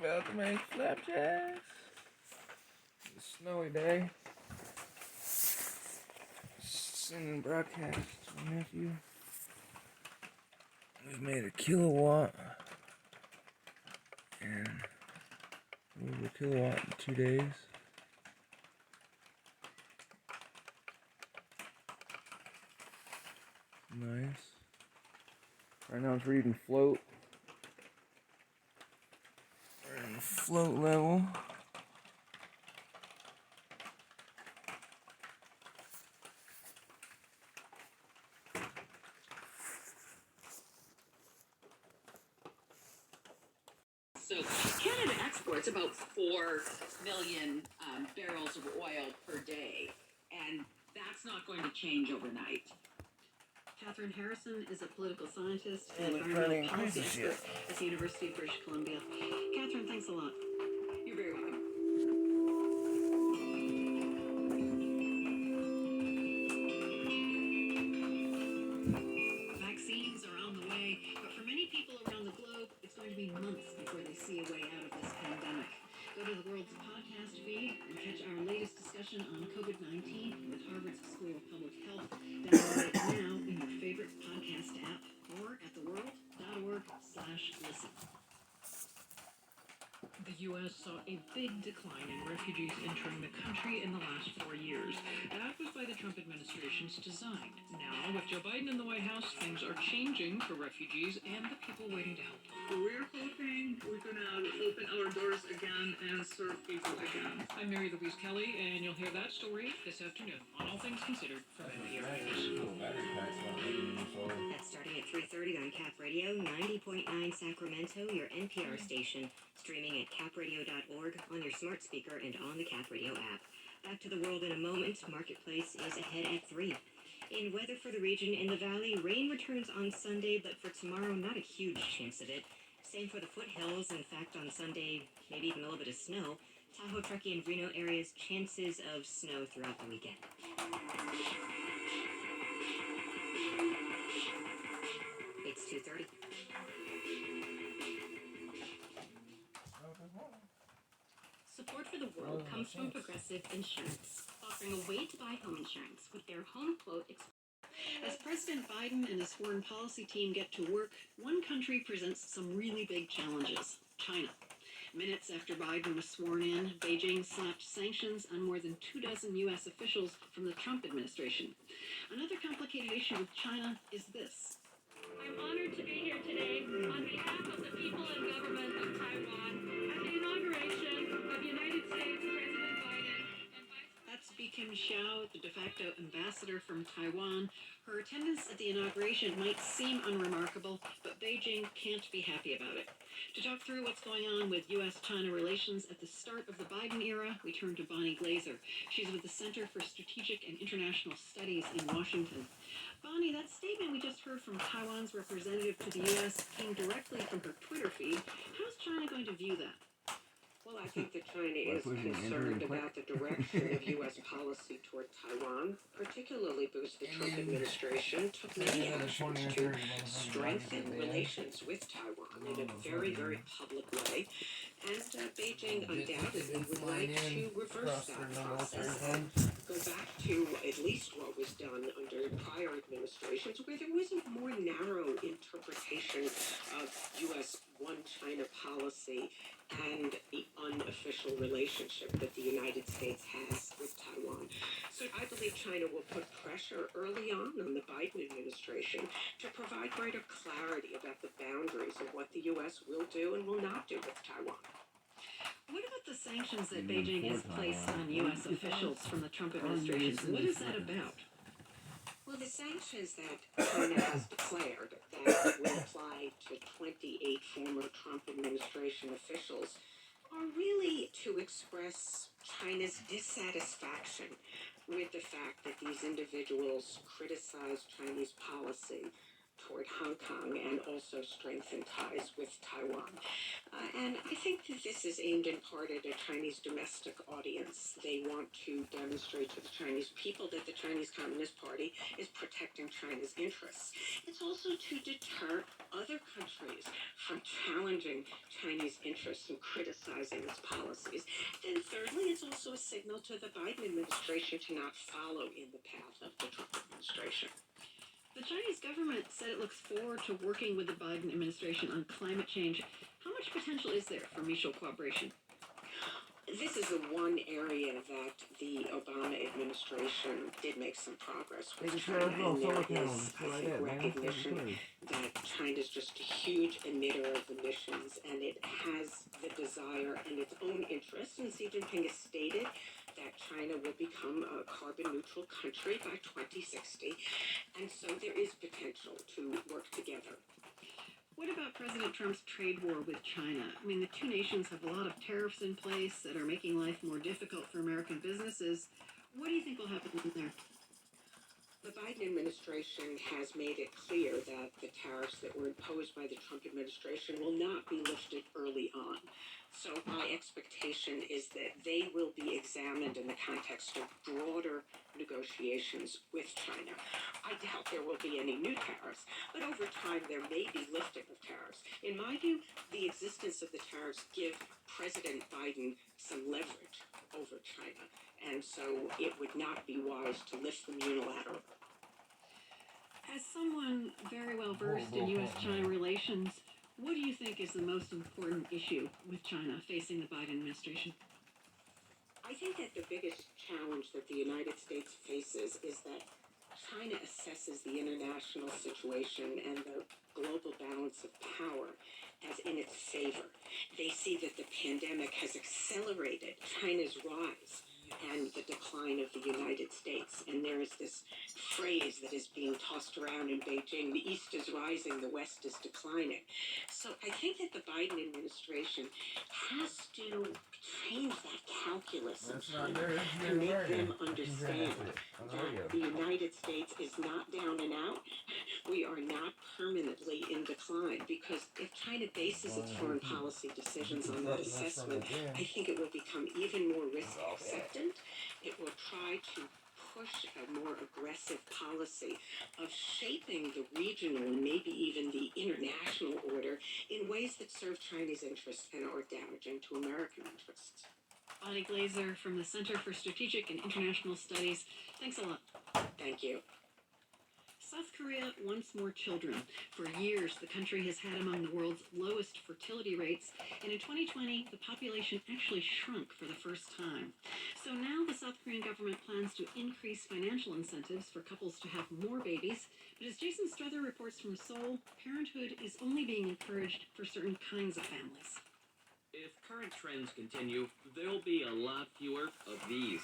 About to make flapjacks. It's a snowy day. Sending broadcast to my nephew. We've made a kilowatt and over a kilowatt in 2 days. Nice. Right now it's reading float. We're in the float level. So Canada exports about 4 million barrels of oil per day, and that's not going to change overnight. Catherine Harrison is a political scientist and environmental policy expert at the University of British Columbia. Catherine, thanks a lot. You're very welcome. Vaccines are on the way, but for many people around the globe, it's going to be months before they see a way out of this pandemic. Go to the World's podcast feed and catch our latest discussion on COVID-19 with Harvard's School of Public Health. Download it now in your favorite podcast app or at theworld.org/listen. The U.S. saw a big decline in refugees entering the country in the last 4 years. That was by the Trump administration's design. Now, with Joe Biden in the White House, things are changing for refugees and the people waiting to help them. We're hoping we're going to open our doors again and serve people again. I'm Mary Louise Kelly, and you'll hear that story this afternoon on All Things Considered from NPR. That's starting at 3:30 on Cap Radio, 90.9 Sacramento, your NPR station, streaming at capradio.org on your smart speaker and on the Cap Radio app. Back to the world in a moment. Marketplace is ahead at 3. In weather for the region in the valley, rain returns on Sunday, but for tomorrow, not a huge chance of it. Same for the foothills. In fact, on Sunday, maybe even a little bit of snow. Tahoe, Truckee, and Reno areas, chances of snow throughout the weekend. It's 2:30. Support for the world comes from Progressive Insurance, offering a way to buy home insurance with their home quote. As President Biden and his foreign policy team get to work, one country presents some really big challenges: China. Minutes after Biden was sworn in, Beijing slapped sanctions on more than 24 U.S. officials from the Trump administration. Another complicated issue with China is this. I'm honored to be here today on behalf of the people and government of Taiwan at the inauguration of United States President Biden and That's Bi-Khim Xiao, the de facto ambassador from Taiwan. Her attendance at the inauguration might seem unremarkable, but Beijing can't be happy about it. To talk through what's going on with U.S.-China relations at the start of the Biden era, we turn to Bonnie Glaser. She's with the Center for Strategic and International Studies in Washington. Bonnie, that statement we just heard from Taiwan's representative to the U.S. came directly from her Twitter feed. How's China going to view that? Well, I think that China is concerned about the direction of U.S. policy toward Taiwan, particularly because the Trump administration took many actions to strengthen relations with Taiwan in a very, very public way. And Beijing undoubtedly would like to reverse that process and go back to at least what was done under prior administrations, where there was a more narrow interpretation of U.S. one China policy and the unofficial relationship that the United States has with Taiwan. So I believe China will put pressure early on the Biden administration to provide greater clarity about the boundaries of what the U.S. will do and will not do with Taiwan. What about the sanctions that Beijing has placed on U.S. officials from the Trump administration? What is that about? Well, the sanctions that China has declared that will apply to 28 former Trump administration officials are really to express China's dissatisfaction with the fact that these individuals criticize Chinese policy toward Hong Kong and also strengthen ties with Taiwan. And I think that this is aimed in part at a Chinese domestic audience. They want to demonstrate to the Chinese people that the Chinese Communist Party is protecting China's interests. It's also to deter other countries from challenging Chinese interests and criticizing its policies. And thirdly, it's also a signal to the Biden administration to not follow in the path of the Trump administration. The Chinese government said it looks forward to working with the Biden administration on climate change. How much potential is there for mutual cooperation? This is the one area that the Obama administration did make some progress with China, and there is, I think, recognition that China's just a huge emitter of emissions, and it has the desire and its own interests, and Xi Jinping has stated that China will become a carbon neutral country by 2060, and so there is potential to work together. What about President Trump's trade war with China? I mean, the two nations have a lot of tariffs in place that are making life more difficult for American businesses. What do you think will happen there? The Biden administration has made it clear that the tariffs that were imposed by the Trump administration will not be lifted early on. So my expectation is that they will be examined in the context of broader negotiations with China. I doubt there will be any new tariffs, but over time there may be lifting of tariffs. In my view, the existence of the tariffs give President Biden some leverage over China, and so it would not be wise to lift them unilaterally. As someone very well versed in U.S.-China relations, what do you think is the most important issue with China facing the Biden administration? I think that the biggest challenge that the United States faces is that China assesses the international situation and the global balance of power as in its favor. They see that the pandemic has accelerated China's rise and the decline of the United States. And there is this phrase that is being tossed around in Beijing: the East is rising, the West is declining. So I think that the Biden administration has to change that calculus of China to make them understand that the United States is not down and out. We are not permanently in decline, because if China bases its foreign policy decisions on that assessment, I think it will become even more risk acceptant. It will try to push a more aggressive policy of shaping the regional and maybe even the international order in ways that serve Chinese interests and are damaging to American interests. Bonnie Glazer from the Center for Strategic and International Studies. Thanks a lot. Thank you. South Korea wants more children. For years, the country has had among the world's lowest fertility rates, and in 2020, the population actually shrunk for the first time. So now the South Korean government plans to increase financial incentives for couples to have more babies. But as Jason Struther reports from Seoul, parenthood is only being encouraged for certain kinds of families. If current trends continue, there'll be a lot fewer of these.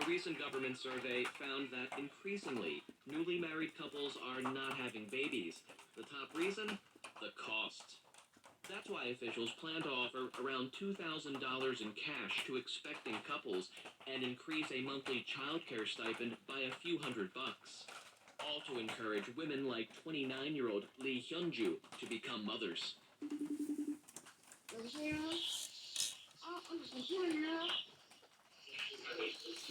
A recent government survey found that increasingly, newly married couples are not having babies. The top reason? The cost. That's why officials plan to offer around $2,000 in cash to expecting couples and increase a monthly childcare stipend by a few $100. All to encourage women like 29-year-old Lee Hyunju to become mothers.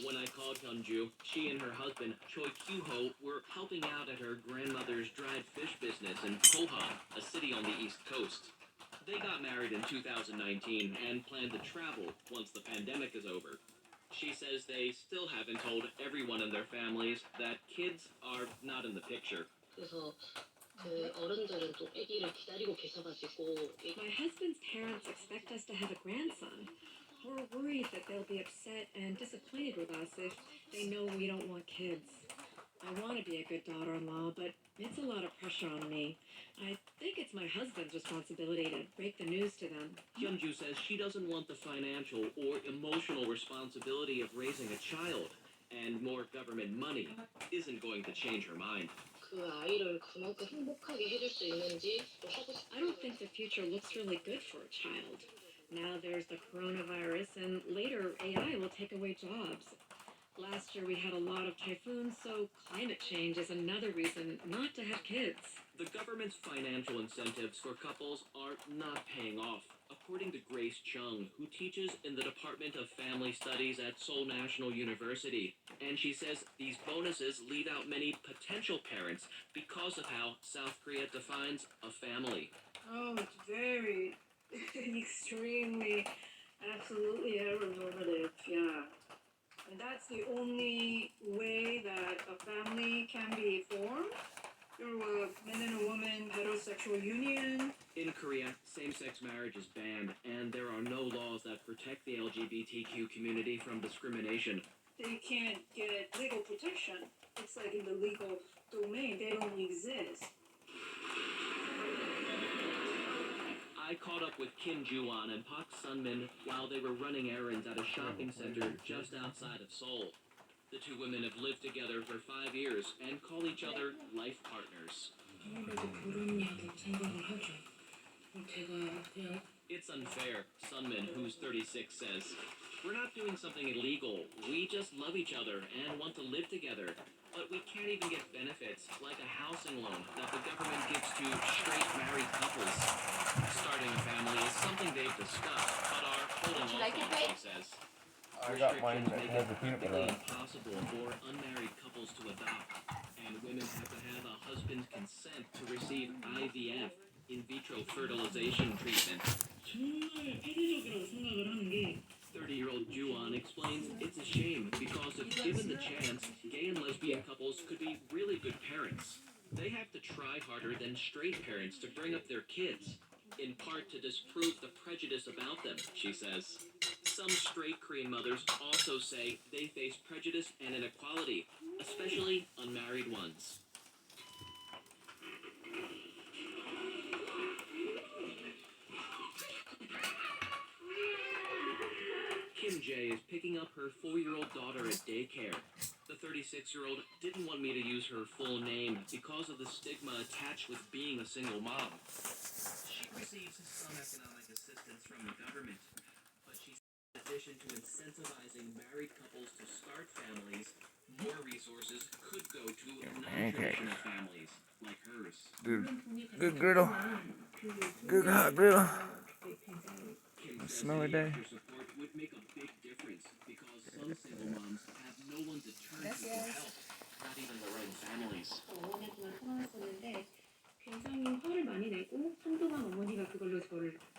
When I called Hyunju, she and her husband Choi Kyu-ho were helping out at her grandmother's dried fish business in Pohang, a city on the East Coast. They got married in 2019 and plan to travel once the pandemic is over. She says they still haven't told everyone in their families that kids are not in the picture. My husband's parents expect us to have a grandson. We're worried that they'll be upset and disappointed with us if they know we don't want kids. I want to be a good daughter-in-law, but it's a lot of pressure on me. I think it's my husband's responsibility to break the news to them. Hyunju says she doesn't want the financial or emotional responsibility of raising a child, and more government money isn't going to change her mind. I don't think the future looks really good for a child. Now there's the coronavirus, and later AI will take away jobs. Last year we had a lot of typhoons, so climate change is another reason not to have kids. The government's financial incentives for couples are not paying off, according to Grace Chung, who teaches in the Department of Family Studies at Seoul National University. And she says these bonuses leave out many potential parents because of how South Korea defines a family. Oh, it's very, extremely, absolutely heteronormative, yeah. And that's the only way that a family can be formed, through a man and a woman heterosexual union. In Korea, same-sex marriage is banned, and there are no laws that protect the LGBTQ community from discrimination. They can't get legal protection. It's like in the legal domain, they don't exist. I caught up with Kim Ju-won and Park Sun-min while they were running errands at a shopping center just outside of Seoul. The two women have lived together for 5 years and call each other life partners. It's unfair, Sun-min, who's 36, says. We're not doing something illegal. We just love each other and want to live together. But we can't even get benefits like a housing loan that the government gives to straight married couples. Starting a family is something they've discussed, but are holding off on, she says. I got mine that Restrictions has the make peanut it butter on practically it. impossible for unmarried couples to adopt, and women have to have a husband's consent to receive IVF, in vitro fertilization treatment. 30-year-old Juan explains it's a shame because if given the chance, gay and lesbian couples could be really good parents. They have to try harder than straight parents to bring up their kids, in part to disprove the prejudice about them, she says. Some straight Korean mothers also say they face prejudice and inequality, especially unmarried ones. Kim Jae is picking up her 4-year-old daughter at daycare. The 36-year-old didn't want me to use her full name because of the stigma attached with being a single mom. She receives some economic assistance from the government, but she said in addition to incentivizing married couples to start families, more resources could go to non-traditional families like hers. Good griddle. Good hot griddle. Kim says Snowy day. extra support would make a big difference because some single moms have no one to turn to for help, not even their own families.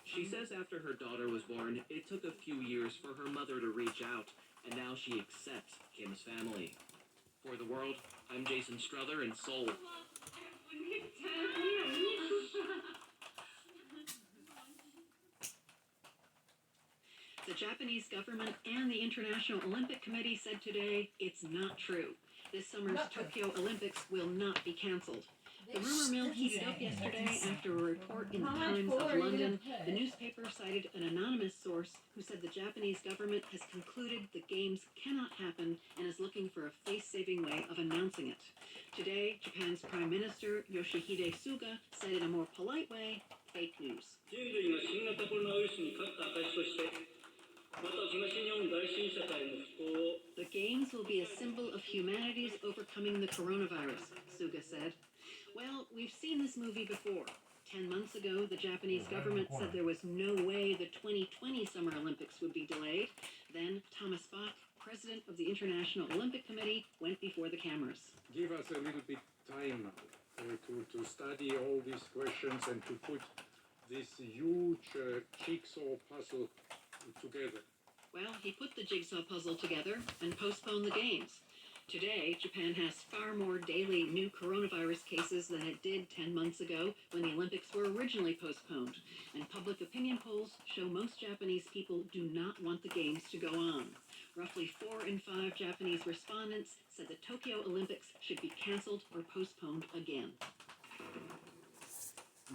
She says after her daughter was born, it took a few years for her mother to reach out, and now she accepts Kim's family. For the world, I'm Jason Struther in Seoul. The Japanese government and the International Olympic Committee said today it's not true. This summer's Tokyo Olympics will not be canceled. The rumor mill heated up yesterday after a report in the Times of London. The newspaper cited an anonymous source who said the Japanese government has concluded the games cannot happen and is looking for a face-saving way of announcing it. Today, Japan's Prime Minister Yoshihide Suga said in a more polite way, fake news. The games will be a symbol of humanity's overcoming the coronavirus, Suga said. Well, we've seen this movie before. 10 months ago, the Japanese government said there was no way the 2020 Summer Olympics would be delayed. Then Thomas Bach, president of the International Olympic Committee, went before the cameras. Give us a little bit time to study all these questions and to put this huge jigsaw puzzle together. Well, he put the jigsaw puzzle together and postponed the games. Today, Japan has far more daily new coronavirus cases than it did 10 months ago when the Olympics were originally postponed. And public opinion polls show most Japanese people do not want the games to go on. Roughly 4 in 5 Japanese respondents said the Tokyo Olympics should be canceled or postponed again.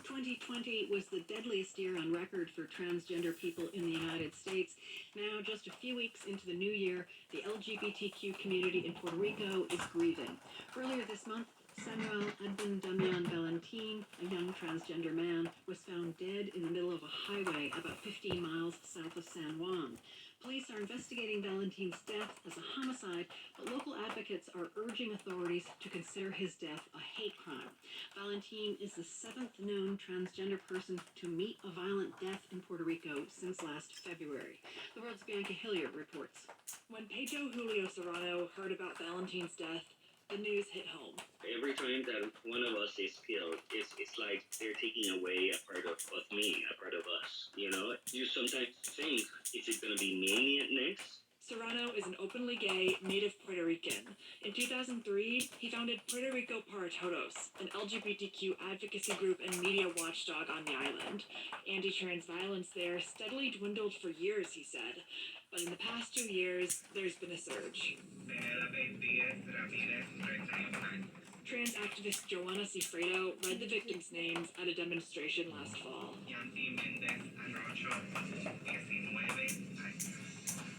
2020 was the deadliest year on record for transgender people in the United States. Now, just a few weeks into the new year, the LGBTQ community in Puerto Rico is grieving. Earlier this month, Samuel Adban Damian Valentin, a young transgender man, was found dead in the middle of a highway about 15 miles south of San Juan. Police are investigating Valentin's death as a homicide, but local advocates are urging authorities to consider his death a hate crime. Valentin is the 7th known transgender person to meet a violent death in Puerto Rico since last February. The World's Bianca Hilliard reports. When Pedro Julio Serrano heard about Valentin's death, the news hit home. Every time that one of us is killed, it's like they're taking away a part of me, a part of us. You know, you sometimes think, is it going to be me next? Serrano is an openly gay native Puerto Rican. In 2003, he founded Puerto Rico para Todos, an LGBTQ advocacy group and media watchdog on the island. Anti-trans violence there steadily dwindled for years, he said. But in the past 2 years, there's been a surge. Trans activist Joanna Cifredo read the victims' names at a demonstration last fall.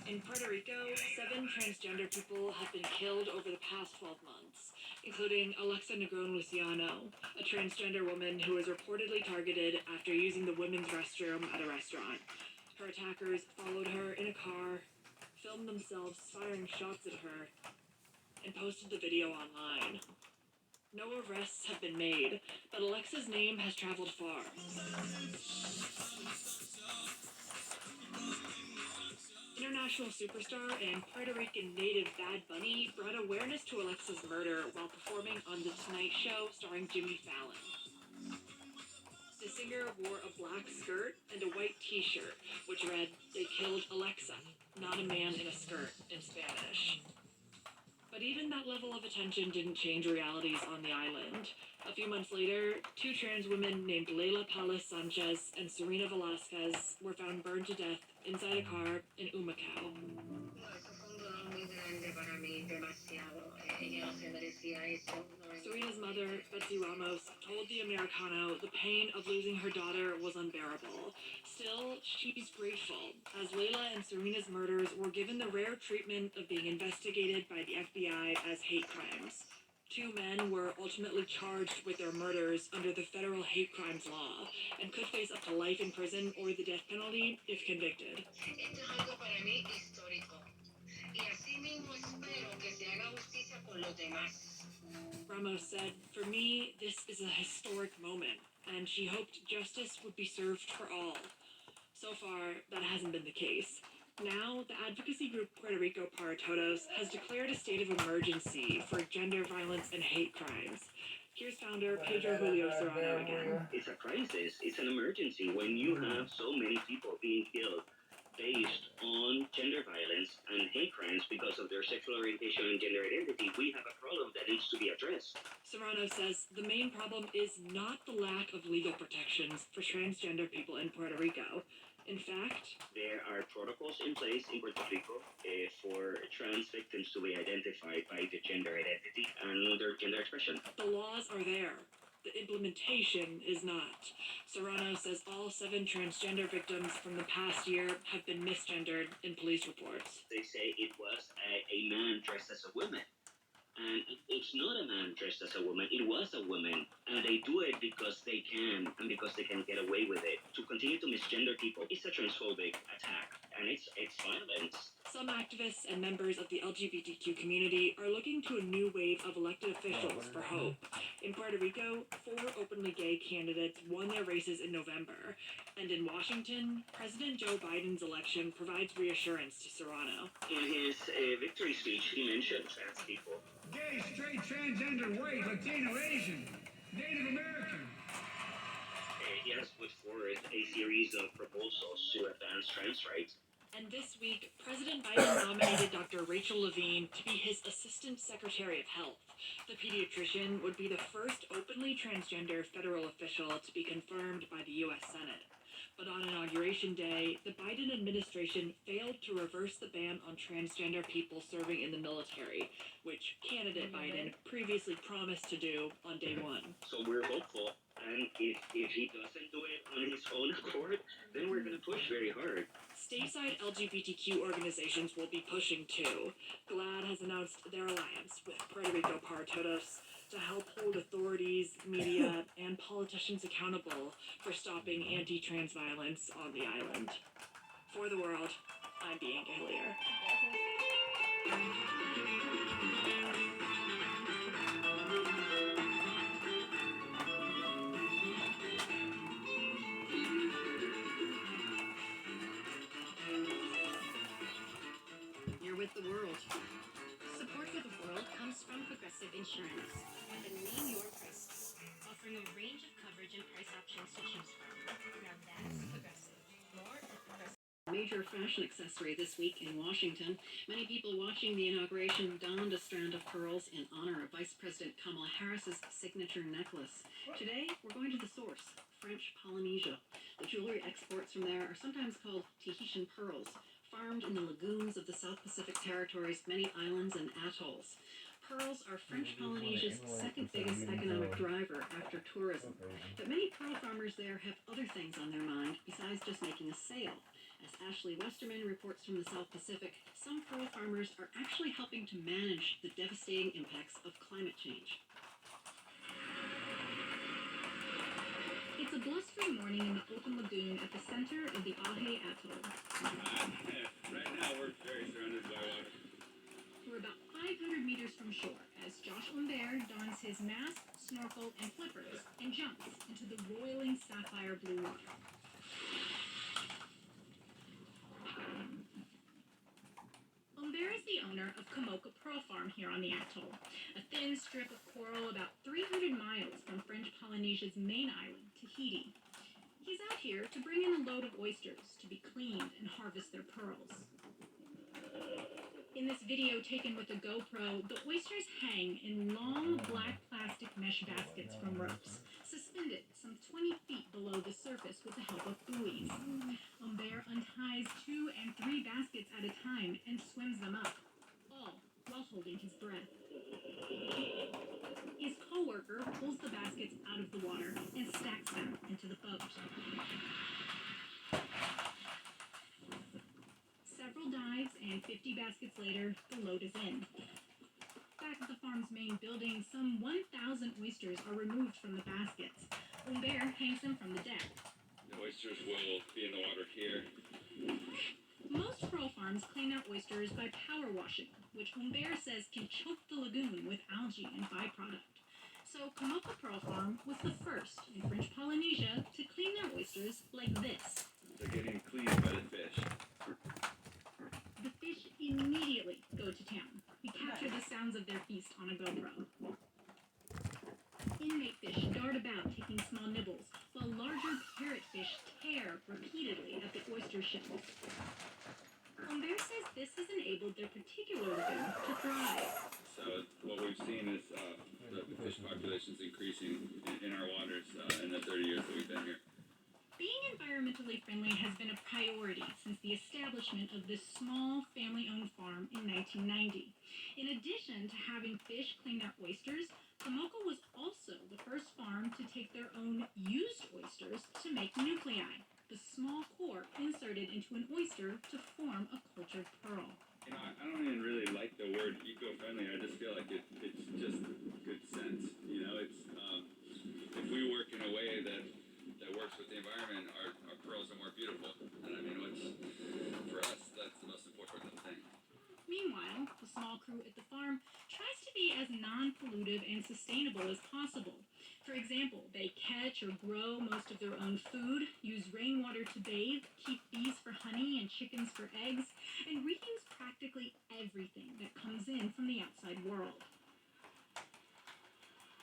In Puerto Rico, 7 transgender people have been killed over the past 12 months, including Alexa Negron Luciano, a transgender woman who was reportedly targeted after using the women's restroom at a restaurant. Her attackers followed her in a car, filmed themselves firing shots at her, and posted the video online. No arrests have been made, but Alexa's name has traveled far. International superstar and Puerto Rican native Bad Bunny brought awareness to Alexa's murder while performing on The Tonight Show starring Jimmy Fallon. The singer wore a black skirt and a white t-shirt, which read, "They killed Alexa, not a man in a skirt," in Spanish. But even that level of attention didn't change realities on the island. A few months later, 2 trans women named Leila Palas Sanchez and Serena Velasquez were found burned to death inside a car in Humacao. Serena's mother, Betsy Ramos, told the Americano the pain of losing her daughter was unbearable. Still, she's grateful, as Leila and Serena's murders were given the rare treatment of being investigated by the FBI as hate crimes. 2 men were ultimately charged with their murders under the federal hate crimes law and could face up to life in prison or the death penalty if convicted. Ramos said, "For me, this is a historic moment, and she hoped justice would be served for all." So far, that hasn't been the case. Now, the advocacy group Puerto Rico para Todos has declared a state of emergency for gender violence and hate crimes. Here's founder Pedro Julio Serrano again. It's a crisis. It's an emergency when you have so many people being killed based on gender violence and hate crimes because of their sexual orientation and gender identity. We have a problem that needs to be addressed. Serrano says the main problem is not the lack of legal protections for transgender people in Puerto Rico. In fact, there are protocols in place in Puerto Rico for trans victims to be identified by the gender identity and their gender expression. The laws are there. The implementation is not. Serrano says all 7 transgender victims from the past year have been misgendered in police reports. They say it was a man dressed as a woman. And it's not a man dressed as a woman, it was a woman. And they do it because they can, and because they can get away with it. To continue to misgender people is a transphobic attack, and it's violence. Some activists and members of the LGBTQ community are looking to a new wave of elected officials for hope. In Puerto Rico, 4 openly gay candidates won their races in November. And in Washington, President Joe Biden's election provides reassurance to Serrano. In his victory speech, he mentioned trans people. Gay, straight, transgender, white, Latino, Asian, Native American. He has put forward a series of proposals to advance trans rights. And this week, President Biden nominated Dr. Rachel Levine to be his Assistant Secretary of Health. The pediatrician would be the first openly transgender federal official to be confirmed by the U.S. Senate. But on Inauguration Day, the Biden administration failed to reverse the ban on transgender people serving in the military, which candidate Biden previously promised to do on day 1. So we're hopeful, and if he doesn't do it on his own accord, then we're going to push very hard. Stateside LGBTQ organizations will be pushing too. GLAAD has announced their alliance with Puerto Rico para Todos to help hold authorities, media, and politicians accountable for stopping anti-trans violence on the island. For the world, I'm being gigglier. You're with the world. Support for the world comes from Progressive Insurance, The name your price, offering a range of coverage and price options to choose from. Now that's Progressive. More at Progressive. major fashion accessory this week in Washington. Many people watching the inauguration donned a strand of pearls in honor of Vice President Kamala Harris's signature necklace. Today, we're going to the source, French Polynesia. The jewelry exports from there are sometimes called Tahitian pearls, farmed in the lagoons of the South Pacific Territory's many islands and atolls. Pearls are French Polynesia's second biggest economic driver after tourism. But many pearl farmers there have other things on their mind besides just making a sale. As Ashley Westerman reports from the South Pacific, some pearl farmers are actually helping to manage the devastating impacts of climate change. It's a blustery morning in the open lagoon at the center of the Ahe Atoll. Right now we're very surrounded by water. We're about 500 meters from shore as Josh Humbert dons his mask, snorkel, and flippers and jumps into the roiling sapphire blue water. Humbert is the owner of Komoka Pearl Farm here on the atoll, a thin strip of coral about 300 miles from French Polynesia's main island, Tahiti. He's out here to bring in a load of oysters to be cleaned and harvest their pearls. In this video taken with a GoPro, the oysters hang in long black plastic mesh baskets from ropes, suspended some 20 feet below the surface with the help of buoys. Humbert unties 2 and 3 baskets at a time and swims them up, all while holding his breath. His co-worker pulls the baskets out of the water and stacks them into the boat. Several dives and 50 baskets later, the load is in. Back at the farm's main building, some 1,000 oysters are removed from the baskets. Humbert hangs them from the deck. The oysters will be in the water here. Most pearl farms clean their oysters by power washing, which Humbert says can choke the lagoon with algae and byproduct. So Komoka Pearl Farm was the first in French Polynesia to clean their oysters like this. They're getting cleaned by the fish. The fish immediately go to town. We capture the sounds of their feast on a GoPro. Inmate fish dart about taking small nibbles, while larger parrotfish tear repeatedly at the oyster shells. Humbert says this has enabled their particular lagoon to thrive. So what we've seen is the fish population's increasing in our waters in the 30 years that we've been here. Being environmentally friendly has been a priority since the establishment of this small family-owned farm in 1990. In addition to having fish clean their oysters, Komoka was also the first farm to take their own used oysters to make nuclei, the small core inserted into an oyster to form a cultured pearl. You know, I don't even really like the word eco-friendly. I just feel like it's just good sense. You know, it's if we work in a way that works with the environment, our pearls are more beautiful. And I mean, for us, that's the most important thing. Meanwhile, the small crew at the farm tries to be as non-pollutive and sustainable as possible. For example, they catch or grow most of their own food, use rainwater to bathe, keep bees for honey and chickens for eggs, and reuse practically everything that comes in from the outside world.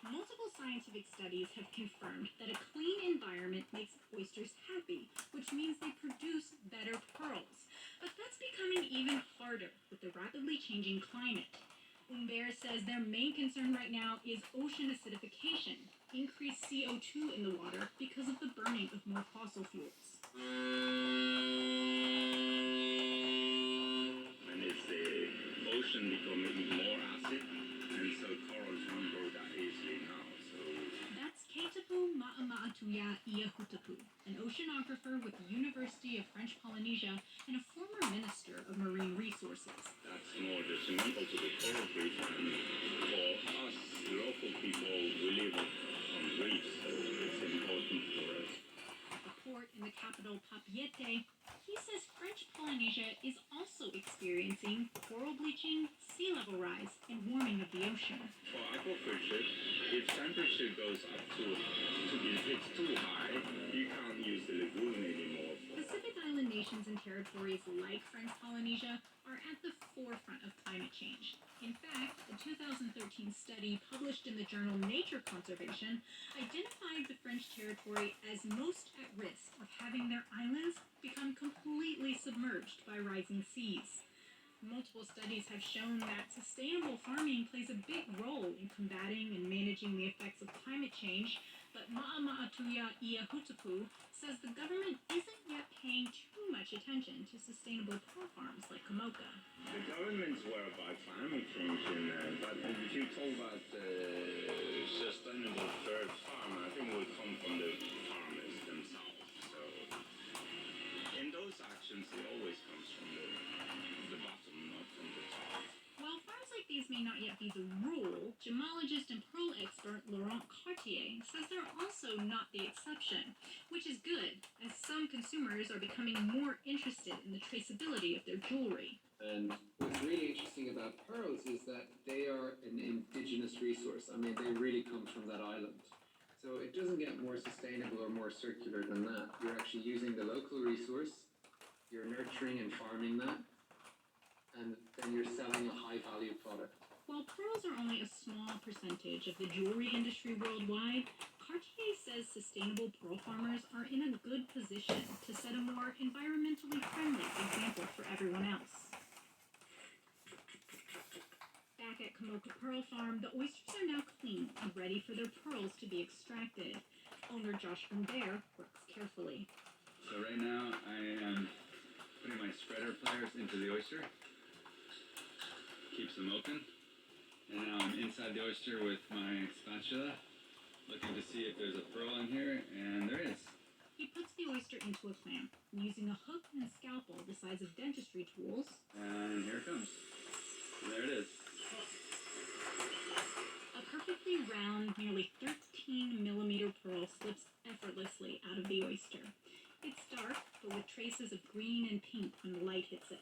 Multiple scientific studies have confirmed that a clean environment makes oysters happy, which means they produce better pearls. But that's becoming even harder with the rapidly changing climate. Humbert says their main concern right now is ocean acidification, increased CO2 in the water because of the burning of more fossil fuels. And it's the ocean becoming more acid, and so corals don't grow that easily now. So That's Keitapu Ma'amaatuya Iahutapu, an oceanographer with the University of French Polynesia and a former minister of marine resources. that's more detrimental to the coral reef, and for us local people, we live on reefs, so it's important for us. At the port in the capital Papeete, he says French Polynesia is experiencing coral bleaching, sea level rise, and warming of the ocean. For aquaculture, if temperature goes up if it's too high, you can't use the lagoon anymore. Pacific Island nations and territories like French Polynesia are at the forefront of climate change. In fact, a 2013 study published in the journal Nature Conservation identified the French territory as most at risk of having their islands become completely submerged by rising seas. Multiple studies have shown that sustainable farming plays a big role in combating and managing the effects of climate change, but Ma'ama'atuya Iahutupu says the government isn't yet paying too much attention to sustainable pearl farms like Komoka. The government's aware about climate change, but if you talk about sustainable third farm, I think it will come from the farmers themselves. So, in those actions, it always comes from the bottom, not from the top. While farms like these may not yet be the rule, gemologist and pearl expert Laurent Cartier says they're also not the exception, which is good, as some consumers are becoming more interested in the traceability of their jewelry. And what's really interesting about pearls is that they are an indigenous resource. I mean, they really come from that island. So it doesn't get more sustainable or more circular than that. You're actually using the local resource, you're nurturing and farming that, and then you're selling a high-value product. While pearls are only a small percentage of the jewelry industry worldwide, Cartier says sustainable pearl farmers are in a good position to set a more environmentally friendly example for everyone else. Back at Komoka Pearl Farm, the oysters are now clean and ready for their pearls to be extracted. Owner Josh Bear works carefully. So right now, I am putting my spreader pliers into the oyster. Keeps them open. And now I'm inside the oyster with my spatula, looking to see if there's a pearl in here, and there is. He puts the oyster into a clamp, using a hook and a scalpel the size of dentistry tools. And here it comes. There it is. A perfectly round, nearly 13-millimeter pearl slips effortlessly out of the oyster. It's dark, but with traces of green and pink when the light hits it.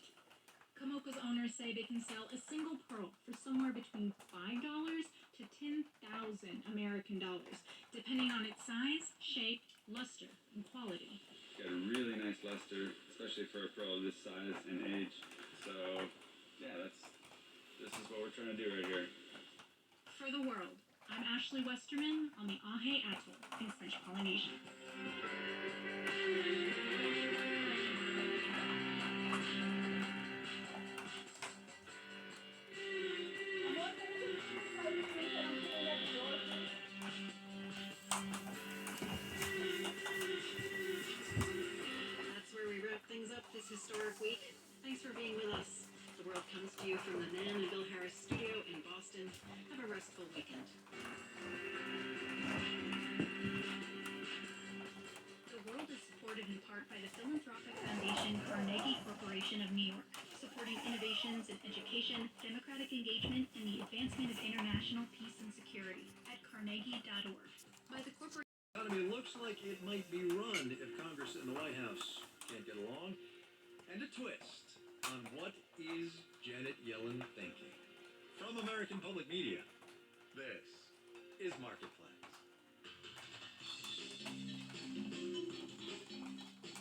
Komoka's owners say they can sell a single pearl for somewhere between $5 to $10,000 American dollars, depending on its size, shape, luster, and quality. Got a really nice luster, especially for a pearl of this size and age. So, yeah, this is what we're trying to do right here. For the world, I'm Ashley Westerman on the Ahe Atoll in French Polynesia. That's where we wrap things up this historic week. Thanks for being with us. The world comes to you from the Nan and Bill Harris studio in Boston. Have a restful weekend. The world is supported in part by the philanthropic foundation Carnegie Corporation of New York, supporting innovations in education, democratic engagement, and the advancement of international peace and security at carnegie.org. By the corporate economy looks like it might be run if Congress and the White House can't get along. And a twist on what is Janet Yellen thinking. From American Public Media, this is Marketplace.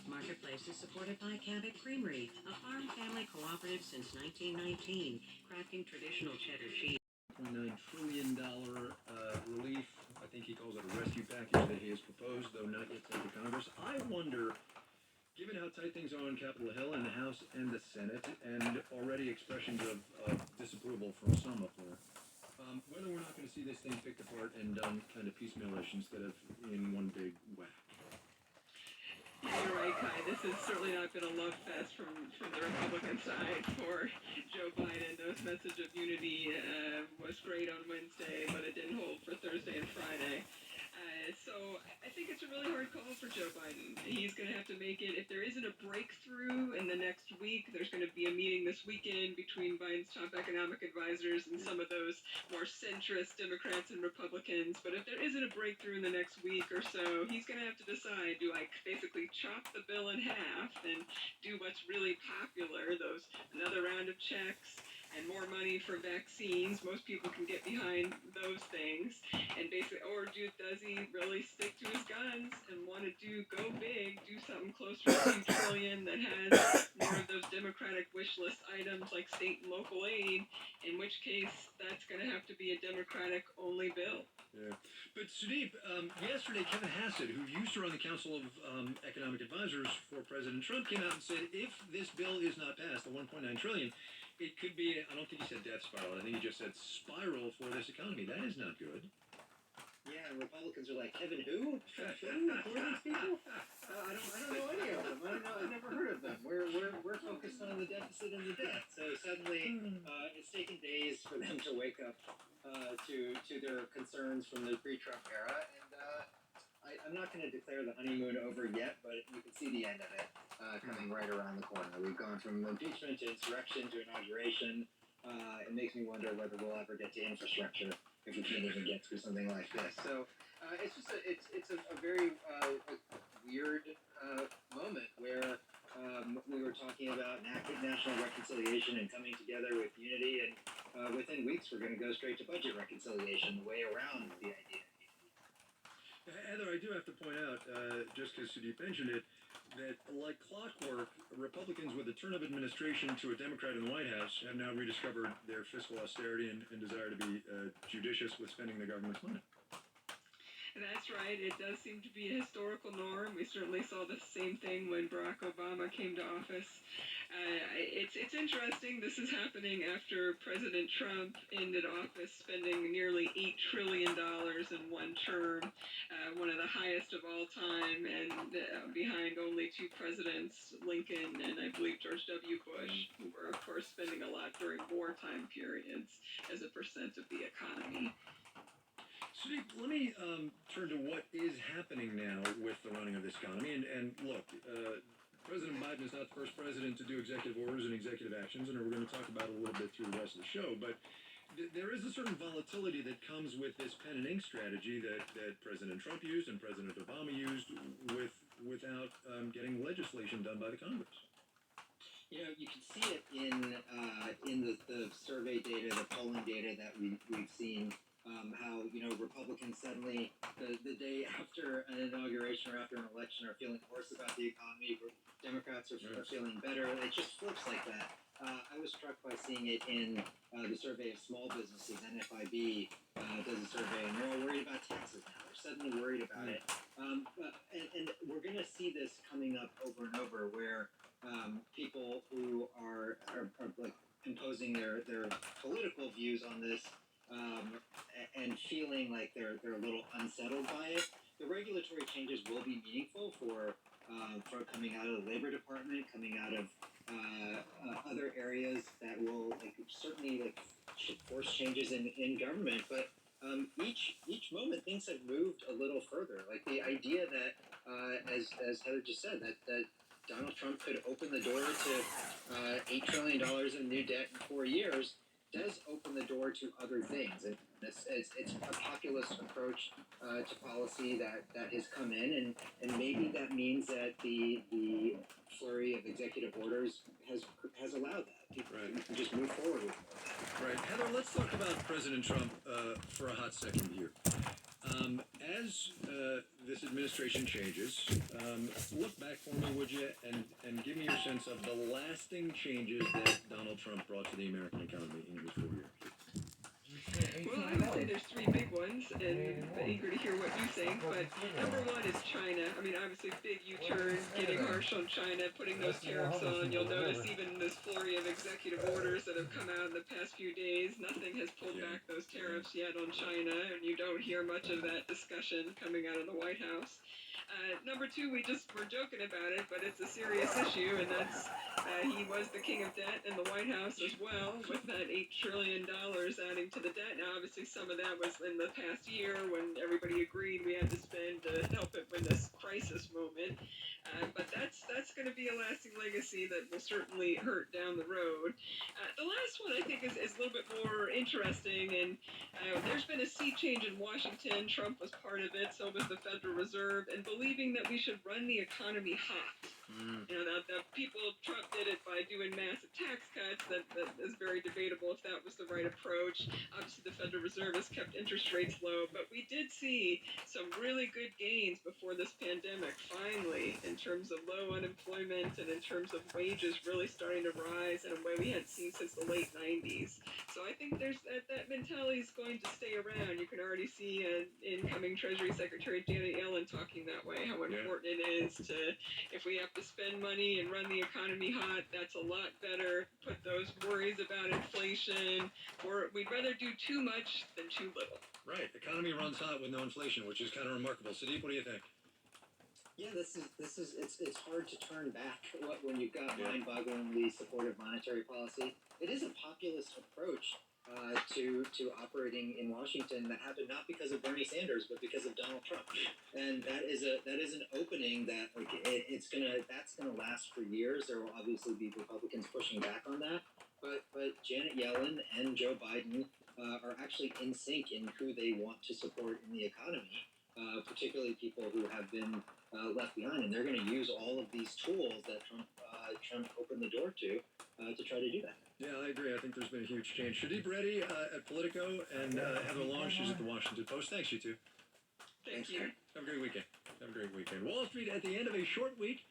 Marketplace is supported by Cabot Creamery, a farm family cooperative since 1919, crafting traditional cheddar cheese. $1.9 trillion relief, I think he calls it a rescue package that he has proposed, though not yet sent to Congress. I wonder, given how tight things are on Capitol Hill in the House and the Senate, and already expressions of disapproval from some up there, whether we're not going to see this thing picked apart and done kind of piecemeal-ish instead of in one big whack. You're right, Kai. This is certainly not been a love fest from the Republican side for Joe Biden. Those message of unity was great on Wednesday, but it didn't hold for Thursday and Friday. So I think it's a really hard call for Joe Biden. He's going to have to make it. If there isn't a breakthrough in the next week, there's going to be a meeting this weekend between Biden's top economic advisors and some of those more centrist Democrats and Republicans. But if there isn't a breakthrough in the next week or so, he's going to have to decide, do I basically chop the bill in half and do what's really popular, another round of checks and more money for vaccines? Most people can get behind those things. And basically, or does he really stick to his guns and want to go big, do something closer to $2 trillion that has more of those Democratic wish list items like state and local aid, in which case that's going to have to be a Democratic only bill. Yeah. But Sudeep, yesterday Kevin Hassett, who used to run the Council of Economic Advisors for President Trump, came out and said if this bill is not passed, the $1.9 trillion, it could be, I don't think he said death spiral, I think he just said spiral for this economy. That is not good. Yeah, and Republicans are like, Kevin who? Who are these people? I don't know any of them. I've never heard of them. We're focused on the deficit and the debt. So suddenly, it's taken days for them to wake up to their concerns from the pre-Trump era. And I'm not going to declare the honeymoon over yet, but you can see the end of it coming right around the corner. We've gone from impeachment to insurrection to inauguration. It makes me wonder whether we'll ever get to infrastructure if we can't even get through something like this. So it's just a very weird moment where we were talking about national reconciliation and coming together with unity, and within weeks we're going to go straight to budget reconciliation, the way around the idea. Heather, I do have to point out, just because Sudeep mentioned it, that like clockwork, Republicans with the turn of administration to a Democrat in the White House have now rediscovered their fiscal austerity and desire to be judicious with spending the government's money. That's right. It does seem to be a historical norm. We certainly saw the same thing when Barack Obama came to office. It's interesting. This is happening after President Trump ended office spending nearly $8 trillion in one term, one of the highest of all time, and behind only two presidents, Lincoln and I believe George W. Bush, who were, of course, spending a lot during wartime periods as a percent of the economy. Sudeep, let me turn to what is happening now with the running of this economy. And look, President Biden is not the first president to do executive orders and executive actions, and we're going to talk about it a little bit through the rest of the show. But there is a certain volatility that comes with this pen and ink strategy that President Trump used and President Obama used without getting legislation done by the Congress. You know, you can see it in the survey data, the polling data that we've seen. How, Republicans suddenly, the day after an inauguration or after an election, are feeling worse about the economy, where Democrats are feeling better. It just flips like that. I was struck by seeing it in the survey of small businesses. NFIB does a survey, and they're all worried about taxes now. They're suddenly worried about it. And we're going to see this coming up over and over, where people who are like imposing their political views on this, and feeling like they're a little unsettled by it. The regulatory changes will be meaningful for coming out of the Labor Department, coming out of other areas that will certainly force changes in government. But each moment things have moved a little further. Like the idea that, as Heather just said, that Donald Trump could open the door to $8 trillion in new debt in 4 years does open the door to other things. And it's a populist approach to policy that has come in, and maybe that means that the flurry of executive orders has allowed that. People can just move forward with it. Right. Heather, let's talk about President Trump for a hot second here. As this administration changes, look back for me, would you, and give me your sense of the lasting changes that Donald Trump brought to the American economy in his 4 years. Well, I would say there's three big ones, and I'm eager to hear what you think. But number one is China. I mean, obviously, big U-turn, getting harsh on China, putting those tariffs on. You'll notice even this flurry of executive orders that have come out in the past few days, nothing has pulled back those tariffs yet on China, and you don't hear much of that discussion coming out of the White House. Number two, we just were joking about it, but it's a serious issue, and that's he was the king of debt in the White House as well, with that $8 trillion adding to the debt. Now, obviously, some of that was in the past year when everybody agreed we had to spend to help it with this crisis moment. But that's going to be a lasting legacy that will certainly hurt down the road. The last one I think is a little bit more interesting, and there's been a sea change in Washington. Trump was part of it, so was the Federal Reserve, and believing that we should run the economy hot. You know, the people, Trump did it by doing massive tax cuts. That is very debatable if that was the right approach. Obviously, the Federal Reserve has kept interest rates low, but we did see some really good gains before this pandemic, finally, in terms of low unemployment and in terms of wages really starting to rise in a way we hadn't seen since the late 90s. So I think there's that mentality is going to stay around. You can already see incoming Treasury Secretary Janet Yellen talking that way, how important it is to, if we have to spend money and run the economy hot, that's a lot better. Put those worries about inflation, or we'd rather do too much than too little. Right. Economy runs hot with no inflation, which is kind of remarkable. Sadiq, what do you think? Yeah, it's hard to turn back when you've got mind-bogglingly supportive monetary policy. It is a populist approach to operating in Washington that happened not because of Bernie Sanders but because of Donald Trump, and that is an opening that that's gonna last for years. There will obviously be Republicans pushing back on that, but Janet Yellen and Joe Biden are actually in sync in who they want to support in the economy. Particularly people who have been left behind, and they're going to use all of these tools that Trump opened the door to try to do that. Yeah, I agree. I think there's been a huge change. Shadib Reddy at Politico and Heather Long, she's at the Washington Post. Thanks, you two. Thank you. Have a great weekend. Have a great weekend. Wall Street at the end of a short week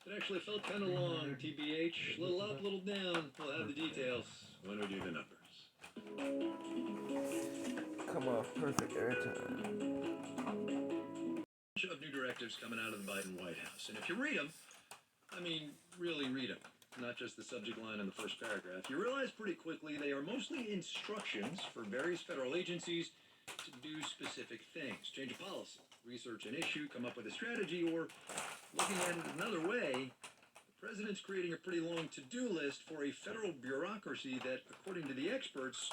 that actually felt kind of long. TBH, little up, little down. We'll have the details when we do the numbers. Come off perfect every time. Of new directives coming out of the Biden White House. And if you read them, I mean, really read them, not just the subject line in the first paragraph, you realize pretty quickly they are mostly instructions for various federal agencies to do specific things. Change a policy, research an issue, come up with a strategy, or looking at it another way, the president's creating a pretty long to-do list for a federal bureaucracy that, according to the experts,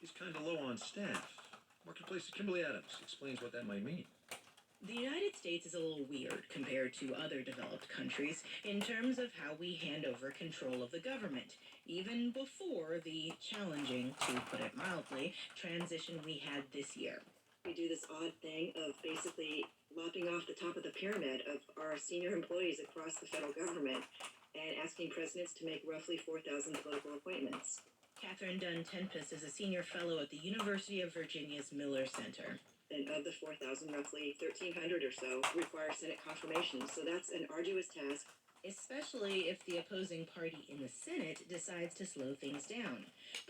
is kind of low on staff. Marketplace's Kimberly Adams explains what that might mean. The United States is a little weird compared to other developed countries in terms of how we hand over control of the government, even before the challenging, to put it mildly, transition we had this year. We do this odd thing of basically lopping off the top of the pyramid of our senior employees across the federal government and asking presidents to make roughly 4,000 political appointments. Catherine Dunn Tempest is a senior fellow at the University of Virginia's Miller Center. And of the 4,000, roughly 1,300 or so require Senate confirmation. So that's an arduous task. Especially if the opposing party in the Senate decides to slow things down.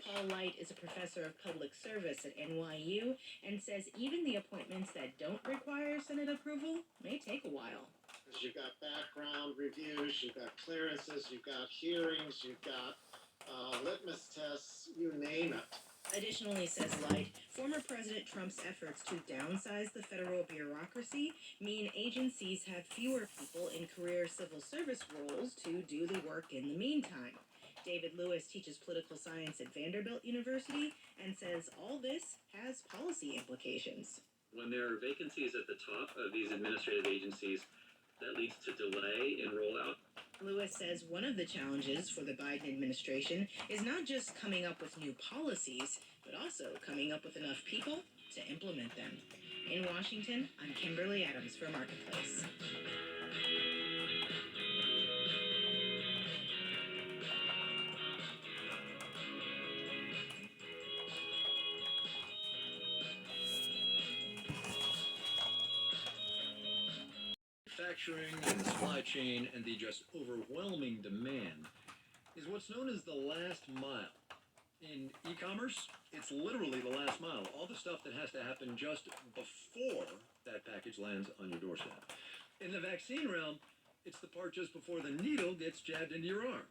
Paul Light is a professor of public service at NYU and says even the appointments that don't require Senate approval may take a while. You've got background reviews, you've got clearances, you've got hearings, you've got litmus tests, you name it. Additionally, says Light, former President Trump's efforts to downsize the federal bureaucracy mean agencies have fewer people in career civil service roles to do the work in the meantime. David Lewis teaches political science at Vanderbilt University and says all this has policy implications. When there are vacancies at the top of these administrative agencies, that leads to delay in rollout. Lewis says one of the challenges for the Biden administration is not just coming up with new policies, but also coming up with enough people to implement them. In Washington, I'm Kimberly Adams for Marketplace. Manufacturing and the supply chain and the just overwhelming demand is what's known as the last mile. In e-commerce, it's literally the last mile. All the stuff that has to happen just before that package lands on your doorstep. In the vaccine realm, it's the part just before the needle gets jabbed into your arm.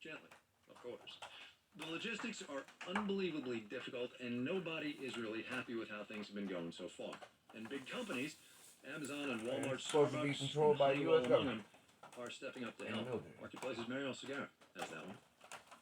Gently, of course. The logistics are unbelievably difficult, and nobody is really happy with how things have been going so far. And big companies Amazon and Walmart, supposed to be Starbucks, controlled and by the Honeywell US among government. them are stepping up to And help. military. Marketplace's Mariel Segarra has that one.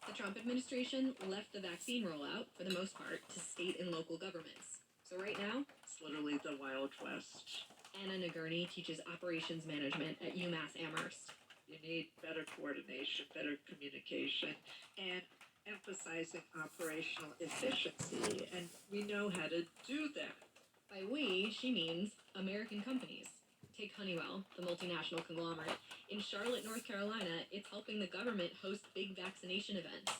The Trump administration left the vaccine rollout, for the most part, to state and local governments. So right now, It's literally the Wild West. Anna Nagurney teaches operations management at UMass Amherst. You need better coordination, better communication, and emphasizing operational efficiency, and we know how to do that. By we, she means American companies. Take Honeywell, the multinational conglomerate. In Charlotte, North Carolina, it's helping the government host big vaccination events.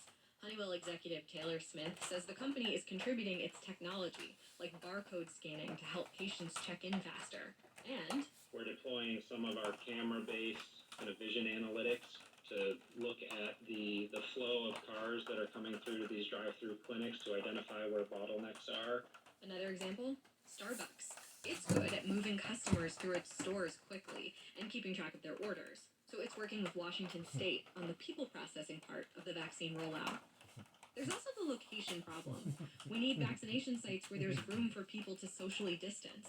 Honeywell executive Taylor Smith says the company is contributing its technology, like barcode scanning, to help patients check in faster. And We're deploying some of our camera-based kind of vision analytics to look at the flow of cars that are coming through these drive-through clinics to identify where bottlenecks are. another example, Starbucks. It's good at moving customers through its stores quickly and keeping track of their orders. So it's working with Washington State on the people processing part of the vaccine rollout. There's also the location problem. We need vaccination sites where there's room for people to socially distance.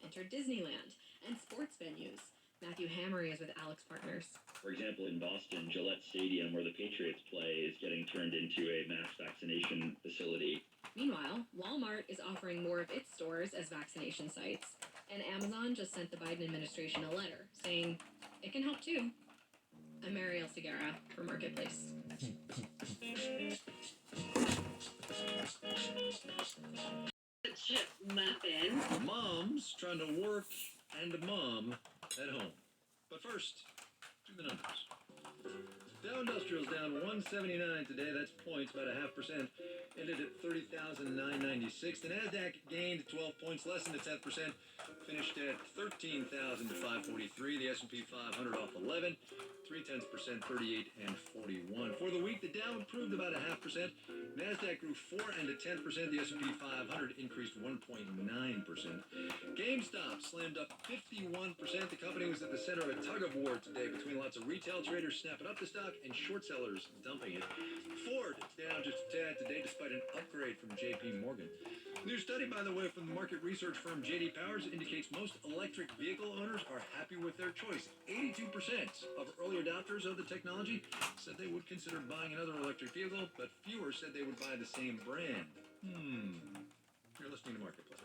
Enter Disneyland and sports venues. Matthew Hammery is with Alex Partners. For example, in Boston, Gillette Stadium, where the Patriots play, is getting turned into a mass vaccination facility. Meanwhile, Walmart is offering more of its stores as vaccination sites. And Amazon just sent the Biden administration a letter saying it can help too. I'm Mariel Segarra for Marketplace. Chip muffin. Mom's trying to work and mom at home. But first, do the numbers. Dow Industrial's down 179 today. That's points, about 0.5%. Ended at 30,996. The Nasdaq gained 12 points, less than a 10%. Finished at 13,543. The S&P 500 off 11. 0.3%, 38 and 41. For the week, the Dow improved about 0.5%. Nasdaq grew 4 and a 10%. The S&P 500 increased 1.9%. GameStop slammed up 51%. The company was at the center of a tug of war today between lots of retail traders snapping up the stock and short sellers dumping it. Ford down just a tad today despite an upgrade from JP Morgan. New study, by the way, from the market research firm J.D. Powers indicates most electric vehicle owners are happy with their choice. 82% of early adopters of the technology said they would consider buying another electric vehicle, but fewer said they would buy the same brand. You're listening to Marketplace.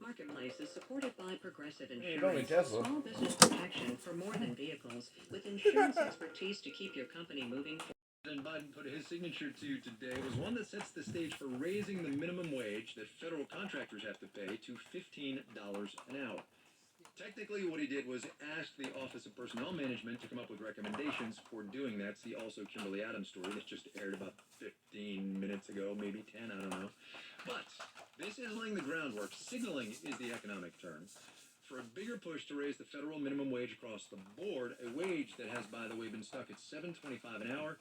Marketplace is supported by Progressive Hey, only Insurance, Tesla. small business protection for more than vehicles, with insurance expertise to keep your company moving forward. President Biden put his signature to today was one that sets the stage for raising the minimum wage that federal contractors have to pay to $15 an hour. Technically, what he did was ask the Office of Personnel Management to come up with recommendations for doing that. See also Kimberly Adams' story that just aired about 15 minutes ago, maybe 10, I don't know. But this is laying the groundwork. Signaling is the economic term for a bigger push to raise the federal minimum wage across the board, a wage that has, by the way, been stuck at $7.25 an hour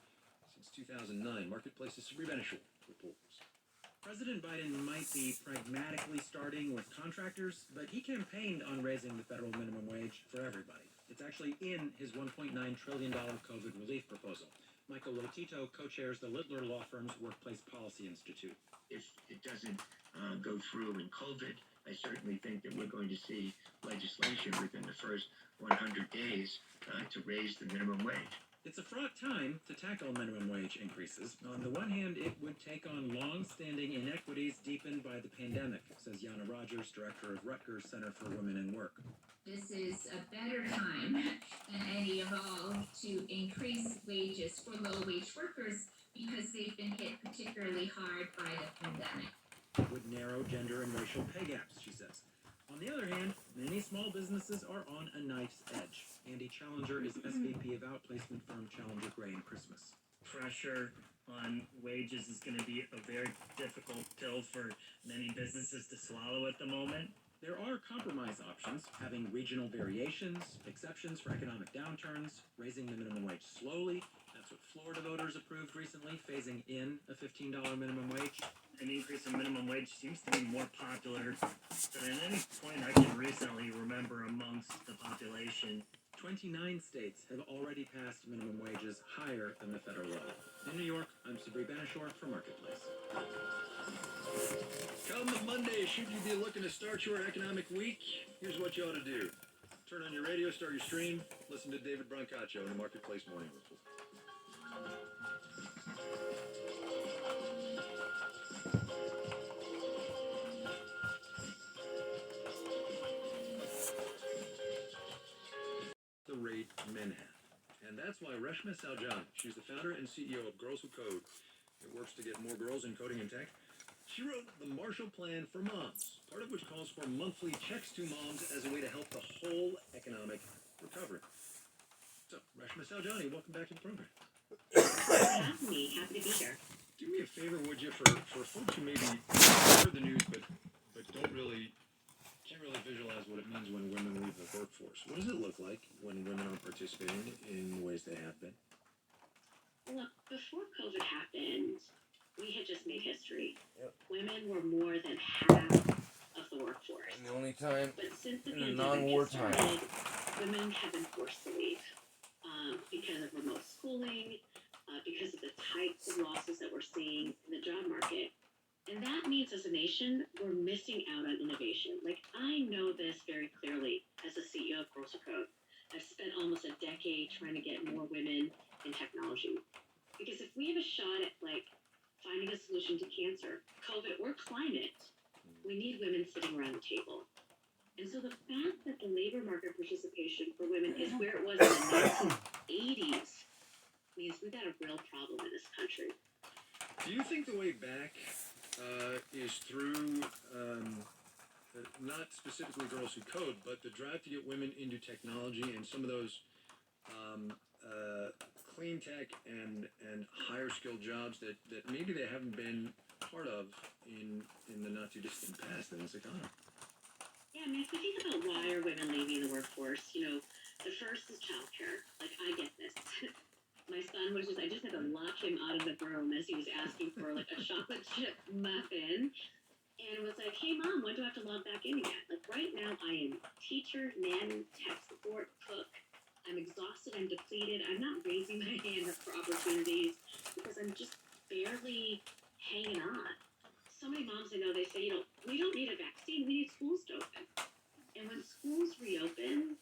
since 2009. Marketplace's Sabrina Benishul reports. President Biden might be pragmatically starting with contractors, but he campaigned on raising the federal minimum wage for everybody. It's actually in his $1.9 trillion COVID relief proposal. Michael Lotito co-chairs the Littler Law Firm's Workplace Policy Institute. If it doesn't go through in COVID, I certainly think that we're going to see legislation within the first 100 days to raise the minimum wage. It's a fraught time to tackle minimum wage increases. On the one hand, it would take on long-standing inequities deepened by the pandemic, says Yana Rogers, director of Rutgers Center for Women in Work. This is a better time than any of all to increase wages for low-wage workers because they've been hit particularly hard by the pandemic. It would narrow gender and racial pay gaps, she says. On the other hand, many small businesses are on a knife's edge. Andy Challenger is SVP of outplacement firm Challenger Gray and Christmas. Pressure on wages is going to be a very difficult pill for many businesses to swallow at the moment. There are compromise options, having regional variations, exceptions for economic downturns, raising the minimum wage slowly. That's what Florida voters approved recently, phasing in a $15 minimum wage. An increase in minimum wage seems to be more popular than at any point I can recently remember amongst the population. 29 states have already passed minimum wages higher than the federal level. In New York, I'm Sabri Benishore for Marketplace. Come Monday, should you be looking to start your economic week, here's what you ought to do. Turn on your radio, start your stream, listen to David Brancaccio in the Marketplace Morning Report. The rate men have. And that's why Reshma Saujani, she's the founder and CEO of Girls Who Code. It works to get more girls in coding and tech. She wrote the Marshall Plan for Moms, part of which calls for monthly checks to moms as a way to help the whole economic recovery. So, Reshma Saujani, welcome back to the program. Happy to be here. Do me a favor, would you, for folks who maybe heard the news but can't really visualize what it means when women leave the workforce. What does it look like when women aren't participating in the ways they have been? Look, before COVID happened, we had just made history. Yep. Women were more than half of the workforce. And the only time But since the in the pandemic non-war started, time. women have been forced to leave because of remote schooling, because of the types of losses that we're seeing in the job market. And that means as a nation, we're missing out on innovation. Like, I know this very clearly as the CEO of Girls Who Code. I've spent almost a decade trying to get more women in technology. Because if we have a shot at, like, finding a solution to cancer, COVID, or climate, we need women sitting around the table. And so the fact that the labor market participation for women is where it was in the 1980s means we've got a real problem in this country. Do you think the way back is through not specifically Girls Who Code, but the drive to get women into technology and some of those clean tech and higher skilled jobs that maybe they haven't been part of in the not too distant past in this economy? Yeah, I mean, if you think about why are women leaving the workforce, you know, the first is childcare. Like, I get this. My son was I just had to lock him out of the room as he was asking for, like, a chocolate chip muffin. And was like, hey, Mom, when do I have to log back in again? Like, right now, I am teacher, nanny, tech support, cook. I'm exhausted. I'm depleted. I'm not raising my hand up for opportunities because I'm just barely hanging on. So many moms I know, they say, you know, we don't need a vaccine. We need schools to open. And when schools reopen,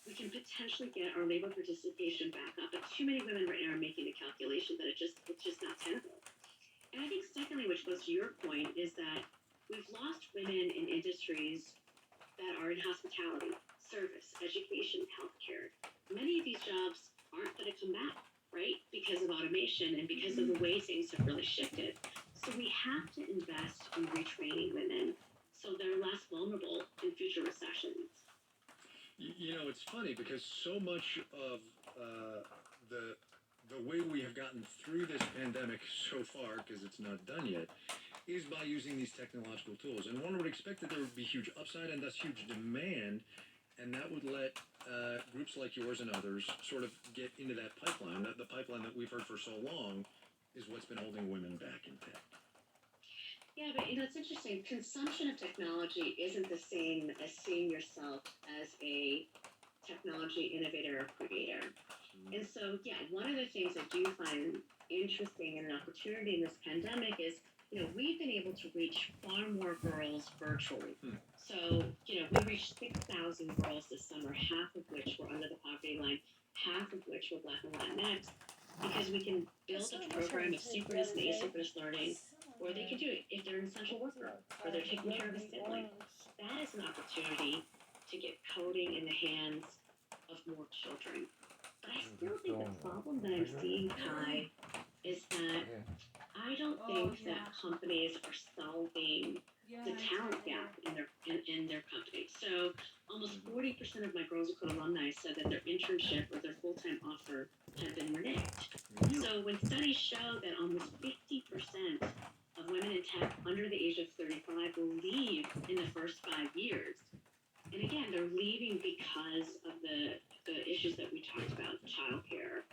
we can potentially get our labor participation back up. But too many women right now are making the calculation that it's just not tenable. And I think secondly, which goes to your point, is that we've lost women in industries that are in hospitality, service, education, healthcare. Many of these jobs aren't going to come back, right? Because of automation and because of the way things have really shifted. So we have to invest in retraining women so they're less vulnerable in future recessions. You know, it's funny because so much of the way we have gotten through this pandemic so far, because it's not done yet, is by using these technological tools. And one would expect that there would be huge upside and thus huge demand, and that would let groups like yours and others sort of get into that pipeline. The pipeline that we've heard for so long is what's been holding women back in tech. Yeah, but you know, it's interesting. Consumption of technology isn't the same as seeing yourself as a technology innovator or creator. And so, yeah, one of the things I do find interesting and an opportunity in this pandemic is, you know, we've been able to reach far more girls virtually. So, you know, we reached 6,000 girls this summer, half of which were under the poverty line, half of which were Black and Latinx, because we can build a program of synchronous and asynchronous learning, or they can do it if they're an essential worker, or they're taking care of a sibling. That is an opportunity to get coding in the hands of more children. But I still think the problem that I'm seeing, Kai, is that I don't think that companies are solving the talent gap in their companies. So almost 40% of my Girls Who Code alumni said that their internship or their full-time offer had been reneged. So when studies show that almost 50% of women in tech under the age of 35 will leave in the first 5 years. And again, they're leaving because of the issues that we talked about, childcare,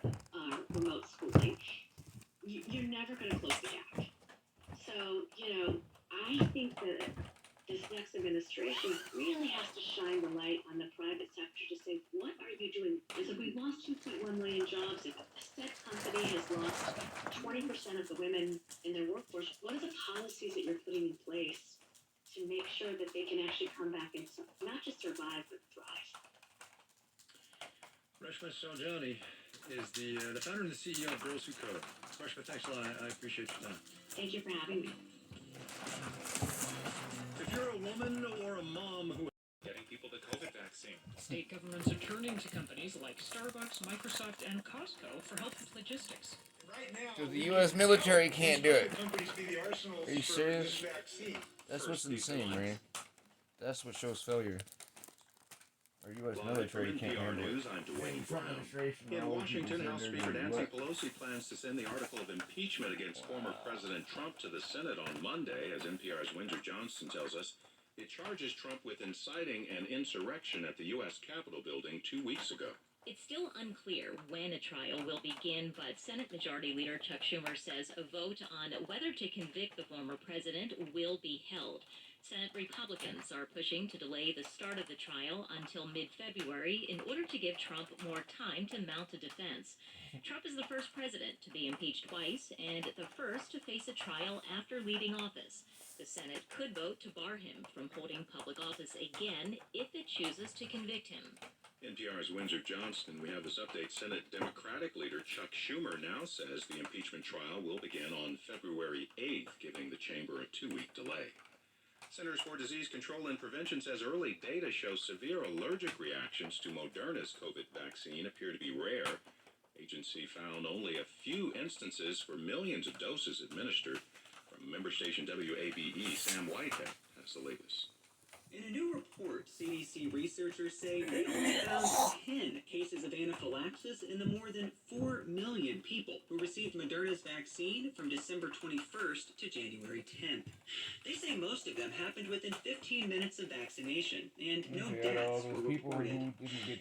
remote schooling. You're never going to close the gap. So, you know, I think that this next administration really has to shine the light on the private sector to say, what are you doing 20% of the women in their workforce, what are the policies that you're putting in place to make sure that they can actually come back and not just survive, but thrive? Reshma Saljani is the founder and the CEO of Girls Who Code. Reshma, thanks a lot. I appreciate your time. Thank you for having me. If you're a woman or a mom who getting people the COVID vaccine. State governments are turning to companies like Starbucks, Microsoft, and Costco for help with logistics. Right now, so the U.S. military can't do it. Are you serious? That's what's insane, Ray. That's what shows failure. Our U.S. military can't handle it. I'm Dwayne Brown. In Washington, House Speaker Nancy Pelosi plans to send the article of impeachment against former President Trump to the Senate on Monday, as NPR's Windsor Johnston tells us. It charges Trump with inciting an insurrection at the U.S. Capitol building 2 weeks ago. It's still unclear when a trial will begin, but Senate Majority Leader Chuck Schumer says a vote on whether to convict the former president will be held. Senate Republicans are pushing to delay the start of the trial until mid-February in order to give Trump more time to mount a defense. Trump is the first president to be impeached twice and the first to face a trial after leaving office. The Senate could vote to bar him from holding public office again if it chooses to convict him. NPR's Windsor Johnston, we have this update. Senate Democratic leader Chuck Schumer now says the impeachment trial will begin on February 8th, giving the chamber a 2-week delay. Centers for Disease Control and Prevention says early data shows severe allergic reactions to Moderna's COVID vaccine appear to be rare. Agency found only a few instances for millions of doses administered. From member station WABE, Sam Whitehead has the latest. In a new report, CDC researchers say they only found 10 cases of anaphylaxis in the more than 4 million people who received Moderna's vaccine from December 21st to January 10th. They say most of them happened within 15 minutes of vaccination, and no deaths were reported.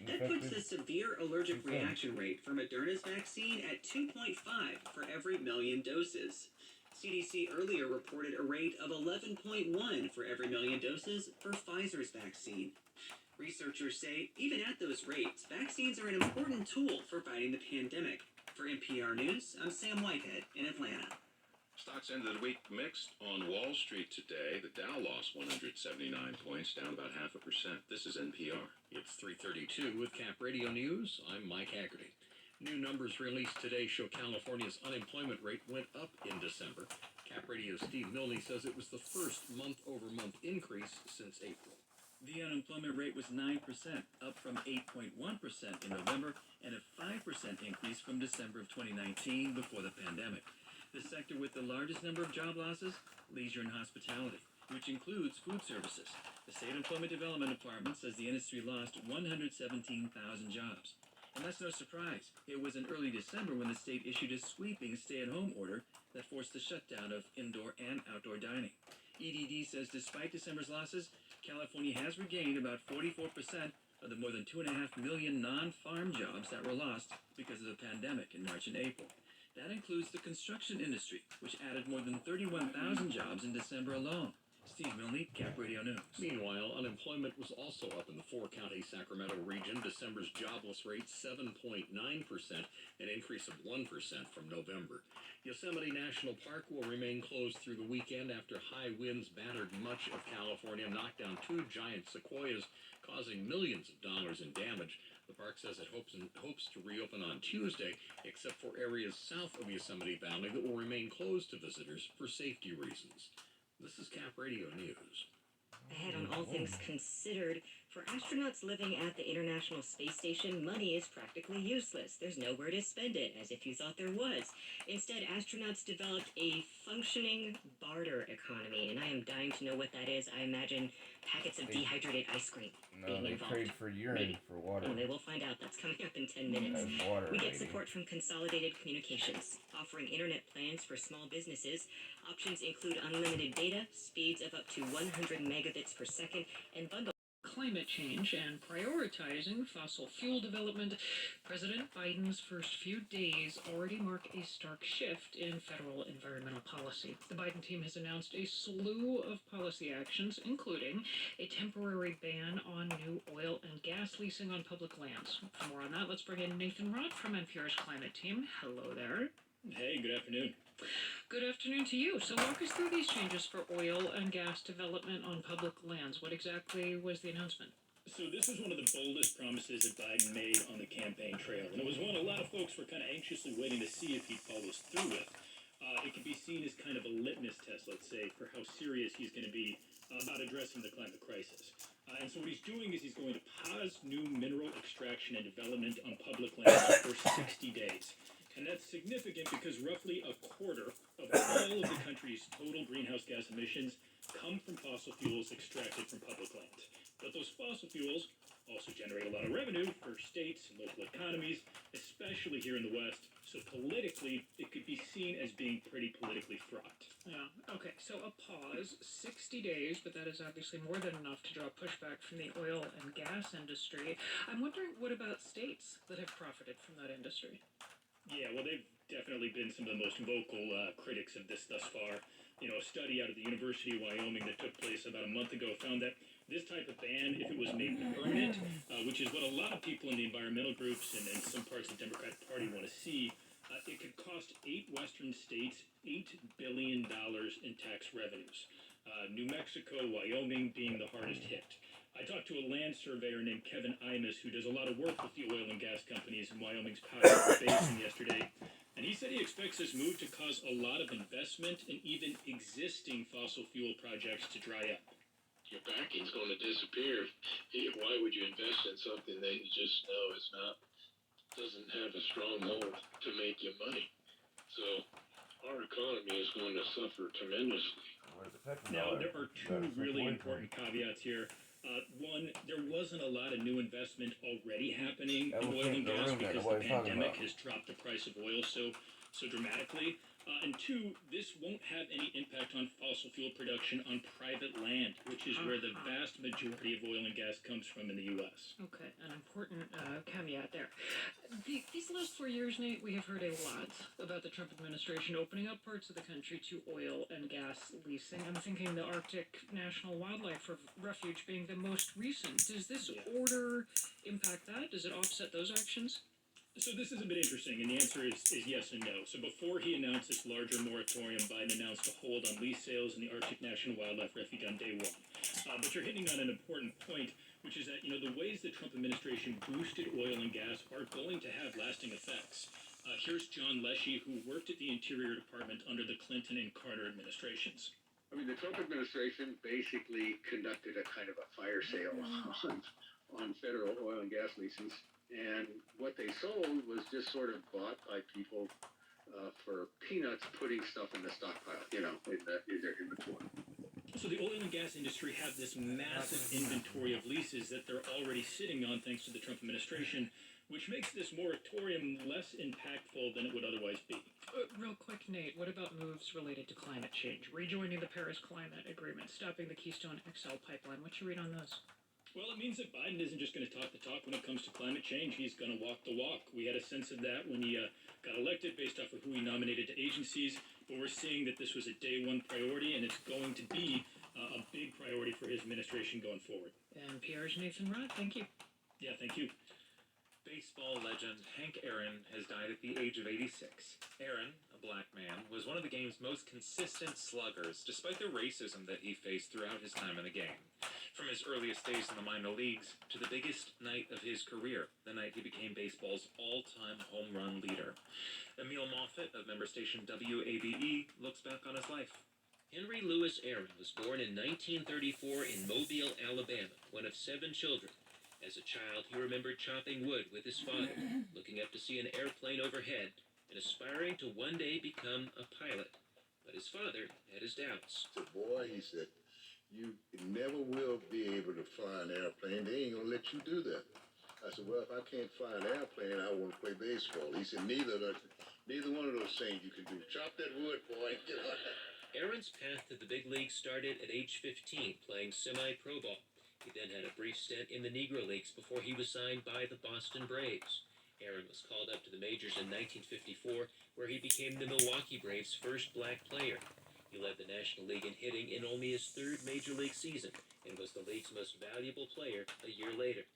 That puts the severe allergic reaction rate for Moderna's vaccine at 2.5 for every million doses. CDC earlier reported a rate of 11.1 for every million doses for Pfizer's vaccine. Researchers say even at those rates, vaccines are an important tool for fighting the pandemic. For NPR News, I'm Sam Whitehead in Atlanta. Stocks ended the week mixed on Wall Street today. The Dow lost 179 points, down about 0.5%. This is NPR. It's 3:32 with Cap Radio News. I'm Mike Haggerty. New numbers released today show California's unemployment rate went up in December. Cap Radio's Steve Milne says it was the first month-over-month increase since April. The unemployment rate was 9%, up from 8.1% in November, and a 5% increase from December of 2019 before the pandemic. The sector with the largest number of job losses, leisure and hospitality, which includes food services. The State Employment Development Department says the industry lost 117,000 jobs. And that's no surprise. It was in early December when the state issued a sweeping stay-at-home order that forced the shutdown of indoor and outdoor dining. EDD says despite December's losses, California has regained about 44% of the more than 2.5 million non-farm jobs that were lost because of the pandemic in March and April. That includes the construction industry, which added more than 31,000 jobs in December alone. Steve Milne, Cap Radio News. Meanwhile, unemployment was also up in the four-county Sacramento region. December's jobless rate 7.9%, an increase of 1% from November. Yosemite National Park will remain closed through the weekend after high winds battered much of California, knocked down 2 giant sequoias, causing millions of dollars in damage. The park says it hopes to reopen on Tuesday, except for areas south of Yosemite Valley that will remain closed to visitors for safety reasons. This is Cap Radio News. Ahead on All Things Considered, for astronauts living at the International Space Station, money is practically useless. There's nowhere to spend it, as if you thought there was. Instead, astronauts developed a functioning barter economy, and I am dying to know what that is. I imagine packets of dehydrated ice cream being they involved. trade for urine for water. Oh, they will find out. That's coming up in 10 minutes. That's water, We get lady. support from Consolidated Communications, offering internet plans for small businesses. Options include unlimited data, speeds of up to 100 megabits per second, and bundle Climate change and prioritizing fossil fuel development, President Biden's first few days already mark a stark shift in federal environmental policy. The Biden team has announced a slew of policy actions, including a temporary ban on new oil and gas leasing on public lands. For more on that, let's bring in Nathan Roth from NPR's climate team. Hello there. Hey, good afternoon. Good afternoon to you. So walk us through these changes for oil and gas development on public lands. What exactly was the announcement? So this was one of the boldest promises that Biden made on the campaign trail, and it was one a lot of folks were kind of anxiously waiting to see if he follows through with. It can be seen as kind of a litmus test, let's say, for how serious he's going to be about addressing the climate crisis. And so what he's doing is he's going to pause new mineral extraction and development on public lands for 60 days. And that's significant because roughly a quarter of all of the country's total greenhouse gas emissions come from fossil fuels extracted from public lands. But those fossil fuels also generate a lot of revenue for states and local economies, especially here in the West. So politically, it could be seen as being pretty politically fraught. Yeah. Okay. So a pause, 60 days, but that is obviously more than enough to draw pushback from the oil and gas industry. I'm wondering, what about states that have profited from that industry? Yeah, well, they've definitely been some of the most vocal critics of this thus far. You know, a study out of the University of Wyoming that took place about a month ago found that this type of ban, if it was made permanent, which is what a lot of people in the environmental groups and some parts of the Democratic Party want to see, it could cost 8 Western states $8 billion in tax revenues. New Mexico, Wyoming being the hardest hit. I talked to a land surveyor named Kevin Imus, who does a lot of work with the oil and gas companies in Wyoming's Powder Basin yesterday, and he said he expects this move to cause a lot of investment in even existing fossil fuel projects to dry up. Your backing's going to disappear. Why would you invest in something that you just know doesn't have a strong hold to make you money? So our economy is going to suffer tremendously. Now, there are two really important caveats here. One, there wasn't a lot of new investment already happening in oil and gas because the pandemic has dropped the price of oil so dramatically. And two, this won't have any impact on fossil fuel production on private land, which is where the vast majority of oil and gas comes from in the U.S. Okay, an important caveat there. These last 4 years, Nate, we have heard a lot about the Trump administration opening up parts of the country to oil and gas leasing. I'm thinking the Arctic National Wildlife Refuge being the most recent. Does this order impact that? Does it offset those actions? So this is a bit interesting, and the answer is yes and no. So before he announced this larger moratorium, Biden announced a hold on lease sales in the Arctic National Wildlife Refuge on day one. But you're hitting on an important point, which is that, you know, the ways the Trump administration boosted oil and gas are going to have lasting effects. Here's John Leshy, who worked at the Interior Department under the Clinton and Carter administrations. I mean, the Trump administration basically conducted a kind of a fire sale on federal oil and gas leases. And what they sold was just sort of bought by people for peanuts, putting stuff in the stockpile, you know, in their inventory. So the oil and gas industry have this massive inventory of leases that they're already sitting on thanks to the Trump administration, which makes this moratorium less impactful than it would otherwise be. Real quick, Nate, what about moves related to climate change? Rejoining the Paris Climate Agreement, stopping the Keystone XL pipeline. What's your read on those? Well, it means that Biden isn't just going to talk the talk when it comes to climate change. He's going to walk the walk. We had a sense of that when he got elected based off of who he nominated to agencies. But we're seeing that this was a day one priority, and it's going to be a big priority for his administration going forward. And PR's Nathan Rudd, thank you. Yeah, thank you. Baseball legend Hank Aaron has died at the age of 86. Aaron, a black man, was one of the game's most consistent sluggers, despite the racism that he faced throughout his time in the game. From his earliest days in the minor leagues to the biggest night of his career, the night he became baseball's all-time home run leader. Emil Moffitt of member station WABE looks back on his life. Henry Louis Aaron was born in 1934 in Mobile, Alabama, one of 7 children. As a child, he remembered chopping wood with his father, looking up to see an airplane overhead, and aspiring to one day become a pilot. But his father had his doubts. The boy, he said, you never will be able to fly an airplane. They ain't gonna let you do that. I said, well, if I can't fly an airplane, I want to play baseball. He said, neither one of those things you can do. Chop that wood, boy. Get on. Aaron's path to the big leagues started at age 15, playing semi-pro ball. He then had a brief stint in the Negro Leagues before he was signed by the Boston Braves. Aaron was called up to the majors in 1954, where he became the Milwaukee Braves' first black player. He led the National League in hitting in only his 3rd Major League season and was the league's most valuable player a year later.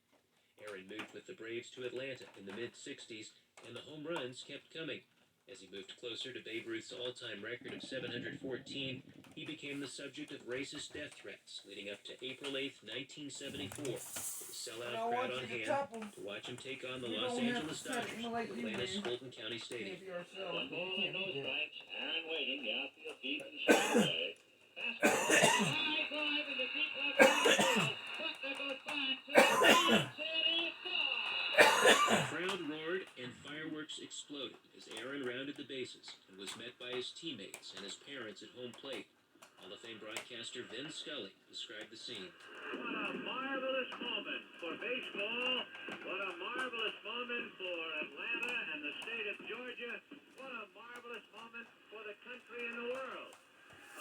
Aaron moved with the Braves to Atlanta in the mid-60s, and the home runs kept coming. As he moved closer to Babe Ruth's all-time record of 714, he became the subject of racist death threats leading up to April 8th, 1974. With a sellout crowd on hand to watch him take on the Los Angeles Dodgers at Atlanta's Fulton County Stadium. One ball on those strikes. Aaron waiting. The outfield deep and short away. Fastball. High drive in the deep left field. Buckner goes back to the fence. It is gone. The crowd roared and fireworks exploded as Aaron rounded the bases and was met by his teammates and his parents at home plate. Hall of Fame broadcaster Vin Scully described the scene. What a marvelous moment for baseball. What a marvelous moment for Atlanta and the state of Georgia. What a marvelous moment for the country and the world.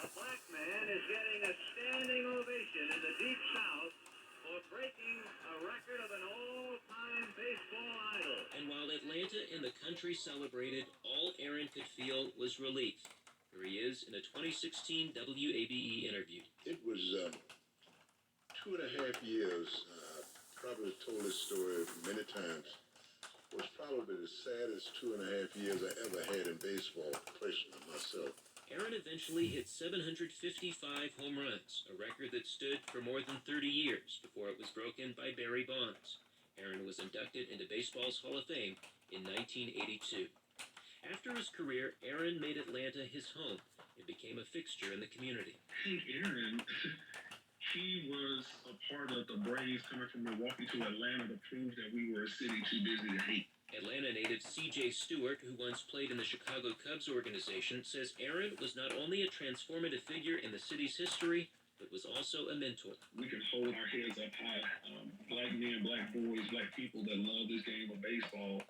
A black man is getting a standing ovation in the Deep South for breaking a record of an all-time baseball idol. And while Atlanta and the country celebrated, all Aaron could feel was relief. Here he is in a 2016 WABE interview. It was 2.5 years. Probably told this story many times. It was probably the saddest 2.5 years I ever had in baseball, personally, myself. Aaron eventually hit 755 home runs, a record that stood for more than 30 years before it was broken by Barry Bonds. Aaron was inducted into baseball's Hall of Fame in 1982. After his career, Aaron made Atlanta his home and became a fixture in the community. Aaron, he was a part of the Braves coming from Milwaukee to Atlanta to prove that we were a city too busy to hate. Atlanta native C.J. Stewart, who once played in the Chicago Cubs organization, says Aaron was not only a transformative figure in the city's history, but was also a mentor. We can hold our heads up high. Black men, black boys, black people that love this game of baseball,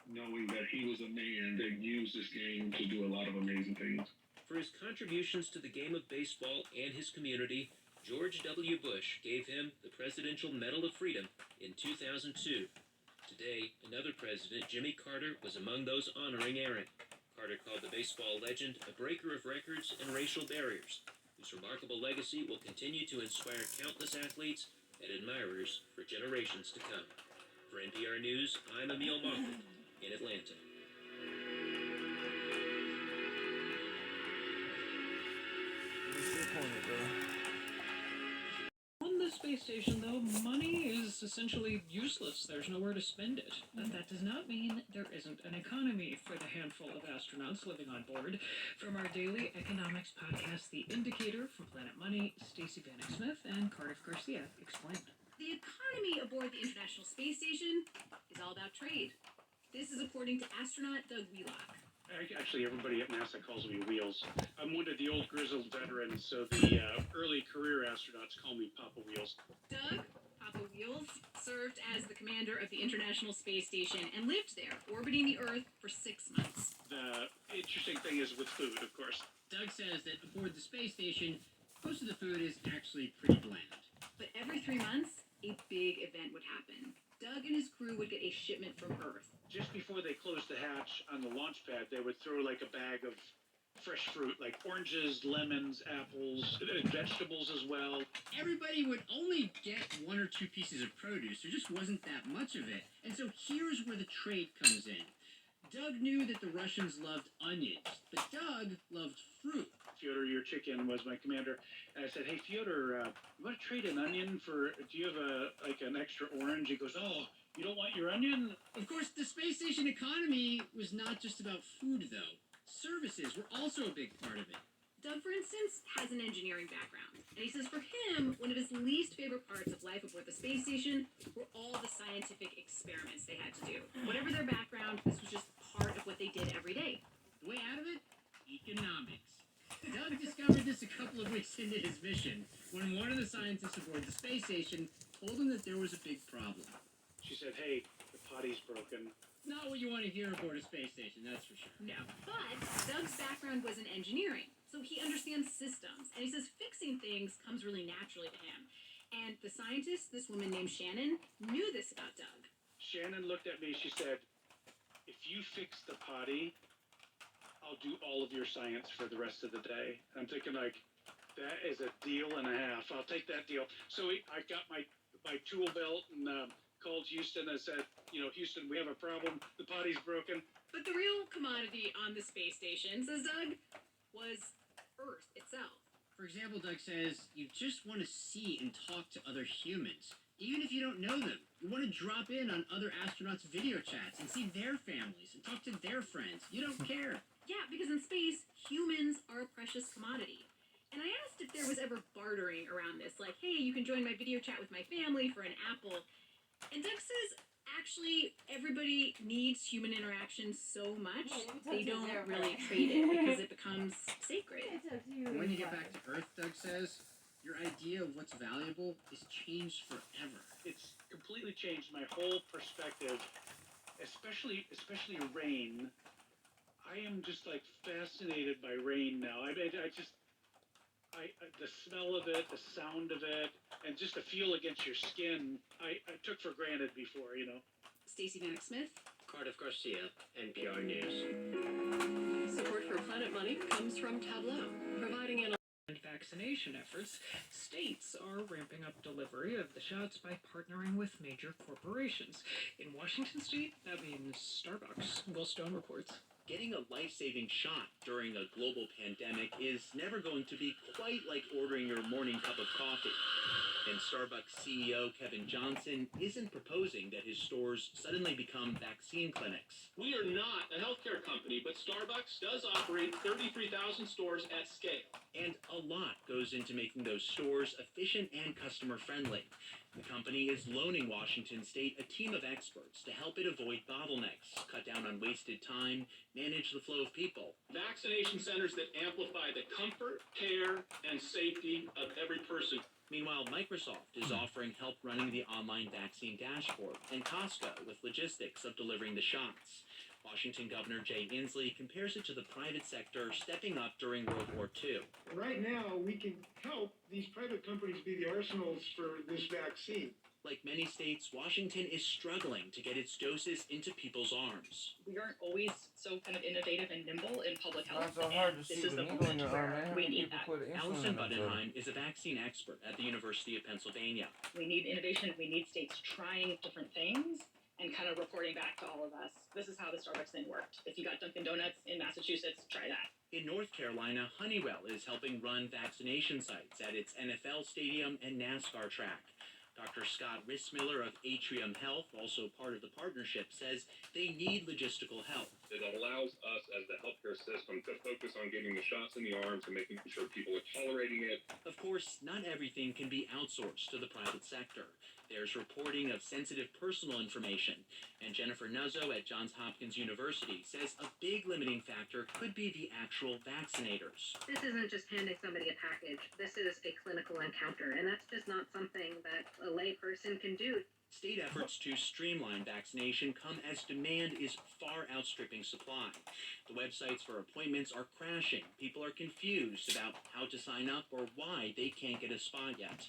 knowing that he was a man that used this game to do a lot of amazing things. For his contributions to the game of baseball and his community, George W. Bush gave him the Presidential Medal of Freedom in 2002. Today, another president, Jimmy Carter, was among those honoring Aaron. Carter called the baseball legend a breaker of records and racial barriers, whose remarkable legacy will continue to inspire countless athletes and admirers for generations to come. For NPR News, I'm Emil Moffat in Atlanta. On the space station, though, money is essentially useless. There's nowhere to spend it. But that does not mean there isn't an economy for the handful of astronauts living on board. From our daily economics podcast, The Indicator, from Planet Money, Stacey Vanek-Smith and Cardiff Garcia explain. The economy aboard the International Space Station is all about trade. This is according to astronaut Doug Wheelock. Actually, everybody at NASA calls me Wheels. I'm one of the old grizzled veterans, so the early career astronauts call me Papa Wheels. Doug, Papa Wheels, served as the commander of the International Space Station and lived there, orbiting the Earth for 6 months. The interesting thing is with food, of course. Doug says that aboard the space station, most of the food is actually pretty bland. But every 3 months, a big event would happen. Doug and his crew would get a shipment from Earth. Just before they closed the hatch on the launch pad, they would throw like a bag of fresh fruit, like oranges, lemons, apples, vegetables as well. Everybody would only get 1 or 2 pieces of produce. There just wasn't that much of it. And so here's where the trade comes in. Doug knew that the Russians loved onions, but Doug loved fruit. Fyodor Yurchikhin was my commander, and I said, "Hey, Fyodor, you want to trade an onion for? Do you have an extra orange?" He goes, "Oh, you don't want your onion?" Of course, the space station economy was not just about food, though. Services were also a big part of it. Doug, for instance, has an engineering background. And he says for him, one of his least favorite parts of life aboard the space station were all the scientific experiments they had to do. Whatever their background, this was just part of what they did every day. The way out of it? Economics. Doug discovered this a couple of weeks into his mission when one of the scientists aboard the space station told him that there was a big problem. She said, "Hey, the potty's broken." Not what you want to hear aboard a space station, that's for sure. No. But Doug's background was in engineering, so he understands systems. And he says fixing things comes really naturally to him. And the scientist, this woman named Shannon, knew this about Doug. Shannon looked at me. She said, "If you fix the potty, I'll do all of your science for the rest of the day." I'm thinking, like, that is a deal and a half. I'll take that deal. So I got my tool belt and called Houston and said, Houston, we have a problem. The potty's broken. But the real commodity on the space station, says Doug, was Earth itself. For example, Doug says, you just want to see and talk to other humans. Even if you don't know them, you want to drop in on other astronauts' video chats and see their families and talk to their friends. You don't care. Yeah, because in space, humans are a precious commodity. And I asked if there was ever bartering around this, like, hey, you can join my video chat with my family for an apple. And Doug says, actually, everybody needs human interaction so much, they don't really trade it because it becomes sacred. When you get back to Earth, Doug says, your idea of what's valuable is changed forever. It's completely changed my whole perspective, especially rain. I am just like fascinated by rain now. The smell of it, the sound of it, and just the feel against your skin, I took for granted before, Stacey Vanek Smith. Cardiff Garcia, NPR News. Support for Planet Money comes from Tableau, providing an vaccination efforts. States are ramping up delivery of the shots by partnering with major corporations. In Washington state, that means Starbucks. Will Stone reports. Getting a life-saving shot during a global pandemic is never going to be quite like ordering your morning cup of coffee. And Starbucks CEO Kevin Johnson isn't proposing that his stores suddenly become vaccine clinics. We are not a healthcare company, but Starbucks does operate 33,000 stores at scale. And a lot goes into making those stores efficient and customer-friendly. The company is loaning Washington State a team of experts to help it avoid bottlenecks, cut down on wasted time, manage the flow of people. Vaccination centers that amplify the comfort, care, and safety of every person. Meanwhile, Microsoft is offering help running the online vaccine dashboard, and Costco with logistics of delivering the shots. Washington Governor Jay Inslee compares it to the private sector stepping up during World War II. Right now, we can help these private companies be the arsenals for this vaccine. Like many states, Washington is struggling to get its doses into people's arms. We aren't always so kind of innovative and nimble in public health. Not so hard to see this is the the needle in moment your arm, where man. we need People that. put insulin Allison in themselves. Buddenheim is a vaccine expert at the University of Pennsylvania. We need innovation. We need states trying different things and kind of reporting back to all of us. This is how the Starbucks thing worked. If you got Dunkin' Donuts in Massachusetts, try that. In North Carolina, Honeywell is helping run vaccination sites at its NFL stadium and NASCAR track. Dr. Scott Rissmiller of Atrium Health, also part of the partnership, says they need logistical help. It allows us as the healthcare system to focus on getting the shots in the arms and making sure people are tolerating it. Of course, not everything can be outsourced to the private sector. There's reporting of sensitive personal information, and Jennifer Nuzzo at Johns Hopkins University says a big limiting factor could be the actual vaccinators. This isn't just handing somebody a package. This is a clinical encounter, and that's just not something that a lay person can do. State efforts to streamline vaccination come as demand is far outstripping supply. The websites for appointments are crashing. People are confused about how to sign up or why they can't get a spot yet.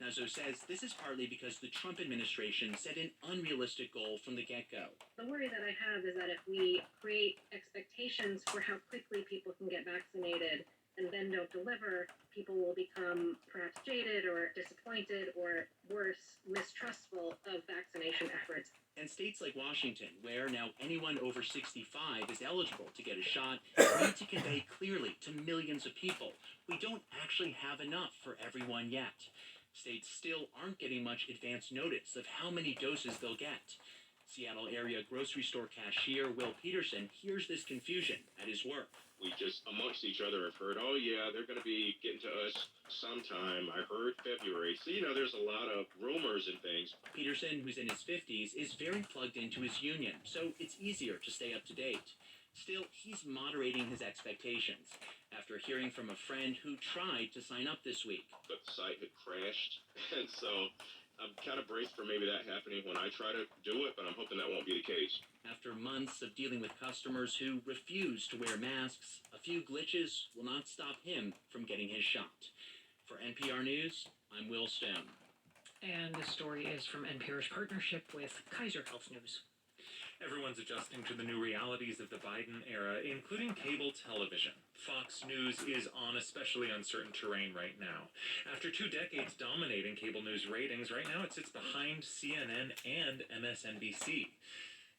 Nuzzo says this is partly because the Trump administration set an unrealistic goal from the get-go. The worry that I have is that if we create expectations for how quickly people can get vaccinated and then don't deliver, people will become perhaps jaded or disappointed or worse, mistrustful of vaccination efforts. And states like Washington, where now anyone over 65 is eligible to get a shot, need to convey clearly to millions of people, we don't actually have enough for everyone yet. States still aren't getting much advance notice of how many doses they'll get. Seattle area grocery store cashier Will Peterson hears this confusion at his work. We just, amongst each other, have heard, oh yeah, they're going to be getting to us sometime. I heard February. So, there's a lot of rumors and things. Peterson, who's in his 50s, is very plugged into his union, so it's easier to stay up to date. Still, he's moderating his expectations after hearing from a friend who tried to sign up this week. But the site had crashed, and so I'm kind of braced for maybe that happening when I try to do it, but I'm hoping that won't be the case. After months of dealing with customers who refuse to wear masks, a few glitches will not stop him from getting his shot. For NPR News, I'm Will Stone. And this story is from NPR's partnership with Kaiser Health News. Everyone's adjusting to the new realities of the Biden era, including cable television. Fox News is on especially uncertain terrain right now. After 2 decades dominating cable news ratings, right now it sits behind CNN and MSNBC.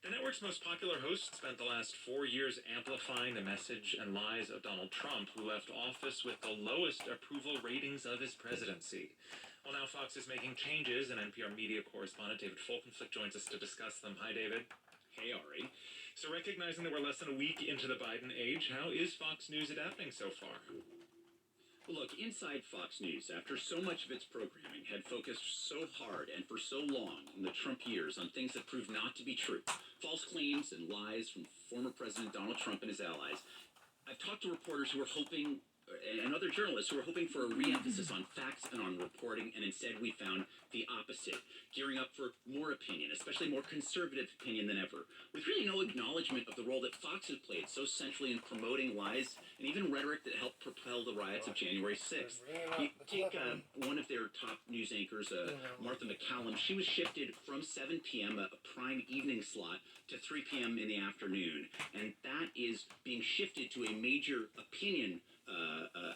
The network's most popular host spent the last 4 years amplifying the message and lies of Donald Trump, who left office with the lowest approval ratings of his presidency. Well, now Fox is making changes, and NPR media correspondent David Folkenflik joins us to discuss them. Hi, David. Hey, Ari. So recognizing that we're less than a week into the Biden age, how is Fox News adapting so far? Well, look, inside Fox News, after so much of its programming had focused so hard and for so long in the Trump years on things that proved not to be true, false claims and lies from former President Donald Trump and his allies, I've talked to reporters who are hoping, and other journalists who are hoping for a re-emphasis on facts and on reporting, and instead we found the opposite, gearing up for more opinion, especially more conservative opinion than ever, with really no acknowledgement of the role that Fox has played so centrally in promoting lies and even rhetoric that helped propel the riots of January 6th. You take one of their top news anchors, Martha McCallum. She was shifted from 7 p.m., a prime evening slot, to 3 p.m. in the afternoon, and that is being shifted to a major opinion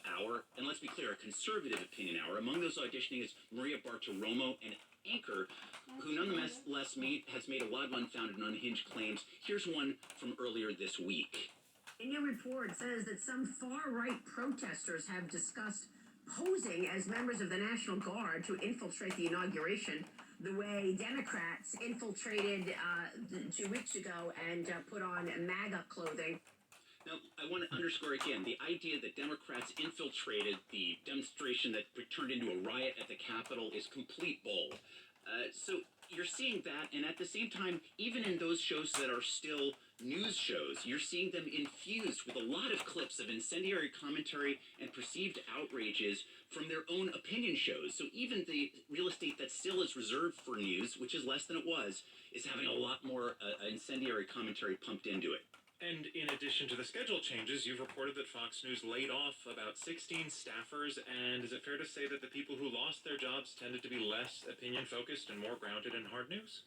hour, and let's be clear, a conservative opinion hour. Among those auditioning is Maria Bartiromo, an anchor who nonetheless has made a lot of unfounded and unhinged claims. Here's one from earlier this week. A new report says that some far-right protesters have discussed posing as members of the National Guard to infiltrate the inauguration, the way Democrats infiltrated 2 weeks ago and put on MAGA clothing. Now, I want to underscore again, the idea that Democrats infiltrated the demonstration that turned into a riot at the Capitol is complete bull. So you're seeing that, and at the same time, even in those shows that are still news shows, you're seeing them infused with a lot of clips of incendiary commentary and perceived outrages from their own opinion shows. So even the real estate that still is reserved for news, which is less than it was, is having a lot more incendiary commentary pumped into it. And in addition to the schedule changes, you've reported that Fox News laid off about 16 staffers, and is it fair to say that the people who lost their jobs tended to be less opinion-focused and more grounded in hard news?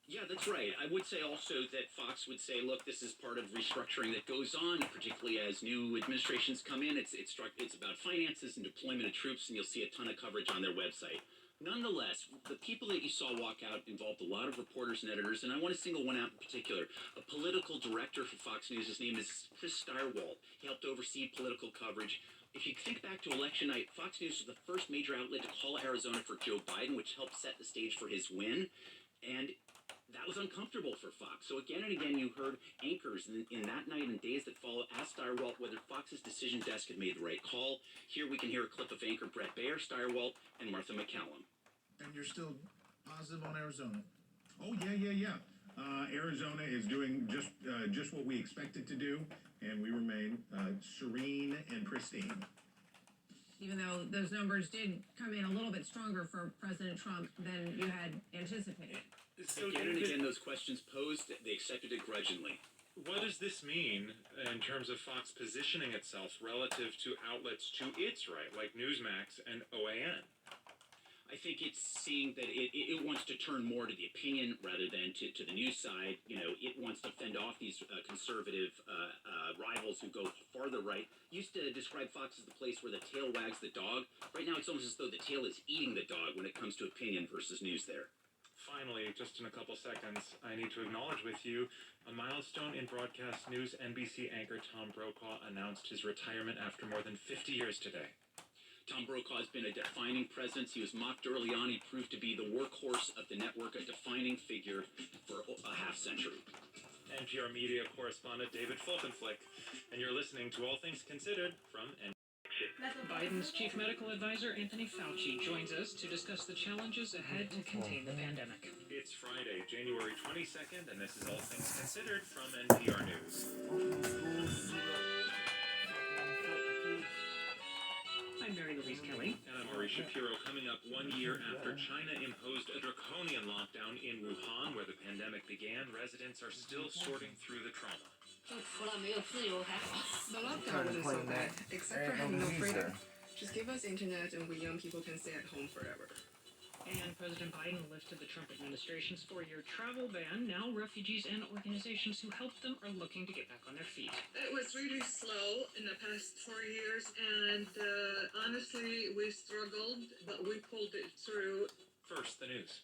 Yeah, that's right. I would say also that Fox would say, look, this is part of restructuring that goes on, particularly as new administrations come in. It's about finances and deployment of troops, and you'll see a ton of coverage on their website. Nonetheless, the people that you saw walk out involved a lot of reporters and editors, and I want to single one out in particular. A political director for Fox News, his name is Chris Steyerwalt. He helped oversee political coverage. If you think back to election night, Fox News was the first major outlet to call Arizona for Joe Biden, which helped set the stage for his win, and that was uncomfortable for Fox. So again and again, you heard anchors in that night and days that followed ask Steyerwalt whether Fox's decision desk had made the right call. Here we can hear a clip of anchor Brett Baer, Steyerwalt, and Martha McCallum. And you're still positive on Arizona? Oh, yeah. Arizona is doing just what we expect it to do, and we remain serene and pristine. Even though those numbers did come in a little bit stronger for President Trump than you had anticipated. So Again and again, those questions posed, they accepted it grudgingly. What does this mean in terms of Fox positioning itself relative to outlets to its right, like Newsmax and OAN? I think it's seeing that it wants to turn more to the opinion rather than to the news side. You know, it wants to fend off these conservative rivals who go farther right. Used to describe Fox as the place where the tail wags the dog. Right now, it's almost as though the tail is eating the dog when it comes to opinion versus news there. Finally, just in a couple seconds, I need to acknowledge with you a milestone in broadcast news. NBC anchor Tom Brokaw announced his retirement after more than 50 years today. Tom Brokaw has been a defining presence. He was mocked early on. He proved to be the workhorse of the network, a defining figure for a half-century. NPR media correspondent David Folkenflik, and you're listening to All Things Considered from NPR. Biden's chief medical advisor, Anthony Fauci, joins us to discuss the challenges ahead to contain the pandemic. It's Friday, January 22nd, and this is All Things Considered from NPR News. I'm Mary Louise Kelly. And I'm Ari Shapiro. Coming up 1 year after China imposed a draconian lockdown in Wuhan, where the pandemic began, residents are still sorting through the trauma. The lockdown wasn't so bad, except for having no freedom. Just give us internet and we young people can stay at home forever. And President Biden lifted the Trump administration's 4-year travel ban. Now refugees and organizations who helped them are looking to get back on their feet. It was really slow in the past 4 years, and honestly, we struggled, but we pulled it through. First, the news.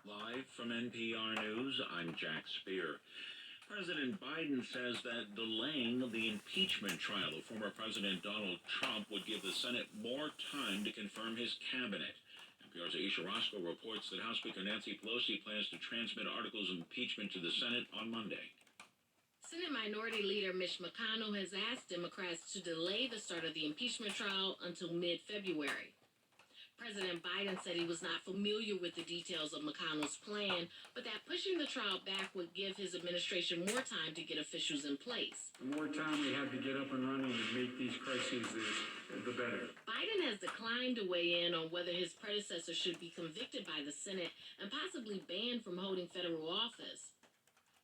Live from NPR News, I'm Jack Spear. President Biden says that delaying the impeachment trial of former President Donald Trump would give the Senate more time to confirm his cabinet. NPR's Aisha Roscoe reports that House Speaker Nancy Pelosi plans to transmit articles of impeachment to the Senate on Monday. Senate Minority Leader Mitch McConnell has asked Democrats to delay the start of the impeachment trial until mid-February. President Biden said he was not familiar with the details of McConnell's plan, but that pushing the trial back would give his administration more time to get officials in place. The more time we have to get up and running and make these crises, the better. Biden has declined to weigh in on whether his predecessor should be convicted by the Senate and possibly banned from holding federal office.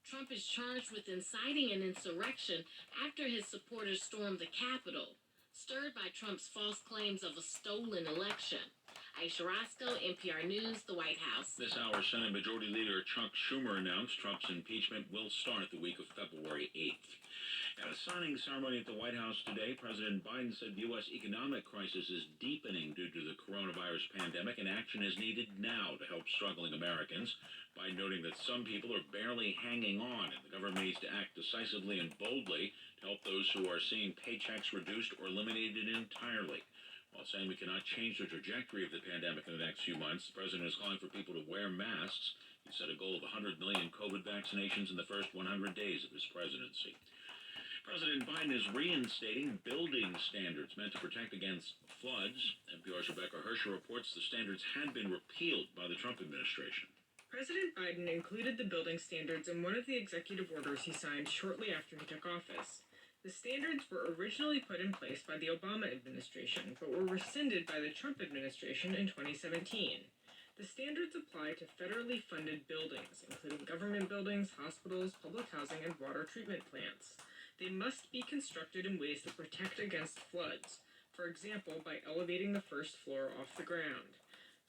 Trump is charged with inciting an insurrection after his supporters stormed the Capitol, stirred by Trump's false claims of a stolen election. Aisha Roscoe, NPR News, the White House. This hour, Senate Majority Leader Chuck Schumer announced Trump's impeachment will start the week of February 8th. At a signing ceremony at the White House today, President Biden said the U.S. economic crisis is deepening due to the coronavirus pandemic, and action is needed now to help struggling Americans. Biden noting that some people are barely hanging on, and the government needs to act decisively and boldly to help those who are seeing paychecks reduced or eliminated entirely. While saying we cannot change the trajectory of the pandemic in the next few months, the president is calling for people to wear masks. He set a goal of 100 million COVID vaccinations in the first 100 days of his presidency. President Biden is reinstating building standards meant to protect against floods. NPR's Rebecca Hersher reports the standards had been repealed by the Trump administration. President Biden included the building standards in one of the executive orders he signed shortly after he took office. The standards were originally put in place by the Obama administration, but were rescinded by the Trump administration in 2017. The standards apply to federally funded buildings, including government buildings, hospitals, public housing, and water treatment plants. They must be constructed in ways that protect against floods, for example, by elevating the first floor off the ground.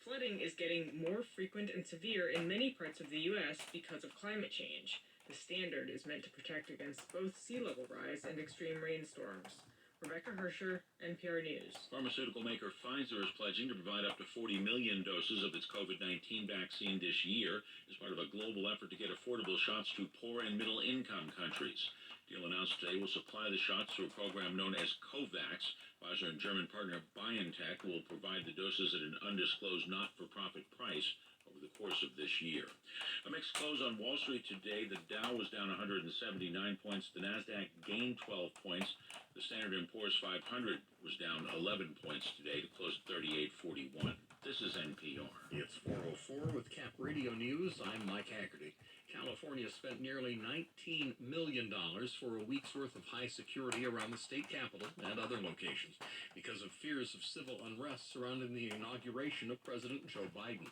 Flooding is getting more frequent and severe in many parts of the U.S. because of climate change. The standard is meant to protect against both sea level rise and extreme rainstorms. Rebecca Hersher, NPR News. Pharmaceutical maker Pfizer is pledging to provide up to 40 million doses of its COVID-19 vaccine this year as part of a global effort to get affordable shots to poor and middle-income countries. The deal announced today will supply the shots through a program known as COVAX. Pfizer and German partner BioNTech will provide the doses at an undisclosed not-for-profit price over the course of this year. A mixed close on Wall Street today. The Dow was down 179 points. The Nasdaq gained 12 points. The Standard & Poor's 500 was down 11 points today to close at 38.41. This is NPR. It's 4:04 with Cap Radio News. I'm Mike Haggerty. California spent nearly $19 million for a week's worth of high security around the state capitol and other locations because of fears of civil unrest surrounding the inauguration of President Joe Biden.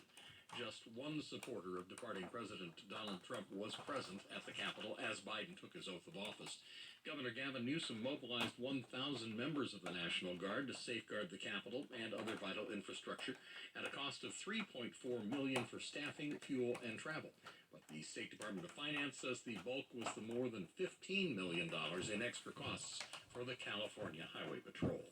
Just one supporter of departing President Donald Trump was present at the Capitol as Biden took his oath of office. Governor Gavin Newsom mobilized 1,000 members of the National Guard to safeguard the Capitol and other vital infrastructure at a cost of $3.4 million for staffing, fuel, and travel. But the State Department of Finance says the bulk was the more than $15 million in extra costs for the California Highway Patrol.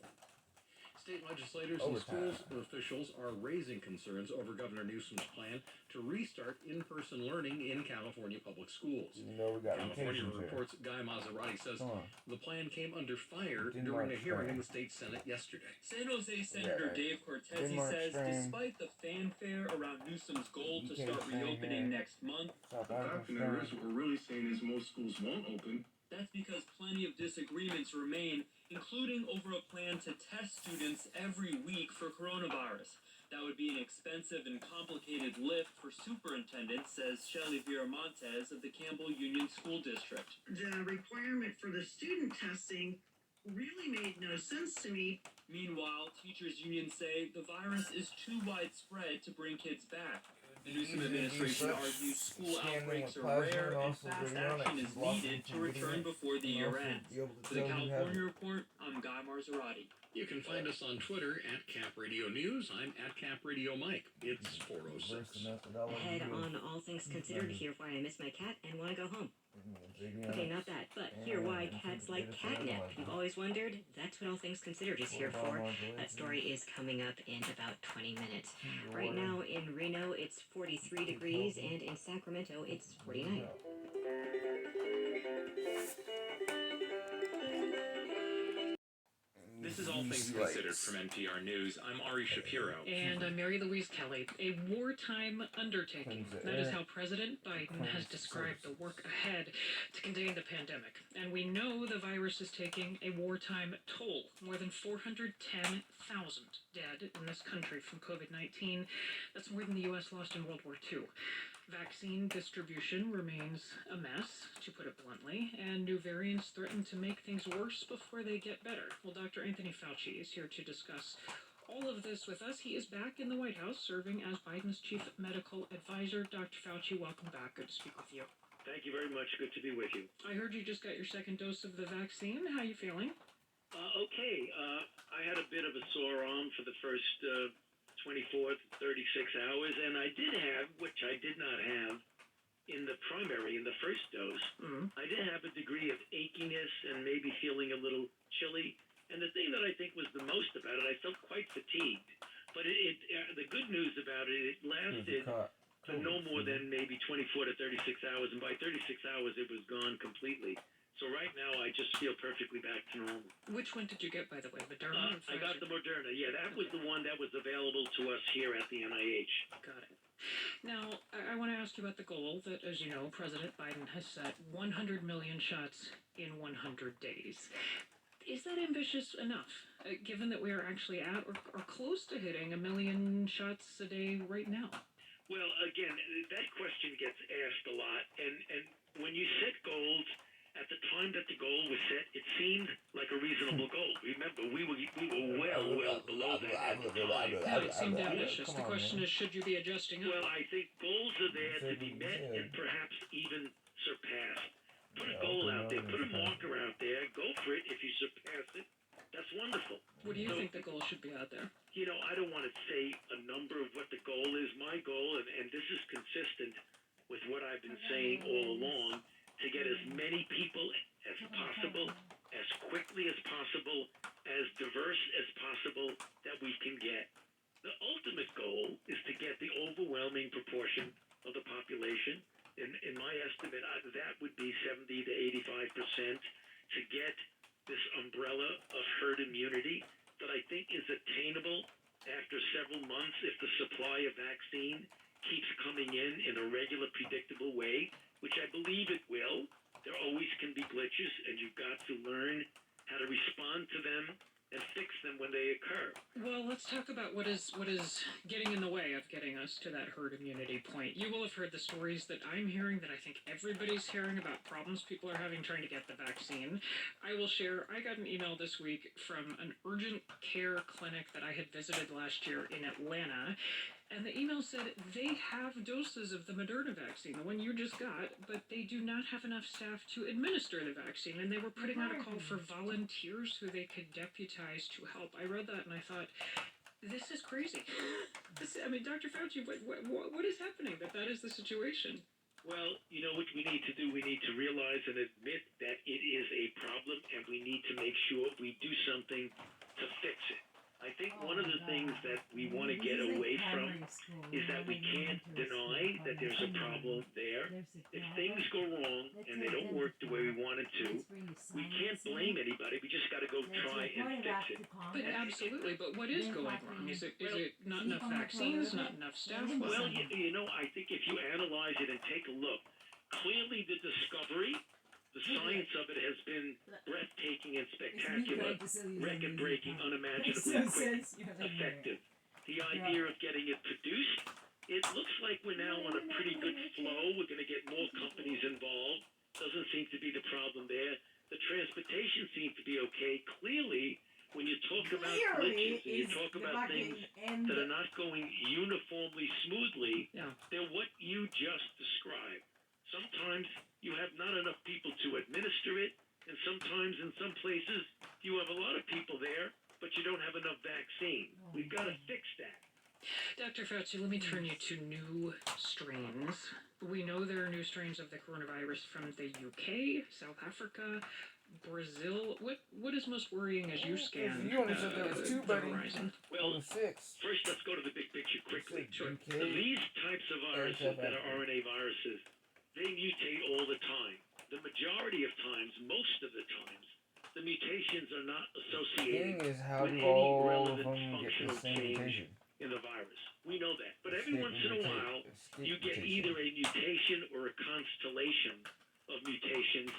State legislators and schools officials are raising concerns over Governor Newsom's plan to restart in-person learning in California public schools. California Reports' Guy Maserati says the plan came under fire during a hearing in the state Senate yesterday. San Jose Senator Dave Cortese says despite the fanfare around Newsom's goal to start reopening next month, the fact of the matter is what we're really saying is most schools won't open. That's because plenty of disagreements remain, including over a plan to test students every week for coronavirus. That would be an expensive and complicated lift for superintendents, says Shelley Viramontes of the Campbell Union School District. The requirement for the student testing really made no sense to me. Meanwhile, teachers' unions say the virus is too widespread to bring kids back. The Newsom administration argues school outbreaks are rare and fast action is needed to return before the year ends. For the California Report, I'm Guy Maserati. You can find us on Twitter at Cap Radio News. I'm at Cap Radio Mike. It's 4:06. Ahead on All Things Considered, hear why I miss my cat and want to go home. Okay, not that, but hear why cats like catnip. You've always wondered? That's what All Things Considered is here for. That story is coming up in about 20 minutes. Right now in Reno, it's 43 degrees, and in Sacramento, it's 49. This is All Things Considered from NPR News. I'm Ari Shapiro. And I'm Mary Louise Kelly. A wartime undertaking. That is how President Biden has described the work ahead to contain the pandemic. And we know the virus is taking a wartime toll. More than 410,000 dead in this country from COVID-19. That's more than the U.S. lost in World War II. Vaccine distribution remains a mess, to put it bluntly, and new variants threaten to make things worse before they get better. Well, Dr. Anthony Fauci is here to discuss all of this with us. He is back in the White House, serving as Biden's chief medical advisor. Dr. Fauci, welcome back. Good to speak with you. Thank you very much. Good to be with you. I heard you just got your second dose of the vaccine. How are you feeling? Okay. I had a bit of a sore arm for the first 24 to 36 hours, and I did have, which I did not have in the primary, in the first dose, I did have a degree of achiness and maybe feeling a little chilly. And the thing that I think was the most about it, I felt quite fatigued. But the good news about it, it lasted for no more than maybe 24 to 36 hours, and by 36 hours it was gone completely. So right now, I just feel perfectly back to normal. Which one did you get, by the way? Moderna? I got the Moderna. Yeah, that was the one that was available to us here at the NIH. Got it. Now, I want to ask you about the goal that, as you know, President Biden has set 100 million shots in 100 days. Is that ambitious enough, given that we are actually at or close to hitting 1 million shots a day right now? Well, again, that question gets asked a lot. And when you set goals, at the time that the goal was set, it seemed like a reasonable goal. Remember, we were well below that at the time. No, it seemed ambitious. The question is, should you be adjusting up? Well, I think goals are there to be met and perhaps even surpassed. Put a goal out there, put a marker out there, go for it. If you surpass it, that's wonderful. What do you think the goal should be out there? You know, I don't want to say a number of what the goal is. My goal, and this is consistent with what I've been saying all along, to get as many people as possible, as quickly as possible, as diverse as possible that we can get. The ultimate goal is to get the overwhelming proportion of the population, in my estimate, that would be 70 to 85%, to get this umbrella of herd immunity that I think is attainable after several months if the supply of vaccine keeps coming in a regular, predictable way, which I believe it will. There always can be glitches, and you've got to learn how to respond to them and fix them when they occur. Well, let's talk about what is getting in the way of getting us to that herd immunity point. You will have heard the stories that I'm hearing, that I think everybody's hearing, about problems people are having trying to get the vaccine. I will share, I got an email this week from an urgent care clinic that I had visited last year in Atlanta. And the email said they have doses of the Moderna vaccine, the one you just got, but they do not have enough staff to administer the vaccine. And they were putting out a call for volunteers who they could deputize to help. I read that and I thought, this is crazy. Dr. Fauci, what is happening that is the situation? Well, you know what we need to do? We need to realize and admit that it is a problem, and we need to make sure we do something to fix it. I think one of the things that we want to get away from is that we can't deny that there's a problem there. If things go wrong and they don't work the way we wanted to, we can't blame anybody. We just got to go try and fix it. But absolutely. But what is going wrong? Is it not enough vaccines, not enough staff? Well, you know, I think if you analyze it and take a look, clearly the discovery, the science of it has been breathtaking and spectacular, record-breaking, unimaginably quick, effective. The idea of getting it produced, it looks like we're now on a pretty good flow. We're going to get more companies involved. Doesn't seem to be the problem there. The transportation seems to be okay. Clearly, when you talk about glitches and you talk about things that are not going uniformly smoothly, they're what you just described. Sometimes you have not enough people to administer it, and sometimes in some places you have a lot of people there, but but you don't have enough vaccine. We've got to fix that. Dr. Fauci, let me turn you to new strains. We know there are new strains of the coronavirus from the UK, South Africa, Brazil. What is most worrying as you scan You only said there was two, the buddy. horizon? Well, six. first let's go to the big picture quickly. Sure. These types of viruses that are RNA viruses, they mutate all the time. The majority of times, most of the times, the mutations are not associated Thing is, how with do any all of relevant them get functional the same change mutation? in the virus. We know that. But every once in a while, you get either a mutation or a constellation of mutations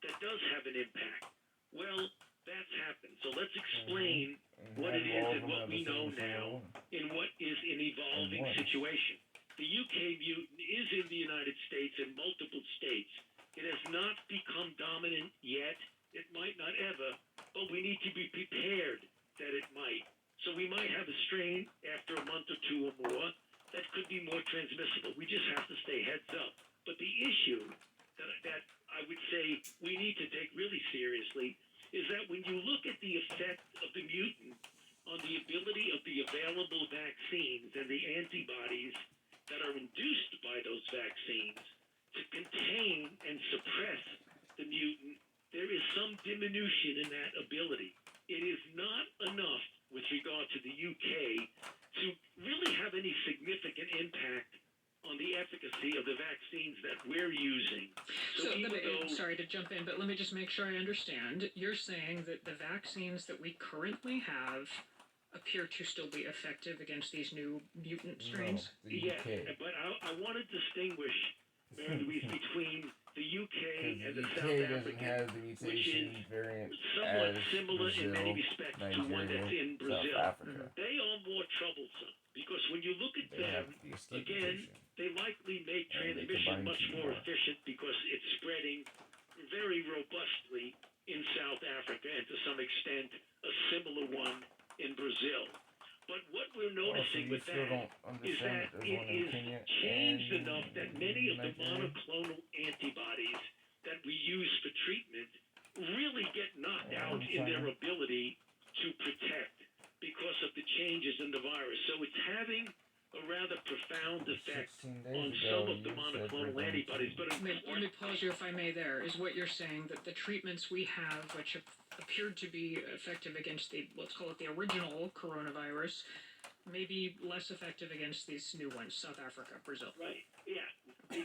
that does have an impact. Well, that's happened. So let's explain what it is and what we know now in what is an evolving situation. The UK mutant is in the United States and multiple states. It has not become dominant yet. It might not ever, but we need to be prepared that it might. So we might have a strain after a month or two or more that could be more transmissible. We just have to stay heads up. But the issue that I would say we need to take really seriously is that when you look at the effect of the mutant on the ability of the available vaccines and the antibodies that are induced by those vaccines to contain and suppress the mutant, there is some diminution in that ability. It is not enough with regard to the UK to really have any significant impact on the efficacy of the vaccines that we're using. Sorry to jump in, but let me just make sure I understand. You're saying that the vaccines that we currently have appear to still be effective against these new mutant strains? No, Yes, but I want to distinguish, Mary Louise, between the UK and the South African, which is somewhat similar in many respects to one that's in Brazil. They are more troublesome because when you look at them, again, they likely make transmission much more efficient because it's spreading very robustly in South Africa and to some extent a similar one in Brazil. But what we're noticing with that is that it is changed enough that many of the monoclonal antibodies that we use for treatment really get knocked out in their ability to protect because of the changes in the virus. So it's having a rather profound effect on some of the monoclonal antibodies. But let me pause you, if I may, there. Is what you're saying that the treatments we have, which appeared to be effective against the, let's call it the original coronavirus, may be less effective against these new ones, South Africa, Brazil? Right, yeah.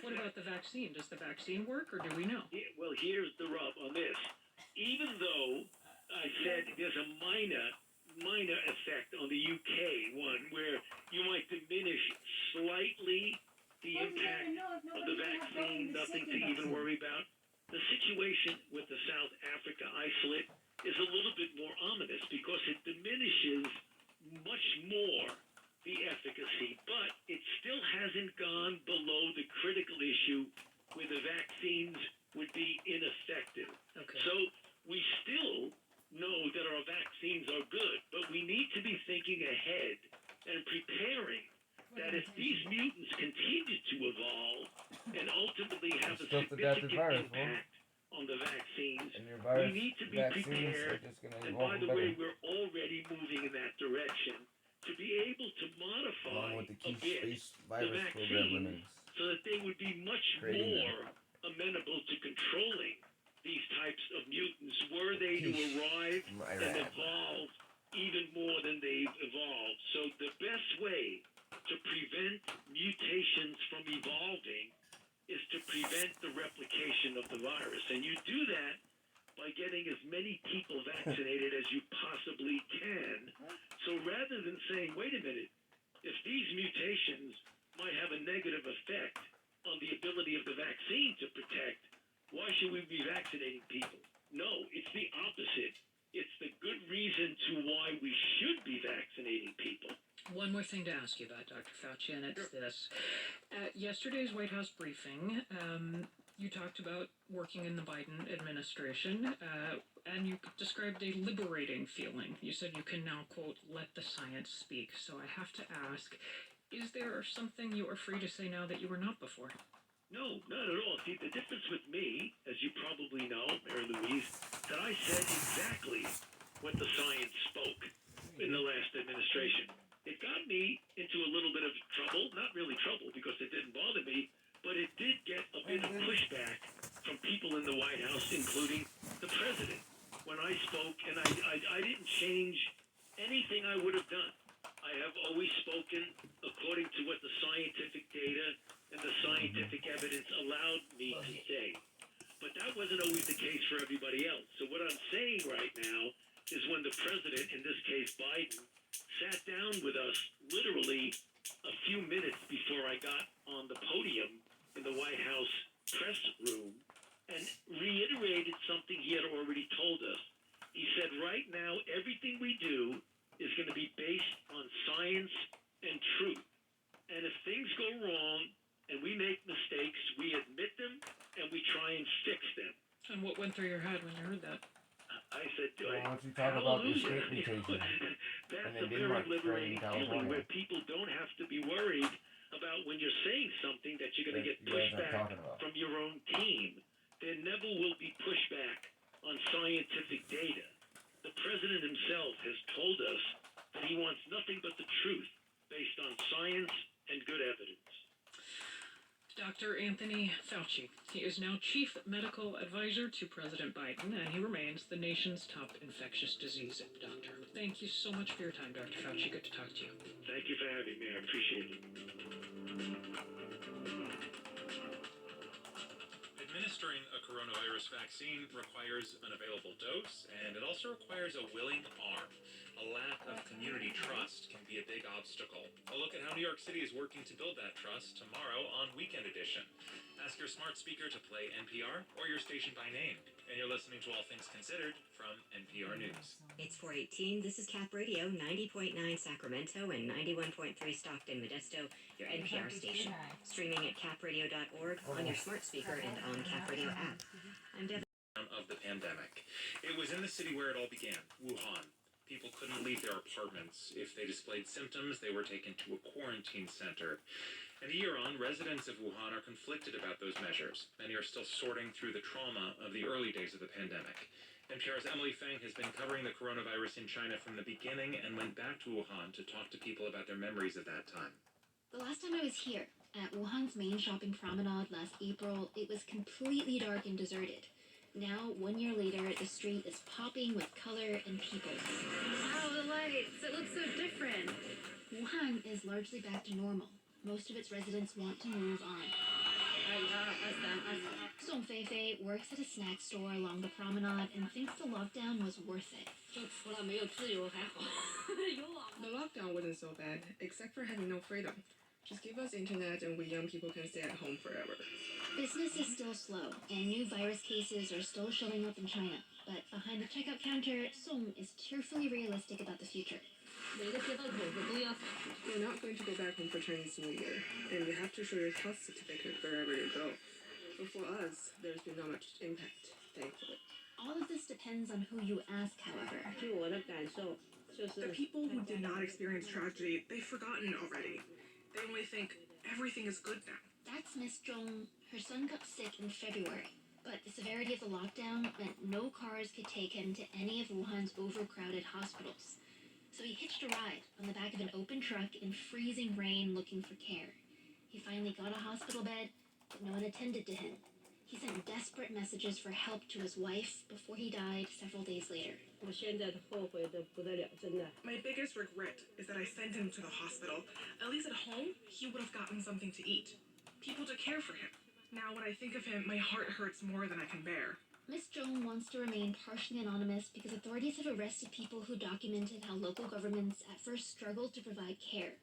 What about the vaccine? Does the vaccine work, or do we know? Yeah, well, here's the rub on this. Even though I said there's a minor effect on the UK one, where you might diminish slightly the impact of the vaccine, nothing to even worry about. The situation with the South Africa isolate is a little bit more ominous because it diminishes much more the efficacy, but it still hasn't gone below the critical issue where the vaccines would be ineffective. Okay. So we still know that our vaccines are good, but we need to be thinking ahead and preparing that if these mutants continue to evolve and ultimately have a significant impact on the vaccines, we need to be prepared. And by the way, we're already moving in that direction to be able to modify a bit the vaccines so that they would be much more amenable to controlling these types of mutants were they to arrive and evolve even more than they've evolved. So the best way to prevent mutations from evolving is to prevent the replication of the virus. And you do that by getting as many people vaccinated as you possibly can. So rather than saying, wait a minute, if these mutations might have a negative effect on the ability of the vaccine to protect, why should we be vaccinating people? No, it's the opposite. It's the good reason to why we should be vaccinating people. One more thing to ask you about, Dr. Fauci, and it's this. At yesterday's White House briefing, you talked about working in the Biden administration, and you described a liberating feeling. You said you can now, quote, let the science speak. So I have to ask, is there something you are free to say now that you were not before? No, not at all. See, the difference with me, as you probably know, Mary Louise, that I said exactly what the science spoke. in the last administration. It got me into a little bit of trouble, not really trouble because it didn't bother me, but it did get a bit of pushback from people in the White House, including the president. When I spoke, and I didn't change anything I would have done. I have always spoken according to what the scientific data and the scientific evidence allowed me to say. But that wasn't always the case for everybody else. So what I'm saying right now is when the president, in this case Biden, sat down with us literally a few minutes before I got on the podium in the White House press room and reiterated something he had already told us. He said, right now, everything we do is going to be based on science and truth. And if things go wrong and we make mistakes, we admit them and we try and fix them. And what went through your head when you heard that? I said, Why don't you talk about the escape mutation? That's And a then very Denmark liberating spread in feeling California. where people don't have to be worried about when you're saying something that you're going to get you guys pushback aren't talking about. from your own team. There never will be pushback on scientific data. The president himself has told us that he wants nothing but the truth based on science and good evidence. Dr. Anthony Fauci. He is now chief medical advisor to President Biden, and he remains the nation's top infectious disease doctor. Thank you so much for your time, Dr. Fauci. Good to talk to you. Thank you for having me. I appreciate it. Administering a coronavirus vaccine requires an available dose, and it also requires a willing arm. A lack of community trust can be a big obstacle. A look at how New York City is working to build that trust tomorrow on Weekend Edition. Ask your smart speaker to play NPR or your station by name. And you're listening to All Things Considered from NPR News. It's 4:18. This is Cap Radio, 90.9 Sacramento and 91.3 Stockton, Modesto, your NPR station. Streaming at capradio.org on your smart speaker and on Cap Radio app. I'm Devin. Of the pandemic. It was in the city where it all began, Wuhan. People couldn't leave their apartments. If they displayed symptoms, they were taken to a quarantine center. And a year on, residents of Wuhan are conflicted about those measures. Many are still sorting through the trauma of the early days of the pandemic. NPR's Emily Feng has been covering the coronavirus in China from the beginning and went back to Wuhan to talk to people about their memories of that time. The last time I was here, at Wuhan's main shopping promenade last April, it was completely dark and deserted. Now, 1 year later, the street is popping with color and people. Wow, the lights! It looks so different! Wuhan is largely back to normal. Most of its residents want to move on. Song Feifei works at a snack store along the promenade and thinks the lockdown was worth it. The lockdown wasn't so bad, except for having no freedom. Just give us internet and we young people can stay at home forever. Business is still slow, and new virus cases are still showing up in China. But behind the checkout counter, Song is tearfully realistic about the future. We're not going to go back home for Chinese New Year, and you have to show your health certificate wherever you go. But for us, there's been not much impact, thankfully. All of this depends on who you ask, however. The people who did not experience tragedy, they've forgotten already. They only think everything is good now. That's Miss Zhong. Her son got sick in February, but the severity of the lockdown meant no cars could take him to any of Wuhan's overcrowded hospitals. So he hitched a ride on the back of an open truck in freezing rain looking for care. He finally got a hospital bed, but no one attended to him. He sent desperate messages for help to his wife before he died several days later. My biggest regret is that I sent him to the hospital. At least at home, he would have gotten something to eat. People to care for him. Now when I think of him, my heart hurts more than I can bear. Miss Zhong wants to remain partially anonymous because authorities have arrested people who documented how local governments at first struggled to provide care.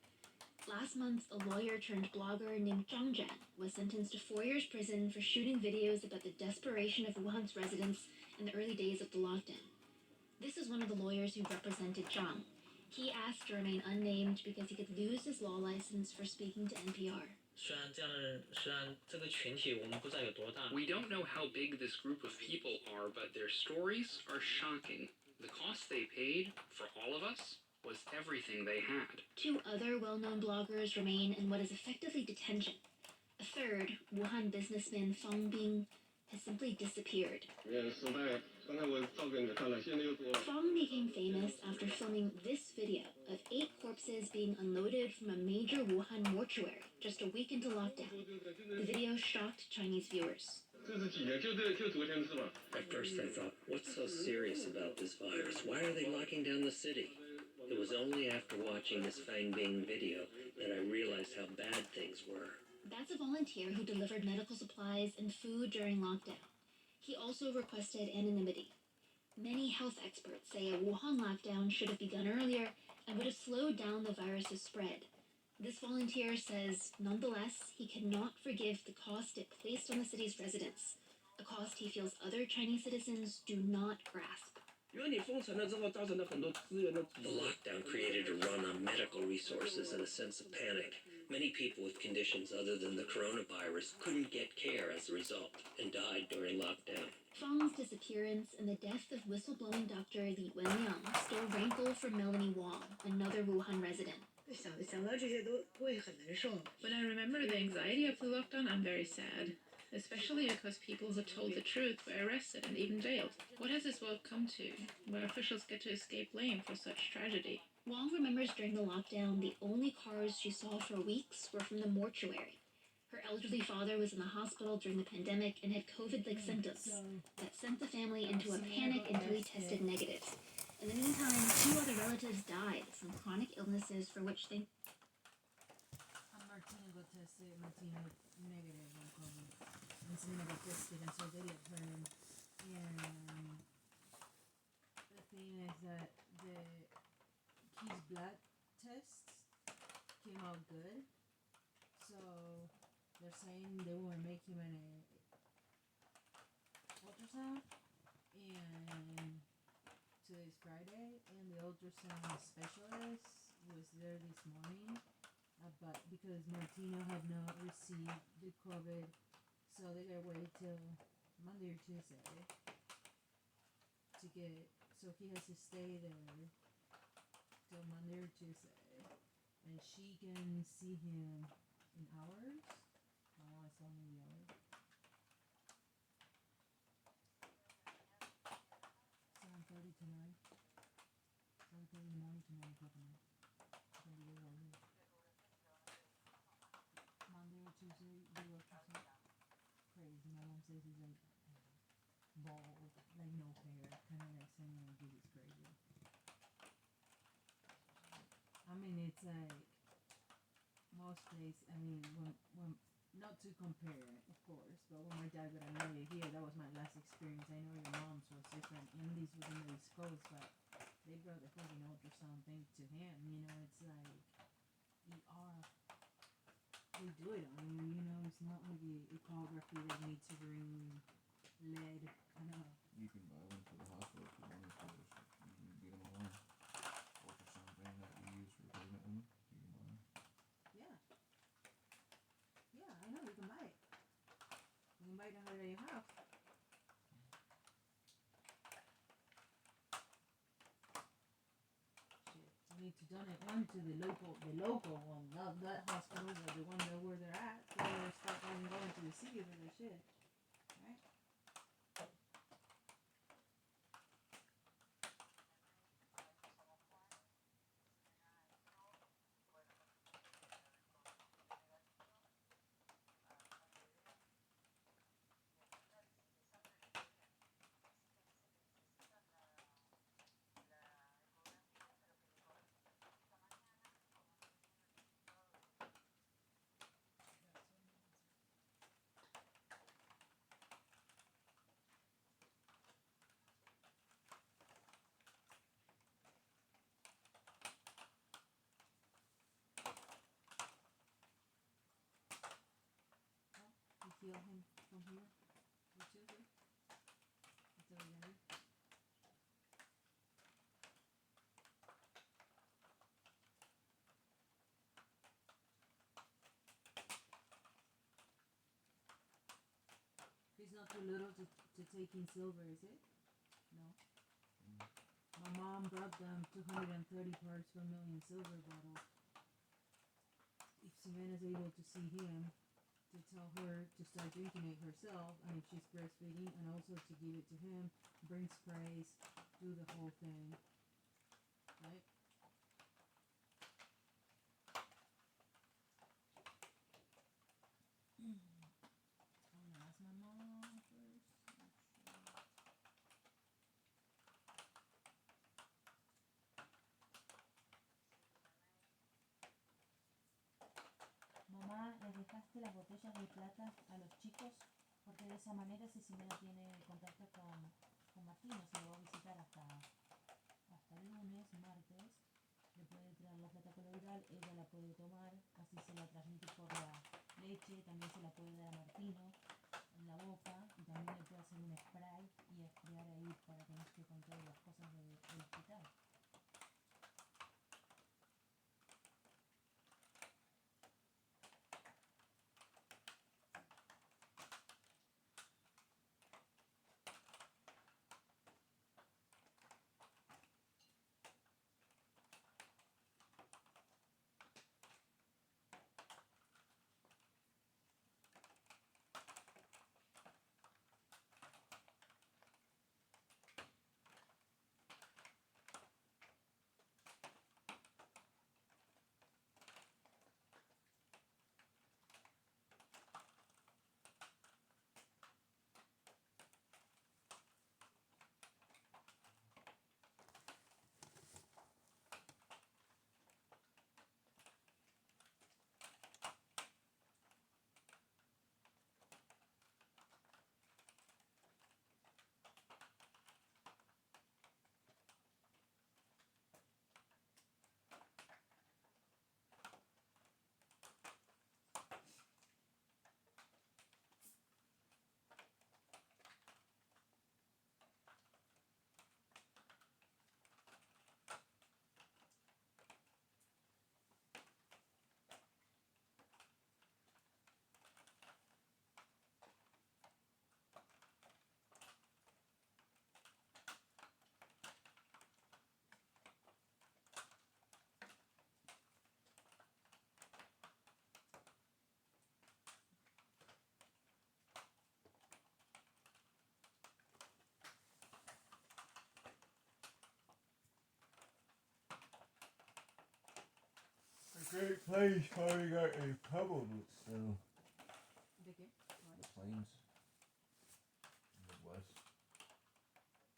Last month, a lawyer turned blogger named Zhang Zhan was sentenced to 4 years prison for shooting videos about the desperation of Wuhan's residents in the early days of the lockdown. This is one of the lawyers who represented Zhang. He asked to remain unnamed because he could lose his law license for speaking to NPR. We don't know how big this group of people are, but their stories are shocking. The cost they paid, for all of us, was everything they had. 2 other well-known bloggers remain in what is effectively detention. A third, Wuhan businessman Fang Bing, has simply disappeared. Fong became famous after filming this video of 8 corpses being unloaded from a major Wuhan mortuary just a week into lockdown. The video shocked Chinese viewers. At first I thought, what's so serious about this virus? Why are they locking down the city? It was only after watching this Fang Bing video that I realized how bad things were. That's a volunteer who delivered medical supplies and food during lockdown. He also requested anonymity. Many health experts say a Wuhan lockdown should have begun earlier and would have slowed down the virus's spread. This volunteer says, nonetheless, he cannot forgive the cost it placed on the city's residents, a cost he feels other Chinese citizens do not grasp. The lockdown created a run on medical resources and a sense of panic. Many people with conditions other than the coronavirus couldn't get care as a result and died during lockdown. Fang's disappearance and the death of whistleblowing Dr. Li Wenliang still rankle for Melanie Wong, another Wuhan resident. When I remember the anxiety of the lockdown, I'm very sad. Especially because people who told the truth were arrested and even jailed. What has this world come to, where officials get to escape blame for such tragedy? Wong remembers during the lockdown, the only cars she saw for weeks were from the mortuary. Her elderly father was in the hospital during the pandemic and had COVID-like symptoms that sent the family into a panic until he tested negative. In the meantime, 2 other relatives died from chronic illnesses for which they... Martina got tested, Martina negative on COVID. And Selena got tested, and so they let her in. And the thing is that his blood tests came out good. So they're saying they will make him an ultrasound. And today's Friday, and the ultrasound specialist was there this morning. But because Martino had not received the COVID, so they gotta wait till Monday or Tuesday to get, so he has to stay there till Monday or Tuesday, and she can see him in hours. My mom is telling me the hours. 7:30 tonight. 7:30 in the morning to 9 o'clock at night. It's gonna be there all day. Monday or Tuesday, do ultrasound. Crazy. My mom says he's like bald, like no hair, kind of like saying like this is crazy. I mean, it's like most places. I mean, when not to compare, of course, but when my dad got admitted here, that was my last experience. I know your mom's was different. Andy's was in the East Coast, but they brought the fucking ultrasound thing to him. You know, it's like they do it on you. You know, it's not like the ecography that you need to bring lead. You can buy one for the hospital if you want to. You can get them online. Ultrasound thing that we use for pregnant women. You can buy them. Yeah. Yeah, I know. You can buy it. You can buy it under your house. You need to donate one to the local one, not that hospital, but the one that where they're at. So they're start going to the city for their shit, right? You feel him from here? You too, good? That's all you need. He's not too little to take in silver, is it? No. My mom brought them 230 parts per million silver bottles. If Savannah's able to see him, to tell her to start drinking it herself, and if she's breastfeeding, and also to give it to him, bring sprays, do the whole thing, right? I'm gonna ask my mom first. Mamá, ¿les dejaste las botellas de plata a los chicos? Porque de esa manera Cecilia tiene contacto con Martino, se lo va a visitar hasta el lunes, martes. Le puede traer la plata coloidal, ella la puede tomar, así se la transmite por la leche, también se la puede dar a Martino en la boca y también le puede hacer un spray y sprayar ahí para que no esté con todas las cosas del hospital. Great place probably got a pebble still. ¿De qué? The plains. Midwest.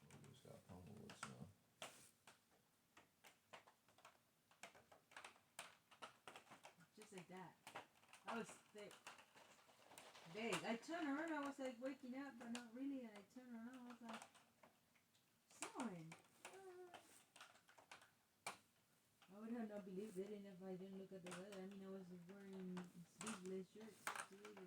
We just got pummeled with snow. Just like that. I was thick. Big. I turned around, I was like waking up, but not really, and I turned around, I was like, snowing. I would have not believed it if I didn't look at the weather. I mean, I was wearing sleeveless shirts too.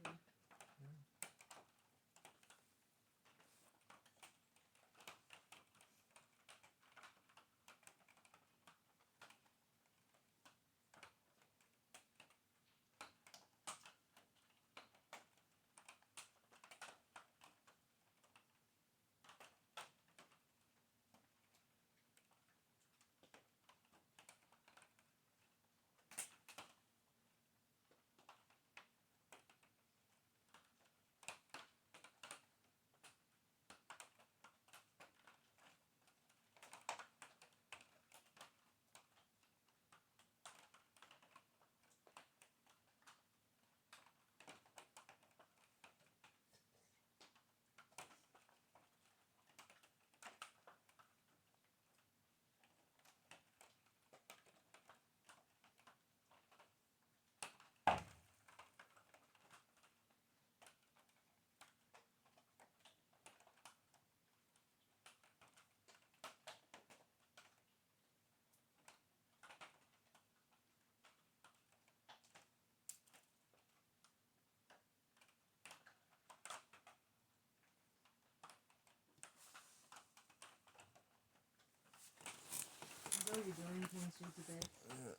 What are you doing? Going straight to bed? Yeah.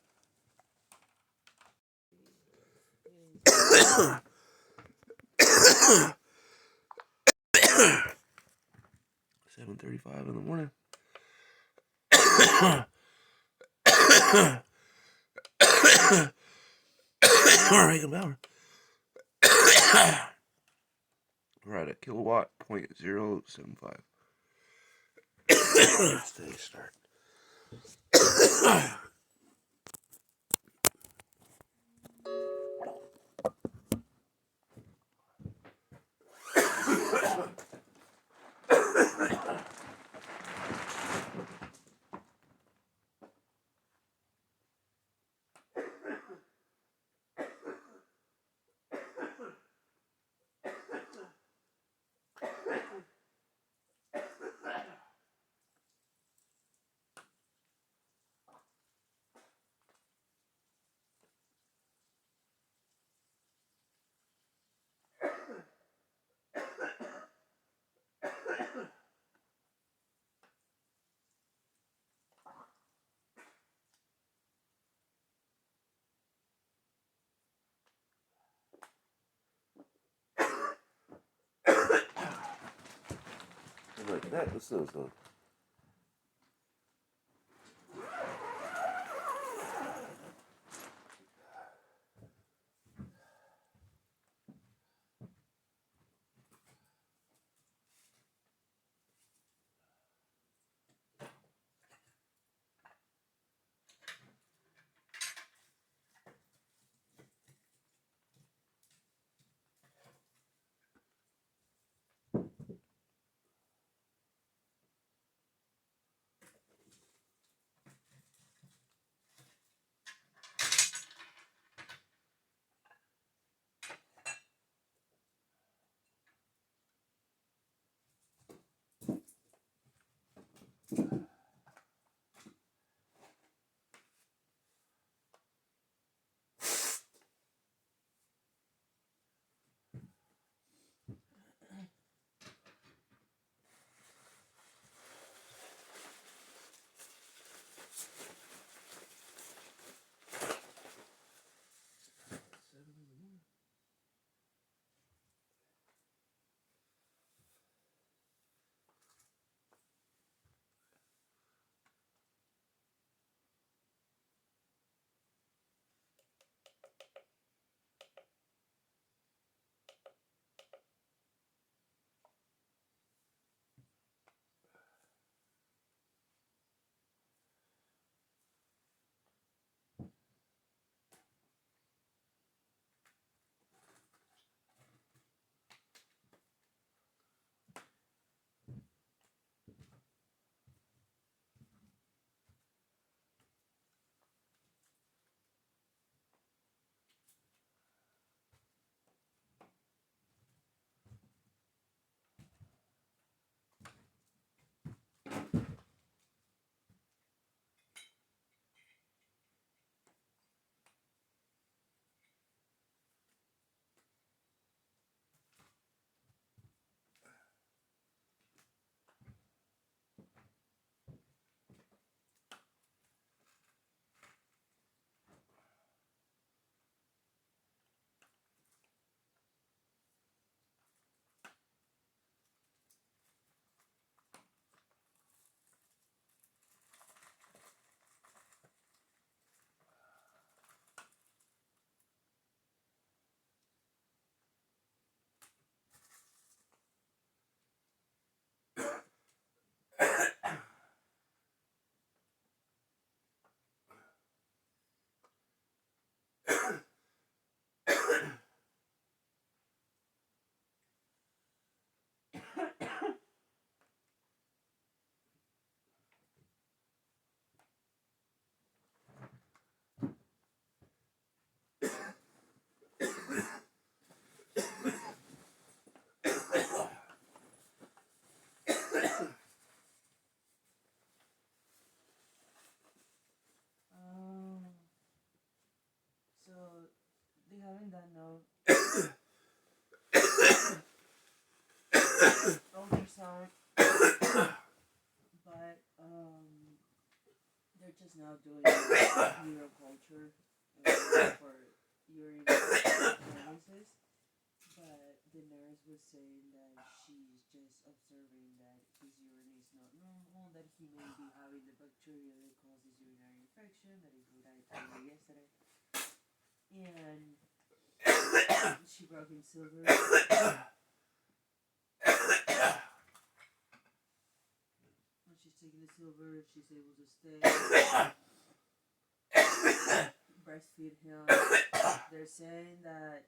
7:35 in the morning. All right, come out. We're at a kilowatt .075. Steady start. Like that, what's those though? So they haven't done no ultrasound, but they're just now doing neuroculture for urine analysis. But the nurse was saying that she's just observing that his urine is not normal, that he may be having the bacteria that causes urinary infection, that is what I told you yesterday. And she brought him silver. And she's taking the silver. She's able to stay. Breastfeed him. They're saying that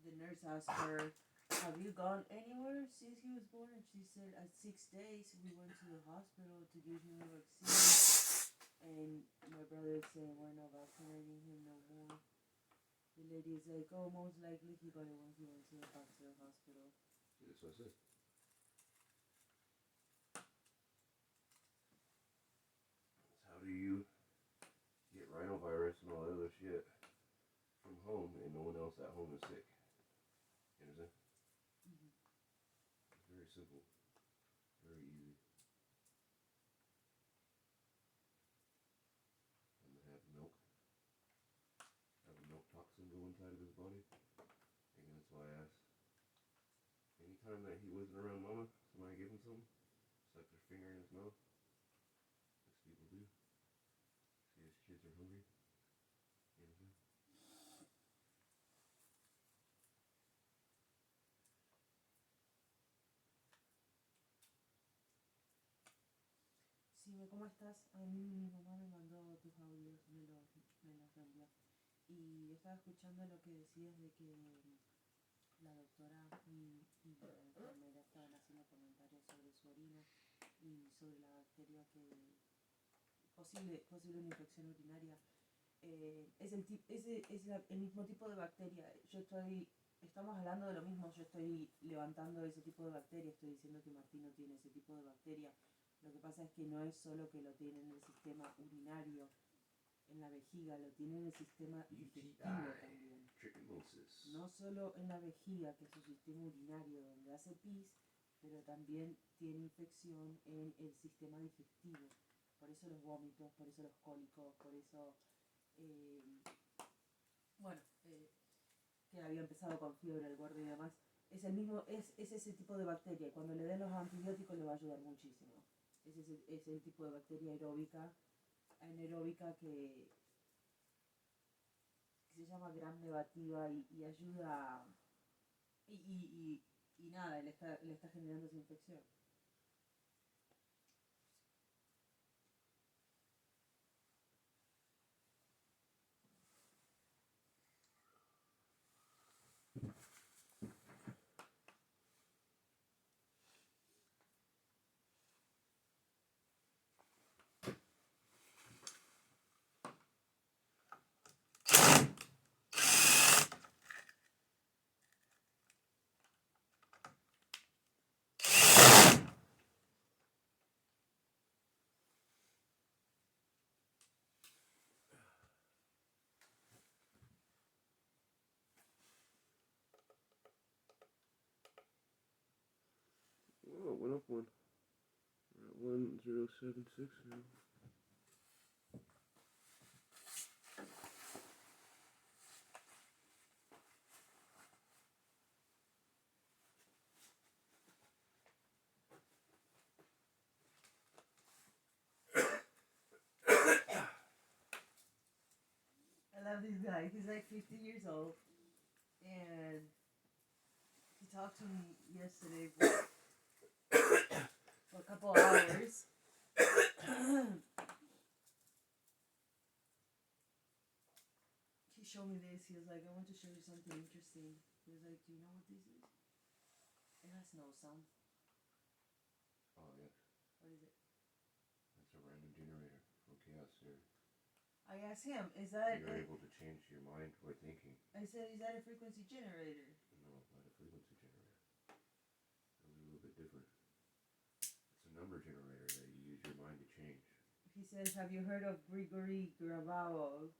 the nurse asked her, "Have you gone anywhere since he was born?" And she said, "At 6 days, we went to the hospital to give him a vaccine." And my brother is saying, "We're not vaccinating him no more." The lady is like, "Oh, most likely he got it when he went back to the hospital." That's what I said. How do you get rhinovirus and all that other shit from home and no one else at home is sick? You understand? Mm-hmm. It's very simple. Very easy. I'm gonna have milk. Have a milk toxin go inside of his body. And that's why I asked. Anytime that he wasn't around mama, somebody gave him something, stuck their finger in his mouth. As people do. See his kids are hungry. You understand? Sí, ¿cómo estás? A mí mi mamá me mandó tus audios, me los envió. Y estaba escuchando lo que decías de que la doctora y la enfermera estaban haciendo comentarios sobre su orina y sobre la bacteria que posible una infección urinaria. El mismo tipo de bacteria. Estamos hablando de lo mismo. Yo estoy levantando ese tipo de bacteria. Estoy diciendo que Martino tiene ese tipo de bacteria. Lo que pasa es que no es solo que lo tiene en el sistema urinario, en la vejiga, lo tiene en el sistema digestivo también. No solo en la vejiga, que es su sistema urinario donde hace pis, pero también tiene infección en el sistema digestivo. Por eso los vómitos, por eso los cólicos, por eso, que había empezado con fiebre el gordo y demás. Es ese tipo de bacteria. Cuando le den los antibióticos le va a ayudar muchísimo. Es el tipo de bacteria anaeróbica que se llama gram negativa y ayuda y nada, le está generando esa infección. Oh, it went up one. We're at 1076 now. I love this guy. He's like 50 years old. And he talked to me yesterday for a couple of hours. He showed me this. He was like, "I want to show you something interesting." He was like, "Do you know what this is?" It has no sound. Oh, yes. What is it? That's a random generator from chaos theory. I asked him, "Is that..." You're able to change your mind by thinking. I said, "Is that a frequency generator?" No, not a frequency generator. Those are a little bit different. It's a number generator that you use your mind to change. He says, "Have you heard of Grigory Grabavoy?"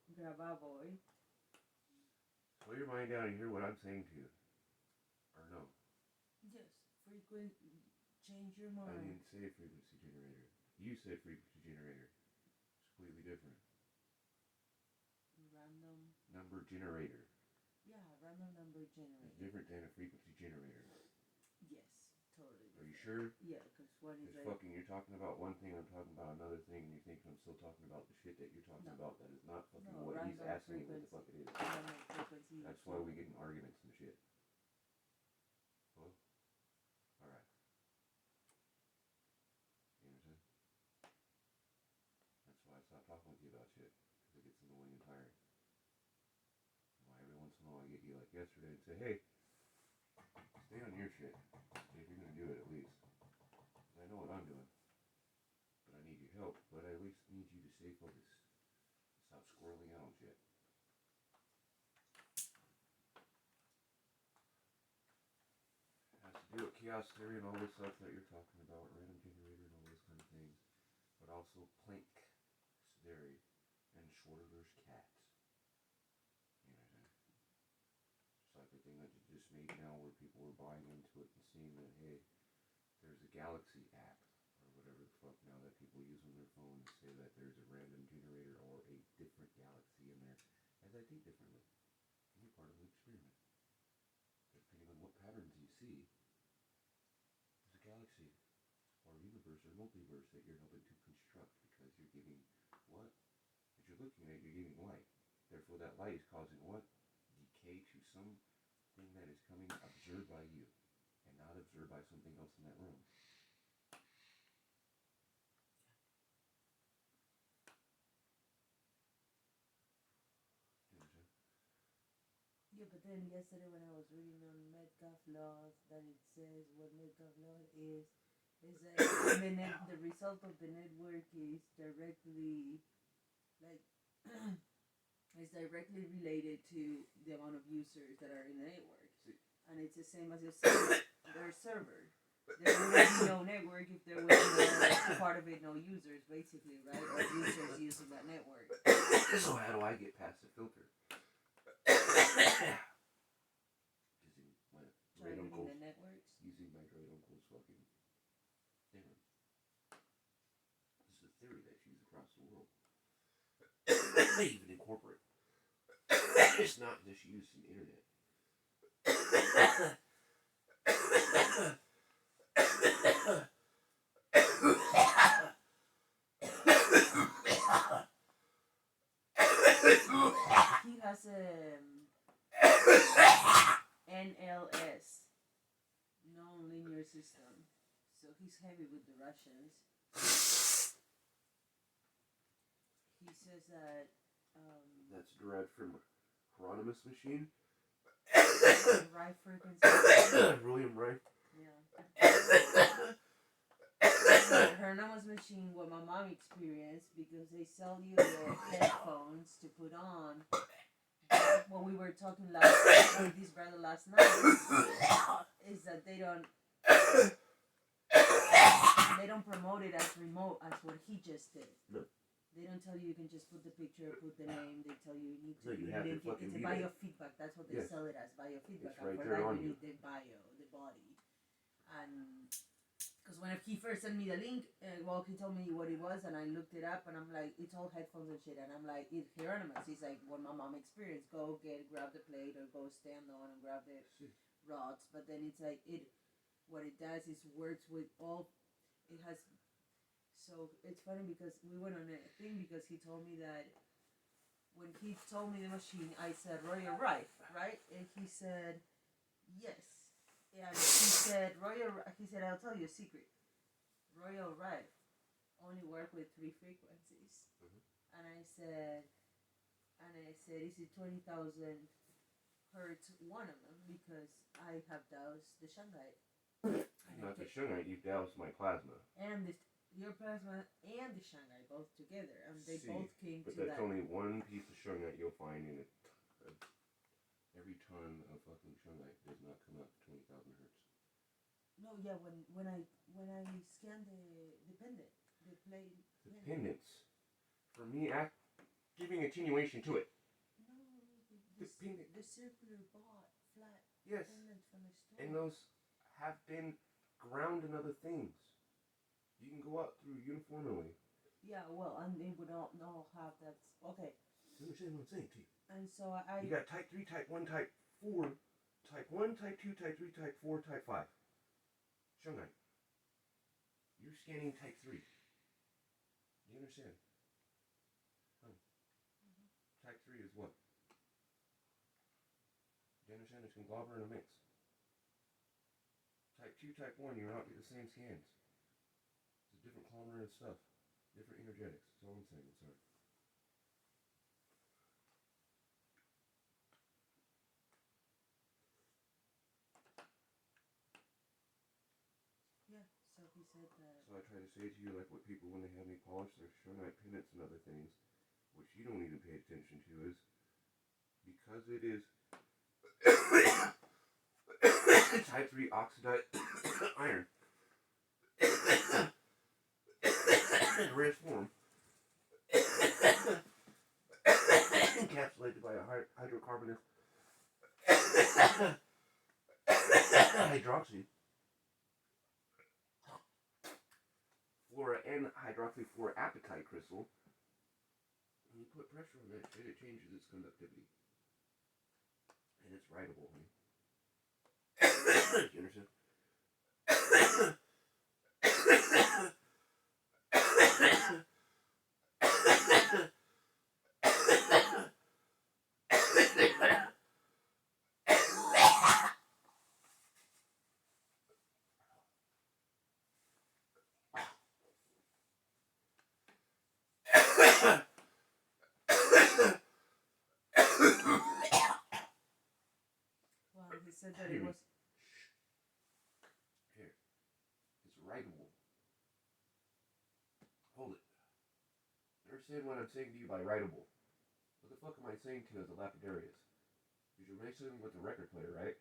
Slow your mind down and hear what I'm saying to you. Or no? Yes. Change your mind. I didn't say frequency generator. You said frequency generator. It's completely different. Random number generator. Yeah, random number generator. It's different than a frequency generator. Yes, totally. Are you sure? Yeah, because one is It's like fucking, you're talking about one thing, I'm talking about another thing, and you think I'm still talking about the shit that you're talking about that is not fucking what he's random asking you what the fuck it is. frequency. That's why we get in arguments and shit. Well, alright. You understand? That's why I stopped talking with you about shit, because it gets annoying and tiring. Why every once in a while I get you like yesterday and say, hey, stay on your shit, if you're gonna do it at least. I know what I'm doing, but I need your help, but I at least need you to stay focused. Stop squirreling out on shit. It has to do with chaos theory and all this stuff that you're talking about, random generator and all those kind of things, but also Planck theory and Schrodinger's cat. You know what I mean? Just like the thing that you just made now where people were buying into it and seeing that, hey, there's a Galaxy app or whatever the fuck now that people use on their phones say that there's a random generator or a different galaxy in there as I think differently. And you're part of an experiment. Depending on what patterns you see, there's a galaxy or universe or multiverse that you're helping to construct because you're giving what? As you're looking at, you're giving light. Therefore that light is causing what? Decay to something that is coming observed by you and not observed by something else in that room. Yeah, but then yesterday when I was reading on Metcalf laws, that it says what Metcalf law is that the result of the network is directly, like, is directly related to the amount of users that are in the network. And it's the same as your server. Their server. There would be no network if there was no part of it, no users, basically, right? Or users using that network. So how do I get past the filter? Using my great uncle's fucking theorem. This is a theory that's used across the world. Even in corporate. It's not just used in the internet. He has NLS, non-linear system, so he's heavy with the Russians. He says that that's derived from Hieronymus machine. Rife frequency. William Rife. Yeah. Hieronymus machine, what my mom experienced, because they sell you the headphones to put on. What we were talking with this brother last night is that they don't promote it as remote as what he just did. No. They don't tell you can just put the picture, put the name. They tell you need to link it. It's a biofeedback. That's what they sell it as, biofeedback. It's right and for there that on you need the bio, the body. And because when he first sent me the link, he told me what it was, and I looked it up, and I'm like, it's all headphones and shit, and I'm like, it's Hieronymus. He's like, what my mom experienced, grab the plate, or go stand on and grab the rods, but then it's like, what it does is works with all, it has, so it's funny because we went on a thing because he told me that, when he told me the machine, I said, Royal Rife, right? And he said, yes. And he said, I'll tell you a secret. Royal Rife only work with 3 frequencies. Mm-hmm. And I said, is it 20,000 hertz one of them? Because I have doused the Shanghai. Not the Shanghai, you've doused my plasma. And your plasma and the Shanghai both together. And they both came to that. But that's only one piece of Shanghai you'll find in it. Every ton of fucking Shanghai does not come out to 20,000 hertz. No, yeah, when I scan the pendant, the plate. The pendants. For me, giving attenuation to it. No, the circular flat pendant from the store. And those have been ground in other things. You can go out through uniformly. Yeah, well, and they would all have that. Okay. You understand what I'm saying to you? And so You got type 3, type 1, type 4, type 1, type 2, type 3, type 4, type 5. Shanghai. You're scanning type 3. You understand? Type 3 is what? Do you understand? It's conglomerate and a mix. Type 2, type 1, you're not the same scans. It's a different conglomerate of stuff. Different energetics. That's all I'm saying. Sorry. Yeah, so he said that. So I try to say to you, like what people, when they have me polish their shonite pennants and other things, which you don't even pay attention to, is because it is type 3 oxidized iron in rarest form, encapsulated by a hydrocarbonous hydroxy fluora and hydroxyfluoroapatite crystal. When you put pressure on that shit, it changes its conductivity. And it's writable, honey. You understand? Well, he said that it was. Here. It's writable. Hold it. Understand what I'm saying to you by writable. What the fuck am I saying to you as a lapidarius? Because you're mixing with the record player, right?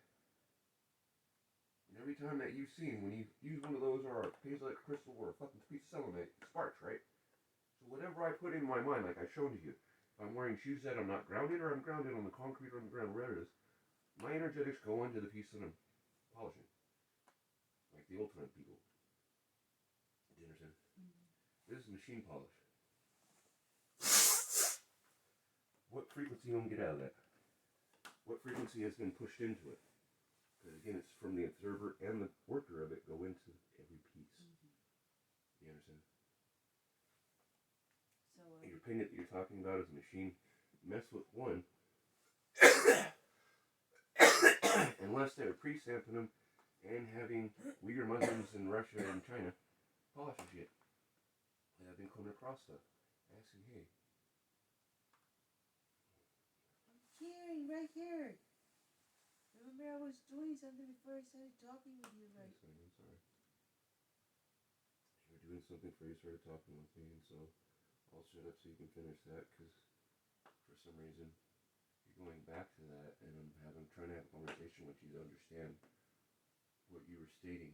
And every time that you've seen, when you use one of those or a piezoelectric crystal or a fucking piece of selenite, it sparks, right? So whatever I put in my mind, like I showed you, if I'm wearing shoes that I'm not grounded or I'm grounded on the concrete or on the ground, wherever it is, my energetics go into the piece that I'm polishing. Like the old time people. Do you understand? This is machine polish. What frequency you gonna get out of that? What frequency has been pushed into it? Because again, it's from the observer and the worker of it go into every piece. You understand? So your paint that you're talking about is a machine. Mess with one, unless they're pre-stamping them and having Uyghur Muslims in Russia and China polish the shit. And I've been coming across stuff, asking, hey. Here, right here. Remember I was doing something before I started talking with you, right? I'm sorry. You were doing something before you started talking with me, and so I'll shut up so you can finish that, because for some reason you're going back to that, and I'm trying to have a conversation with you to understand what you were stating,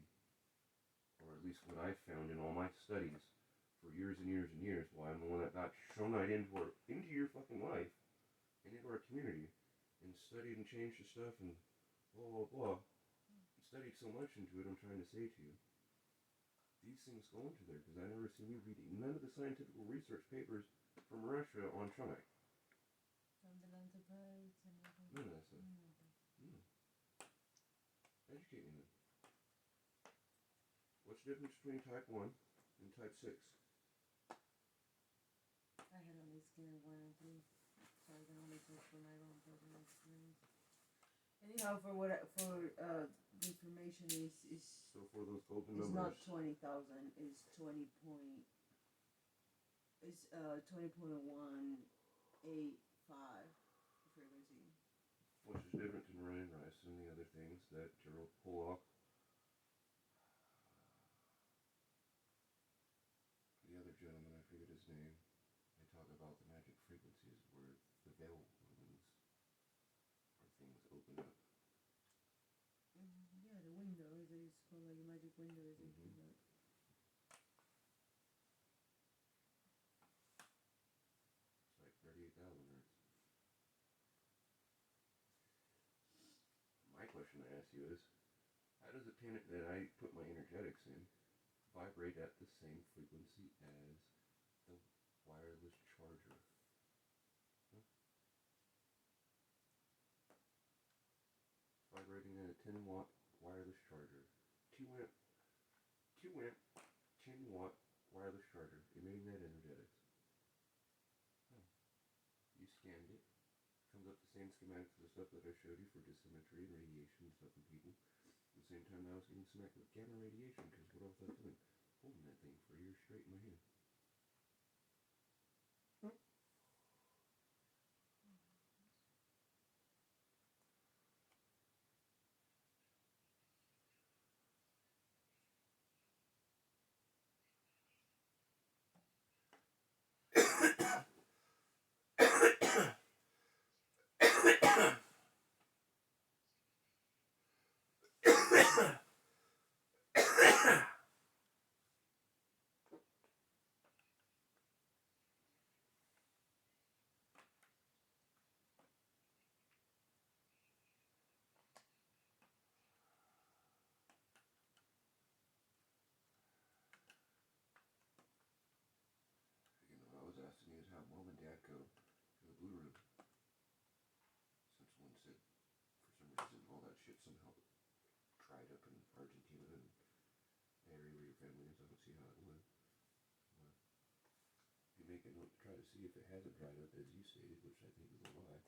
or at least what I found in all my studies for years and years and years, why I'm the one that got shown right into your fucking life, and into our community, and studied and changed the stuff, and blah, blah, blah. Studied so much into it, I'm trying to say to you, these things go into there, because I never seen you reading none of the scientific research papers from Russia on shunite. From the antibiotics and everything. None of that stuff. No. Educate me then. What's the difference between type 1 and type 6? I had only scanned 1 and 3, so I can only talk from my own personal experience. Anyhow, the information is so for those golden it's numbers. not 20,000. It's 20 point. It's 20.185 frequency. Which is different than Ryan Rice and the other things that Gerald Pollock, the other gentleman, I forget his name, they talk about the magic frequencies where the veil opens, or things open up. Yeah, the window is called like a magic window. Is it? It's like 38,000 hertz. My question I ask you is, how does a pin that I put my energetics in vibrate at the same frequency as the wireless charger? Huh? Vibrating at a 10 watt wireless charger. 2 amp, 10 same schematics of the stuff that I showed you for dissymmetry and radiation and stuff in people. At the same time, I was getting smacked with gamma radiation because what else was I doing? Holding that thing for years straight in my hand. What I was asking is how mom and dad go to the blue room. Since one said for some reason all that shit somehow dried up in Argentina and area where your family is. I don't see how it would. You make a note to try to see if it hasn't dried up as you stated, which I think is a lie.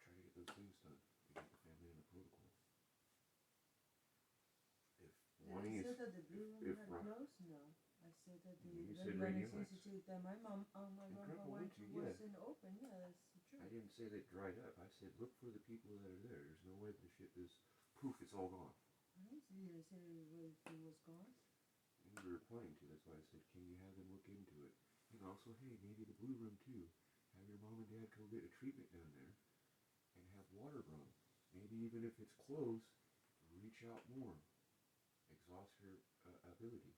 Try to get those things done. You get the family in a protocol. If wanting is said that the blue room had closed? No. I said that the radioactive institute that my grandpa went to wasn't open. Yeah, that's true. I didn't say they dried up. I said look for the people that are there. There's no way the shit is poof, it's all gone. I didn't see they said it was gone. You were replying to, that's why I said, can you have them look into it? And also, hey, maybe the blue room too. Have your mom and dad go get a treatment down there and have water run. Maybe even if it's close, reach out more. Exhaust your ability.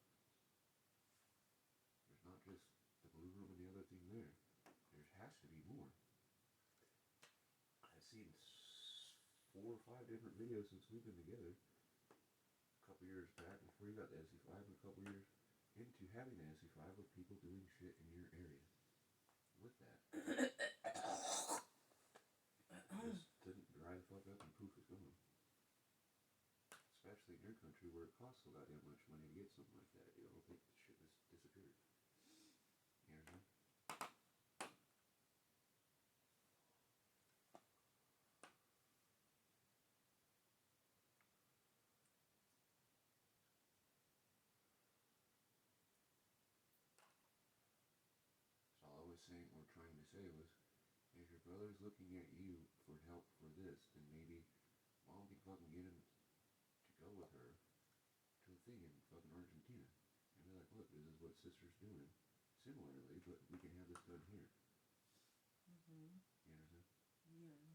There's not just the blue room and the other thing there. There has to be more. I've seen 4 or 5 different videos since we've been together. A couple years back before you got the SE5 and a couple years into having the SE5 with people doing shit in your area. With that. Just didn't dry the fuck up and poof, it's gone. Especially in your country where it costs so goddamn much money to get something like that. You don't think the shit has disappeared. You know what I mean? So all I was saying, or trying to say was, if your brother's looking at you for help for this, then maybe mom can fucking get him to go with her to a thing in fucking Argentina. And be like, look, this is what sister's doing. Similarly, but we can have this done here. You understand? Yeah.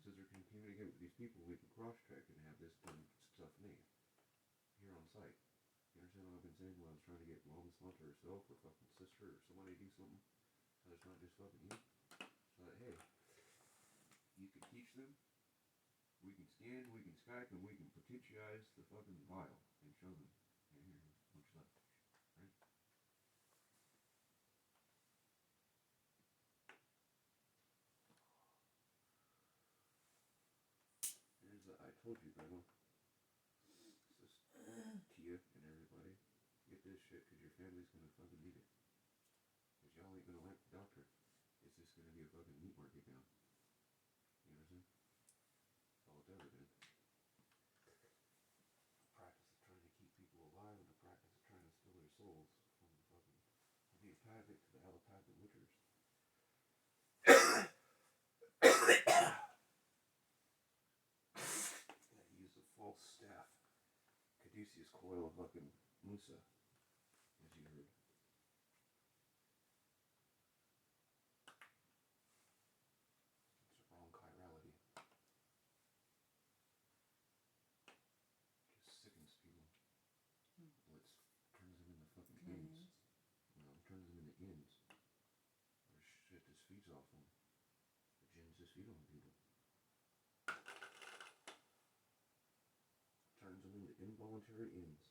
Sister can communicate with these people, we can cross-track and have this done stuff made. Here on site. You understand what I've been saying when I was trying to get mom to sponsor herself or fucking sister or somebody to do something? So it's not just fucking you. So that, hey, you can teach them, we can scan, we can Skype, and we can potentialize the fucking vial and show them, hey, here's what's left, right? Here's the, I told you, Grandma. This is Tia and everybody. Get this shit, because your family's gonna fucking need it. Because y'all ain't gonna like the doctor. It's just gonna be a fucking meat market now. You understand? That's all it's ever been. The practice of trying to keep people alive and the practice of trying to steal their souls from the fucking homeopathic to the allopathic witchers. That use a false staff. Caduceus coil of fucking Musa, as you heard. It's a wrong chirality. Just sickens people. Well, it turns them into fucking ends. Well, it turns them into ends. Or shit just feeds off them. The jinns just feed on people. Turns them into involuntary ends.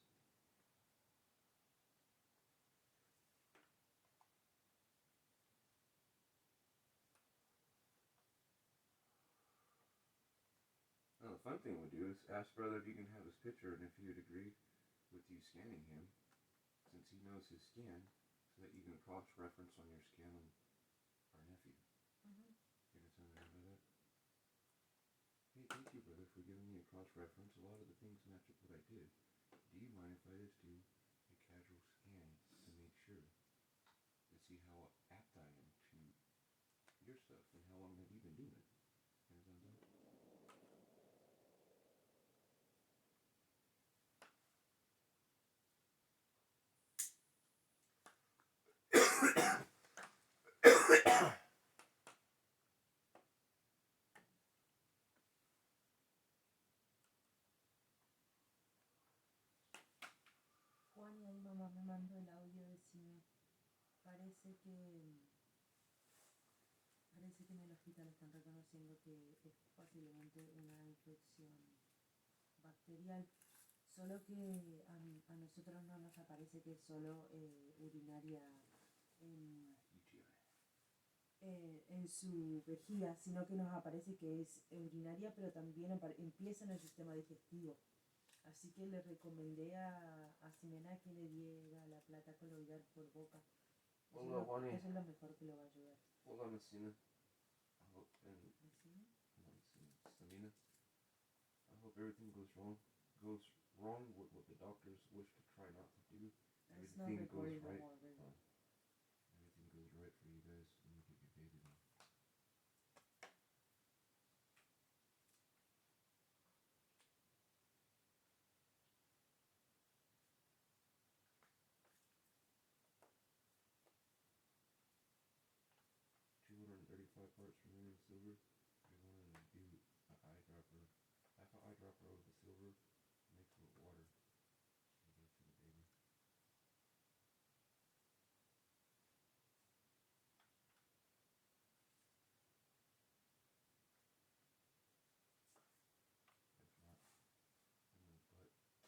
Now, the fun thing we do is ask brother if you can have his picture and if he would agree with you scanning him, since he knows his scan, so that you can cross-reference on your scan on our nephew. You understand what I mean? thank you, brother, for giving me a cross-reference. A lot of the things match up what I did. Do you mind if I just do a casual scan to make sure, to see how apt I am to your stuff, and how long have you been doing it? Hands on deck. Juan y ahí mamá me mandó el audio de cine. Parece que en el hospital están reconociendo que es posiblemente una infección bacterial. Solo que a nosotros no nos aparece que es solo urinaria en su vejiga, sino que nos aparece que es urinaria, pero también empieza en el sistema digestivo. Así que le recomendé a Ximena que le diera la plata coloidal por boca. Eso es lo mejor que lo va a ayudar. Hold on, Messina. Samina. I hope everything goes wrong with what the doctors wish to try not to do. Everything goes right. Everything goes right for you guys when you get your baby done. Parts remaining silver. You're going to do an eyedropper, half an eyedropper of the silver mixed with water and give it to the baby. If not, in the butt, I'm going to clean that.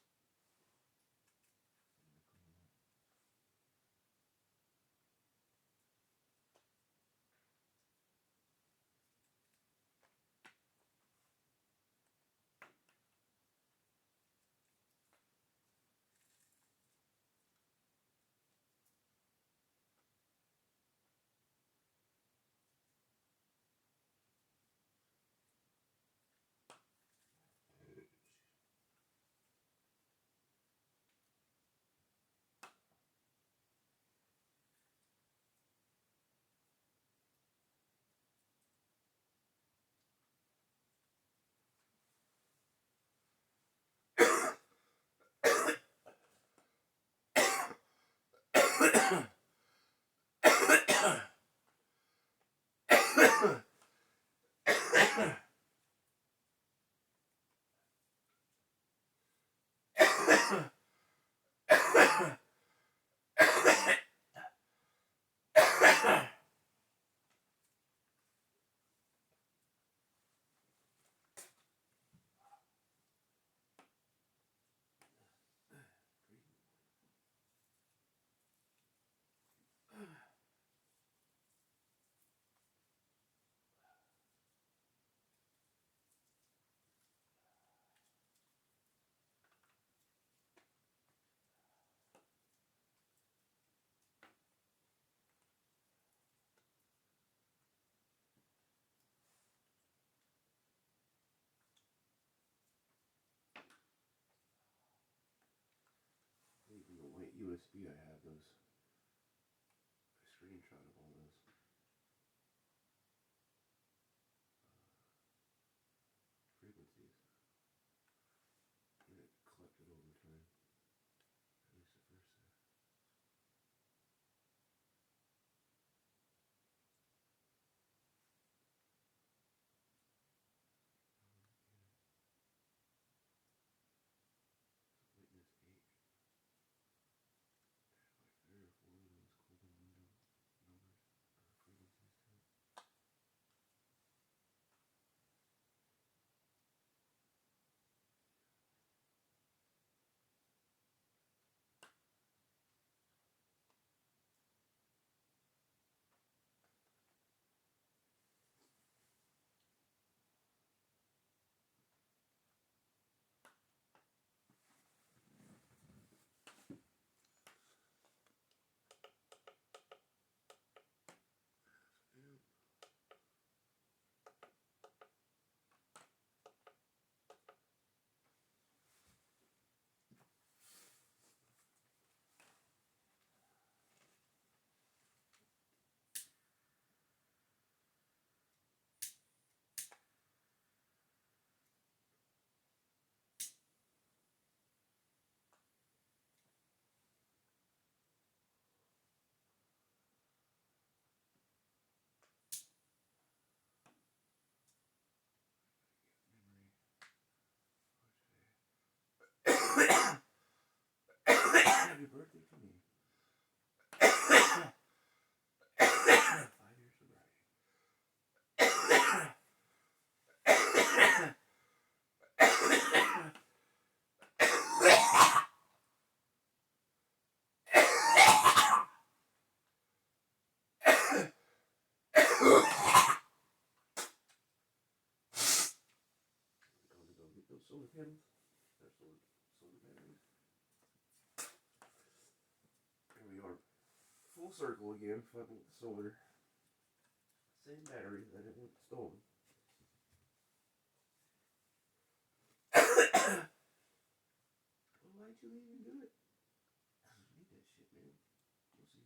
Even the white USB, I have those. I screenshot of all those frequencies. And it collected over time. At least the first set. Witness 8. There's like 3 or 4 of those golden window numbers. Happy birthday to me. 5 years sobriety. Go get those solar panels. They're solar batteries. Here we are. Full circle again, fucking with the solar. Same battery that it went stolen. Well, why'd you even do it? I need that shit, man. You'll see.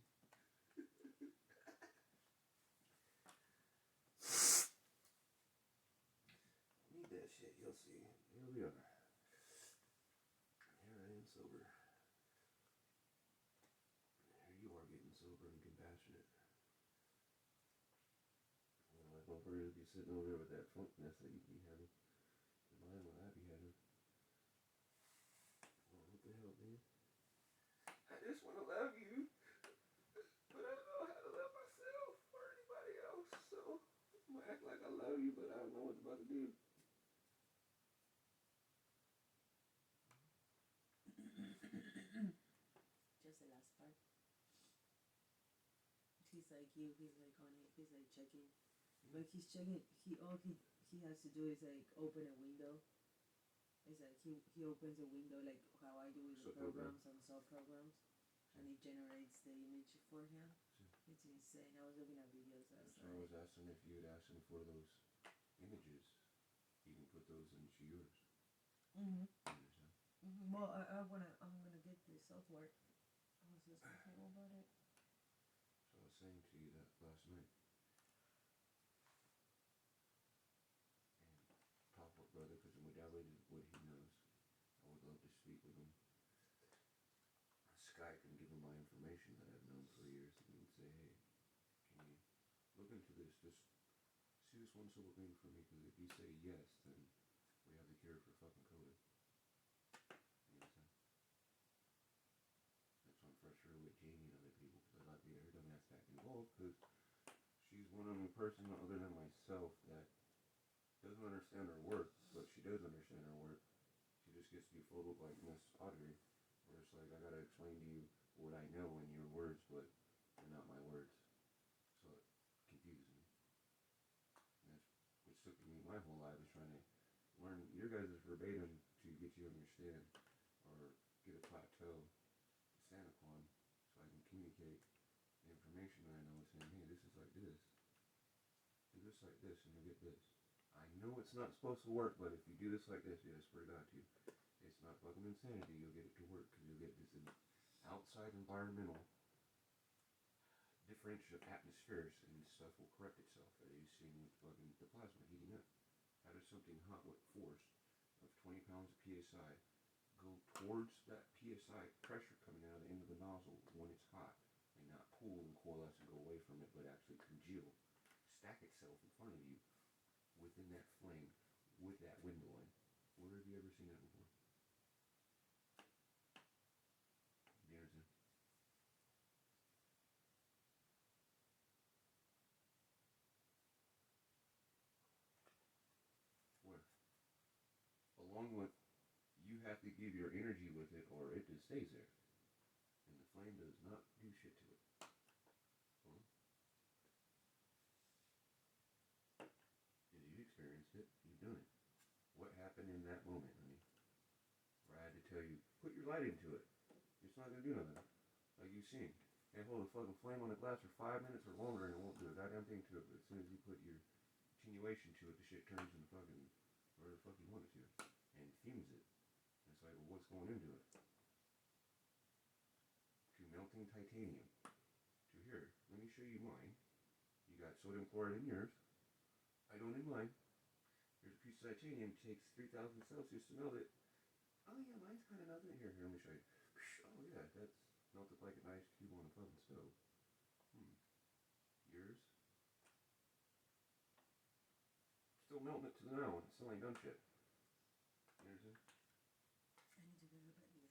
Need that shit, you'll see. Here we are. Here I am sober. Here you are getting sober and compassionate. Well, I don't really be sitting over there with that funkness that you'd be having. Mine what I'd be having. Well, what the hell, man? I just want to love you, but I don't know how to love myself or anybody else. So I'm gonna act like I love you, but I don't know what I'm about to do. Just the last part. He's like you. He's like on it. He's like checking. Like he's checking. All he has to do is like open a window. It's like he opens a window like how I do with the programs and sub programs, and it generates the image for him. It's insane. I was looking at videos last night. I was asking if you would ask him for those images. You can put those into yours. Well, I'm gonna get the software. I was just thinking about it. So I was saying to you that last night. And pop up brother, because I'm downloaded what he knows. I would love to speak with him. Skype and give him my information that I've known for years and say, hey, can you look into this? Just see this one simple thing for me, because if you say yes, then we have the cure for fucking COVID. You understand? That's why I'm frustrated with Jamie and other people, because I'd like to get her dumbass back involved, because she's one of the person other than myself that doesn't understand her work, but she does understand her work. She just gets to be filled with like Miss Audrey, where it's like I gotta explain to you what I know in your words, but they're not my words. So it confuses me. And that's what took me my whole life, is trying to learn your guys' verbatim to get you to understand, or get a plateau to stand upon, so I can communicate the information that I know, saying, hey, this is like this. Do this like this and you'll get this. I know it's not supposed to work, but if you do this like this, yeah, I swear to God to you, it's not fucking insanity. You'll get it to work, because you'll get this outside environmental differential atmospheres, and stuff will correct itself. As you've seen with fucking the plasma heating up. How does something hot with force of 20 pounds of PSI go towards that PSI pressure coming out of the end of the nozzle when it's hot, and not pool and coalesce and go away from it, but actually congeal, stack itself in front of you within that flame with that window in? Where have you ever seen that before? Do you understand? Where? Along with, you have to give your energy with it, or it just stays there. And the flame does not do shit to it. Because you've experienced it, you've done it. What happened in that moment, honey? Where I had to tell you, put your light into it. It's not going to do nothing. Like you've seen. And hold a fucking flame on the glass for 5 minutes or longer, and it won't do a goddamn thing to it. But as soon as you put your attenuation to it, the shit turns into fucking where the fuck you want it to. And fumes it. And it's like, well, what's going into it? To melting titanium. To here, let me show you mine. You got sodium chloride in yours. I don't in mine. Here's a piece of titanium. Takes 3,000 Celsius to melt it. Oh yeah, mine's kind of melted. Here, let me show you. Oh yeah, that's melted like an ice cube on a fucking stove. Yours? Still melting it to the now, and it still ain't done shit. You understand? I need to go to bed.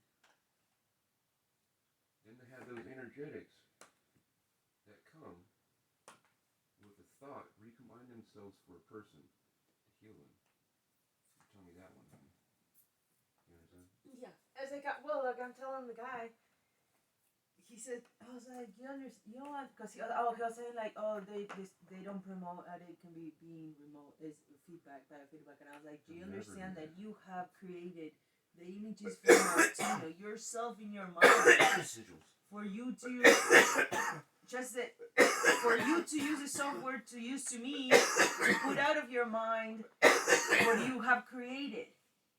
energetics that come with a thought recombine themselves for a person to heal them. You tell me that one, honey. You understand? Yeah. As I got, well, like I'm telling the guy, he said, I was like, you know what? Because he was saying like, oh, they don't promote that it can be being remote is feedback, biofeedback, and I was like, do you understand that you have created the images from Martino yourself in your mind for you to just that for you to use the software to use to me to put out of your mind what you have created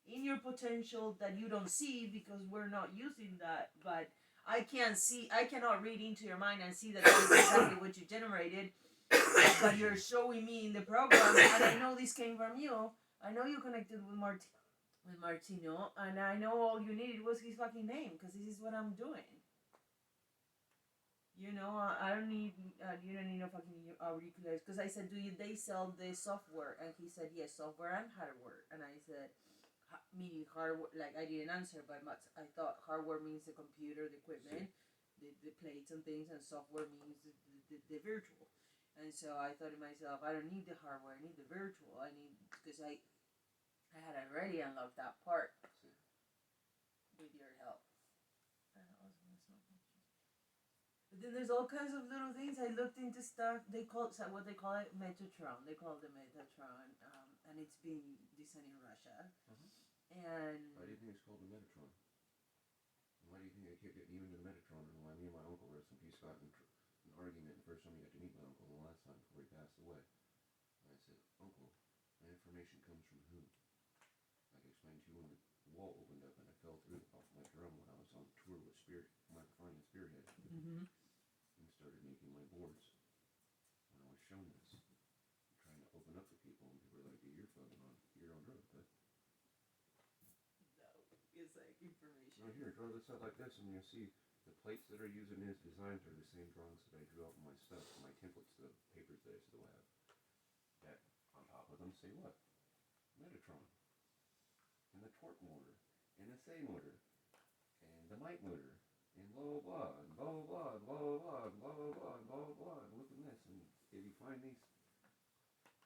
in your potential that you don't see because we're not using that, but I cannot read into your mind and see that is exactly what you generated, but you're showing me in the program, and I know this came from you. I know you connected with Martino, and I know all you needed was his fucking name, because this is what I'm doing. You know, I don't need, you don't need no fucking auriculars, because I said, they sell the software? And he said, yes, software and hardware, and I said, meaning hardware, like I didn't answer, but I thought hardware means the computer, the equipment, the plates and things, and software means the virtual. And so I thought to myself, I don't need the hardware, I need the virtual. I need, because I had already unlocked that part with your help. And I was gonna smoke pictures. But then there's all kinds of little things. I looked into stuff. They call it what they call it Metatron. They call it the Metatron, and it's being designed in Russia. And why do you think it's called the Metatron? And why do you think they kept getting you into the Metatron? And why me and my uncle were some peace got in an argument the first time you got to meet my uncle the last time before he passed away. And I said, Uncle, my information comes from who? Like I explained to you when the wall opened up and I fell through off my drum when I was on tour with Microphone and Spearhead. And started making my boards. When I was shown this, trying to open up to people, and people were like, dude, you're on drugs, but it's like information. No, here, draw this out like this, and you'll see the plates that are used in his designs are the same drawings that I drew out in my stuff, my templates, the papers that I still have. That on top of them say what? Metatron. And the torque motor. And the SA motor. And the mic motor. And blah blah blah and blah blah blah and blah blah blah and blah blah blah blah and look at this. And if you find these,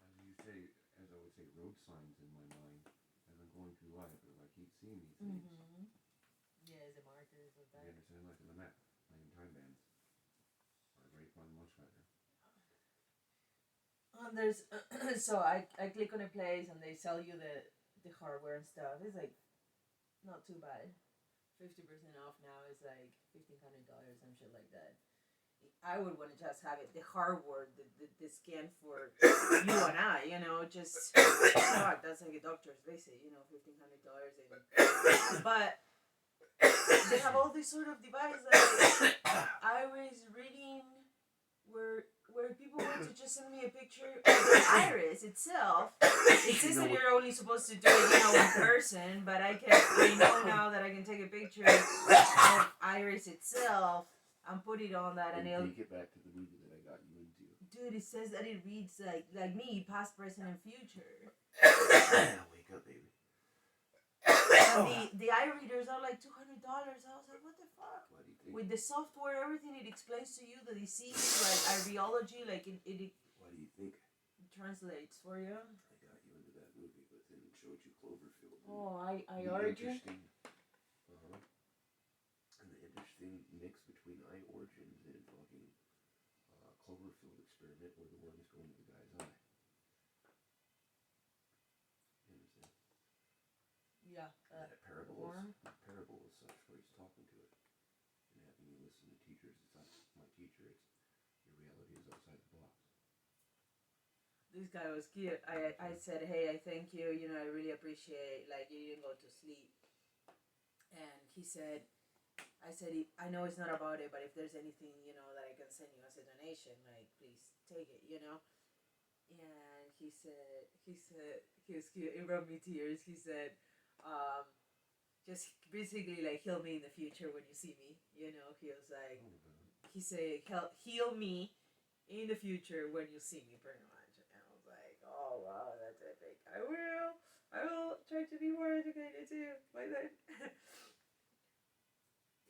as I would say, road signs in my mind as I'm going through life, or I keep seeing these things. Yeah, the markers of that. You understand, like in the map, like in time bands, or great fun much better. There's so I click on a place and they sell you the hardware and stuff. It's like not too bad. 50% off now is like $1,500, some shit like that. I would want to just have it, the hardware, the scan for you and I, you know, just that's like a doctor's visit, you know, $1,500 but they have all these sort of devices like I was reading where people want to just send me a picture of the iris itself. It says that you're only supposed to do it, you know, in person, but I know now that I can take a picture of iris itself and put it on that, and it'll take it back to the movie that I got you into. Dude, it says that it reads like me, past, present, and future. Wake up, baby. And the eye readers are like $200. I was like, what the fuck? What do you think? With the software, everything, it explains to you the disease, like ideology, like it what do you think? Translates for you. I got you into that movie, but then it showed you Cloverfield. Oh, I Origin. And the interesting mix between eye origins and fucking Cloverfield experiment where the worm is going to the guy's eye. You understand? Yeah. That parable is such where he's talking to it and having you listen to teachers. It's not my teacher. It's your reality is outside the box. This guy was cute. I said, hey, I thank you. You know, I really appreciate, like, you didn't go to sleep. And he said, I said, I know it's not about it, but if there's anything, you know, that I can send you as a donation, like, please take it, you know. And he was cute. It brought me tears. He said, just basically, like, heal me in the future when you see me, you know. He was like, he said, heal me in the future when you see me, pretty much. And I was like, oh, wow, that's epic. I will try to be more educated, too, by then.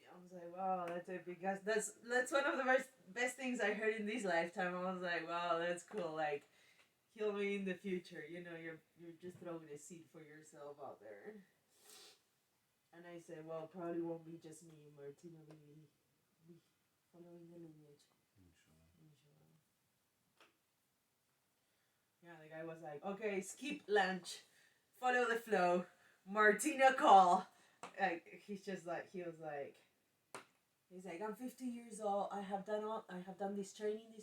I was like, wow, that's epic. That's one of the best things I heard in this lifetime. I was like, wow, that's cool. Like, heal me in the future. You know, you're just throwing a seed for yourself out there. And I said, well, probably won't be just me. Martina will be following the lineage. Inshallah. Yeah, the guy was like, okay, skip lunch, follow the flow, Martina call. Like, he's like, I'm 50 years old. I have done this training.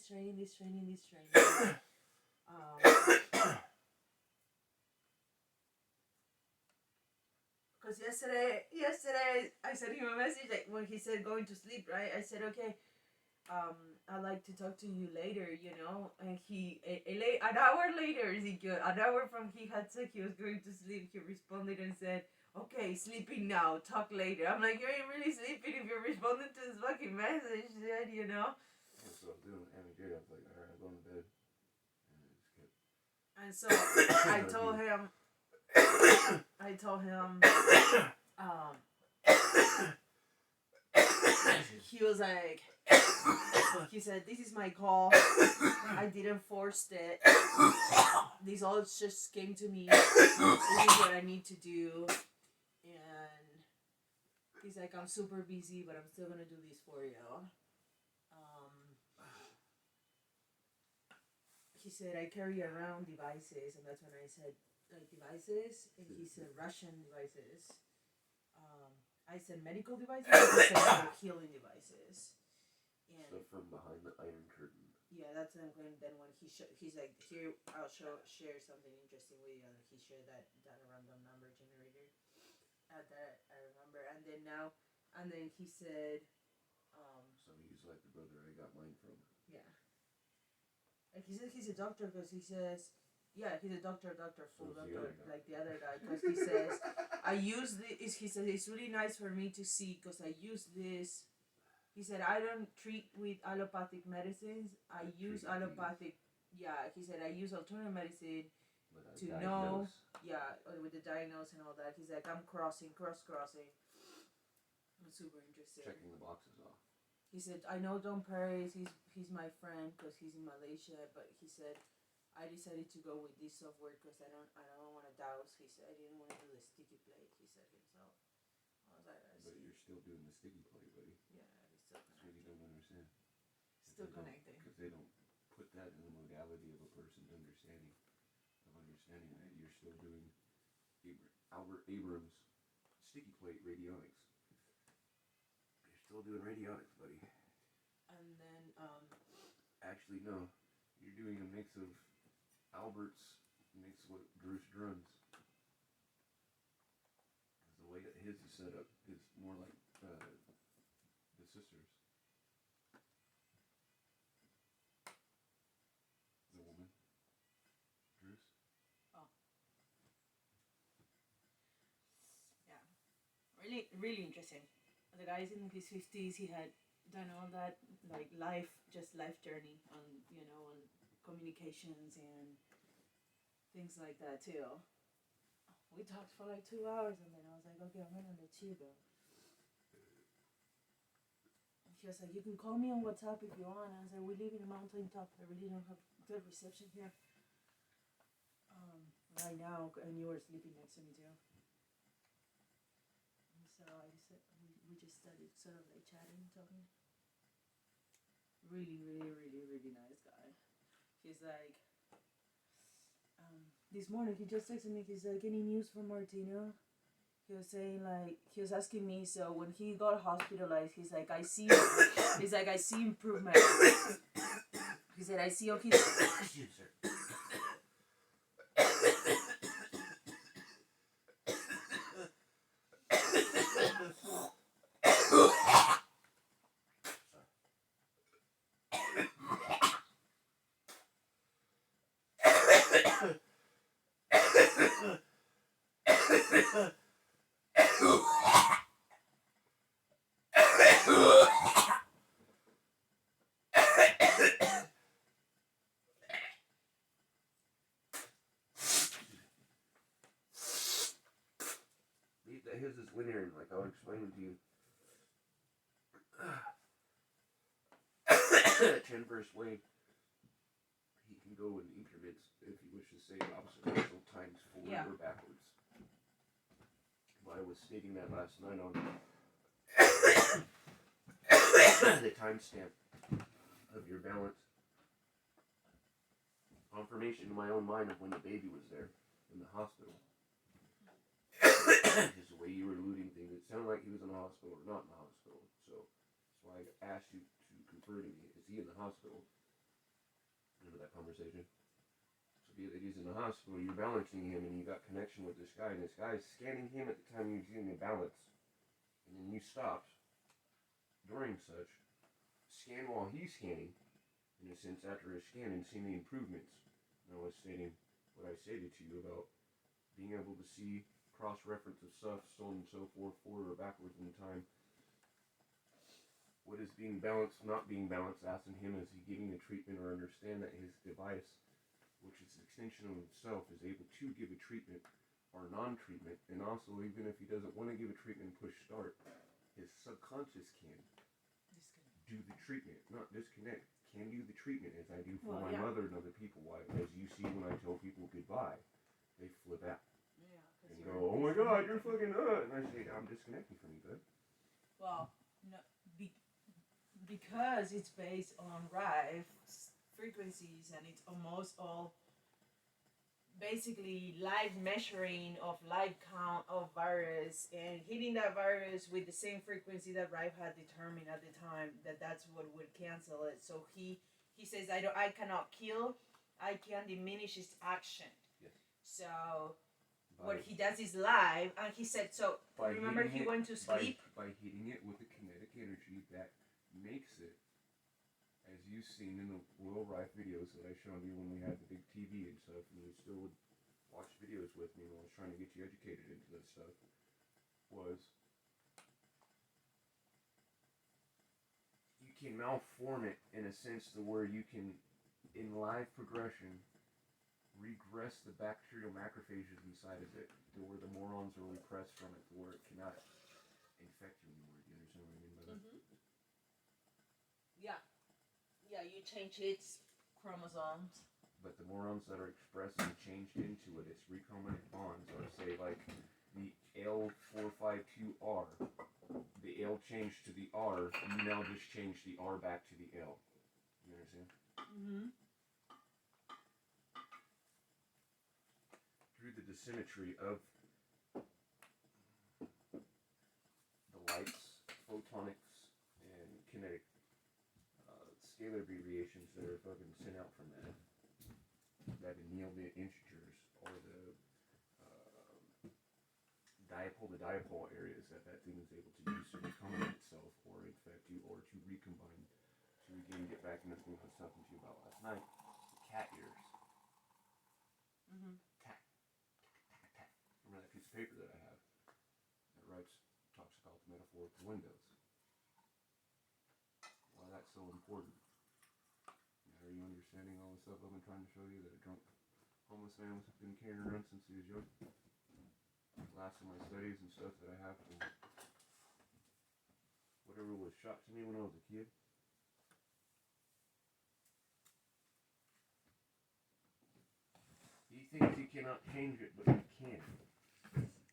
Because yesterday I sent him a message like when he said going to sleep, right? I said, okay, I'd like to talk to you later, you know. And an hour later, Ezekiel, an hour from he had said he was going to sleep, he responded and said, okay, sleeping now, talk later. I'm like, you ain't really sleeping if you're responding to this fucking message, dude, you know? That's what I was doing. I was like, alright, I'm going to bed. And so I told him, he was like, he said, this is my call. I didn't force it. This all just came to me. This is what I need to do. And he's like, I'm super busy, but I'm still gonna do this for you. He said, I carry around devices, and that's when I said, devices, and he said Russian devices. I said medical devices, and he said healing devices. And so from behind the Iron Curtain. Yeah, that's then when he's like, here, I'll share something interesting with you. And he shared that random number generator. That I remember. And then he said, so he's like the brother I got mine from. Yeah. Like he said he's a doctor because he says, yeah, he's a doctor, full doctor, like the other guy. Because he says, I use this, he said, it's really nice for me to see because I use this. He said, I don't treat with allopathic medicines. I use allopathic, yeah, he said, I use alternative medicine to know, yeah, with the diagnose and all that. He's like, I'm cross-crossing. I'm super interested. Checking the boxes off. He said, I know Don Perez, he's my friend because he's in Malaysia, but he said, I decided to go with this software because I don't want to douse. He said, I didn't want to do the sticky plate, he said himself. I was like, but you're still doing the sticky plate, buddy. Yeah, he's still connected. That's what you don't understand. Still connected. Because they don't put that in the modality of a person's understanding that you're still doing Albert Abrams sticky plate radionics. You're still doing radionics, buddy. And then, actually, no. You're doing a mix of Albert's mixed with Bruce drums. The way that his is set up is more like the sisters. The woman. Bruce. Oh. Yeah. Really interesting. The guy's in his 50s. He had done all that, like life journey on communications and things like that too. We talked for like 2 hours, and then I was like, okay, I'm gonna let you go. And she was like, you can call me on WhatsApp if you want. I was like, we live in a mountain top. I really don't have good reception here. Right now, and you were sleeping next to me too. And so I said, we just started sort of like chatting, talking. Really, really, really, really nice guy. He's like, this morning he just texted me. He's like, any news from Martina? He was saying like, he was asking me. So when he got hospitalized, he's like, I see improvement. He said, I see on his. His is linear, and like I was explaining to you, 10 verse way, he can go in increments if he wishes to say observational times forward or backwards. But I was stating that last night on the timestamp of your balance. Confirmation in my own mind of when the baby was there in the hospital. Just the way you were alluding things, it sounded like he was in the hospital or not in the hospital. So that's why I asked you to confer to me. Is he in the hospital? Remember that conversation? So be it that he's in the hospital, you're balancing him and you got connection with this guy, and this guy is scanning him at the time you're doing the balance. And then you stopped during such, scan while he's scanning, in a sense after his scan, and seeing the improvements. And I was stating what I stated to you about being able to see cross-reference of stuff, so on and so forth, forward or backwards in time. What is being balanced, not being balanced, asking him, is he getting a treatment, or understand that his device, which is an extension of himself, is able to give a treatment or non-treatment, and also even if he doesn't want to give a treatment and push start, his subconscious can do the treatment, not disconnect, can do the treatment as I do for my mother and other people. Why? As you see when I tell people goodbye, they flip out. And go, oh my God, you're fucking and I say, I'm disconnecting from you, bud. Well, no, because it's based on RIFE frequencies, and it's almost all basically live measuring of live count of virus and hitting that virus with the same frequency that RIFE had determined at the time, that's what would cancel it. So he says, I cannot kill, I can diminish its action. Yes. So what he does is live, and he said, so remember he went to sleep? By hitting it with a kinetic energy that makes it, as you've seen in the Will Rife videos that I showed you when we had the big TV and stuff, and you still would watch videos with me when I was trying to get you educated into this stuff, was you can malform it in a sense to where you can, in live progression, regress the bacterial macrophages inside of it to where the morons are repressed from it to where it cannot infect you anymore. Do you understand what I mean by that? Yeah. Yeah, you change its chromosomes. But the morons that are expressed and changed into it, its recombinant bonds, or say like the L452R, the L changed to the R, you now just change the R back to the L. You understand? Mm-hmm. Through the dissymmetry of the lights, photonics, and kinetic scalar abbreviations that are fucking sent out from that anneal the integers, or the dipole areas that thing is able to use to recombine itself, or infect you, or to recombine, to again get back into the thing I was talking to you about last night, the cat ears. Mm-hmm. Remember that piece of paper that I have that talks about the metaphorical windows? Why that's so important. Are you understanding all the stuff I've been trying to show you that a drunk homeless man has been carrying around since he was young? Last of my studies and stuff that I have from whatever was shot to me when I was a kid. He thinks he cannot change it, but he can.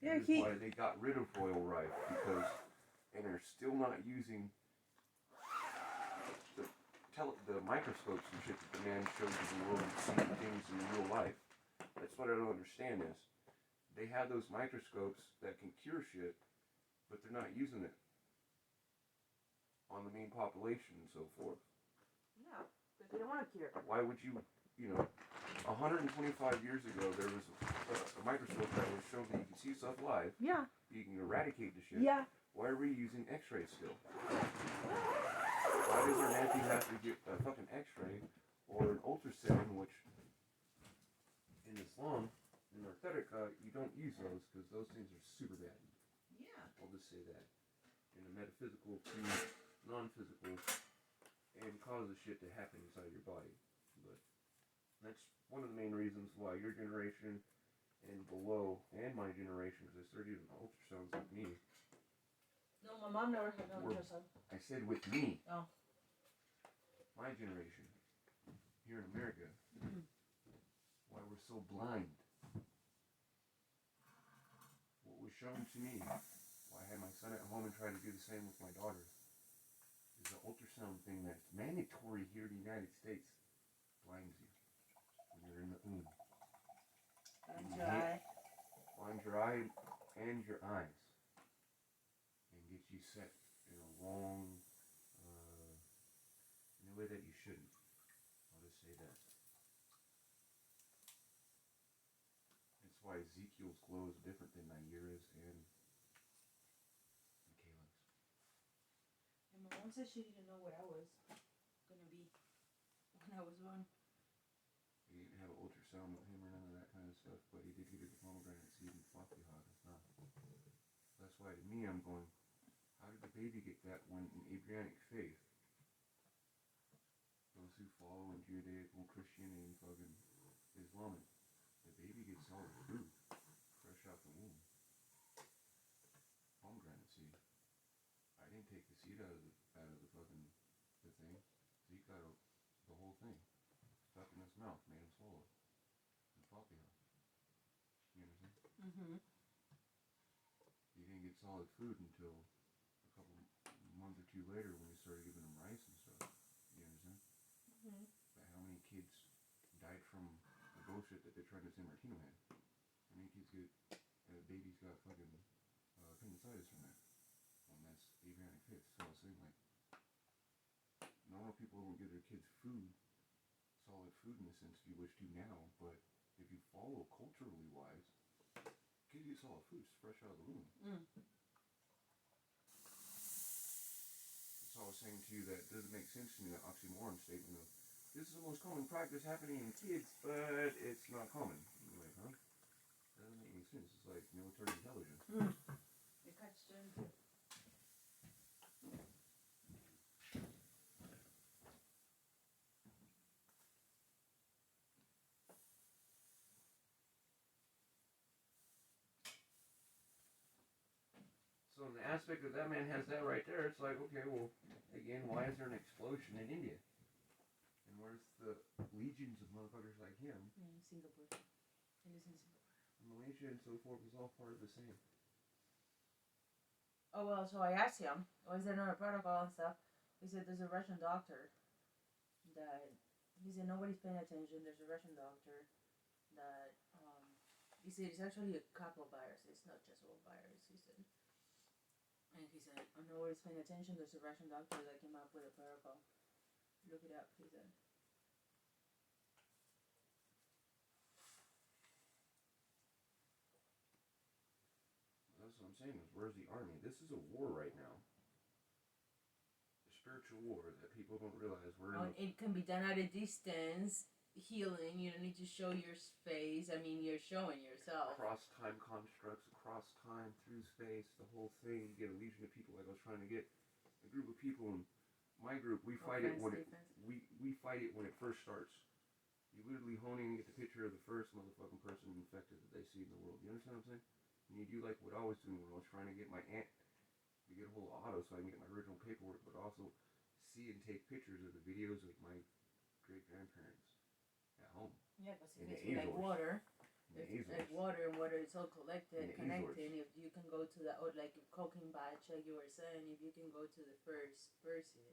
Yeah, that is why they got rid of Royal Rife, and they're still not using the microscopes and shit that the man showed to the world and see things in real life. That's what I don't understand is, they have those microscopes that can cure shit, but they're not using it on the main population and so forth. Yeah, because they don't want to cure. Why would you, 125 years ago, there was a microscope that was shown that you can see stuff live. Yeah. You can eradicate the shit. Yeah. Why are we using x-rays still? Why does our nephew have to get a fucking x-ray or an ultrasound, which in Islam, in Narcotica, you don't use those because those things are super bad. Yeah. I'll just say that. In a metaphysical to non-physical, and causes shit to happen inside your body. But that's one of the main reasons why your generation and below, and my generation, because I started using ultrasounds like me, No, my mom never had no Or- ultrasound. I said with me. Oh. My generation. Here in America. Why we're so blind. What was shown to me, why I had my son at home and tried to do the same with my daughter, is the ultrasound thing that's mandatory here in the United States blinds you when you're in the Blinds your eye. Blinds your eye and your eyes. And gets you set in a wrong, in a way that you shouldn't. I'll just say that. That's why Ezekiel's glow is different than Naira's and Kayla's. And my mom said she didn't know what I was gonna be when I was born. He didn't have an ultrasound with him or none of that kind of stuff, but he did get a pomegranate seed and floppy hog. It's not. That's why to me I'm going, how did the baby get that when in Abrahamic faith, those who follow in Judaical Christianity and fucking Islamic, the baby gets solid food, fresh out the womb. Pomegranate seed. I didn't take the seed out of the fucking the thing. Zeke got the whole thing stuck in his mouth, made him swallow it. And floppy hog. You understand? He didn't get solid food until a couple months or two later when we started giving him rice and stuff. You understand? But how many kids died from the bullshit that they're trying to say Martino had? How many kids get, babies got fucking appendicitis from that? Well, that's Abrahamic faith. So I was saying, like, normal people don't give their kids food, solid food in a sense, if you wish to now, but if you follow culturally wise, kids get solid food, it's fresh out of the womb. So I was saying to you that it doesn't make sense to me, that oxymoron statement of, this is the most common practice happening in kids, but it's not common. I'm like, huh? That doesn't make any sense. It's like military intelligence. They catch them. So in the aspect that man has that right there, it's like, okay, well, again, why is there an explosion in India? And where's the legions of motherfuckers like him? In Singapore. He lives in Singapore. Malaysia and so forth is all part of the same. Oh, well, so I asked him, was there not a protocol and stuff? He said there's a Russian doctor that, he said nobody's paying attention, there's a Russian doctor that, he said it's actually a couple of viruses, it's not just one virus, he said. And he said, oh, nobody's paying attention, there's a Russian doctor that came up with a protocol. Look it up, he said. That's what I'm saying, is where's the army? This is a war right now. A spiritual war that people don't realize we're in. It can be done at a distance, healing, you don't need to show your face, I mean, you're showing yourself. Across time constructs, across time, through space, the whole thing. You get a legion of people, like I was trying to get a group of people in my group, we fight it when we fight it when it first starts. You literally hone in and get the picture of the first motherfucking person infected that they see in the world. You understand what I'm saying? And you do like what I was doing when I was trying to get my aunt to get a hold of auto so I can get my original paperwork, but also see and take pictures of the videos of my great-grandparents at home. Yeah, because if it's like water, water is all collected, connected, and if you can go to the, like cocaine batch, like you were saying, if you can go to the first person,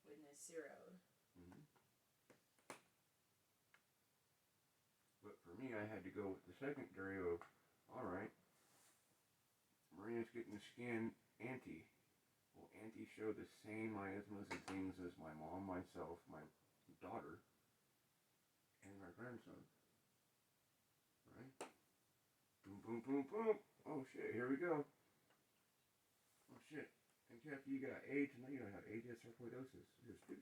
witness zero. But for me, I had to go with the secondary of, alright, Marina's getting the skin Auntie. Well, Auntie showed the same miasmas and things as my mom, myself, my daughter, and my grandson. Right? Boom, boom, boom, boom. Oh shit, here we go. Oh shit. And Kathy, you got AIDS, and now you don't have AIDS, it's sarcoidosis. Just that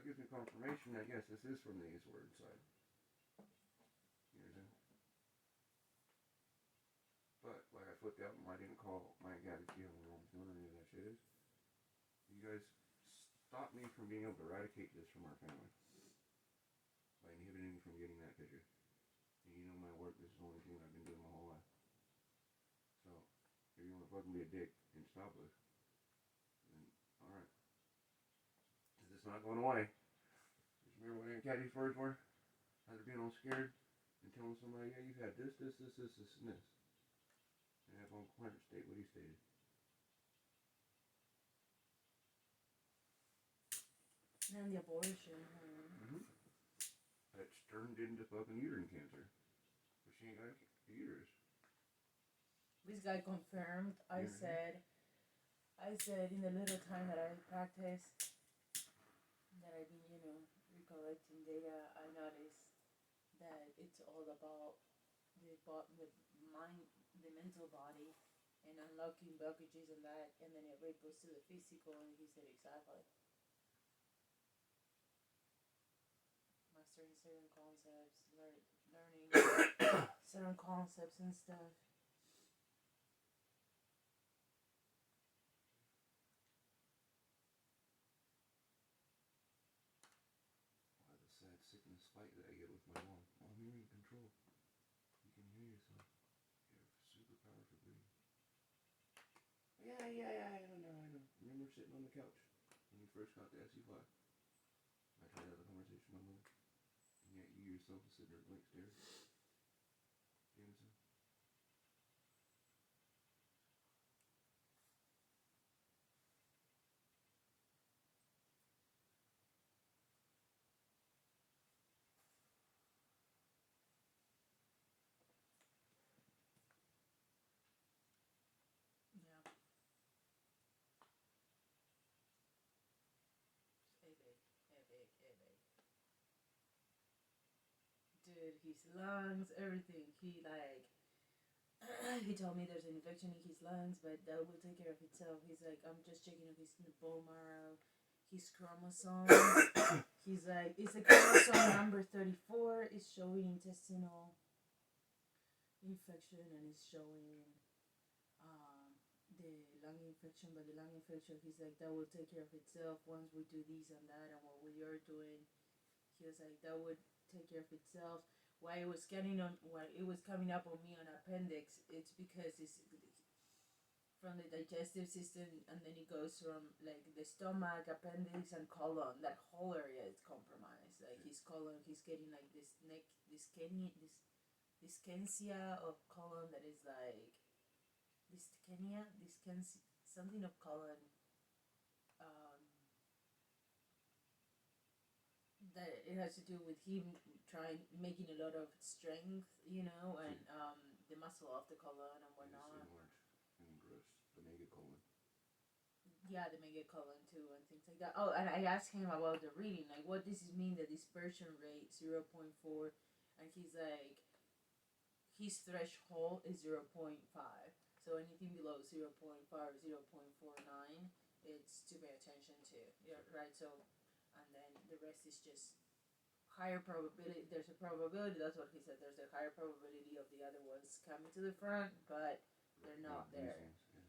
gives me confirmation that yes, this is from the Ace word side. You know what I'm saying? But, like I flipped out and I didn't call my guy to see how my mom's doing or any of that shit is. You guys stop me from being able to eradicate this from our family. By inhibiting me from getting that picture. fucking be a dick and stop us, then alright. Cause it's not going away. Just remember when Cat these words were? After being all scared and telling somebody, yeah, you've had this, and this. And have Uncle Clarence state what he stated. And the abortion. Mm-hmm. That's turned into fucking uterine cancer. But she ain't got a uterus. This guy confirmed. I said in the little time that I practiced, that I've been, recollecting data, I noticed that it's all about the mind, the mental body, and unlocking blockages and that, and then it ripples to the physical, and he said exactly. Mastering certain concepts, learning certain concepts and stuff. Why the sad sickness fight that I get with my mom? Mom, you're in control. You can hear yourself. You have super powerful breathing. Yeah, I know. Remember sitting on the couch when you first got the SE5? I tried to have a conversation with my mother. And yet you yourself are sitting there blank stare. Jameson. Yeah. Epic. Dude, his lungs, everything. He told me there's an infection in his lungs, but that will take care of itself. He's like, I'm just checking on his bone marrow, his chromosomes. He's like, it's a chromosome number 34. It's showing intestinal infection, and it's showing the lung infection. But the lung infection, he's like, that will take care of itself once we do this and that, and what we are doing. He was like, that would take care of itself. Why it was coming up on me on appendix, it's because it's from the digestive system, and then it goes from like the stomach, appendix, and colon. That whole area is compromised. Like his colon, he's getting like this dyskinesia of colon that is like something of colon. That it has to do with him making a lot of strength, and the muscle of the colon and whatnot. And gross, the megacolon. Yeah, the megacolon too, and things like that. Oh, and I asked him about the reading, like, what does this mean, the dispersion rate 0.4, and he's like, his threshold is 0.5. So anything below 0.5 or 0.49, it's to pay attention to. Yeah, right. So. And then the rest is just higher probability. There's a probability, that's what he said, there's a higher probability of the other ones coming to the front, but they're not there. Yeah.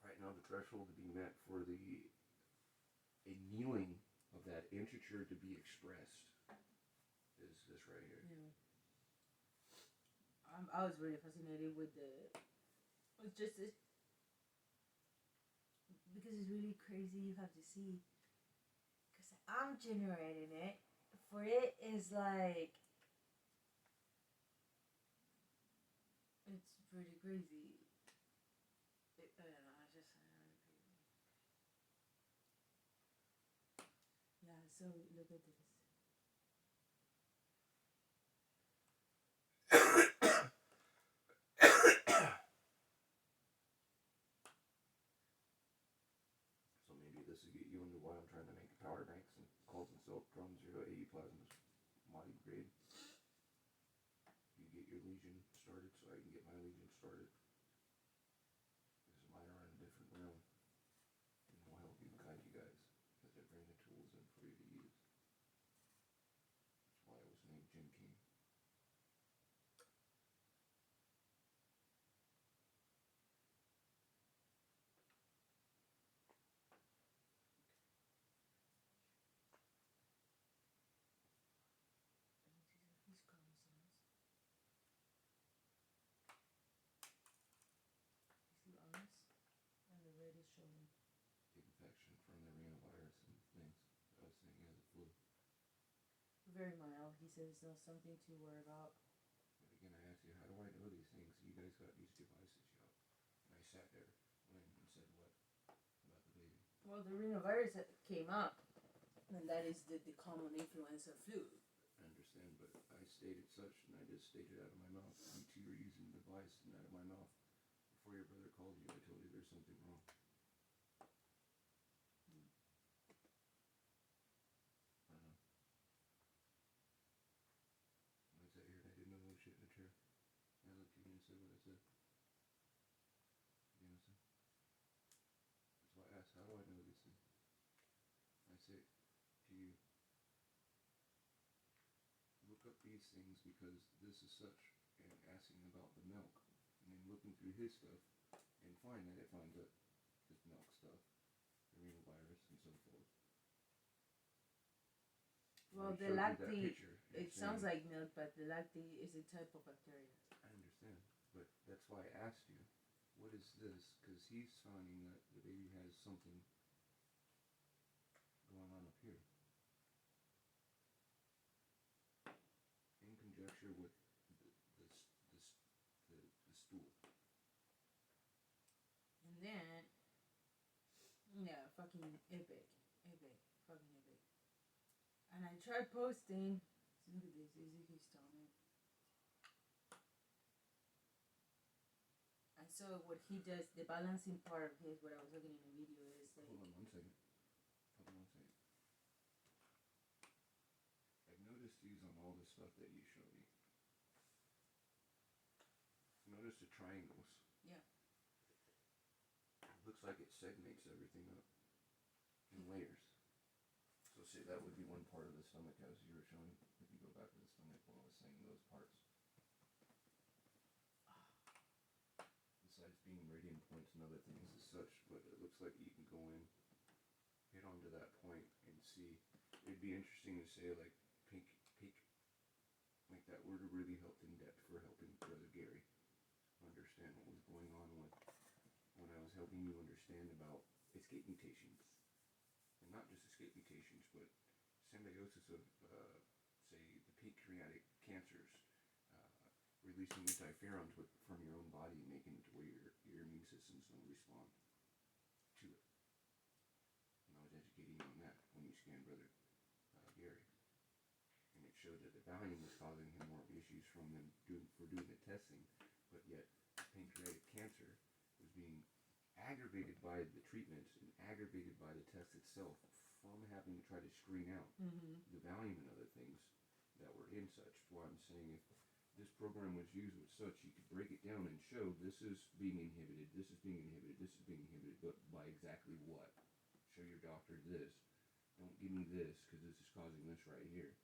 Right now the threshold to be met for a kneeling of that integer to be expressed is this right here. Yeah. I was really fascinated with just this, because it's really crazy. You have to see. I'm generating it. For it is like, it's pretty crazy. I don't know. Yeah. So look at this. So maybe this will get you into why I'm trying to make power banks and calls himself Drone 080 plasmas Madi grade. You get your Legion started so I can get my Legion started. Because mine are on a different realm. And will help you guide you guys. Because they bring the tools in for you to use. That's why I was named Jim King. very mild. He says it's not something to worry about. But again, I asked you, how do I know these things? You guys got these devices, yo. And I sat there and said what about the baby? Well, the rhinovirus came up, and that is the common influenza flu. I understand, but I stated such, and I just stated out of my mouth. You two are using the device, and out of my mouth. Before your brother called you, I told you there's something wrong. I sat here and I didn't know no shit in the chair. And I looked at you and said what I said. You understand? That's why I asked, how do I know this thing? I say to you, look up these things because this is such, and asking about the milk, and then looking through his stuff, and find that it finds up this milk stuff, the rhinovirus, and so forth. Well, the lacti, it sounds like milk, but the lacti is a type of bacteria. I understand, but that's why I asked you, what is this? Because he's finding that the baby has something going on up here. In conjecture with the stool. And then, yeah, fucking epic, fucking epic. And I tried posting. Look at this. This is his stomach. And so what he does, the balancing part of his, what I was looking in the video is like. Hold on one second. I've noticed these on all the stuff that you show me. Notice the triangles. Yeah. It looks like it segments everything up in layers. So say that would be one part of the stomach as you were showing. If you go back to the stomach while I was saying those parts. Besides being radiant points and other things as such, but it looks like you can go in, hit onto that point and see. It'd be interesting to say like pink, like that word really helped in depth for helping Brother Gary understand what was going on with when I was helping you understand about escape mutations. And not just escape mutations, but symbiosis of, say, the pancreatic cancers, releasing interferons from your own body, making it to where your immune systems don't respond to it. And I was educating you on that when you scanned Brother Gary. And it showed that the Valium was causing him more issues from them doing the testing, but yet pancreatic cancer was being aggravated by the treatments and aggravated by the test itself from having to try to screen out the Valium and other things that were in such. Why I'm saying if this program was used with such, you could break it down and show this is being inhibited, this is being inhibited, this is being inhibited, but by exactly what? Show your doctor this. Don't give me this because this is causing this right here.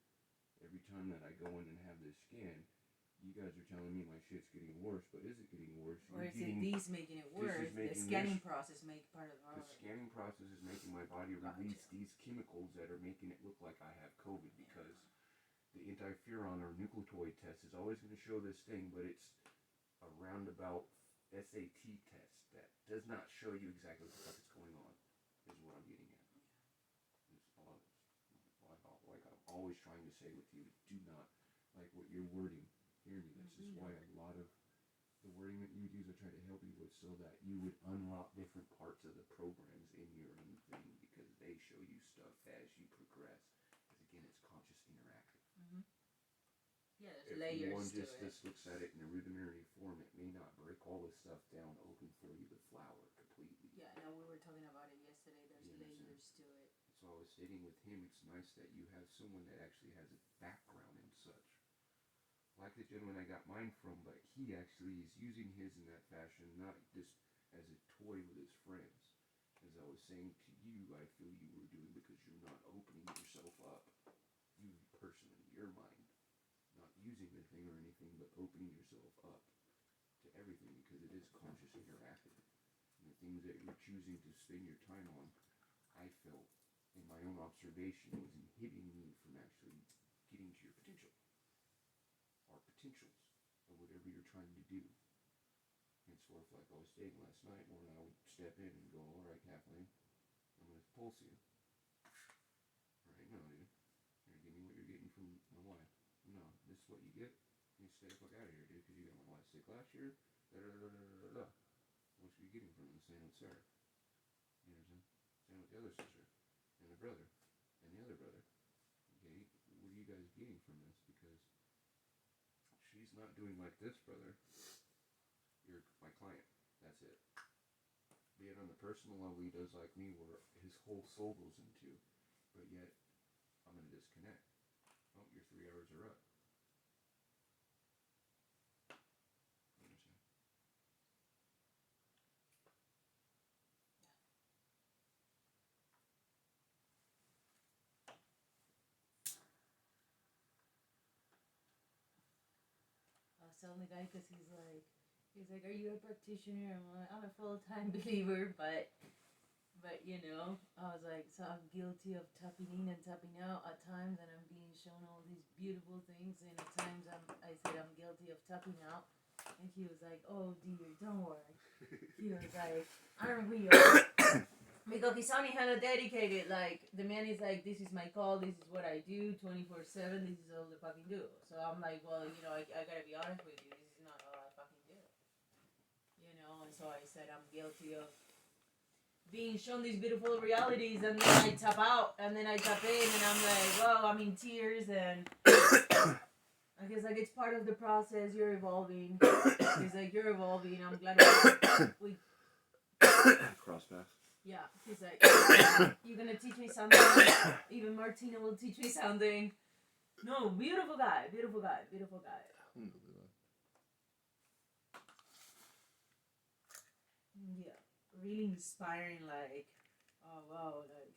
Every time that I go in and have this scan, you guys are telling me my shit's getting worse, but is it getting worse? Or is it these making it worse? The scanning process make part of the scanning process is making my body release these chemicals that are making it look like I have COVID because the interferon or nucleotide test is always going to show this thing, but it's a roundabout SAT test that does not show you exactly what the fuck is going on, is what I'm getting at. It's all, like I'm always trying to say with you, do not, like what you're wording. Hear me, that's just why a lot of the wording that you would use I try to help you with so that you would unlock different parts of the programs in your own thing because they show you stuff as you progress. Because again, it's conscious interactive. Yeah, there's layers one to just looks at it in a rudimentary form, it may not break all this stuff down open for you, the flower completely. Yeah, no, we were talking about it yesterday. There's layers to it. So I was stating with him, it's nice that you have someone that actually has a background in such. Like the gentleman I got mine from, but he actually is using his in that fashion, not just as a toy with his friends. As I was saying to you, I feel you were doing because you're not opening yourself up. You personally, your mind. Not using the thing or anything, but opening yourself up to everything because it is conscious interactive. And the things that you're choosing to spend your time on, I felt in my own observation was inhibiting you from actually getting to your potential. Or potentials of whatever you're trying to do. Henceforth, like I was saying last night, when I would step in and go, alright Kathleen, I'm going to pulse you. Right now, dude. You're getting what you're getting from what you get. You stay the fuck out of here, dude, because you got my wife sick last year. What you be getting from the same with Sarah? You know what I'm saying? Same with the other sister, and the brother, and the other brother. Okay, what are you guys getting from this? Because she's not doing like this, brother. You're my client. That's it. Be it on the personal level, he does like me, where his whole soul goes into. But yet, I'm gonna disconnect. Oh, your 3 hours are up. You understand? I was telling the guy because he's like, are you a practitioner? I'm like, I'm a full-time believer, but you know, I was like, so I'm guilty of tapping in and tapping out at times, and I'm being shown all these beautiful things, and at times I said I'm guilty of tapping out, and he was like, oh dear, don't worry. He was like, aren't we all? Because he's only kind of dedicated, like, the man is like, this is my call, this is what I do, 24/7, this is all I fucking do. So I'm like, well, you know, I gotta be honest with you, this is not all I fucking do. You know, and so I said I'm guilty of being shown these beautiful realities, and then I tap out, and then I tap in, and I'm like, well, I'm in tears, and I guess like it's part of the process. You're evolving. He's like, you're evolving. I'm glad we cross paths. Yeah. He's like, you're gonna teach me something. Even Martina will teach me something. No, beautiful guy, beautiful guy, beautiful guy. Yeah, really inspiring. Like, oh wow, like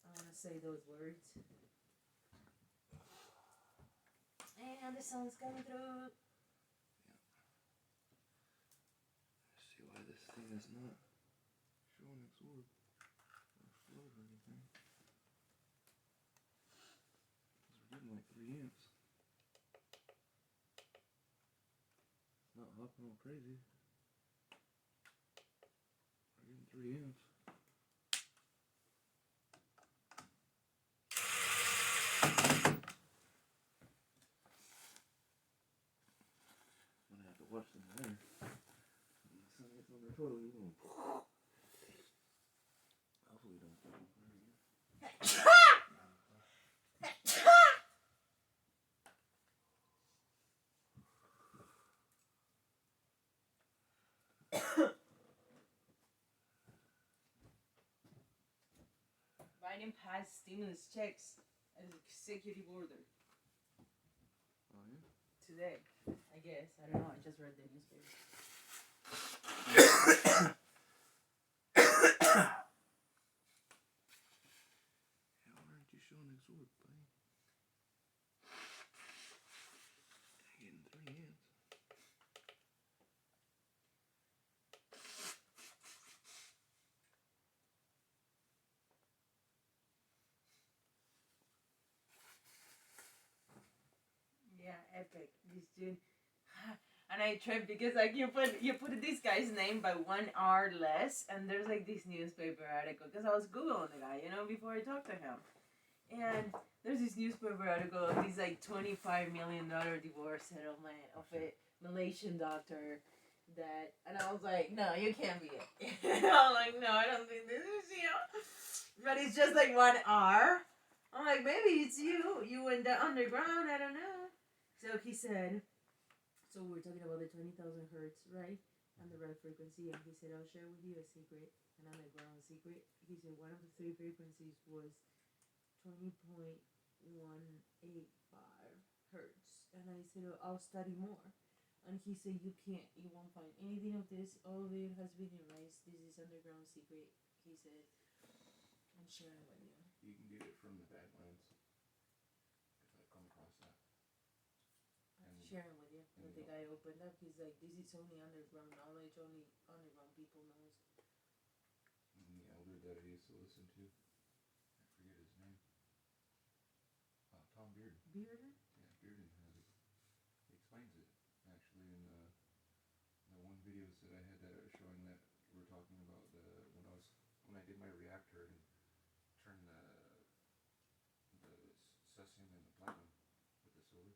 I want to say those words. And the sun's coming through. See why this thing is not showing its orb or float or anything. Because we're getting like 3 amps. It's not hopping all crazy. We're getting 3 amps. I'm gonna have to watch them later. When the sun gets on their toilet, we're going hopefully don't fall apart again. Biden passed stimulus checks as executive order. Oh yeah? Today, I guess. I don't know. I just read the newspaper. Yeah, why aren't you showing its orb, buddy? Getting 3 amps. Yeah, epic. This dude. And I tripped because like you put this guy's name by 1 R less, and there's like this newspaper article because I was googling the guy, you know, before I talked to him, and there's this newspaper article of this like $25 million divorce settlement of a Malaysian doctor that, and I was like, no, you can't be it. I'm like, no, I don't think this is you. But it's just like 1 R. I'm like, maybe it's you. You went underground. I don't know. So he said. So we're talking about the 20,000 hertz, right? And the red frequency. And he said, I'll share with you a secret, an underground secret. He said one of the 3 frequencies was 20.185 hertz. And I said, oh, I'll study more. And he said, you won't find anything of this. All of it has been erased. This is underground secret. He said, I'm sharing with you. You can get it from the Badlands. If I come across that. Sharing with you that the guy opened up. He's like, this is only underground knowledge, only underground people knows. And the elder that I used to listen to, I forget his name. Tom Bearden. Bearden? Yeah, Bearden has it. He explains it actually in the one videos that I had that are showing that we're talking about when I did my reactor and turned the cesium into platinum with the solar.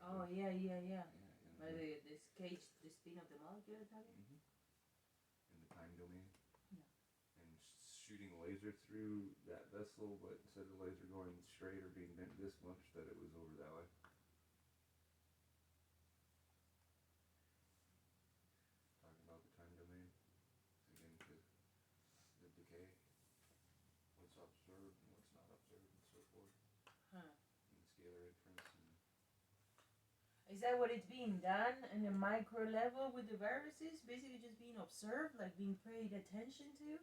Oh, yeah. Yeah, By this cage, the spin of the molecule talking? in the time domain. Yeah. And shooting a laser through that vessel, but instead of the laser going straight or being bent this much, that it was over that way. Talking about the time domain. Again, because the decay, what's observed and what's not observed and so forth. Huh. And scalar inference and Is that what it's being done in the micro level with the viruses? Basically just being observed, like being paid attention to?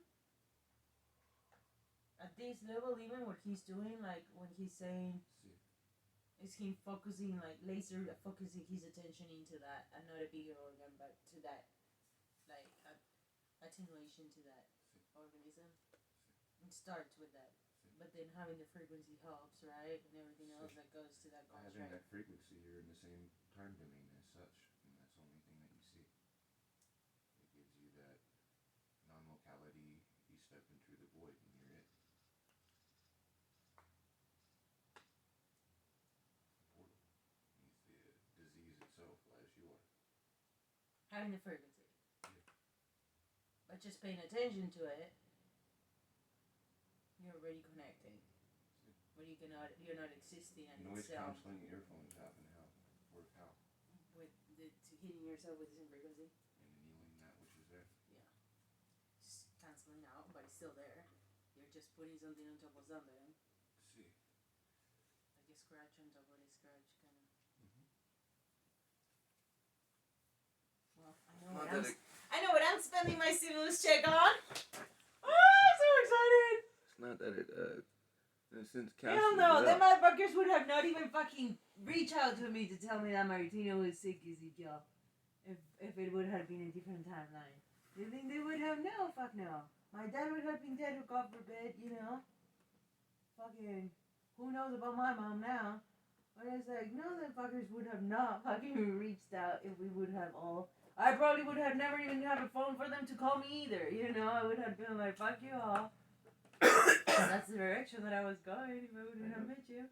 At this level, even what he's doing, like when he's saying, is him focusing, like laser focusing his attention into that, and not a bigger organ, but to that, like attenuation to that organism. It starts with that. But then having the frequency helps, right? And everything else that goes to that having construct. that frequency, you're in the same time domain as such, and that's the only thing that you see. It gives you that non-locality, you step into the void and you're it. Portal. It's the disease itself as you are. Having the frequency. But just paying attention to it, you're already connecting. But you're not existing and Noise itself. cancelling earphones happen how? Work how? With hitting yourself with the same frequency. And annealing that which is there. Yeah. Just cancelling out, but it's still there. You're just putting something on top of something. See. Like a scratch on top of a scratch, kind of. Well, I know what I'm spending my stimulus check on. Oh, I'm so excited. It's not that it, since Hell no, them motherfuckers would have not even fucking reached out to me to tell me that Martino was sick, Ezekiel. If it would have been a different timeline. You think they would have? No, fuck no. My dad would have been dead, God forbid, you know? Fucking, who knows about my mom now? But it's like, no, the fuckers would have not fucking reached out if we would have all. I probably would have never even had a phone for them to call me either, you know? I would have been like, fuck you all. That's the direction that I was going if I wouldn't have met you.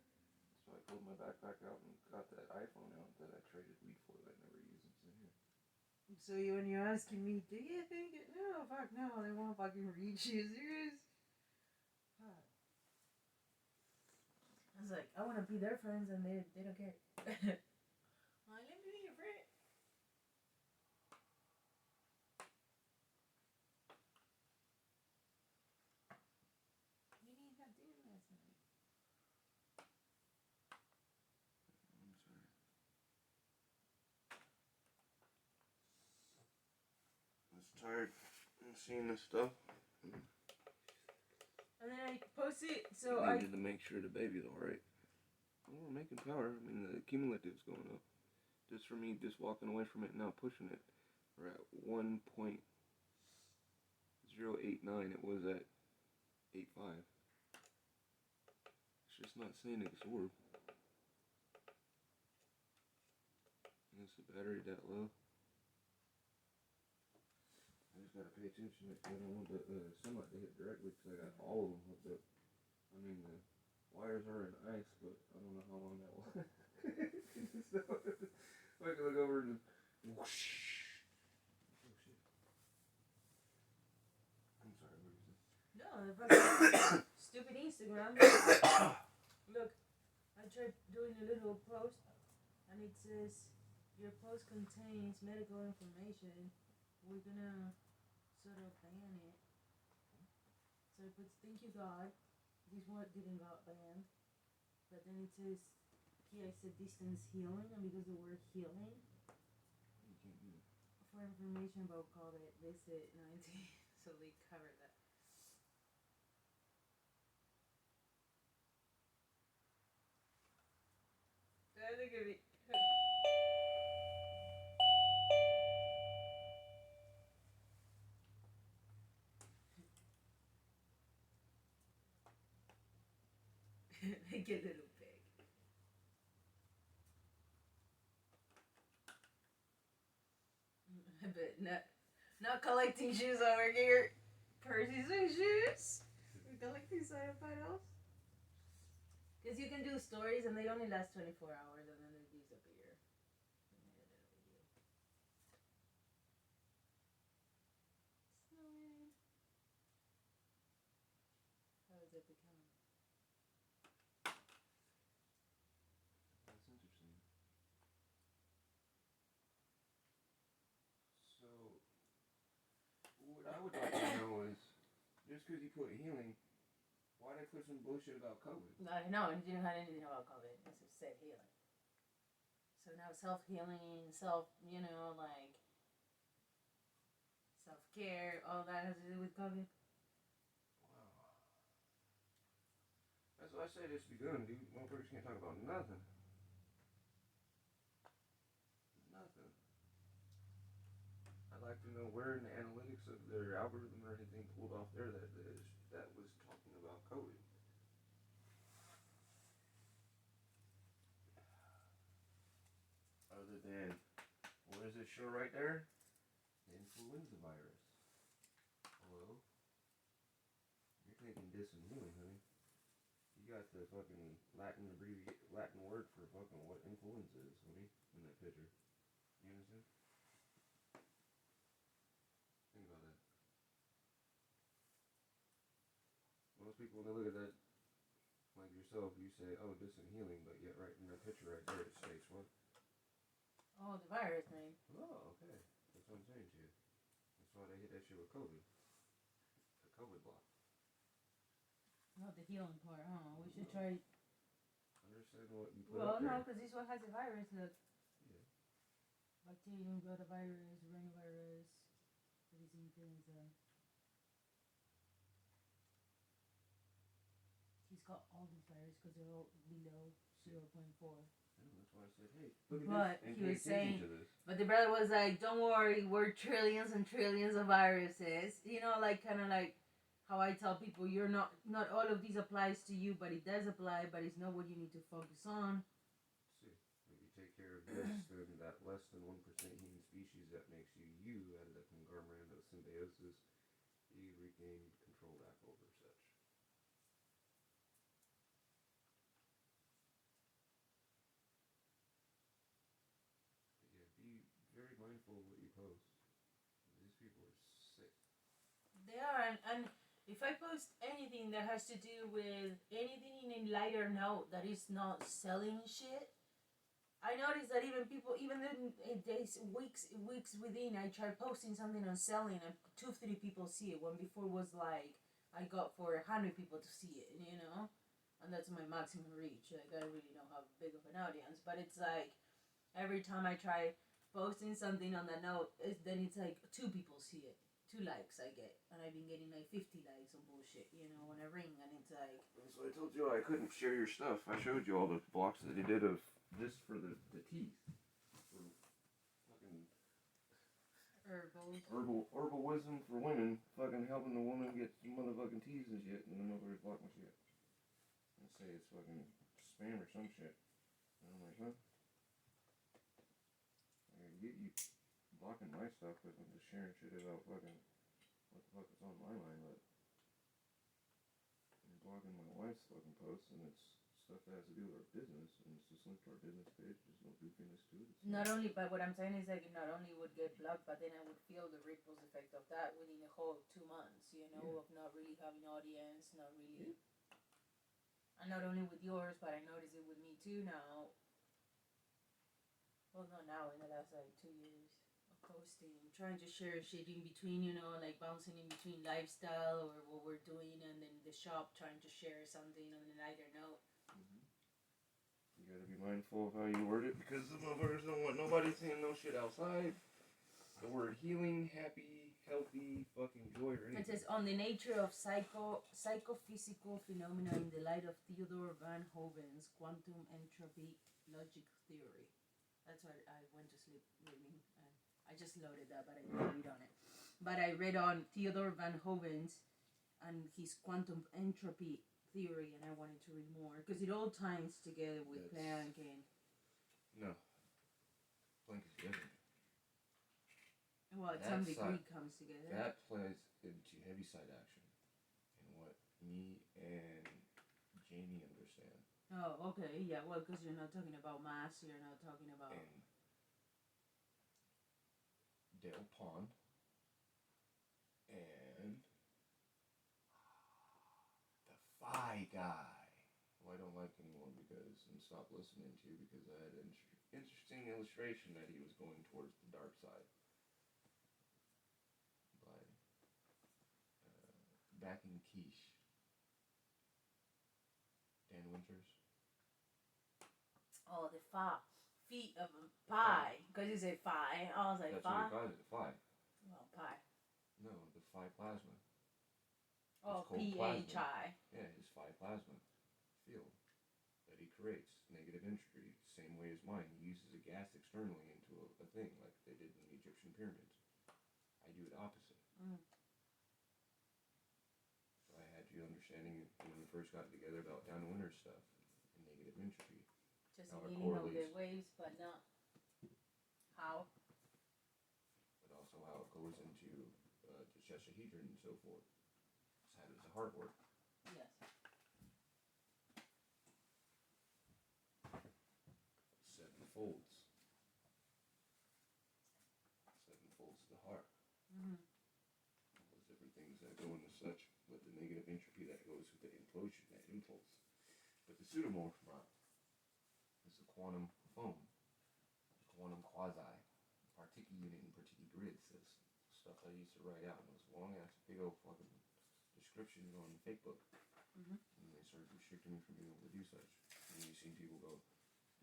So I pulled my backpack out and got that iPhone out that I traded weed for that I never used. It's in here. So when you're asking me, do you think it? No, fuck no, they won't fucking reach you. Serious? Fuck. I was like, I want to be their friends and they don't care. Well, let me be your friend. We didn't have dinner last night. I'm sorry. I was tired of seeing this stuff. And then I posted, I needed to make sure the baby's alright. Well, we're making power. I mean, the cumulative's going up. Just for me, just walking away from it and now pushing it. We're at 1.089. It was at 8.5. It's just not saying absorb. And is the battery that low? I just gotta pay attention. I don't want the sunlight to hit directly because I got all of them hooked up. I mean, the wires are in ice, but I don't know how long that will. So, I can look over and whoosh. Oh shit. I'm sorry, what is it? No, the fucking stupid Instagram. Look, I tried doing a little post, and it says, your post contains medical information. We're gonna sort of ban it. So it puts, thank you God. This one didn't got banned. But then it says, here I said distance healing, and because the word healing, You can't do it. for information about COVID, they said 19, so they covered that. Look at me. Like a little pig. But not collecting shoes over here. Percy's and shoes. We're collecting soda pedals. Because you can do stories and they only last 24 hours and then they disappear. just because you put healing, why'd I put some bullshit about COVID? I know, and it didn't have anything about COVID. It just said healing. So now self-healing, like self-care, all that has to do with COVID. Wow. That's why I say this be done, dude. Motherfuckers can't talk about nothing. Nothing. I'd like to know where in the analytics of their algorithm or anything pulled off there that was talking about COVID. Other than, what does it show right there? The influenza virus. Hello? You're taking this and healing, honey. You got the fucking Latin word for fucking what influenza is, honey, in that picture. You understand? Think about that. Most people, when they look at that, like yourself, you say, oh, this and healing, but yet right in that picture right there, it states what? Oh, the virus name. Oh, okay. That's what I'm saying to you. That's why they hit that shit with COVID. The COVID block. Not the healing part, huh? We should try. Understand what you put Well, up there. no, because this one has a virus. Look. Yeah. Bacterium, rotavirus, rhinovirus, this influenza. He's got all these viruses because they're all below 0.4. That's why I said, hey, look at But this. he was saying, To this. but the brother was like, don't worry, we're trillions and trillions of viruses. You know, like kind of like how I tell people, you're not all of these applies to you, but it does apply, but it's not what you need to focus on. See, if you take care of this, then that less than 1% human species that makes you out of the conglomerate of symbiosis, you regain control back over such. Yeah, be very mindful of what you post. These people are sick. They are, and if I post anything that has to do with anything in a lighter note that is not selling shit, I notice that even in days, weeks within, I try posting something on selling and 2-3 people see it, when before was like, I got for 100 people to see it, you know? And that's my maximum reach. Like, I really don't have big of an audience, but it's like, every time I try posting something on that note, then it's like 2 people see it. 2 likes I get, and I've been getting like 50 likes on bullshit, you know, when I ring, and it's like. So I told you I couldn't share your stuff. I showed you all the blocks that they did of this for the teeth. For fucking herbal wisdom for women, fucking helping the woman get some motherfucking teeth and shit, and the motherfuckers block my shit. And say it's fucking spam or some shit. And I'm like, huh? I get you blocking my stuff because I'm just sharing shit about fucking what the fuck is on my mind, but you're blocking my wife's fucking posts, and it's stuff that has to do with our business, and it's just linked to our business page. There's no goofiness to it. Not only, but what I'm saying is like, not only would get blocked, but then I would feel the ripples effect of that within a whole 2 months, you know, of not really having audience, not really. And not only with yours, but I notice it with me too now. Well, not now, in the last like 2 years of posting, trying to share shit in between, you know, like bouncing in between lifestyle or what we're doing, and then the shop trying to share something on a lighter note. You gotta be mindful of how you word it, because the motherfuckers don't want nobody saying no shit outside. The word healing, happy, healthy, fucking joy, or anything. It says, on the nature of psychophysical phenomena in the light of Theodore Van Hoven's quantum entropy logic theory. That's why I went to sleep reading. I just loaded that, but I didn't read on it. But I read on Theodore Van Hoven's and his quantum entropy theory, and I wanted to read more because it all ties together with Planck and. No. Planck is different. Well, at some degree comes together. That plays into heavy side action, and what me and Jamie understand. Oh, okay, yeah, well, because you're not talking about mass, you're not talking about. And Dale Pond and the Phi guy, who I don't like anymore because, and stopped listening to because I had an interesting illustration that he was going towards the dark side. By backing quiche? Dan Winters. Oh, the feet of a pie. Because you say pie. I was like, That's pie? what he calls it, phi. Well, pie. No, the phi plasma. Oh, It's called PHI. plasma. Yeah, his phi plasma field that he creates, negative entropy, same way as mine. He uses a gas externally into a thing, like they did in the Egyptian pyramids. I do the opposite. So I had you understanding when we first got together about downwinder stuff and negative entropy. Just how the it meaning of the correlates, waves, but not how. but also how it goes into the tetrahedron and so forth. So how does the heart work? Yes. Seven folds. Seven folds of the heart. Mm-hmm. All those different things that go into such, but the negative entropy that goes with the implosion, that impulse. But the pseudomorph is the quantum foam, the quantum quasi, particle unit and particle grid system. Stuff I used to write out in those long ass big old fucking descriptions on the fake book. Mm-hmm. And they started restricting me from being able to do such. And you've seen people go,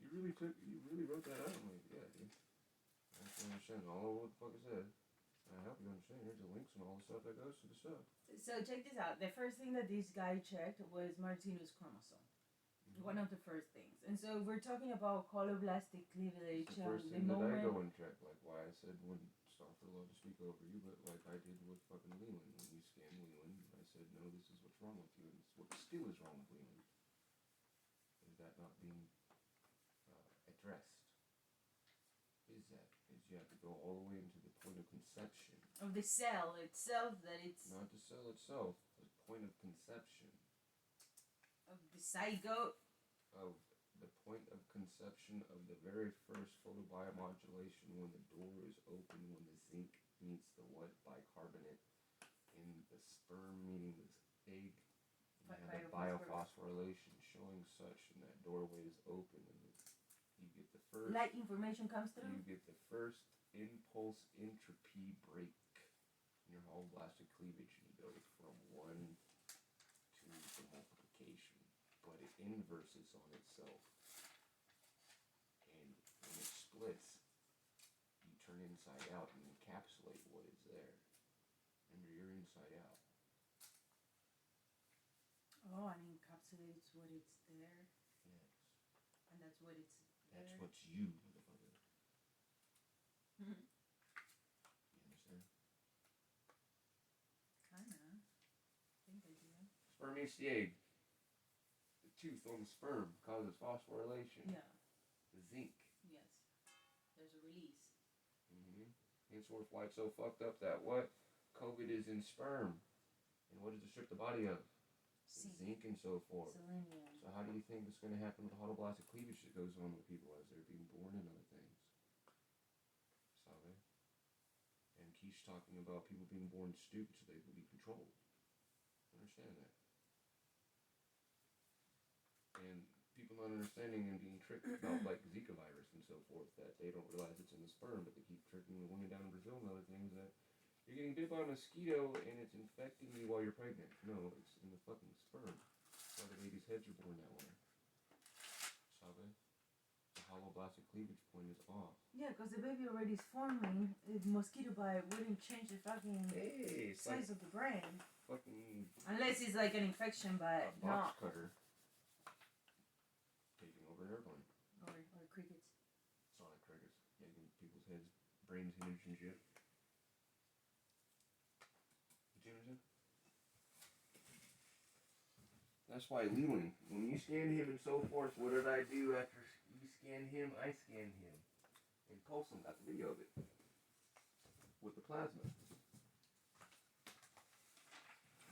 you really wrote that out? I'm like, yeah, dude. I have to understand all of what the fuck it says. And I help you understand. Here's the links and all the stuff that goes to the stuff. So check this out. The first thing that this guy checked was Martinus chromosome. One of the first things. And so we're talking about coloblastic cleavage. The first thing that I go and check, like why I said wouldn't start for law to speak over you, but like I did with fucking Leland. When you scanned Leland, I said, no, this is what's wrong with you, and it's what still is wrong with Leland. Is that not being addressed? Is you have to go all the way into the point of conception. Of the cell itself, that it's... Not the cell itself, the point of conception. Of the zygote. Of the point of conception of the very first photobiomodulation, when the door is open, when the zinc meets the what bicarbonate in the sperm meeting this egg, and you have the biophosphorylation showing such, and that doorway is open, and you get the first light information comes through. You get the first impulse entropy break in your holoblastic cleavage, and you go from one to the multiplication. But it inverses on itself, and when it splits, you turn inside out and encapsulate what is there. Remember, you're inside out. Oh, and encapsulates what it's there. Yes. And that's what it's there. That's what's you, motherfucker. Mm-hmm. You understand? Kinda. I think I do. Sperm eats the egg. Tooth on the sperm causes phosphorylation. Yeah. The zinc. Yes. There's a release. Henceforth, why it's so fucked up that what? COVID is in sperm. And what does it strip the body of? Zinc and so forth. Selenium. So how do you think it's going to happen with the holoblastic cleavage that goes on with people as they're being born and other things? Sabe? And Keish talking about people being born stupid so they will be controlled. Understand that. And people not understanding and being tricked about like Zika virus and so forth, that they don't realize it's in the sperm, but they keep tricking the women down in Brazil and other things that you're getting bit by a mosquito and it's infecting you while you're pregnant. No, it's in the fucking sperm. That's why the baby's heads are born that way. Sabe? The holoblastic cleavage point is off. Yeah, because the baby already is forming. If mosquito bite wouldn't change the fucking size of the brain. Fucking. Unless it's like an infection, but a box cutter. Taking over an airplane. Or crickets. Sonic crickets. Making people's heads, brains hinged and shit. Did you understand? That's why Leland, when you scan him and so forth, what did I do after you scan him? I scanned him. And Colson got the video of it. With the plasma.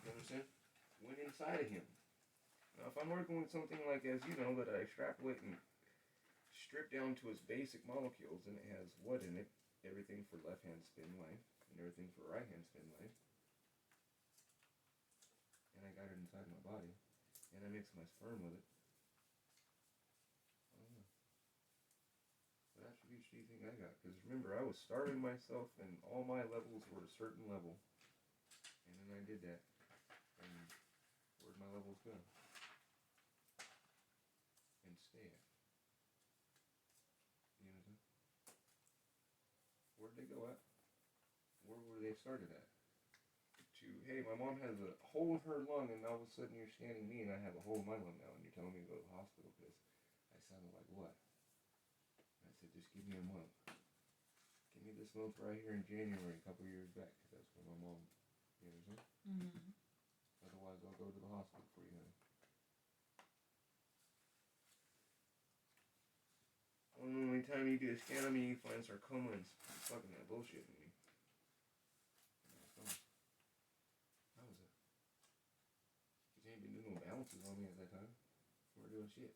You understand? Went inside of him. Now, if I'm working with something like, as you know, that I extrapolate and strip down to its basic molecules, and it has what in it? Everything for left-hand spin life, and everything for right-hand spin life. And I got it inside my body, and I mixed my sperm with it. I don't know. What attributes do you think I got? Because remember, I was starving myself, and all my levels were a certain level. And then I did that. And my levels go? And stay at? You know what I'm saying? Where'd they go at? Where were they started at? To, hey, my mom has a hole in her lung and all of a sudden you're scanning me and I have a hole in my lung now and you're telling me to go to the hospital because I sounded like what? And I said, just give me a month. Give me this month right here in January a couple years back because that's when my mom, you know what I'm saying? Mm-hmm. Otherwise I'll go to the hospital for you, honey. Only time you do a scan on me, you find sarcoma and fucking that bullshit in me. How was that? Because you ain't been doing no balances on me at that time. We were doing shit.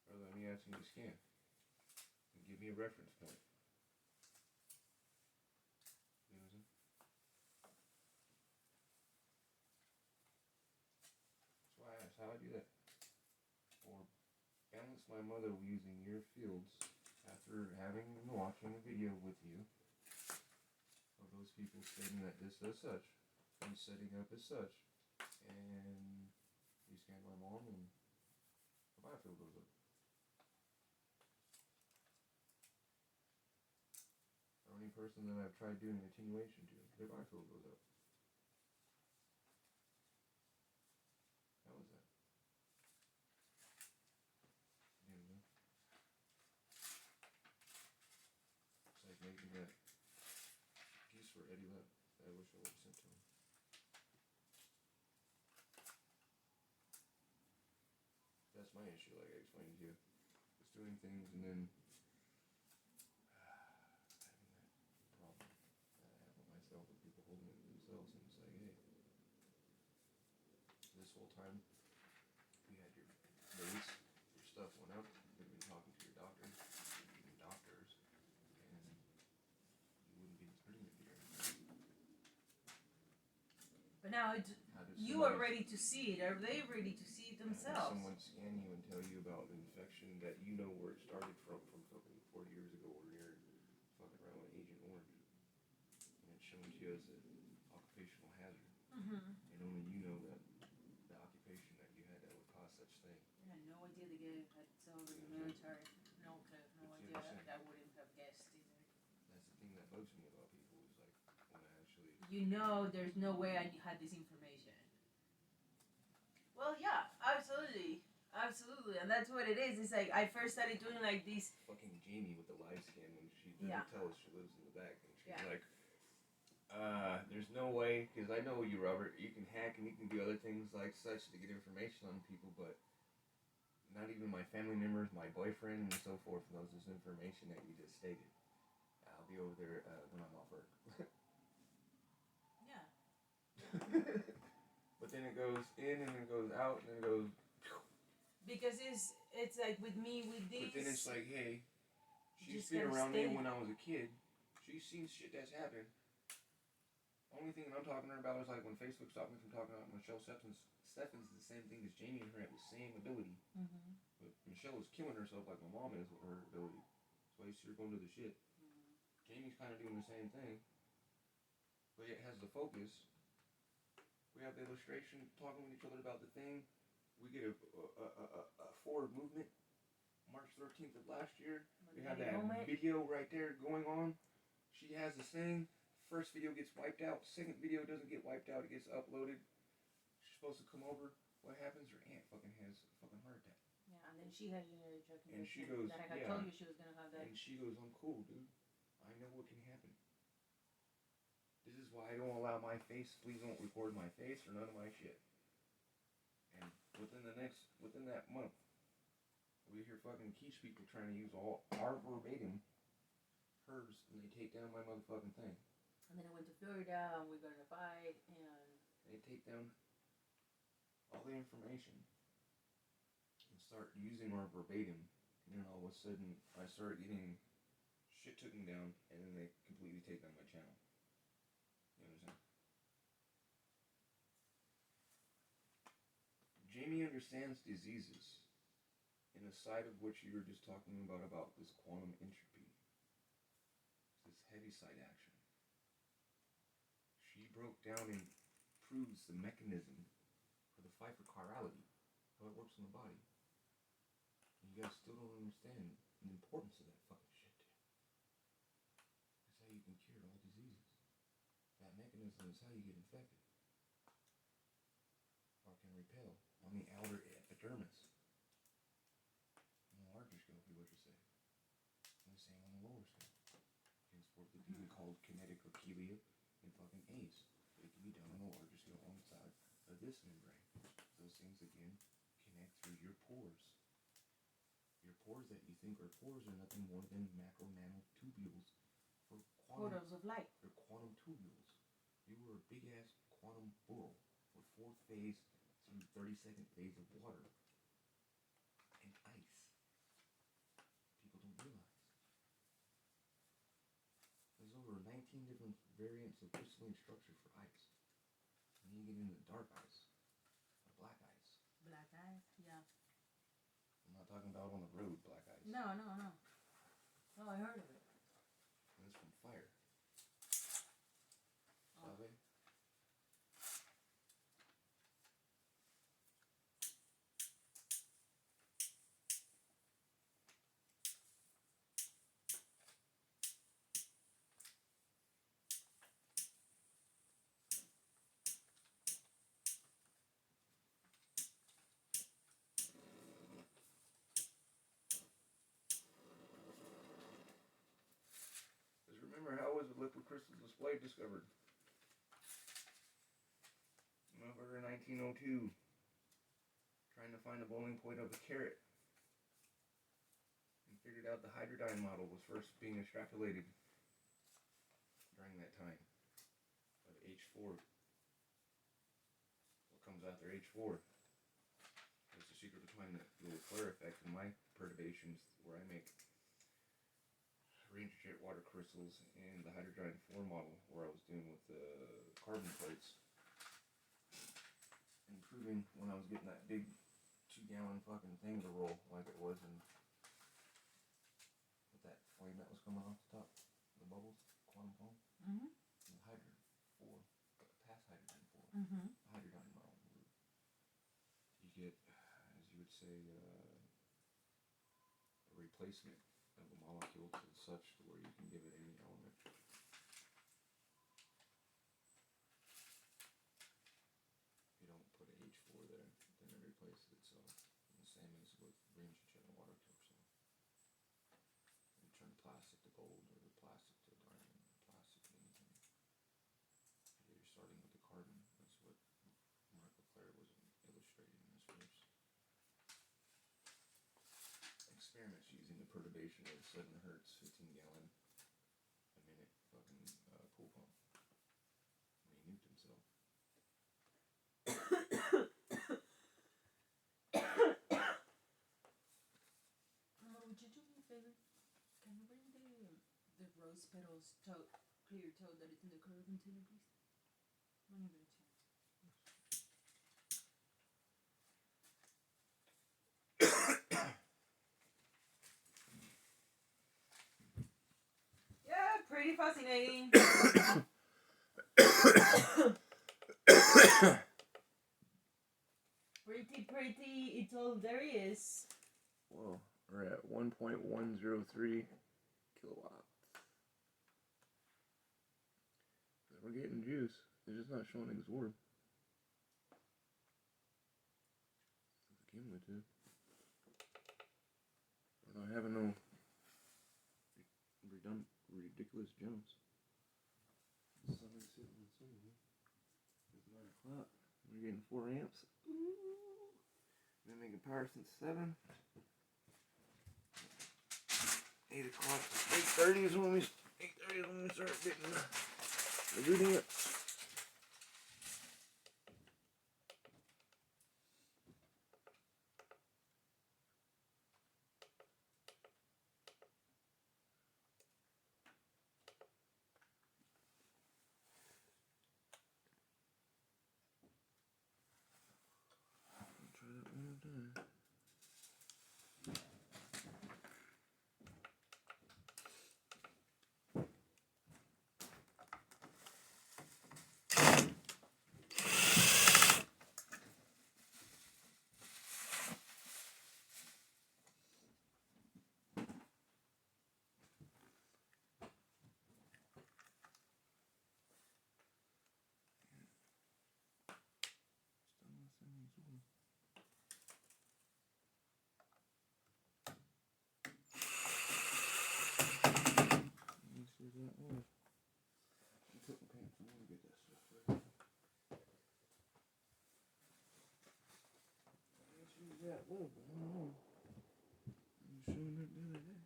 Rather than me asking you to scan. And give me a reference point. You know what I'm saying? That's why I asked how I do that. Or balance my mother using your fields after having and watching a video with you of those people stating that this does such and setting up as such, and you scan my mom and the biofield goes up. Or any person that I've tried doing attenuation to, their biofield goes up. How is that? You know, it's like making that piece for Eddie Love that I wish I would have sent to him. That's my issue, like I explained to you. Just doing things and then having that problem that I have with myself with people holding it to themselves and it's like, hey, this whole time we had your base, your stuff went up, you've been talking to your doctors, and you wouldn't be putting it here. But now you are ready to see it. Are they ready to see it themselves? Someone scan you and tell you about an infection that you know where it started from fucking 40 years ago when you're fucking around with Agent Orange. And it's shown to you as an occupational hazard. Mm-hmm. And only you know that the occupation that you had that would cause such thing. I had no idea the guy had served in the military. No clue. No idea. I wouldn't have guessed either. That's the thing that bugs me about people is like when I actually... You know there's no way I had this information. Well, yeah, absolutely. Absolutely. And that's what it is. It's like I first started doing like these... Fucking Jamie with the live scan when she doesn't tell us she lives in the back. And she's like, there's no way, because I know you, Robert, you can hack and you can do other things like such to get information on people, but not even my family members, my boyfriend, and so forth knows this information that you just stated. I'll be over there when I'm off work. Yeah. But then it goes in and it goes out and then it goes... Because it's like with me, with these... But then it's like, hey, she's been around me when I was a kid. She's seen shit that's happened. Only thing I'm talking to her about is like when Facebook stopped me from talking about Michelle Steffens is the same thing as Jamie and her have the same ability. Mm-hmm. But Michelle is killing herself like my mom is with her ability. That's why you see her going to the shit. Mm-hmm. Jamie's kind of doing the same thing. But it has the focus. We have the illustration talking with each other about the thing. We get a forward movement. March 13th of last year. We have that video right there going on. She has this thing. First video gets wiped out. Second video doesn't get wiped out. It gets uploaded. She's supposed to come over. What happens? Her aunt fucking has a fucking heart attack. Yeah, and then she had a drug conviction. And she goes, that I told you she was gonna have that. And she goes, I'm cool, dude. I know what can happen. This is why I don't allow my face. Please don't record my face or none of my shit. And within that month, we hear fucking Quiche people trying to use all our verbatim, hers, and they take down my motherfucking thing. And then I went to Florida and we got in a fight and... They take down all the information and start using our verbatim. And then all of a sudden, I start getting shit taken down and then they completely take down my channel. You understand? Jamie understands diseases in a side of which you were just talking about this quantum entropy. This heavy side action. She broke down and proves the mechanism for the fight for chirality, how it works in the body. And you guys still don't understand the importance of that fucking shit, dude. That's how you can cure all diseases. That mechanism is how you get infected. Or can repel on the outer epidermis. On the larger scale, if you wish to say. And the same on the lower scale. Henceforth, it can be called kinetic or kelia and fucking ACE. But it can be done on a larger scale on the side of this membrane. Those things, again, connect through your pores. Your pores that you think are pores are nothing more than macro-nanotubules for quantum. Portals of light. They're quantum tubules. You were a big-ass quantum burl with 4th phase through 32nd phase of water and ice. People don't realize. There's over 19 different variants of crystalline structure for ice. And then you get into dark ice, or black ice. Black ice, yeah. I'm not talking about on the road black ice. No. No, I heard of it. And it's from fire. Oh. Sabe? Just remember, how was the liquid crystal display discovered? November 1902. Trying to find the boiling point of a carrot. And figured out the hydrodyne model was first being extrapolated during that time. Of H4. What comes after H4? That's the secret behind the little flare effect in my perturbations where I make range jet water crystals and the hydrodyne 4 model where I was doing with the carbon plates. Improving when I was getting that big 2-gallon fucking thing to roll like it was, and with that flame that was coming off the top, the bubbles, quantum foam, Mm-hmm. and the hydrogen 4, past hydrogen 4, Mm-hmm. hydrodyne model. You get, as you would say, a replacement of the molecule to such to where you can give it any element. If you don't put an H4 there, then it replaces itself. And the same as with range jet and water crystal. You turn plastic to gold or the plastic to diamond, plastic to anything. You're starting with the carbon. That's what Michael Clare was illustrating in his first experiments using the perturbation of 7 hertz, 15-gallon a minute fucking pool pump. When he nuked himself. Would you do me a favor? Can you bring the rose petals tote, clear tote that is in the curve container, please? When you get a chance. Yeah, pretty fascinating. Pretty, it's all there is. Whoa, we're at 1.103 kilowatts. We're getting juice. It's just not showing absorb. It's cumulative. We're not having no ridiculous jumps. The sun is sitting in the sun, man. It's 9 o'clock. We're getting 4 amps. Ooh. Been making power since 7. 8 o'clock. 8:30 is when we start getting the good amps. Try that one more time. that was, but I don't know. I was showing it the other day.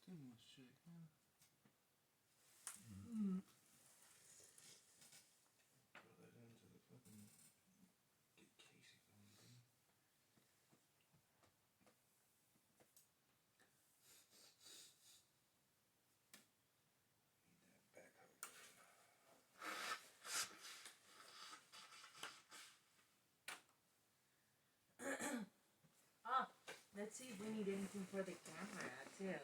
Stimulus check, huh? Throw that into the fucking get Casey going again. Need that backhoe. Ah, let's see if we need anything for the camera too.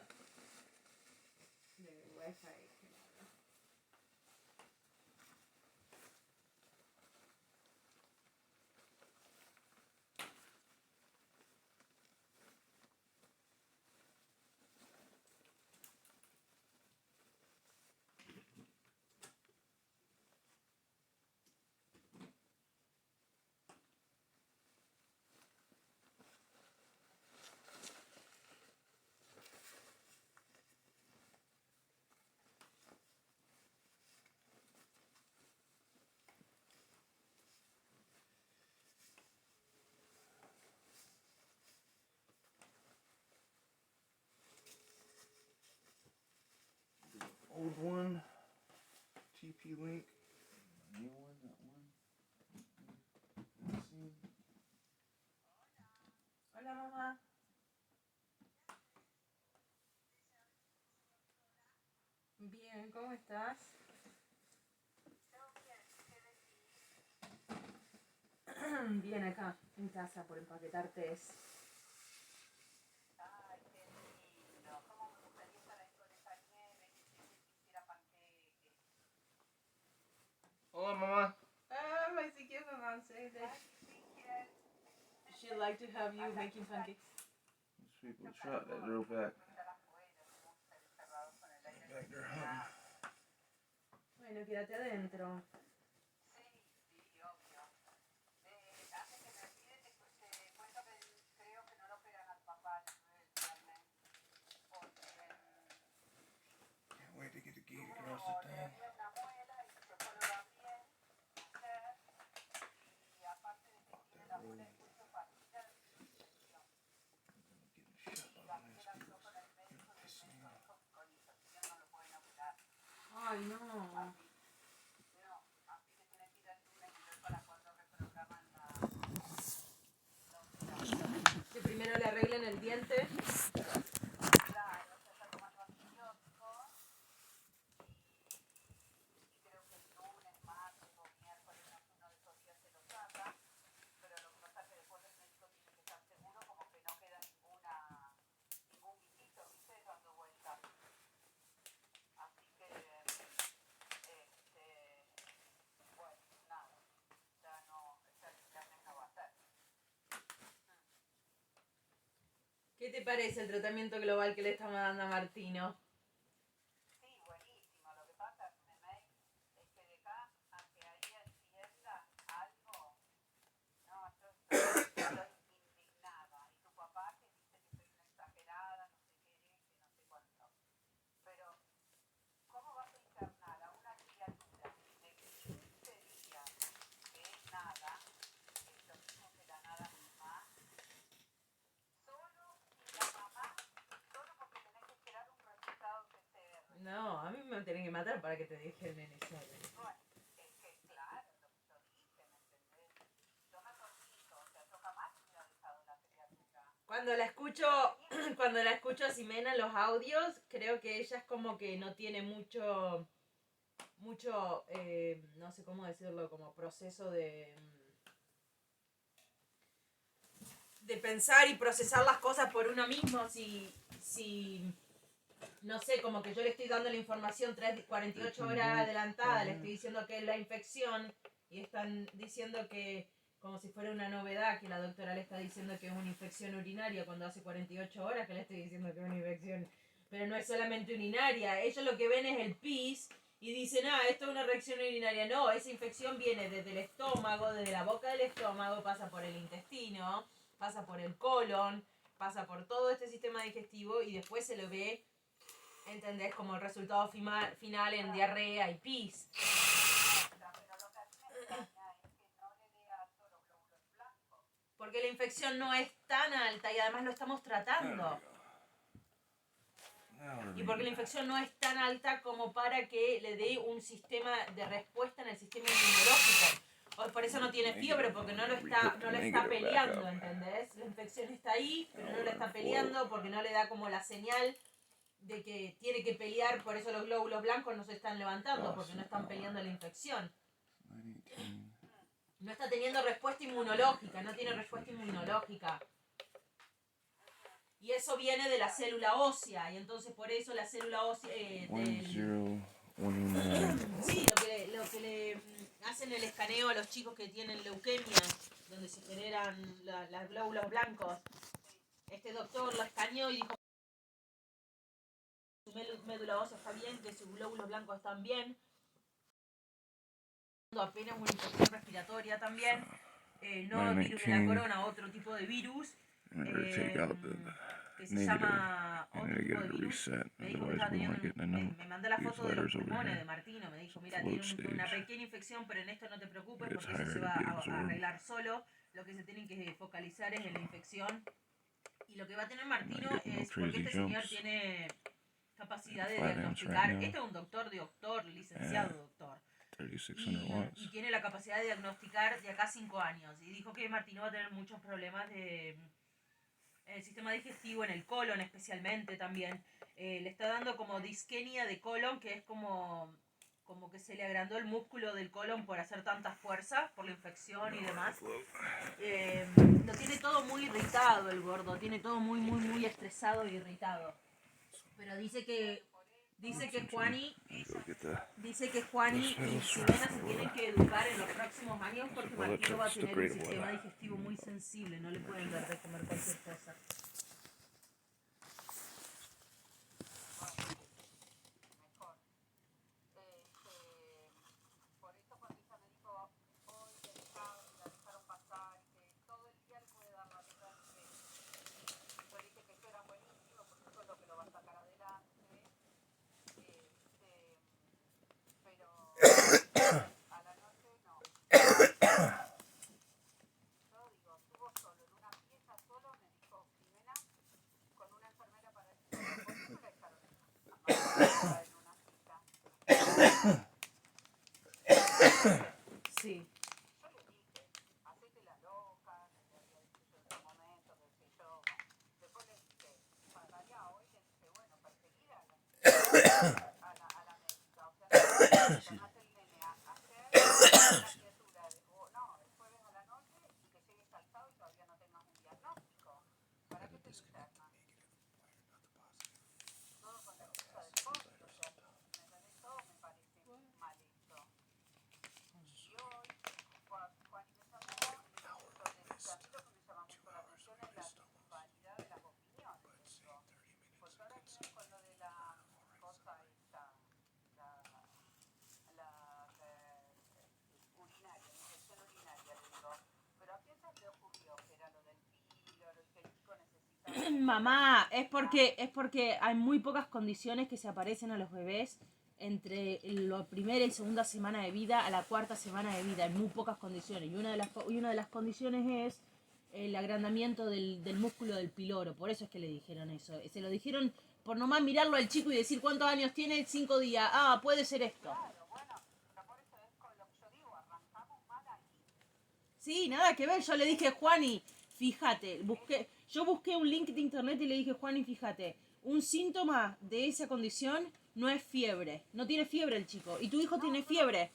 The Wi-Fi camera. Old one, TP link, new one, that one. Hola, mamá. Bien, ¿cómo estás? Bien, acá, en casa, por empaquetar tés. Hola, mamá. My secret mama said that she'd like to have you making pancakes. These people shot that drove back. Back there hunting. Bueno, quédate adentro. Can't wait to get the gate across the thing. Ay, no. Que primero le arreglen el diente. ¿Qué te parece el tratamiento global que le estamos dando a Martino? No, a mí me tienen que matar para que te dejen en esa. Cuando la escucho a Ximena en los audios, creo que ella es como que no tiene mucho, no sé cómo decirlo, como proceso de pensar y procesar las cosas por uno mismo. Si no sé, como que yo le estoy dando la información 48 horas adelantada, le estoy diciendo que es la infección y están diciendo que como si fuera una novedad, que la doctora le está diciendo que es una infección urinaria cuando hace 48 horas que le estoy diciendo que es una infección, pero no es solamente urinaria. Ellos lo que ven es el pis Y dicen, esto es una reacción urinaria. No, esa infección viene desde el estómago, desde la boca del estómago, pasa por el intestino, pasa por el colon, pasa por todo este sistema digestivo y después se lo ve, ¿entendés? Como el resultado final en diarrea y pis. Porque la infección no es tan alta y además lo estamos tratando. Y porque la infección no es tan alta como para que le dé un sistema de respuesta en el sistema inmunológico. Por eso no tiene fiebre, porque no lo está peleando, ¿entendés? La infección está ahí, pero no lo está peleando porque no le da como la señal de que tiene que pelear. Por eso los glóbulos blancos no se están levantando, porque no están peleando la infección. No está teniendo respuesta inmunológica, no tiene respuesta inmunológica. Y eso viene de la célula ósea, y entonces por eso la célula ósea... Sí, lo que le hacen el escaneo a los chicos que tienen leucemia, donde se generan los glóbulos blancos. Este doctor lo escaneó y dijo que su médula ósea está bien, que sus glóbulos blancos están bien. Apenas una infección respiratoria también. No virus de la corona, otro tipo de virus. Que se llama otro tipo de virus. Me dijo que estaba teniendo me mandó la foto de los pulmones de Martino. Me dijo, mira, tiene una pequeña infección, pero en esto no te preocupes porque eso se va a arreglar solo. Lo que se tienen que focalizar es en la infección. Y lo que va a tener Martino es porque este señor tiene capacidad de diagnosticar. Este es un doctor, licenciado doctor. Y tiene la capacidad de diagnosticar de acá 5 años. Y dijo que Martino va a tener muchos problemas en el sistema digestivo, en el colon especialmente también. Le está dando como disquenia de colon, que es como que se le agrandó el músculo del colon por hacer tanta fuerza, por la infección y demás. Lo tiene todo muy irritado el gordo, tiene todo muy, muy, muy estresado y irritado. Pero dice que Juani y Ximena se tienen que educar en los próximos años porque Martino va a tener un sistema digestivo muy sensible, no le pueden dar de comer cualquier cosa. Sí. Mamá, es porque hay muy pocas condiciones que se aparecen a los bebés entre la primera y segunda semana de vida a la cuarta semana de vida. Hay muy pocas condiciones. Y una de las condiciones es el agrandamiento del músculo del piloro. Por eso es que le dijeron eso. Se lo dijeron por nomás mirarlo al chico y decir cuántos años tiene, 5 días. Ah, puede ser esto. Sí, nada que ver. Yo le dije, Juani, fíjate, yo busqué un link de internet y le dije, Juani, fíjate, un síntoma de esa condición no es fiebre. No tiene fiebre el chico. Y tu hijo tiene fiebre.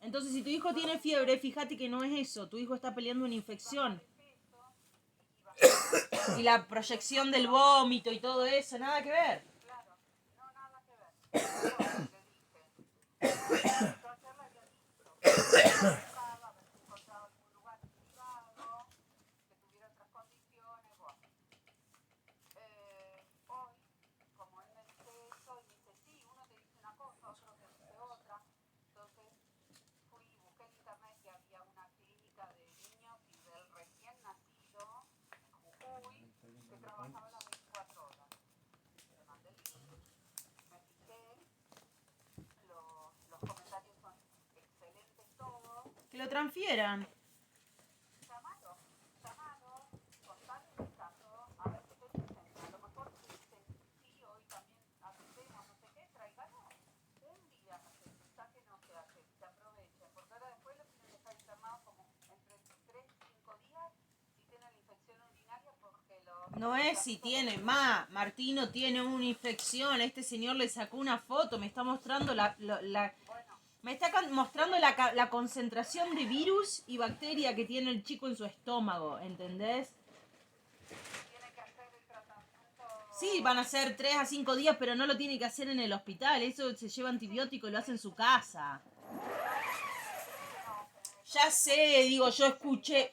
Entonces, si tu hijo tiene fiebre, fíjate que no es eso. Tu hijo está peleando una infección. Y la proyección del vómito y todo eso, nada que ver. lo transfieran. No es si tiene, Martino tiene una infección, este señor le sacó una foto, me está mostrando me está mostrando la concentración de virus y bacteria que tiene el chico en su estómago, ¿entendés? Sí, van a ser 3 a 5 días, pero no lo tiene que hacer en el hospital, eso se lleva antibiótico y lo hace en su casa. Ya sé, digo, yo escuché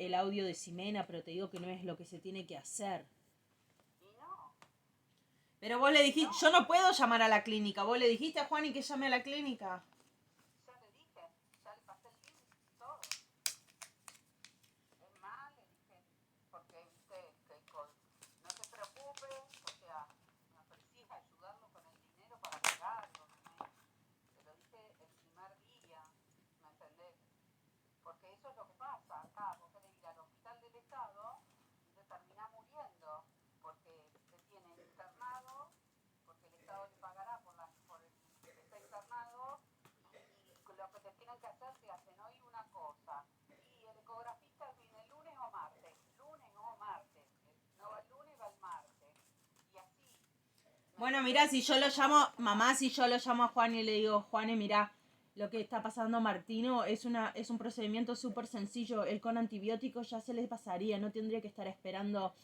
el audio de Ximena, pero te digo que no es lo que se tiene que hacer. Pero vos le dijiste, yo no puedo llamar a la clínica, vos le dijiste a Juani que llame a la clínica. Bueno, mira, si yo lo llamo a Juan y le digo, Juan, mira, lo que está pasando a Martino es un procedimiento súper sencillo. Él con antibióticos ya se le pasaría, no tendría que estar esperando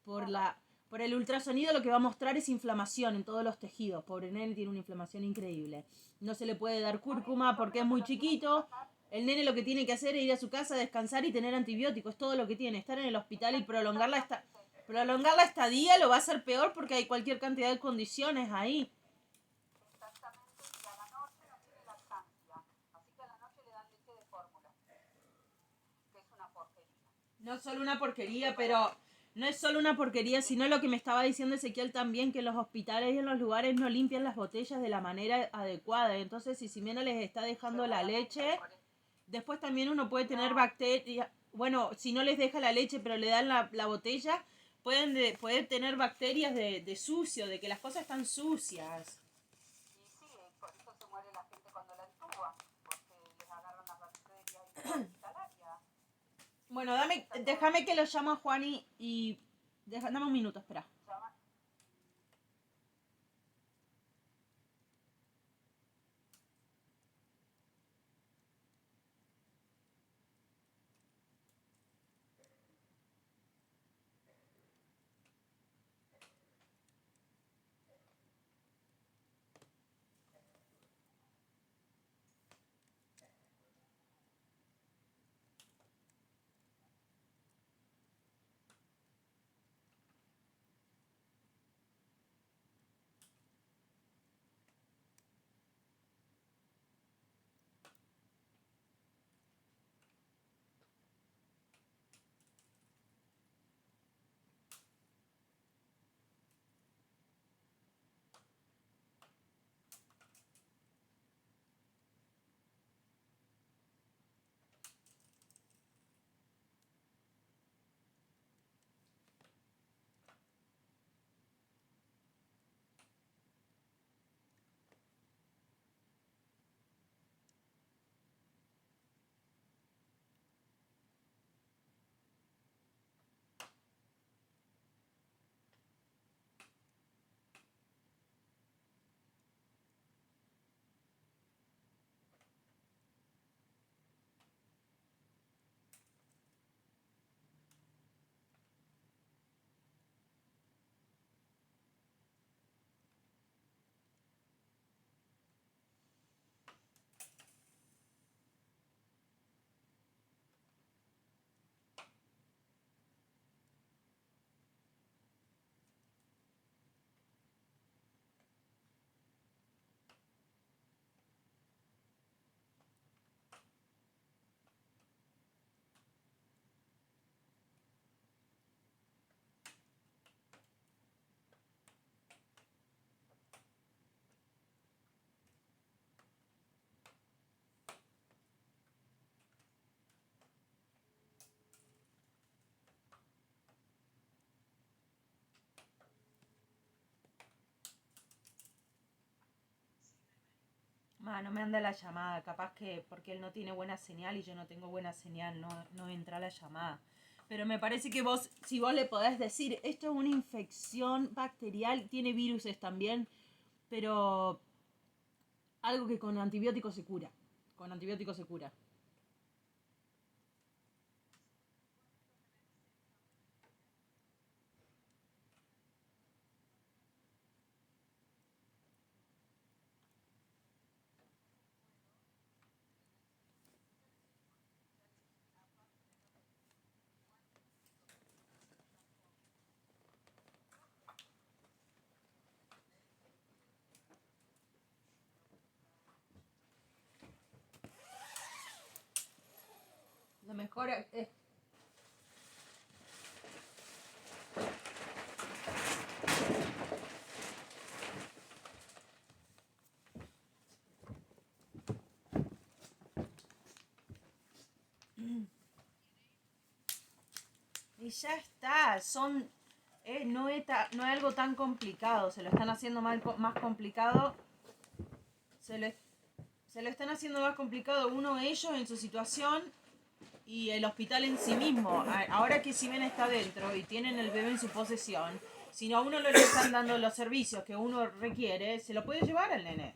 por el ultrasonido. Lo que va a mostrar es inflamación en todos los tejidos. Pobre nene tiene una inflamación increíble. No se le puede dar cúrcuma porque es muy chiquito. El nene lo que tiene que hacer es ir a su casa, descansar y tener antibióticos. Es todo lo que tiene. Estar en el hospital y prolongar la estadía lo va a hacer peor porque hay cualquier cantidad de condiciones ahí. No solo una porquería, pero no es solo una porquería, sino lo que me estaba diciendo Ezequiel también, que los hospitales y en los lugares no limpian las botellas de la manera adecuada. Entonces, si Ximena les está dejando la leche, después también uno puede tener bacterias. Bueno, si no les deja la leche, pero le dan la botella, pueden tener bacterias de sucio, de que las cosas están sucias. Bueno, déjame que lo llamo a Juan y dame un minuto, espera. No me anda la llamada, capaz que porque él no tiene buena señal y yo no tengo buena señal, no entra la llamada. Pero me parece que vos, si vos le podés decir, esto es una infección bacterial, tiene viruses también, pero algo que con antibióticos se cura. Con antibióticos se cura. Lo mejor es... Y ya está, no es algo tan complicado, se lo están haciendo más complicado, se lo están haciendo más complicado ellos en su situación y el hospital en sí mismo. Ahora que si bien está dentro y tienen el bebé en su posesión, si a uno no le están dando los servicios que uno requiere, se lo puede llevar al nene.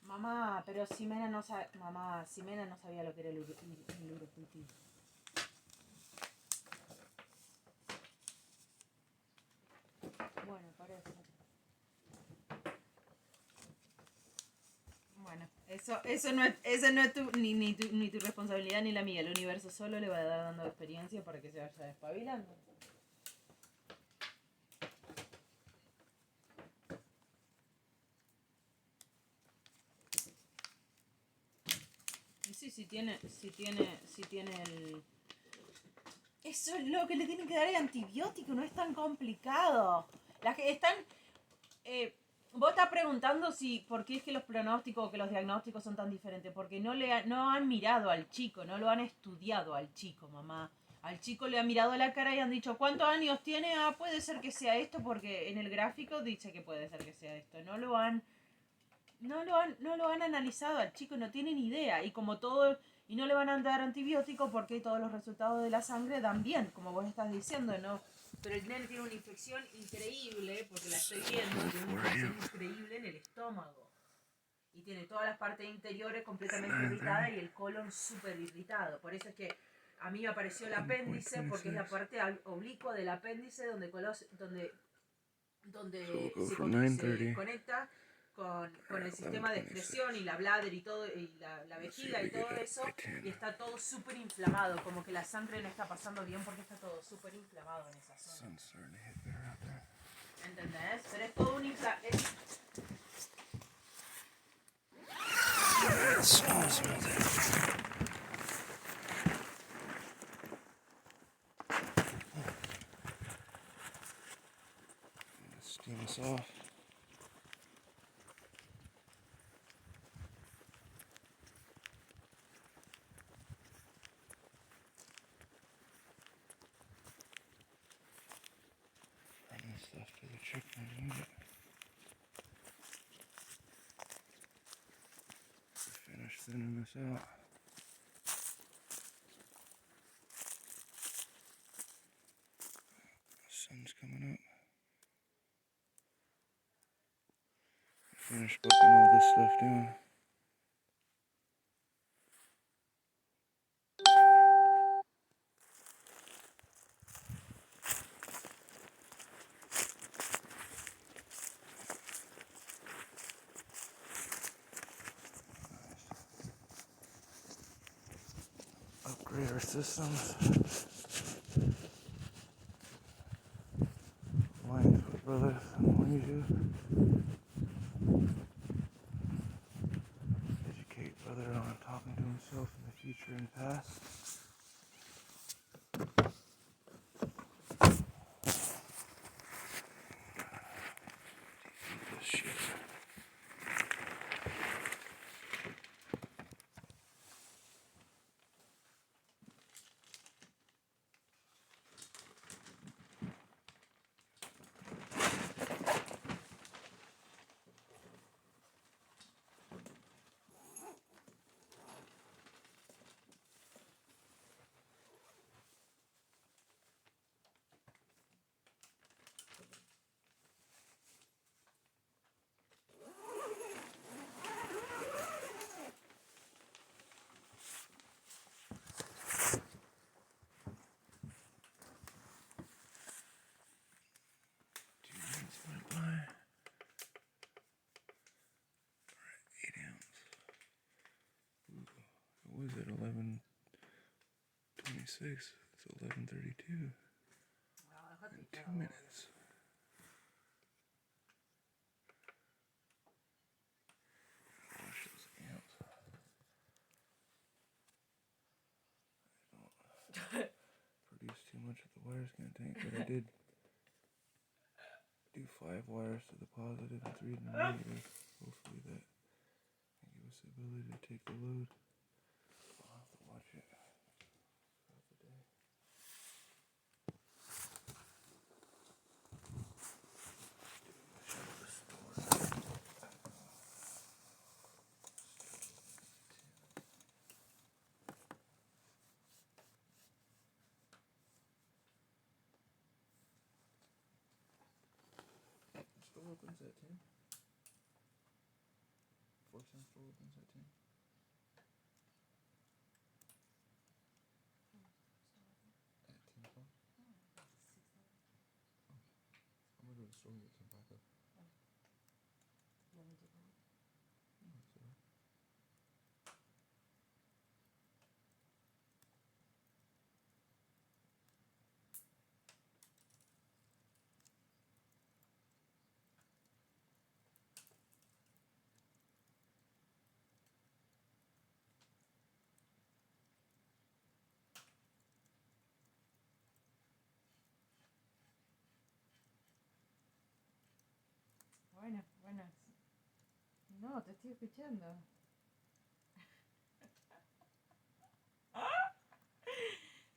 Mamá, pero Ximena no sabía lo que era el urocultivo. Bueno, parece. Bueno, eso no es ni tu responsabilidad ni la mía. El universo solo le va a dar dando experiencia para que se vaya despabilando. Y sí, si tiene el... Eso es lo que le tienen que dar el antibiótico, no es tan complicado. Las que están... vos estás preguntando por qué es que los pronósticos o que los diagnósticos son tan diferentes. Porque no han mirado al chico, no lo han estudiado al chico, mamá. Al chico le han mirado la cara y han dicho, ¿cuántos años tiene? Puede ser que sea esto, porque en el gráfico dice que puede ser que sea esto. No lo han analizado al chico, no tienen idea. Y como todo... Y no le van a dar antibiótico porque todos los resultados de la sangre dan bien, como vos estás diciendo, ¿no? Pero el nene tiene una infección increíble, porque la estoy viendo, tiene una infección increíble en el estómago. Y tiene todas las partes interiores completamente irritadas y el colon súper irritado. Por eso es que a mí me apareció el apéndice, porque es la parte oblicua del apéndice donde se conecta con el sistema de excreción y la bladder y todo, y la vejiga y todo eso, y está todo súper inflamado, como que la sangre no está pasando bien porque está todo súper inflamado en esa zona. ¿Entendés? Pero es todo un Steam this off. Bring this stuff to the chicken and eat it. Finish thinning this out. The sun's coming up. Finish bucking all this stuff down. Upgrade our systems. Mindful, brother. I want you to. glass. This shit. What was it? 11:26. It's 11:32. In 2 minutes. Wash those ants. Produce too much of the wires gonna tank, but I did do 5 wires to the positive and 3 to the negative. Hopefully that can give us the ability to take the load. I'll have to watch it throughout the day. Store opens at 10. Force and store opens at 10. At 10 o'clock? I'm gonna go to the store and get some backup. You want me to go? No, it's alright. Bueno, buenas. No, te estoy escuchando.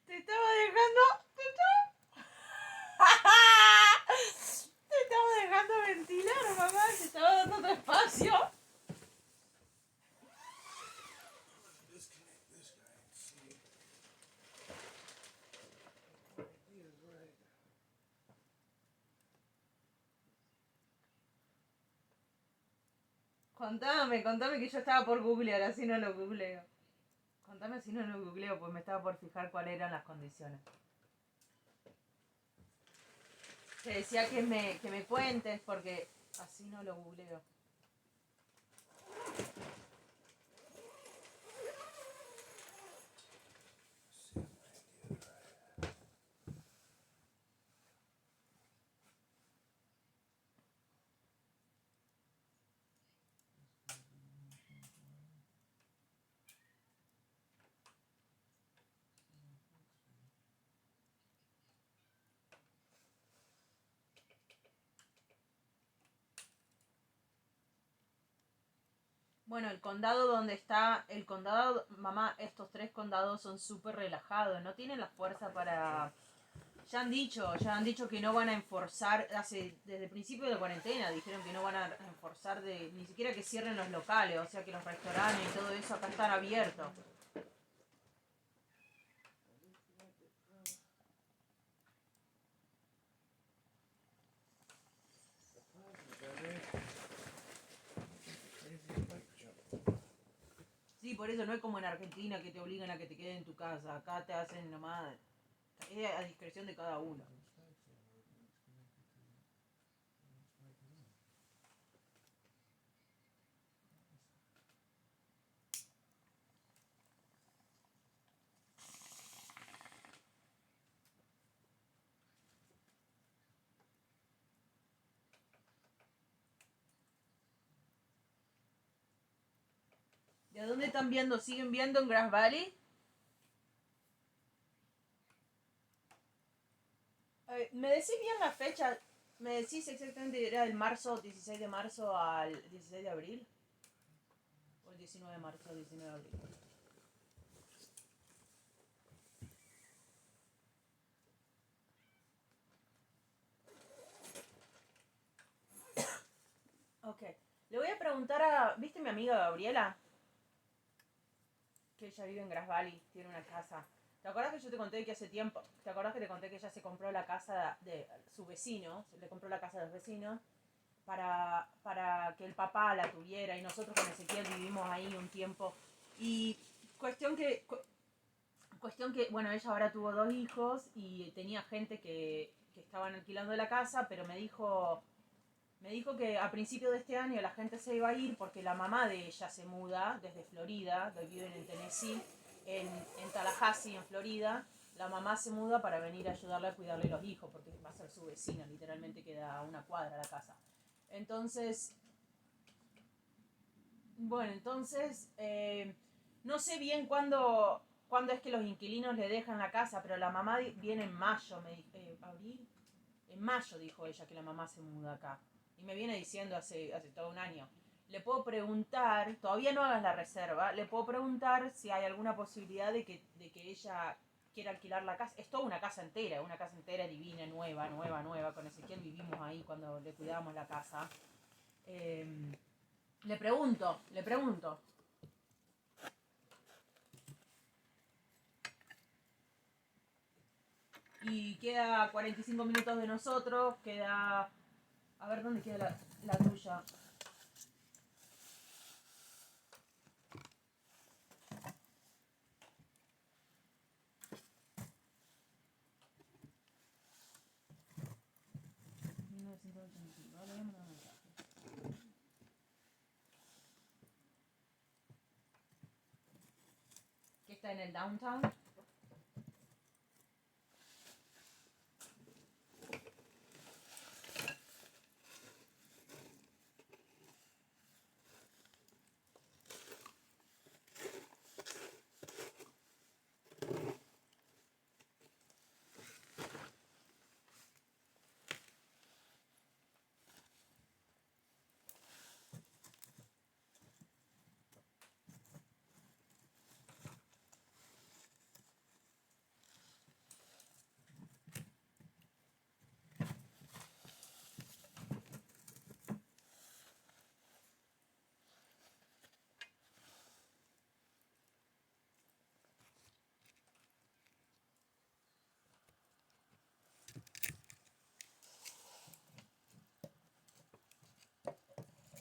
Te estaba dejando. Te estaba dejando ventilar, mamá. Te estaba dando tu espacio. Disconnect this guy and see. He is right. Contame que yo estaba por googlear, así no lo googleo. Contame si no lo googleo, pues me estaba por fijar cuáles eran las condiciones. Te decía que me cuentes porque así no lo googleo. Bueno, el condado donde está, el condado, mamá, estos 3 condados son súper relajados, no tienen la fuerza para... Ya han dicho que no van a enforzar, desde el principio de la cuarentena dijeron que no van a enforzar ni siquiera que cierren los locales, o sea que los restaurantes y todo eso acá están abiertos. Sí, por eso no es como en Argentina que te obligan a que te quedes en tu casa. Acá te hacen nomás. Es a discreción de cada uno. ¿De dónde están viendo? ¿Siguen viendo en Grass Valley? ¿Me decís bien la fecha? ¿Me decís exactamente, era del marzo, 16 de marzo al 16 de abril? ¿O el 19 de marzo al 19 de abril? Ok. Le voy a preguntar a... ¿Viste mi amiga Gabriela? Que ella vive en Grass Valley, tiene una casa. ¿Te acuerdas que yo te conté que hace tiempo... ¿Te acuerdas que te conté que ella se compró la casa de su vecino? Le compró la casa de los vecinos para que el papá la tuviera y nosotros con Ezequiel vivimos ahí un tiempo. Y cuestión que, bueno, ella ahora tuvo 2 hijos y tenía gente que estaban alquilando la casa, pero me dijo que a principio de este año la gente se iba a ir porque la mamá de ella se muda desde Florida, que viven en Tennessee, en Tallahassee, en Florida. La mamá se muda para venir a ayudarle a cuidarle los hijos, porque va a ser su vecina, literalmente queda a una cuadra la casa. Entonces, bueno, no sé bien cuándo es que los inquilinos le dejan la casa, pero la mamá viene en mayo, ¿abril? En mayo dijo ella que la mamá se muda acá. Y me viene diciendo hace todo un año. Le puedo preguntar, todavía no hagas la reserva, le puedo preguntar si hay alguna posibilidad de que ella quiera alquilar la casa. Es toda una casa entera divina, nueva. Con Ezequiel vivimos ahí cuando le cuidábamos la casa. Le pregunto. Y queda 45 minutos de nosotros, queda... A ver, ¿dónde queda la tuya? ¿Que está en el downtown?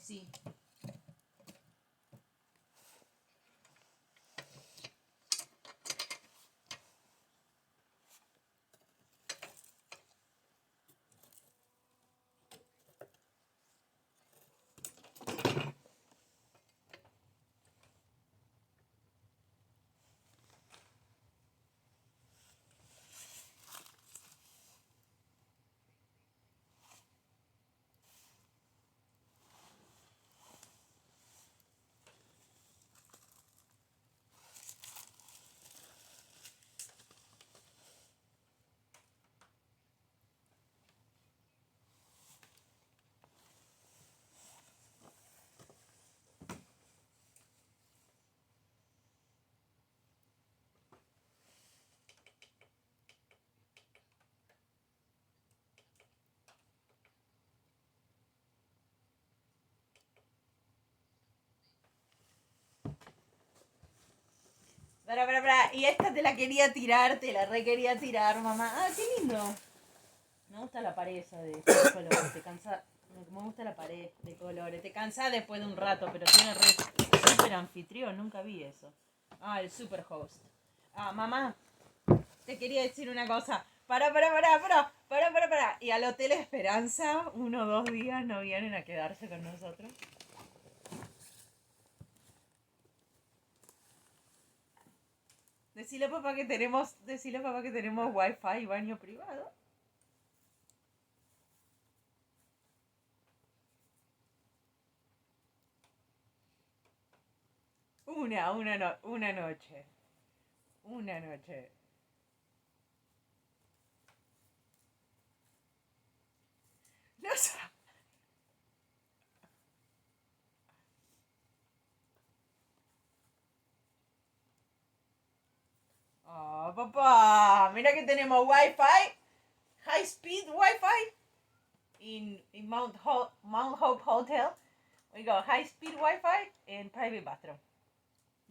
Sí. Para. Y esta te la quería tirar, te la quería tirar, mamá. Ah, qué lindo. Me gusta la pared esa de colores, te cansa. Me gusta la pared de colores. Te cansa después de un rato, pero tiene super anfitrión, nunca vi eso. Ah, el super host. Ah, mamá, te quería decir una cosa. Para. ¿Y al Hotel Esperanza 1 o 2 días no vienen a quedarse con nosotros? Decile a papá que tenemos wifi y baño privado. Una noche. Una noche. papá. Mira que tenemos Wi-Fi, high speed Wi-Fi in Mount Hope Hotel. We got high speed Wi-Fi and private bathroom.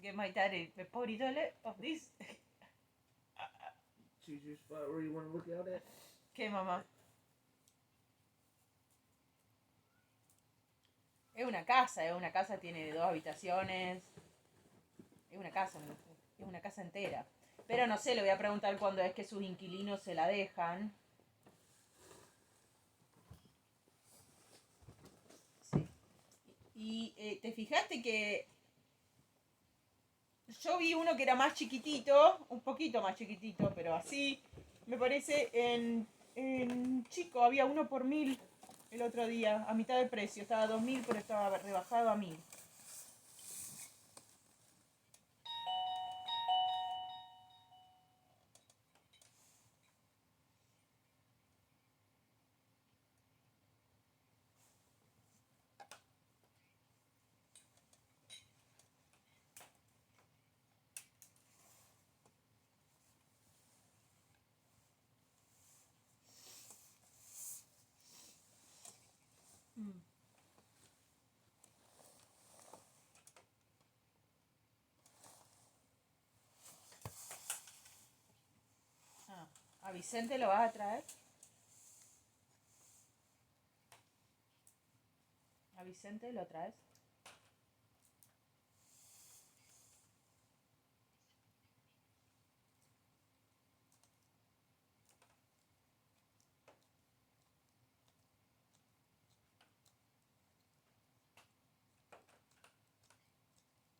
Get my daddy the potty toilet of this. Choose your spot where you want to look out at. ¿Qué, mamá? Es una casa, tiene 2 habitaciones. Es una casa entera. Pero no sé, le voy a preguntar cuándo es que sus inquilinos se la dejan. Sí. Y te fijaste que yo vi uno que era más chiquitito, un poquito más chiquitito, pero así, me parece, en Chico había uno por 1000 el otro día, a mitad de precio, estaba a 2000, pero estaba rebajado a 1000. ¿A Vicente lo vas a traer? ¿A Vicente lo traes?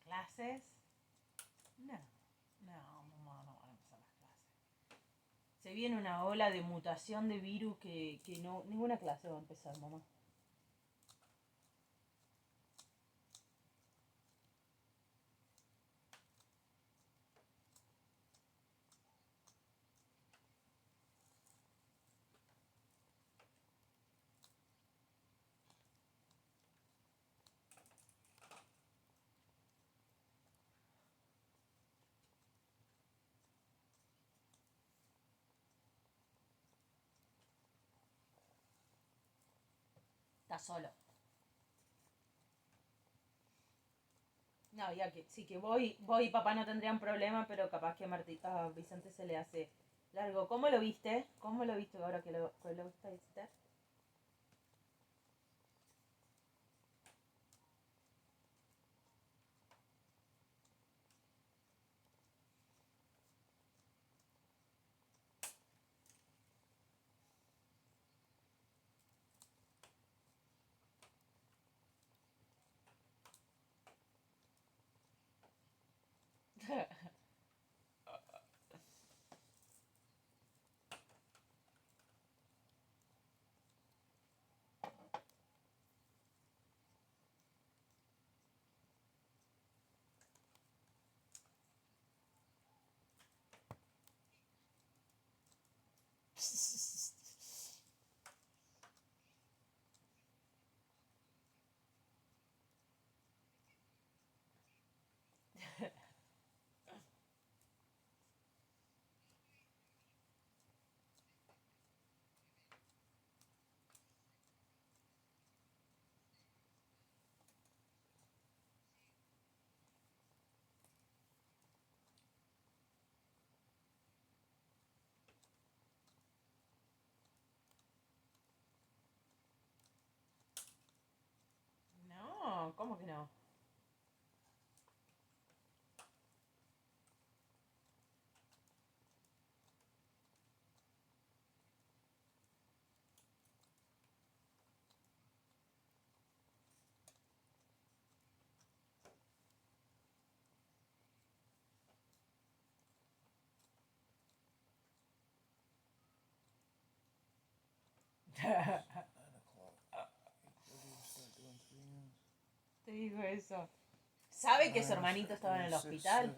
¿Clases? No, mamá, no van a empezar las clases. Se viene una ola de mutación de virus que no, ninguna clase va a empezar, mamá. Está solo. No, ya que sí que vos y papá no tendrían problema, pero capaz que a Vicente se le hace largo. ¿Cómo lo viste? ¿Cómo lo viste ahora que lo fuiste a visitar? No, ¿cómo que no? Te digo eso. ¿Sabe que su hermanito estaba en el hospital?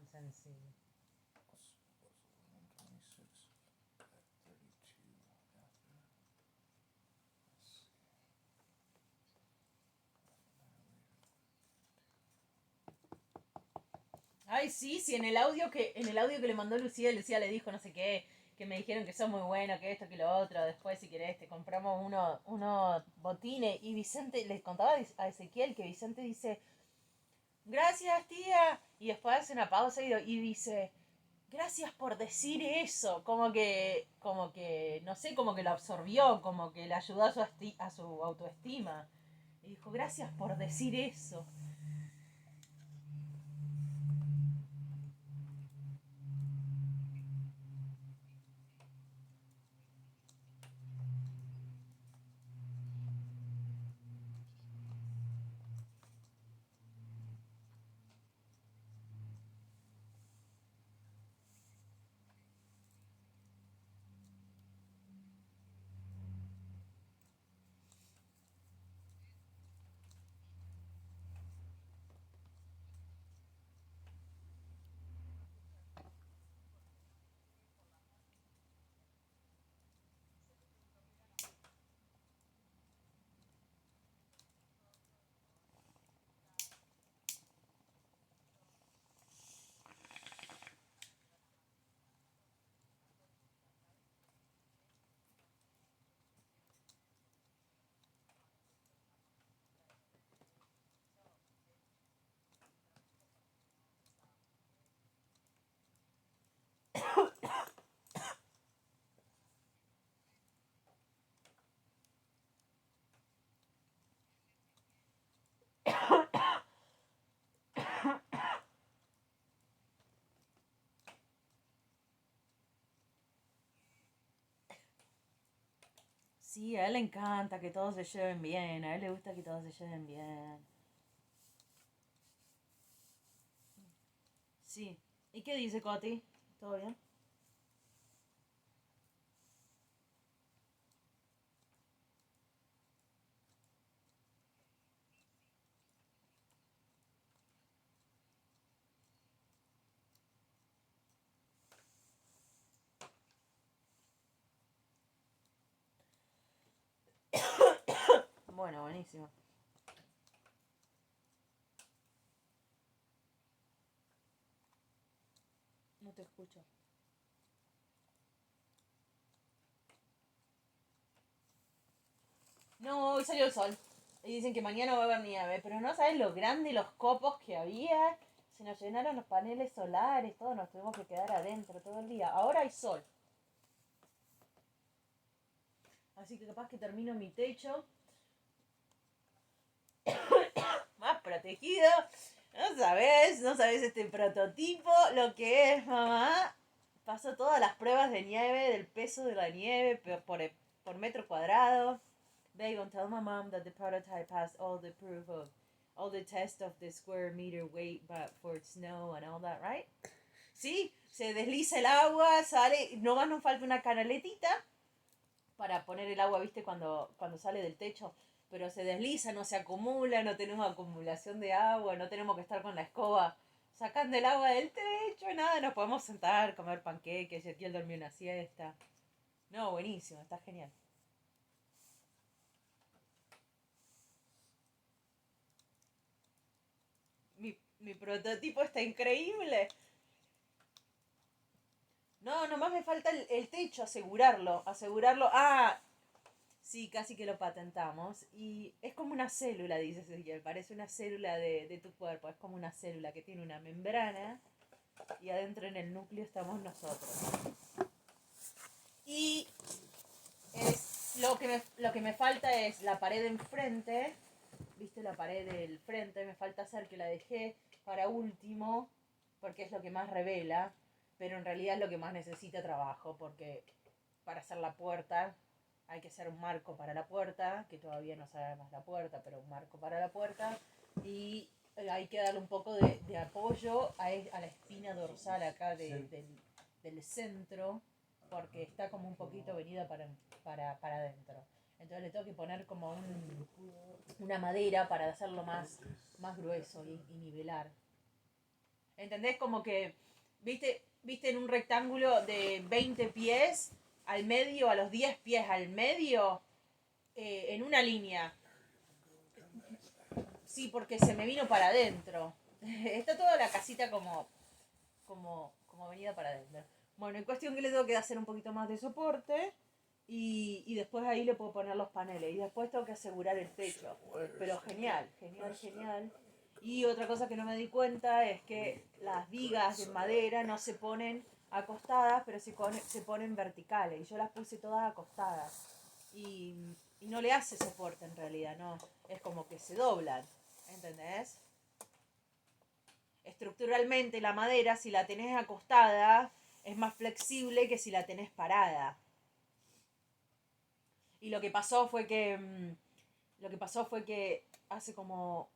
tan sencillo. Ay, sí, sí, en el audio que le mandó Lucía le dijo no sé qué, que me dijeron que son muy buenos, que esto, que lo otro, después si querés te compramos unos botines. Y Vicente, les contaba a Ezequiel que Vicente dice, gracias tía, y después hace una pausa y dice, gracias por decir eso, como que, no sé, como que lo absorbió, como que le ayudó a su autoestima. Y dijo, gracias por decir eso. Sí, a él le encanta que todos se lleven bien, a él le gusta que todos se lleven bien. Sí. ¿Y qué dice Coti? ¿Todo bien? Bueno, buenísimo. No te escucho. No, hoy salió el sol. Y dicen que mañana va a haber nieve. Pero no sabes lo grande los copos que había. Se nos llenaron los paneles solares, todos nos tuvimos que quedar adentro todo el día. Ahora hay sol. Así que capaz que termino mi techo más protegido. No sabes este prototipo, lo que es, mamá. Pasó todas las pruebas de nieve, del peso de la nieve por metro cuadrado. They gonna tell my mom that the prototype passed all the tests of the square meter weight, but for snow and all that, right? Sí, se desliza el agua, sale, nomás nos falta una canaletita para poner el agua, viste, cuando sale del techo, pero se desliza, no se acumula, no tenemos acumulación de agua, no tenemos que estar con la escoba sacando el agua del techo, nada, nos podemos sentar, comer panqueques, y aquí él dormir una siesta. No, buenísimo, está genial. Mi prototipo está increíble. No, nomás me falta el techo, asegurarlo. Ah, sí, casi que lo patentamos. Y es como una célula, dice Ezequiel. Parece una célula de tu cuerpo. Es como una célula que tiene una membrana. Y adentro en el núcleo estamos nosotros. Y lo que me falta es la pared enfrente. ¿Viste la pared del frente? Me falta hacer que la dejé para último. Porque es lo que más revela. Pero en realidad es lo que más necesita trabajo. Porque para hacer la puerta hay que hacer un marco para la puerta, que todavía no sabemos la puerta, pero un marco para la puerta, y hay que darle un poco de apoyo a la espina dorsal acá del centro, porque está como un poquito venida para adentro. Entonces le tengo que poner como una madera para hacerlo más grueso y nivelar. ¿Entendés? Como que, ¿viste en un rectángulo de 20 pies al medio, a los 10 pies al medio, en una línea? Sí, porque se me vino para adentro. Está toda la casita como venida para adentro. Bueno, en cuestión que le tengo que hacer un poquito más de soporte y después ahí le puedo poner los paneles y después tengo que asegurar el techo. Pero genial. Y otra cosa que no me di cuenta es que las vigas de madera no se ponen acostadas, pero se ponen verticales. Y yo las puse todas acostadas. Y no le hace soporte en realidad, no. Es como que se doblan, ¿entendés? Estructuralmente la madera, si la tenés acostada, es más flexible que si la tenés parada. Y lo que pasó fue que hace como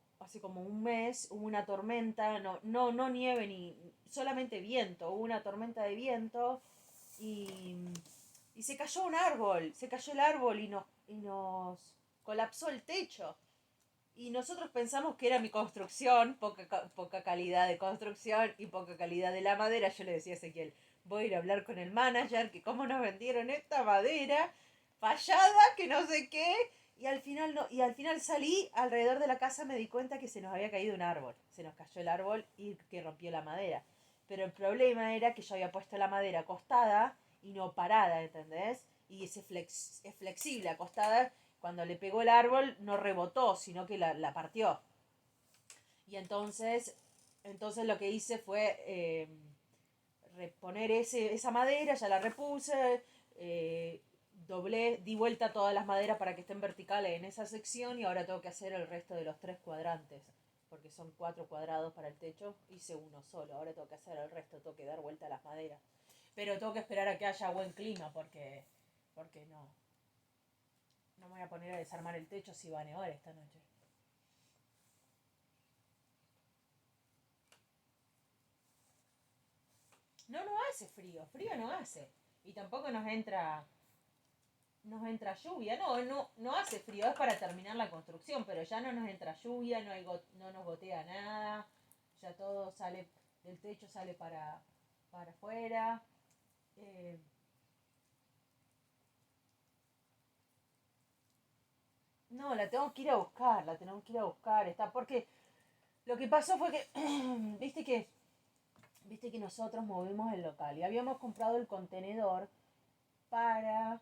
un mes hubo una tormenta, no nieve ni solamente viento, hubo una tormenta de viento y se cayó el árbol y nos colapsó el techo. Y nosotros pensamos que era mi construcción, poca calidad de construcción y poca calidad de la madera. Yo le decía a Ezequiel, voy a ir a hablar con el manager, que cómo nos vendieron esta madera fallada, que no sé qué. Y al final salí alrededor de la casa, me di cuenta que se nos había caído un árbol. Se nos cayó el árbol y que rompió la madera. Pero el problema era que yo había puesto la madera acostada y no parada, ¿entendés? Y es flexible, acostada. Cuando le pegó el árbol no rebotó, sino que la partió. Y entonces lo que hice fue reponer esa madera, ya la repuse, di vuelta todas las maderas para que estén verticales en esa sección y ahora tengo que hacer el resto de los 3 cuadrantes, porque son 4 cuadrados para el techo, hice uno solo, ahora tengo que hacer el resto, tengo que dar vuelta a las maderas. Pero tengo que esperar a que haya buen clima porque no me voy a poner a desarmar el techo si va a nevar esta noche. No hace frío no hace. Y tampoco nos entra lluvia. No hace frío, es para terminar la construcción, pero ya no nos entra lluvia, no nos gotea nada. Ya todo sale del techo, sale para afuera. No, la tengo que ir a buscar, está, porque lo que pasó fue que, viste que nosotros movimos el local y habíamos comprado el contenedor para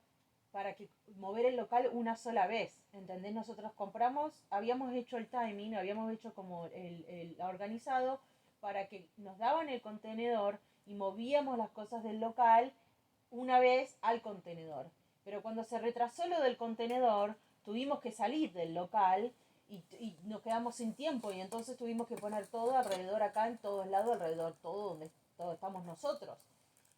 que mover el local una sola vez, ¿entendés? Nosotros habíamos hecho el timing, habíamos hecho como el organizado para que nos daban el contenedor y movíamos las cosas del local una vez al contenedor. Pero cuando se retrasó lo del contenedor, tuvimos que salir del local y nos quedamos sin tiempo y entonces tuvimos que poner todo alrededor acá, en todos lados, alrededor, todo donde estamos nosotros.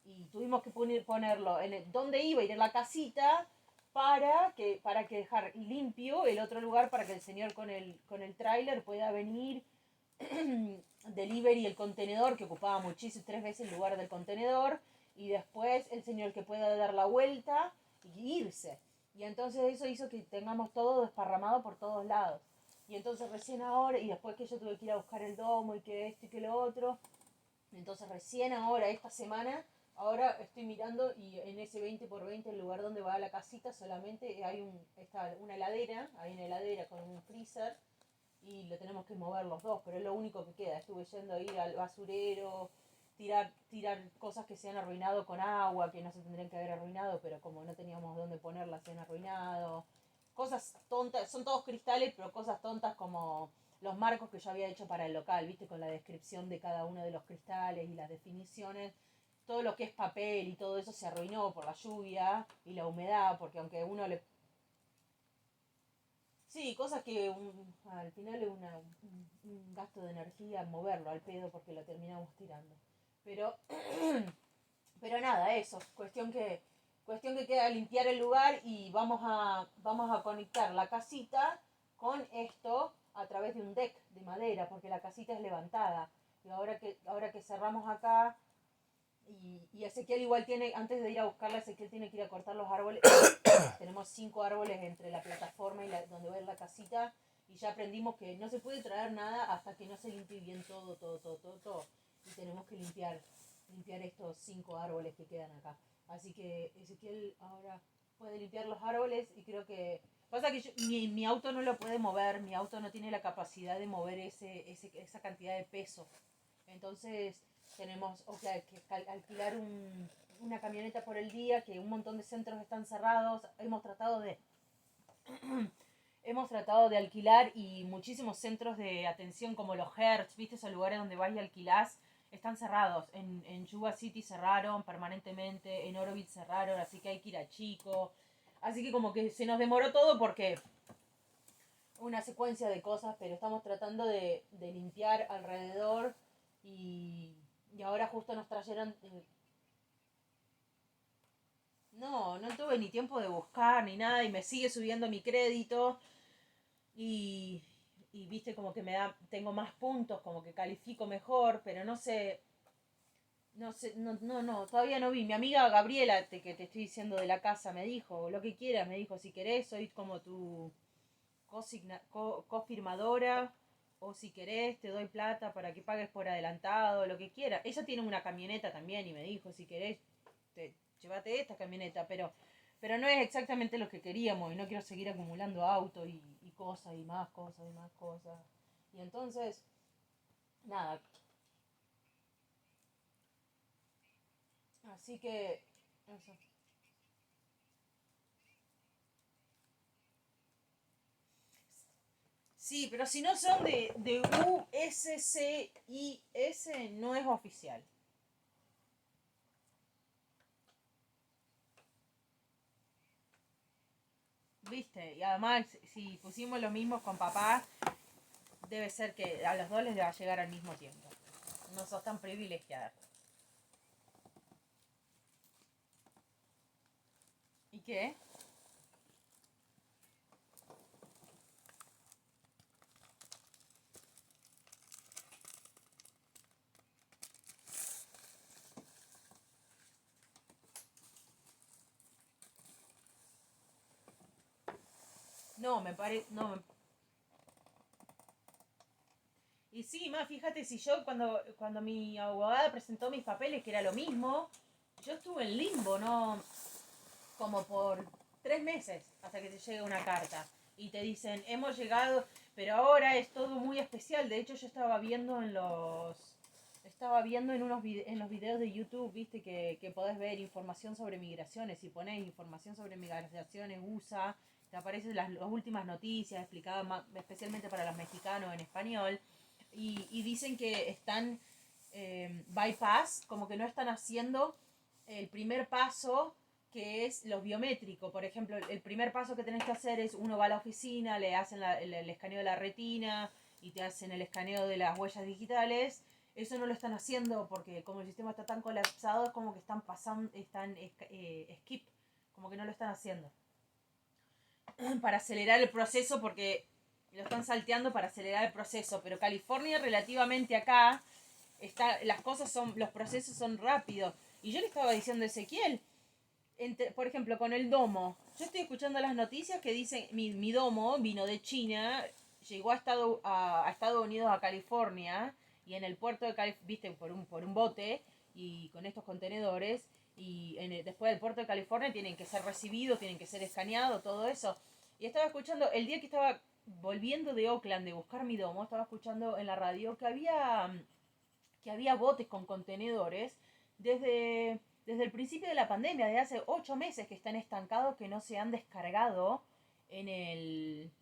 Y tuvimos que ponerlo donde iba a ir en la casita para que dejar limpio el otro lugar para que el señor con el tráiler pueda venir, delivery el contenedor que ocupaba muchísimo, 3 veces el lugar del contenedor, y después el señor que pueda dar la vuelta y irse. Y entonces eso hizo que tengamos todo desparramado por todos lados. Y entonces recién ahora, y después que yo tuve que ir a buscar el domo y que esto y que lo otro, entonces recién ahora, esta semana, ahora estoy mirando y en ese 20x20, el lugar donde va la casita, solamente está una heladera, hay una heladera con un freezer y lo tenemos que mover los dos, pero es lo único que queda. Estuve yendo a ir al basurero, tirar cosas que se han arruinado con agua, que no se tendrían que haber arruinado, pero como no teníamos dónde ponerlas, se han arruinado. Cosas tontas, son todos cristales, pero cosas tontas como los marcos que yo había hecho para el local, viste, con la descripción de cada uno de los cristales y las definiciones. Todo lo que es papel y todo eso se arruinó por la lluvia y la humedad, porque aunque uno le... Sí, cosas que al final es un gasto de energía moverlo al pedo porque lo terminamos tirando. Pero nada, eso, cuestión que queda limpiar el lugar y vamos a conectar la casita con esto a través de un deck de madera, porque la casita es levantada. Y ahora que cerramos acá, y Ezequiel igual antes de ir a buscarla, Ezequiel tiene que ir a cortar los árboles. Tenemos 5 árboles entre la plataforma y donde va a ir la casita, y ya aprendimos que no se puede traer nada hasta que no se limpie bien todo. y tenemos que limpiar estos 5 árboles que quedan acá. Así que Ezequiel ahora puede limpiar los árboles y creo que... Pasa que mi auto no lo puede mover, mi auto no tiene la capacidad de mover esa cantidad de peso. Entonces tenemos que alquilar una camioneta por el día, que un montón de centros están cerrados. Hemos tratado de alquilar y muchísimos centros de atención como los Hertz, ¿viste? Esos lugares donde vas y alquilás, están cerrados. En Yuba City cerraron permanentemente, en Oroville cerraron, así que hay que ir a Chico. Así que como que se nos demoró todo porque una secuencia de cosas, pero estamos tratando de limpiar alrededor y ahora justo nos trajeron... No tuve ni tiempo de buscar ni nada y me sigue subiendo mi crédito y viste como que tengo más puntos, como que califico mejor, pero no sé, todavía no vi. Mi amiga Gabriela, que te estoy diciendo de la casa, me dijo, lo que quieras, me dijo, si querés, soy como tu cofirmadora, o si querés, te doy plata para que pagues por adelantado, lo que quieras. Ella tiene una camioneta también y me dijo, si querés, llévate esta camioneta, pero no es exactamente lo que queríamos y no quiero seguir acumulando autos y cosas y más cosas y más cosas. Y entonces, nada. Así que, eso. Sí, pero si no son de USCIS, no es oficial. ¿Viste? Y además, si pusimos lo mismo con papá, debe ser que a los dos les va a llegar al mismo tiempo. No sos tan privilegiada. ¿Y qué? No, me parece... No, y sí, más, fíjate, si yo cuando mi abogada presentó mis papeles, que era lo mismo, yo estuve en limbo, ¿no? Como por 3 meses hasta que te llegue una carta. Y te dicen, hemos llegado, pero ahora es todo muy especial. De hecho, yo estaba viendo en los videos de YouTube, viste, que podés ver información sobre migraciones. Si pones información sobre migraciones USA, te aparecen las últimas noticias explicadas especialmente para los mexicanos en español. Y dicen que están bypass, como que no están haciendo el primer paso, que es lo biométrico. Por ejemplo, el primer paso que tenés que hacer es, uno va a la oficina, le hacen el escaneo de la retina y te hacen el escaneo de las huellas digitales. Eso no lo están haciendo porque como el sistema está tan colapsado, es como que están skip, como que no lo están haciendo. Para acelerar el proceso, porque lo están salteando para acelerar el proceso. Pero California, relativamente acá, los procesos son rápidos. Y yo le estaba diciendo a Ezequiel, por ejemplo, con el domo. Yo estoy escuchando las noticias que dicen, mi domo vino de China, llegó a Estados Unidos, a California, y en el puerto de California, viste, por un bote, y con estos contenedores, y después del puerto de California tienen que ser recibidos, tienen que ser escaneados, todo eso. Y estaba escuchando, el día que estaba volviendo de Oakland de buscar mi domo, estaba escuchando en la radio que había botes con contenedores desde el principio de la pandemia, desde hace 8 meses que están estancados, que no se han descargado en el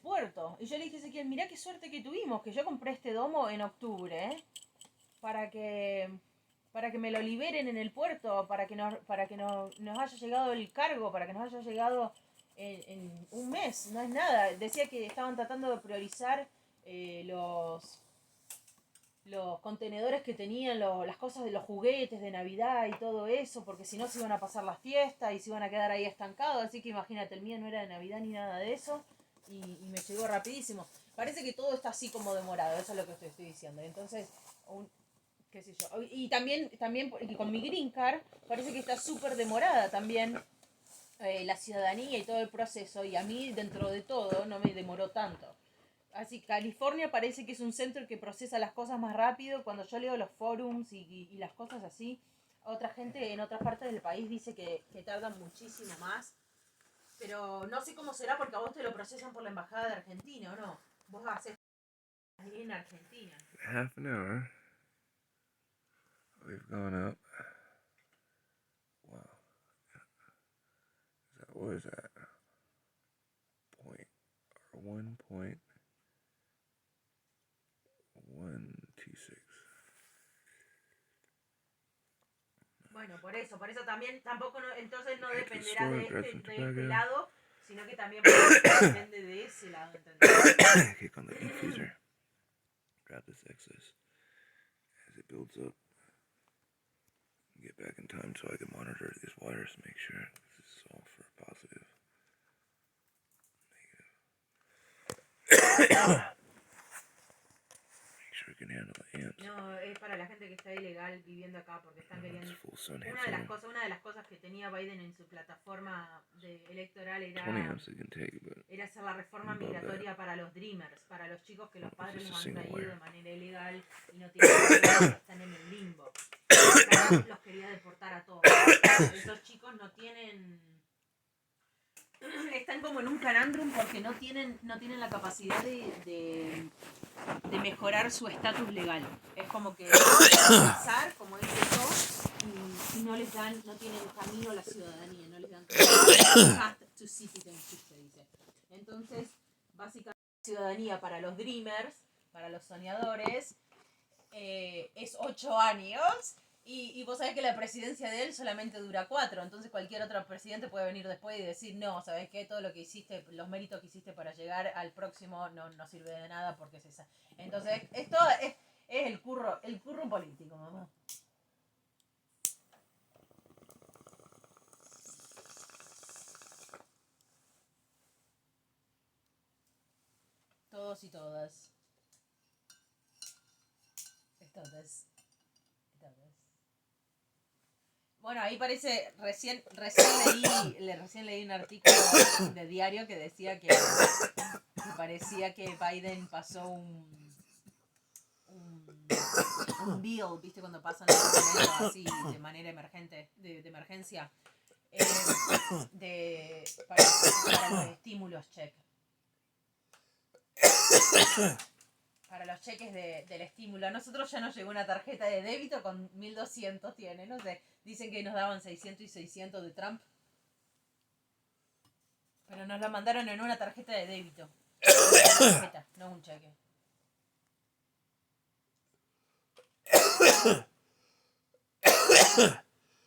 puerto. Y yo le dije a Ezequiel, mirá qué suerte que tuvimos, que yo compré este domo en octubre, para que me lo liberen en el puerto, para que nos haya llegado el cargo, para que nos haya llegado en un mes. No es nada. Decía que estaban tratando de priorizar los contenedores que tenían, las cosas de los juguetes de Navidad y todo eso, porque si no se iban a pasar las fiestas y se iban a quedar ahí estancados. Así que imagínate, el mío no era de Navidad ni nada de eso y me llegó rapidísimo. Parece que todo está así como demorado, eso es lo que estoy diciendo. Entonces, qué sé yo. Y también con mi green card parece que está súper demorada también la ciudadanía y todo el proceso, y a mí dentro de todo no me demoró tanto. Así, California parece que es un centro que procesa las cosas más rápido. Cuando yo leo los forums y las cosas así, otra gente en otras partes del país dice que tardan muchísimo más. Pero no sé cómo será porque a vos te lo procesan por la embajada de Argentina, ¿o no? Vos haces en Argentina. Half an hour. We've gone up. Wow. What is that? Point or 1.126. Bueno, por eso también tampoco entonces no dependerá de este lado, sino que también depende de ese lado, ¿entendés? Kick on the deep freezer. Grab this excess as it builds up. Get back in time so I can monitor these wires to make sure this is all for positive. Negative. Make sure it can handle the amps. No, es para la gente que está ilegal viviendo acá porque están queriendo. Una de las cosas que tenía Biden en su plataforma electoral era hacer la reforma migratoria para los Dreamers, para los chicos que los padres los han traído de manera ilegal y no tienen están en el limbo. Los quería deportar a todos. Esos chicos no tienen. Están como en un canandrum porque no tienen la capacidad de mejorar su estatus legal. Es como que pasar, como dice yo, y no tienen camino a la ciudadanía, no les dan path to citizenship, se dice. Entonces, básicamente la ciudadanía para los dreamers, para los soñadores, es 8 años. Y vos sabés que la presidencia de él solamente dura 4, entonces cualquier otro presidente puede venir después y decir, no, ¿sabés qué? Todo lo que hiciste, los méritos que hiciste para llegar al próximo no sirve de nada porque es esa. Entonces, esto es el curro político, mamá. Todos y todas. Todas. Bueno, ahí parece, recién leí un artículo de diario que decía que parecía que Biden pasó un bill, ¿viste? Cuando pasan los documentos así de manera emergente, de emergencia, para los estímulos check. Para los cheques del estímulo. A nosotros ya nos llegó una tarjeta de débito con 1.200 tiene, no sé. Dicen que nos daban 600 y 600 de Trump. Pero nos la mandaron en una tarjeta de débito. Una tarjeta, no un cheque.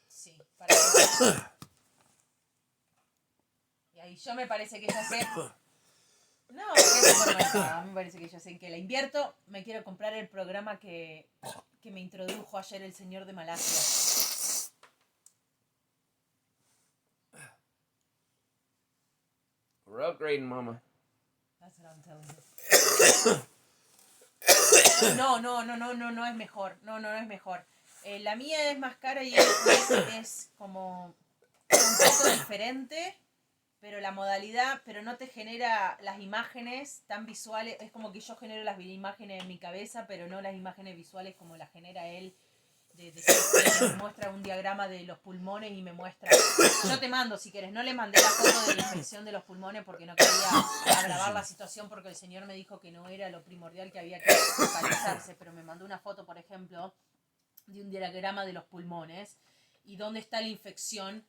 Sí, para y ahí yo me parece que ya sé. No, a mí me parece que yo sé que la invierto. Me quiero comprar el programa que me introdujo ayer el señor de Malasia. We're upgrading, mama. That's what I'm telling you. No es mejor. No es mejor. La mía es más cara y es como un poco diferente. Pero la modalidad, pero no te genera las imágenes tan visuales. Es como que yo genero las imágenes en mi cabeza, pero no las imágenes visuales como las genera él. Me muestra un diagrama de los pulmones y me muestra. Yo te mando si quieres. No le mandé la foto de la infección de los pulmones porque no quería agravar la situación porque el señor me dijo que no era lo primordial, que había que focalizarse. Pero me mandó una foto, por ejemplo, de un diagrama de los pulmones y dónde está la infección.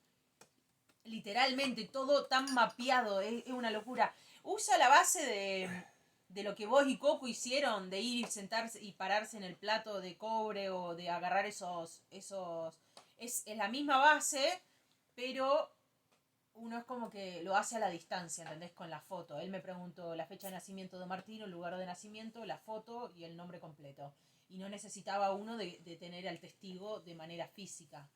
Literalmente todo tan mapeado, es una locura. Usa la base de lo que vos y Coco hicieron, de ir y sentarse y pararse en el plato de cobre o de agarrar esos es la misma base, pero uno es como que lo hace a la distancia, ¿entendés? Con la foto. Él me preguntó la fecha de nacimiento de Martino, el lugar de nacimiento, la foto y el nombre completo. Y no necesitaba uno de tener al testigo de manera física.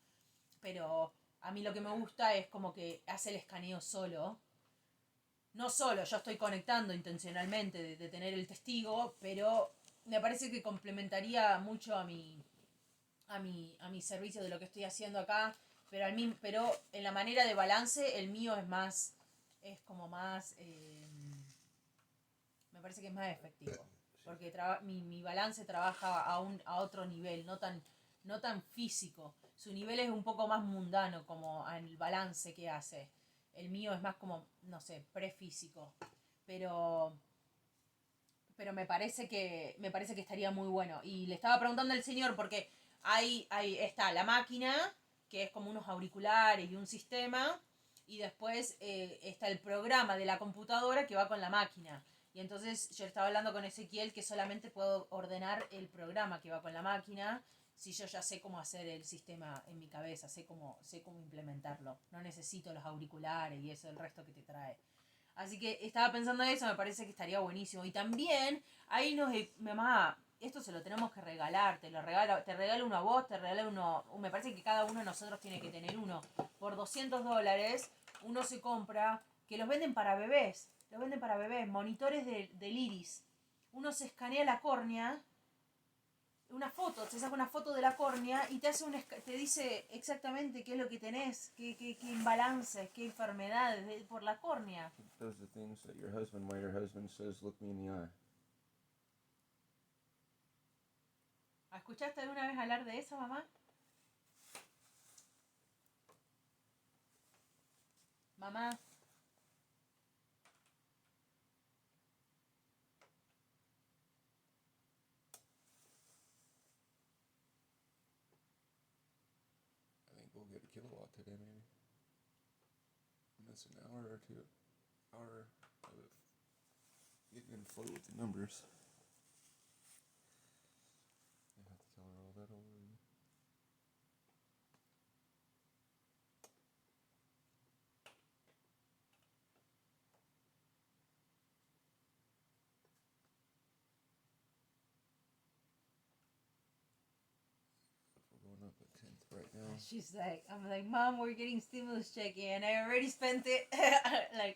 Pero a mí lo que me gusta es como que hace el escaneo solo. No solo, yo estoy conectando intencionalmente de tener el testigo, pero me parece que complementaría mucho a mi servicio de lo que estoy haciendo acá. Pero en la manera de balance, el mío es como más me parece que es más efectivo. Porque mi balance trabaja a otro nivel, no tan físico. Su nivel es un poco más mundano, como el balance que hace. El mío es más como, no sé, prefísico. Pero me parece que estaría muy bueno. Y le estaba preguntando al señor porque ahí está la máquina, que es como unos auriculares y un sistema, y después está el programa de la computadora que va con la máquina. Y entonces yo estaba hablando con Ezequiel que solamente puedo ordenar el programa que va con la máquina si yo ya sé cómo hacer el sistema en mi cabeza, sé cómo implementarlo. No necesito los auriculares y eso, el resto que te trae. Así que estaba pensando en eso, me parece que estaría buenísimo. Y también, ahí mamá, esto se lo tenemos que regalar, te regalo uno a vos, te regalo uno, me parece que cada uno de nosotros tiene que tener uno. Por $200, uno se compra, que los venden para bebés, monitores del iris. Uno se escanea la córnea, se saca una foto de la córnea y te dice exactamente qué es lo que tenés, qué imbalances, qué enfermedades por la córnea. Those are things that your husband, why your husband says, look me in the eye. ¿Escuchaste alguna vez hablar de eso, mamá? Mamá. I think we'll get a kilowatt today, maybe. And that's an hour or 2 hour of getting in flow with the numbers. I have to tell her all that over. We're going up a 10th right now. I'm like, Mom, we're getting stimulus check and I already spent it.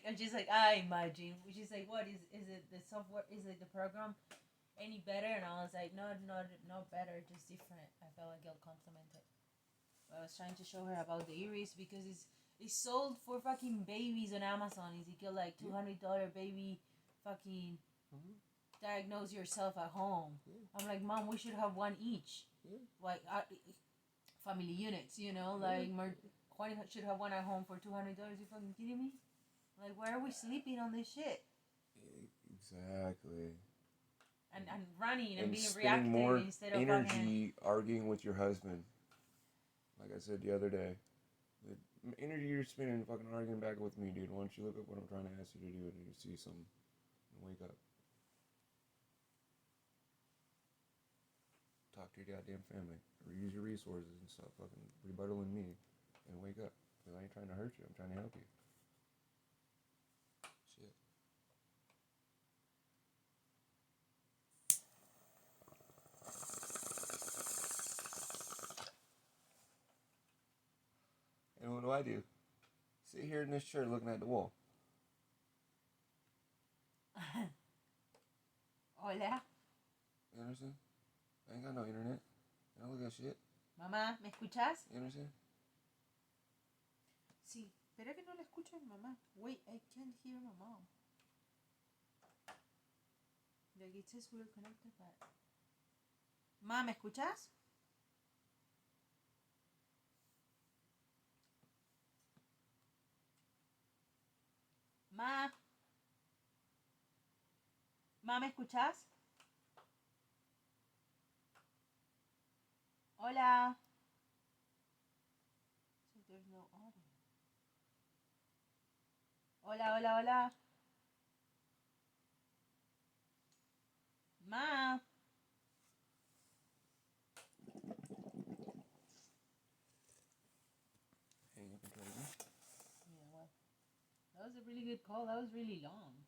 And she's like, I imagine. She's like, what is it the software? Is it the program any better? And I was like, no better, just different. I felt like I'll compliment it. I was trying to show her about the iris because it's sold for fucking babies on Amazon. Ezekiel, like $200 baby fucking diagnose yourself at home. I'm like, Mom, we should have one each. Like family units, like Juan should have one at home for $200. You fucking kidding me? Like, why are we sleeping on this shit? Exactly. And running and being spending reactive more instead of energy arguing with your husband. Like I said the other day, the energy you're spending fucking arguing back with me, dude. Why don't you look up what I'm trying to ask you to do and you see something and wake up. Talk to your goddamn family. Or use your resources and stop fucking rebuttaling me and wake up. Because I ain't trying to hurt you. I'm trying to help you. Shit. And what do? Sit here in this chair looking at the wall. Hola. You understand? I ain't got no internet. I don't look at shit. Mamá, ¿me escuchás? You understand? Sí, pero que no la escucho a mi mamá. Wait, I can't hear my mom. Like it says we're connected, but... Ma, ¿me escuchás? Ma, ¿me escuchás? Hola. So there's no audio. Hola. Ma. Hang up and try again. Yeah, well, that was a really good call. That was really long.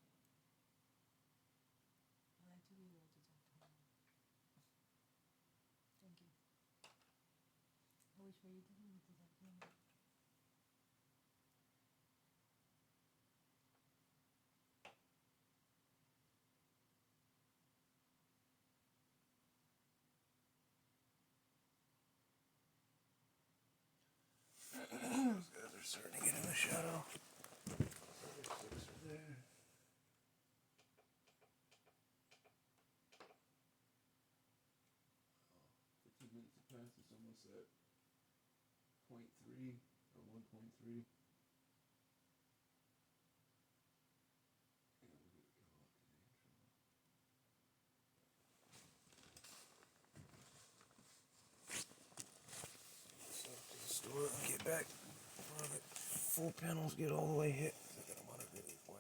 I like to be able to talk to her. Thank you. I wish for you to be able to talk to her. Those guys are starting to get in the shadow. What's that? 0.3 or 1.3. Store and get back. Full panels get all the way hit. I got a lot of these wires.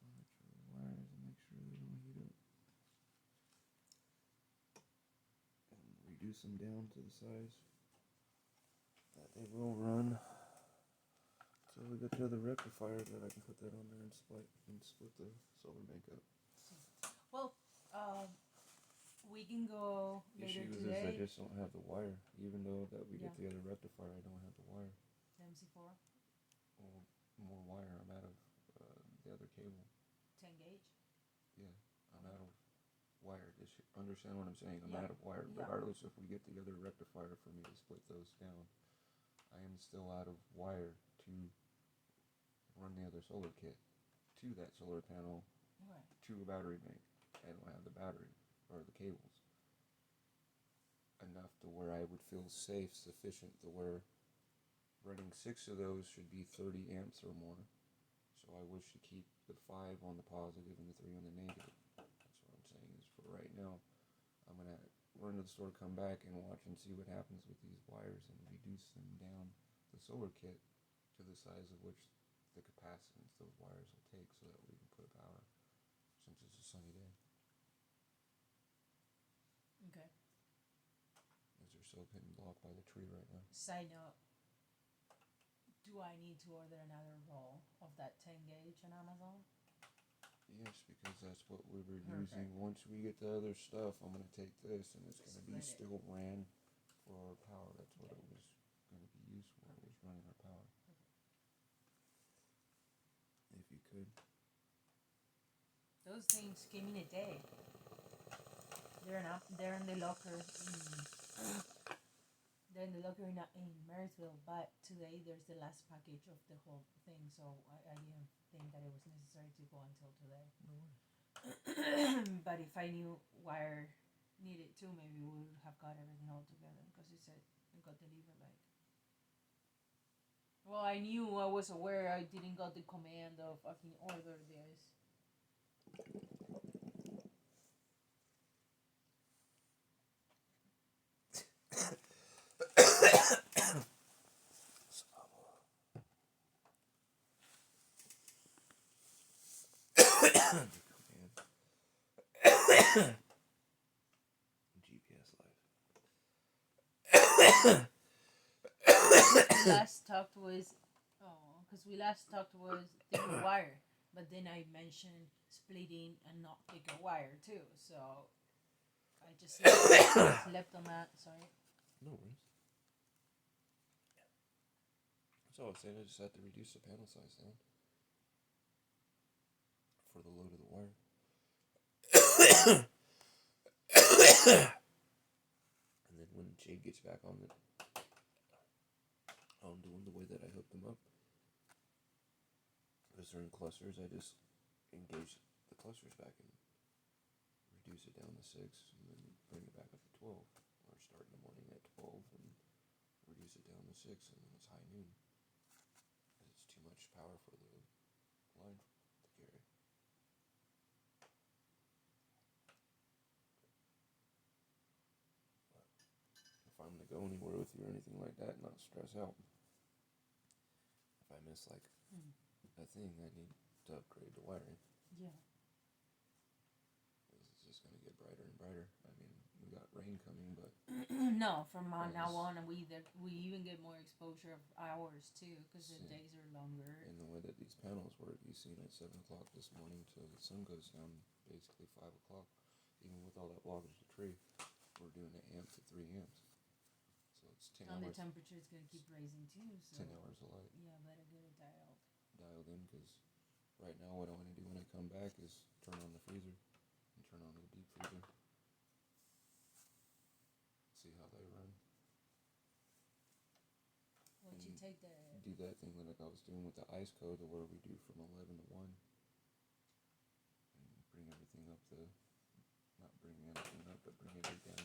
Monitor the wires and make sure they don't heat up. And reduce them down to the size that they will run. So we get to the rectifier that I can put that on there and split the solar bank up. Well, we can go later Issue today. is I just don't have the wire. Even though that we get Yeah. the other rectifier, I don't have the wire. MC4, Well, more wire. I'm out of the other cable. 10 gauge. Yeah, I'm out of wire. Just understand what I'm saying? I'm Yeah. out of wire. Yeah. Regardless if we get the other rectifier for me to split those down, I am still out of wire to run the other solar kit to that solar panel Right. to a battery bank. I don't have the battery or the cables enough to where I would feel safe, sufficient to where running 6 of those should be 30 amps or more. So I wish to keep the 5 on the positive and the 3 on the negative. That's what I'm saying is for right now, I'm going to run to the store, come back and watch and see what happens with these wires and reduce them down the solar kit to the size of which the capacitance those wires will take so that we can put power since it's a sunny day. Okay. As they're so getting blocked by the tree right now. Side note, do I need to order another roll of that 10 gauge on Amazon? Yes, because that's what we were Perfect. using. Once we get the other stuff, I'm going to take this and it's going to be Split it. still ran for our power. That's what it was going to be used for, was running our power. If you could. Those things came in a day. They're in the locker. They're in the locker in Marysville, but today there's the last package of the whole thing, so I didn't think that it was necessary to go until today. But if I knew wire needed to, maybe we would have got everything all together, because it said it got delivered like. Well, I was aware, I didn't got the command of fucking order this. GPS live. Last talked was, because we last talked was thicker wire, but then I mentioned splitting and not thicker wire too, so I just slept on that. Sorry. No worries. That's all I was saying. I just had to reduce the panel size down for the load of the wire. And then when Jade gets back on doing the way that I hooked them up, because they're in clusters, I just engage the clusters back and reduce it down to 6 and then bring it back up to 12, or start in the morning at 12 and reduce it down to 6 and then it's high noon, because it's too much power for the line to carry. But if I'm going to go anywhere with you or anything like that, not stress out. If I miss like a thing, I need to upgrade the wiring. Yeah. It's just going to get brighter and brighter. I mean, we got rain coming, but No, from now on, we even get more exposure of hours too, because the days are longer. And the way that these panels work, you seen at 7 o'clock this morning till the sun goes down, basically 5 o'clock. Even with all that blockage of the tree, we're doing an amp to 3 amps. So it's 10 And hours. the temperature is going to keep raising too. So 10 hours of light. Yeah, better get it dialed. Dialed in, because right now what I want to do when I come back is turn on the freezer and turn on the deep freezer. See how they run. Once you take the... Do that thing like I was doing with the ice code, where we do from 11 to 1. to not bring anything up, but bring everything down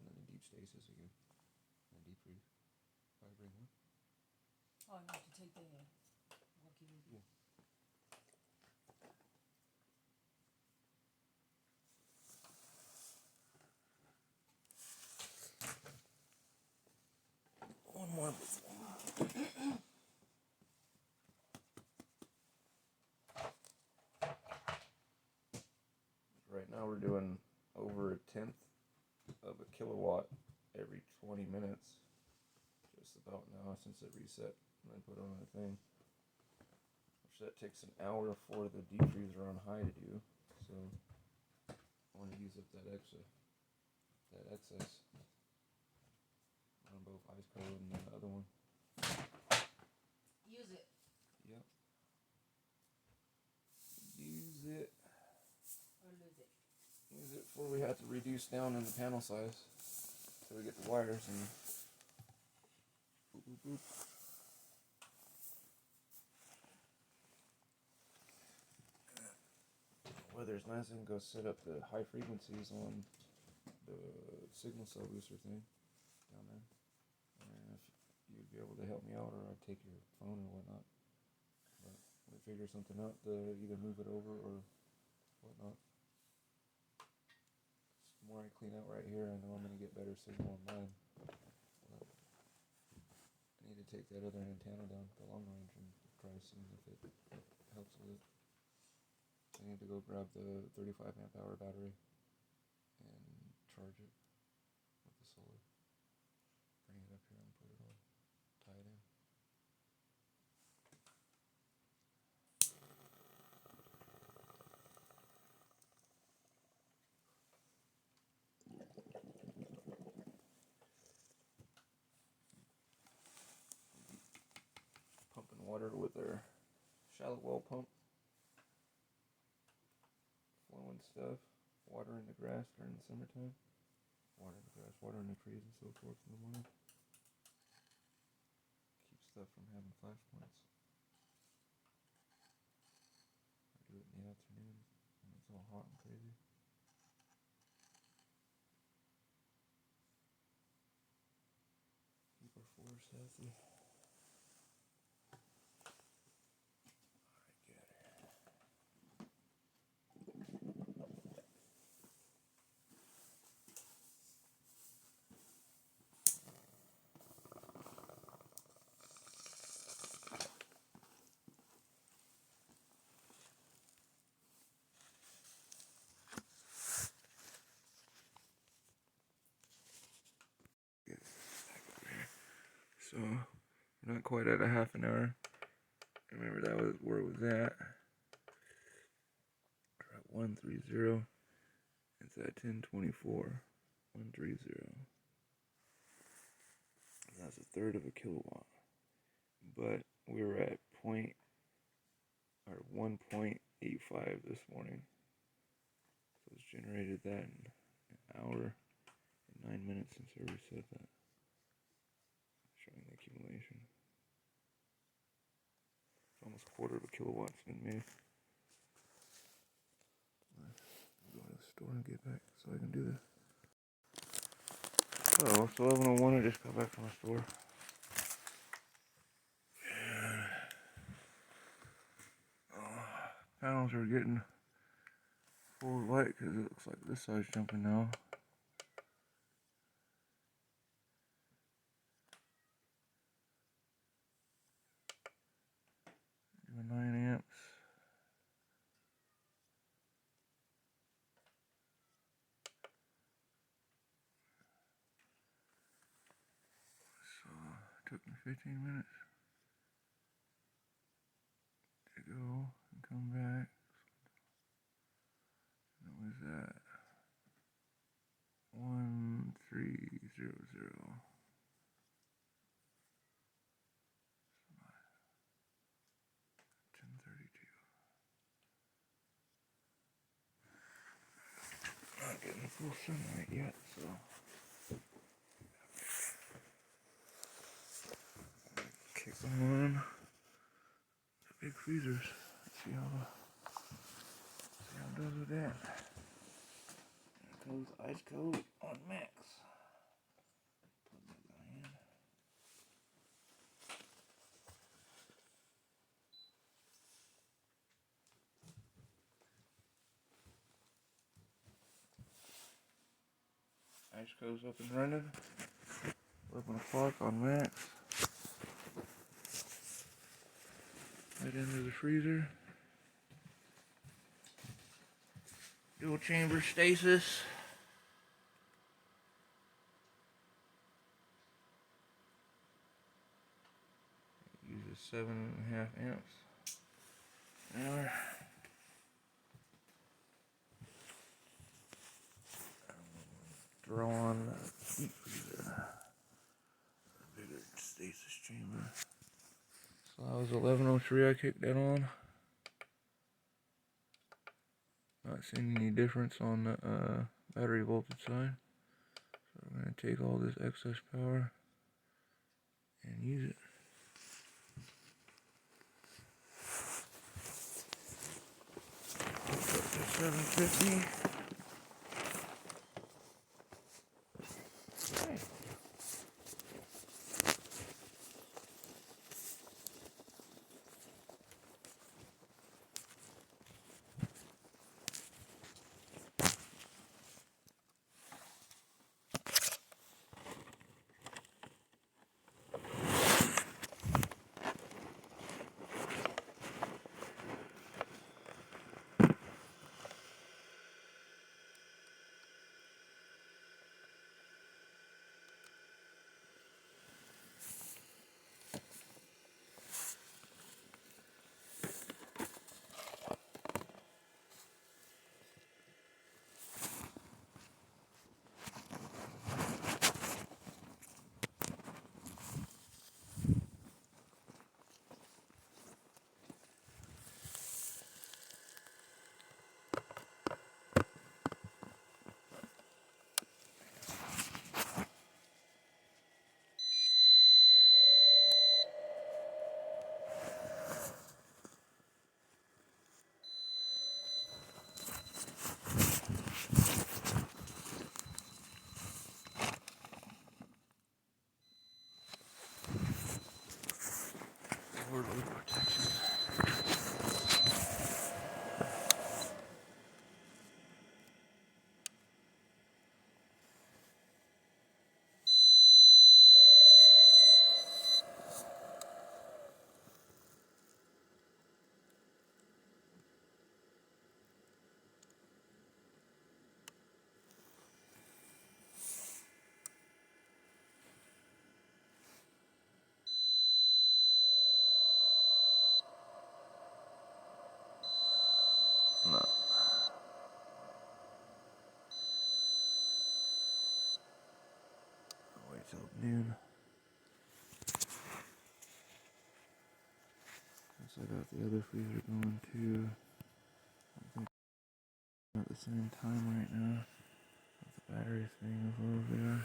in a deep stasis again. And deep freeze. Why bring what? Oh, you have to take the walkie with you. Yeah. One more. Right now we're doing over a tenth of a kilowatt every 20 minutes. Just about now since it reset and I put on the thing. Which that takes an hour for the deep freezer on high to do. So I want to use up that excess on both ice cold and the other one. Use it. Yep. Use it. Or lose it. Use it before we have to reduce down in the panel size. So we get the wires and boop boop boop. Weather's nice, I can go set up the high frequencies on the signal cell booster thing down there. And if you'd be able to help me out, or I'd take your phone or whatnot. But we figure something out to either move it over or whatnot. The more I clean out right here, I know I'm going to get better signal on mine. But I need to take that other antenna down to long range and try seeing if it helps with it. I need to go grab the 35 amp hour battery and charge it with the solar. Bring it up here and put it on. Tie it in. Pumping water with our shallow well pump. Flowing stuff. Water in the grass during the summertime. Water in the grass, water in the trees and so forth in the morning. Keep stuff from having flash points. I do it in the afternoon when it's all hot and crazy. Keep our forest healthy. So, we're not quite at a half an hour. Remember that was where it was at. We're at 130. It's at 1024. 130. That's a third of a kilowatt. But we were at 1.85 this morning. So it's generated that in an hour and 9 minutes since I reset that. Showing the accumulation. It's almost a quarter of a kilowatt's been made. I'll go to the store and get back so I can do this. Oh, it's 11:01. I just got back from the store. Panels are getting full of light because it looks like this side's jumping now. Even 9 amps. So it took me 15 minutes to go and come back. That was at 1300. 1032. Not getting full sunlight yet, so kick on the big freezers. See how does with that. It goes ice cold on max. Put that in. Ice goes up and running. 11 o'clock on max. Right into the freezer. Dual chamber stasis. Uses 7.5 amps an hour. Throw on the deep freezer. A bigger stasis chamber. So that was 1103 I kicked that on. Not seeing any difference on the battery voltage side. So we're going to take all this excess power and use it. Up to 750. Okay. Overload protection. No. Wait till noon. Guess I got the other freezer going too. I think we're at the same time right now. The battery thing is over there.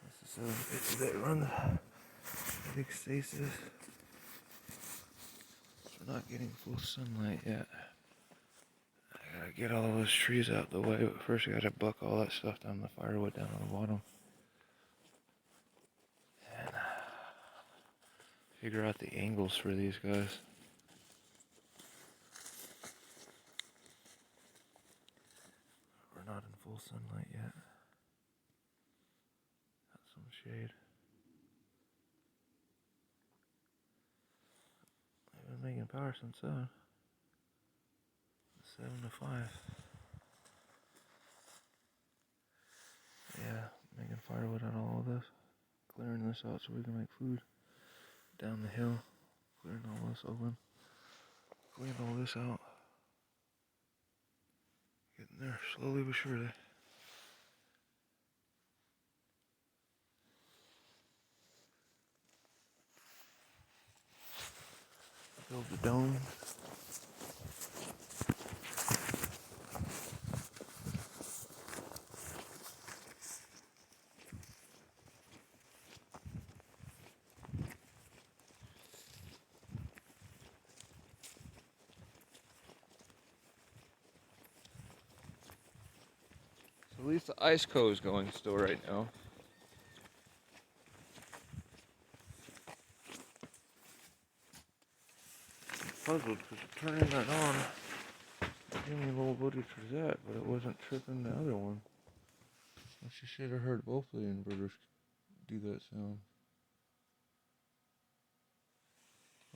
That's the 750 that runs the big stasis. We're not getting full sunlight yet. I gotta get all of those trees out the way, but first I gotta buck all that stuff down, the firewood down on the bottom. And figure out the angles for these guys. We're not in full sunlight yet. Got some shade. I've been making power since 7. 7 to 5. Yeah, making firewood out of all of this. Clearing this out so we can make food. Down the hill. Clearing all this open. Clearing all this out. Getting there slowly but surely. Build the dome. At least the ice co is going still right now. I'm puzzled because turning that on gave me a little footage for that, but it wasn't tripping the other one. I should have heard both of the inverters do that sound.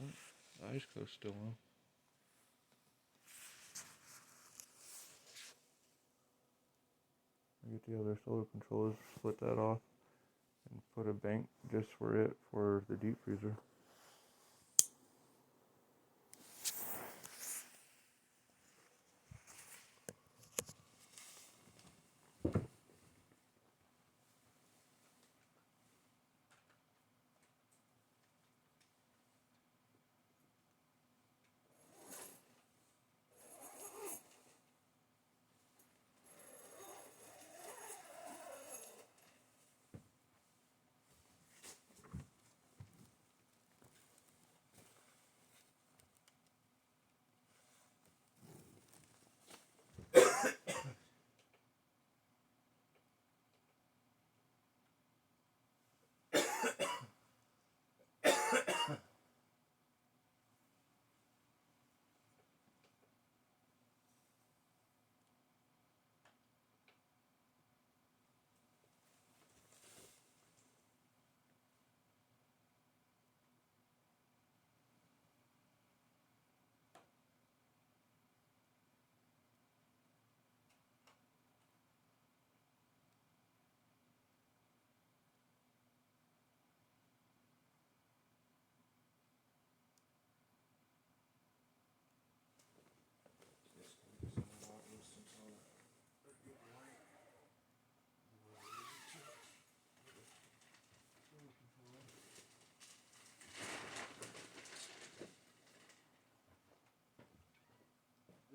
Oh, the ice co's still on. I get the other solar controllers, split that off, and put a bank just for it for the deep freezer.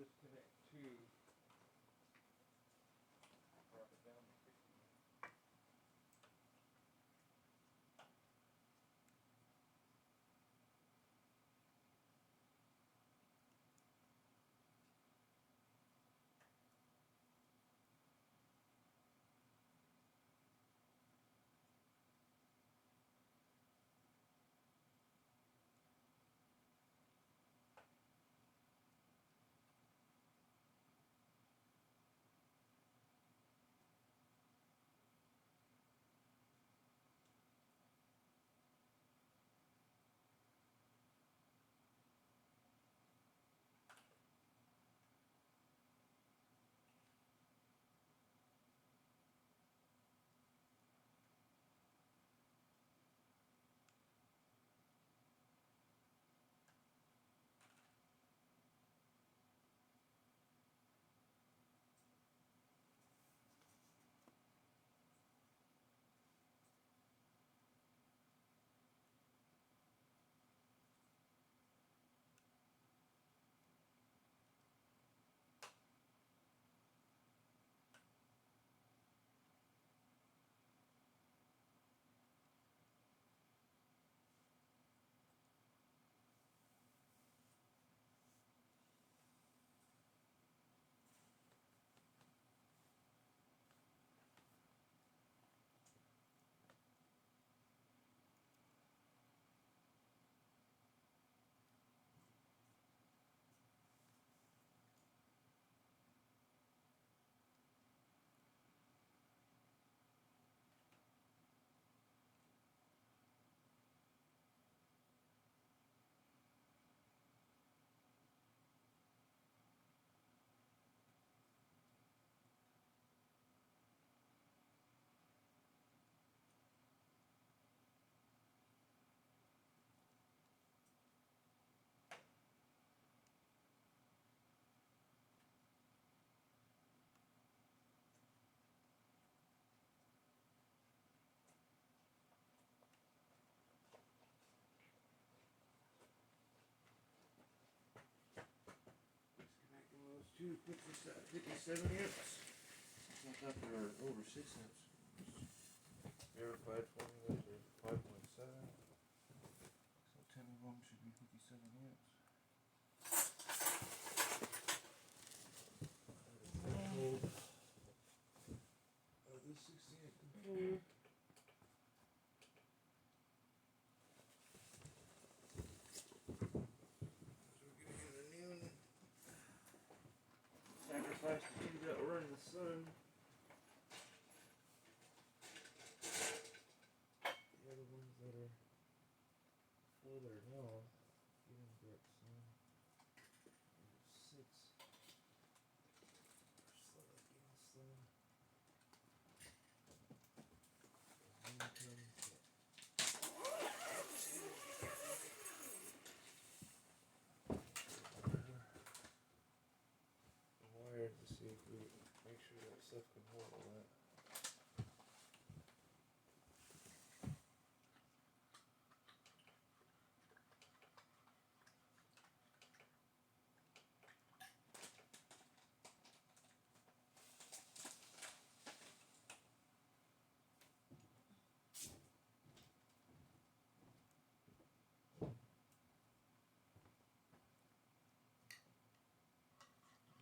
Disconnect 2. Drop it down to 60. Those two 57 amps. I thought they were over 6 amps. Verified for me that they're 5.7. So 10 of them should be 57 amps. controller. Sacrifice the two that were in the sun. The other ones that are further north, getting direct sun. There's 6. Slow getting sun. Wired to see if we make sure that stuff can hold all that.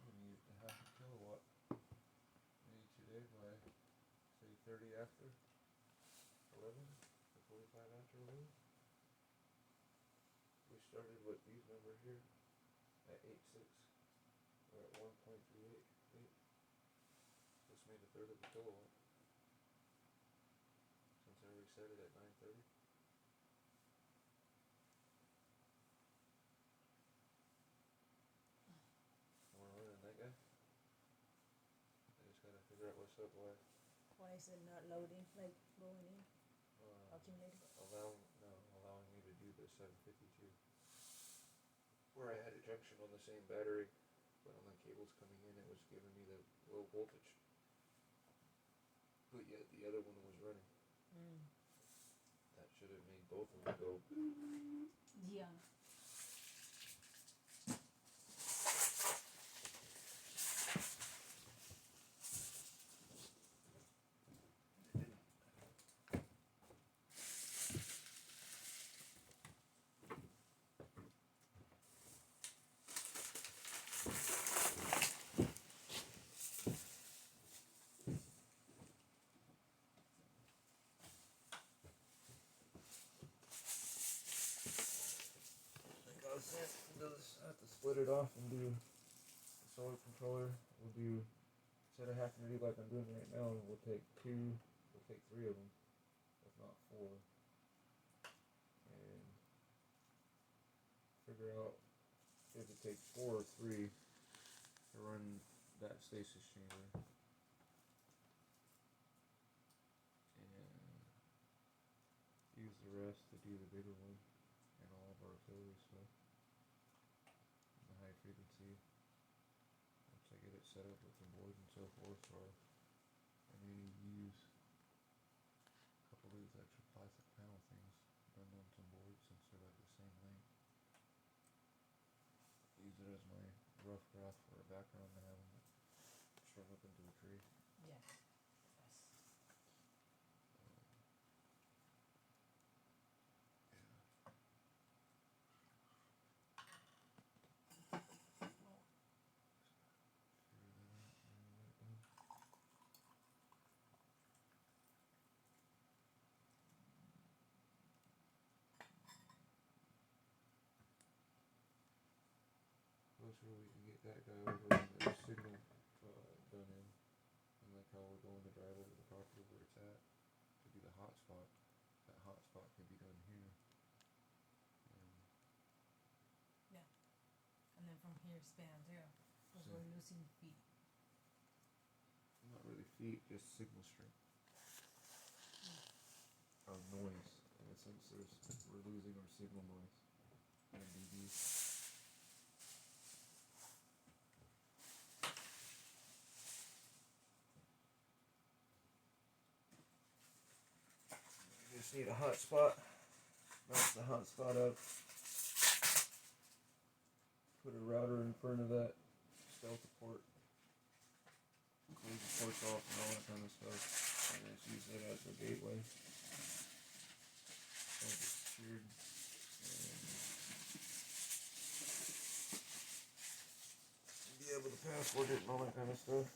We need a half a kilowatt. Maybe today by say 30 after 11 or 45 after 11. We started with these numbers here at 8.6. We're at 1.38. Just made a third of a kilowatt since I reset it at 9:30. We're running that guy. I just gotta figure out what's up. Why is it not loading, like going in, accumulating? Allowing me to do the 752. Where I had a junction on the same battery, but on the cables coming in, it was giving me the low voltage. But yet the other one was running. That should have made both of them go. Yeah. I have to split it off and do the solar controller. We'll do, instead of having to do like I'm doing right now, we'll take 3 of them, if not 4, and figure out if it takes 4 or 3 to run that stasis chamber. And use the rest to do the bigger one and all of our auxiliary stuff. The high frequency. Once I get it set up with some boards and so forth, or I may use a couple of these extra plastic panel things, run on some boards since they're like the same length. Use it as my rough graph for a background to have them strung up into a tree. Yes. Closer we can get that guy over and the signal done in. And like how we're going to drive over the property where it's at to do the hotspot. That hotspot could be done here. Yeah. And then from here span too, because we're losing feet. Not really feet, just signal strength. Noise. In a sense, we're losing our signal noise. And dB. Just need a hotspot. Bounce the hotspot up. Put a router in front of that stealth port. Close the ports off and all that kind of stuff. And just use it as a gateway. Don't get secured. And be able to password it and all that kind of stuff.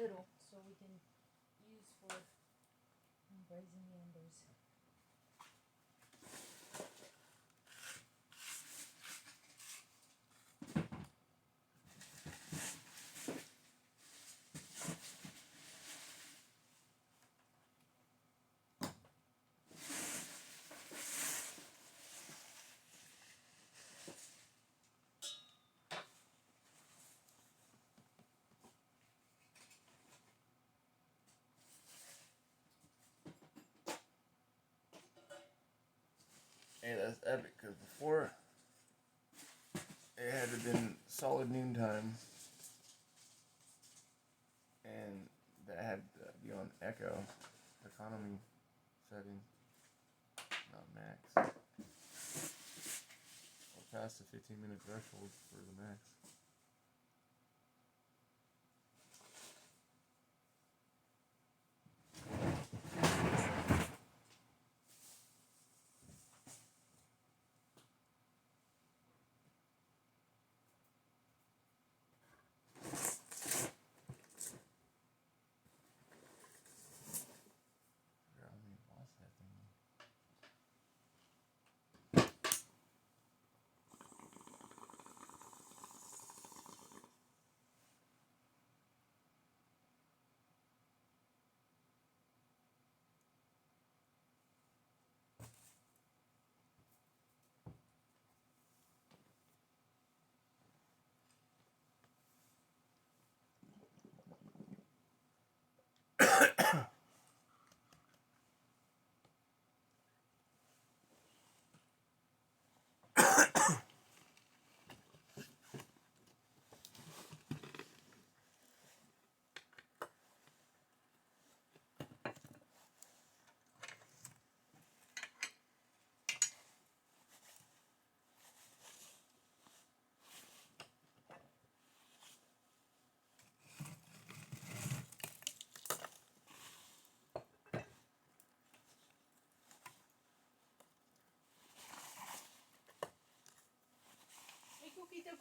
little, so we can use for raising the embers. Hey, that's epic, because before, it had to have been solid noontime, and that had to be on echo, economy setting, not max. We're past the 15-minute threshold for the max.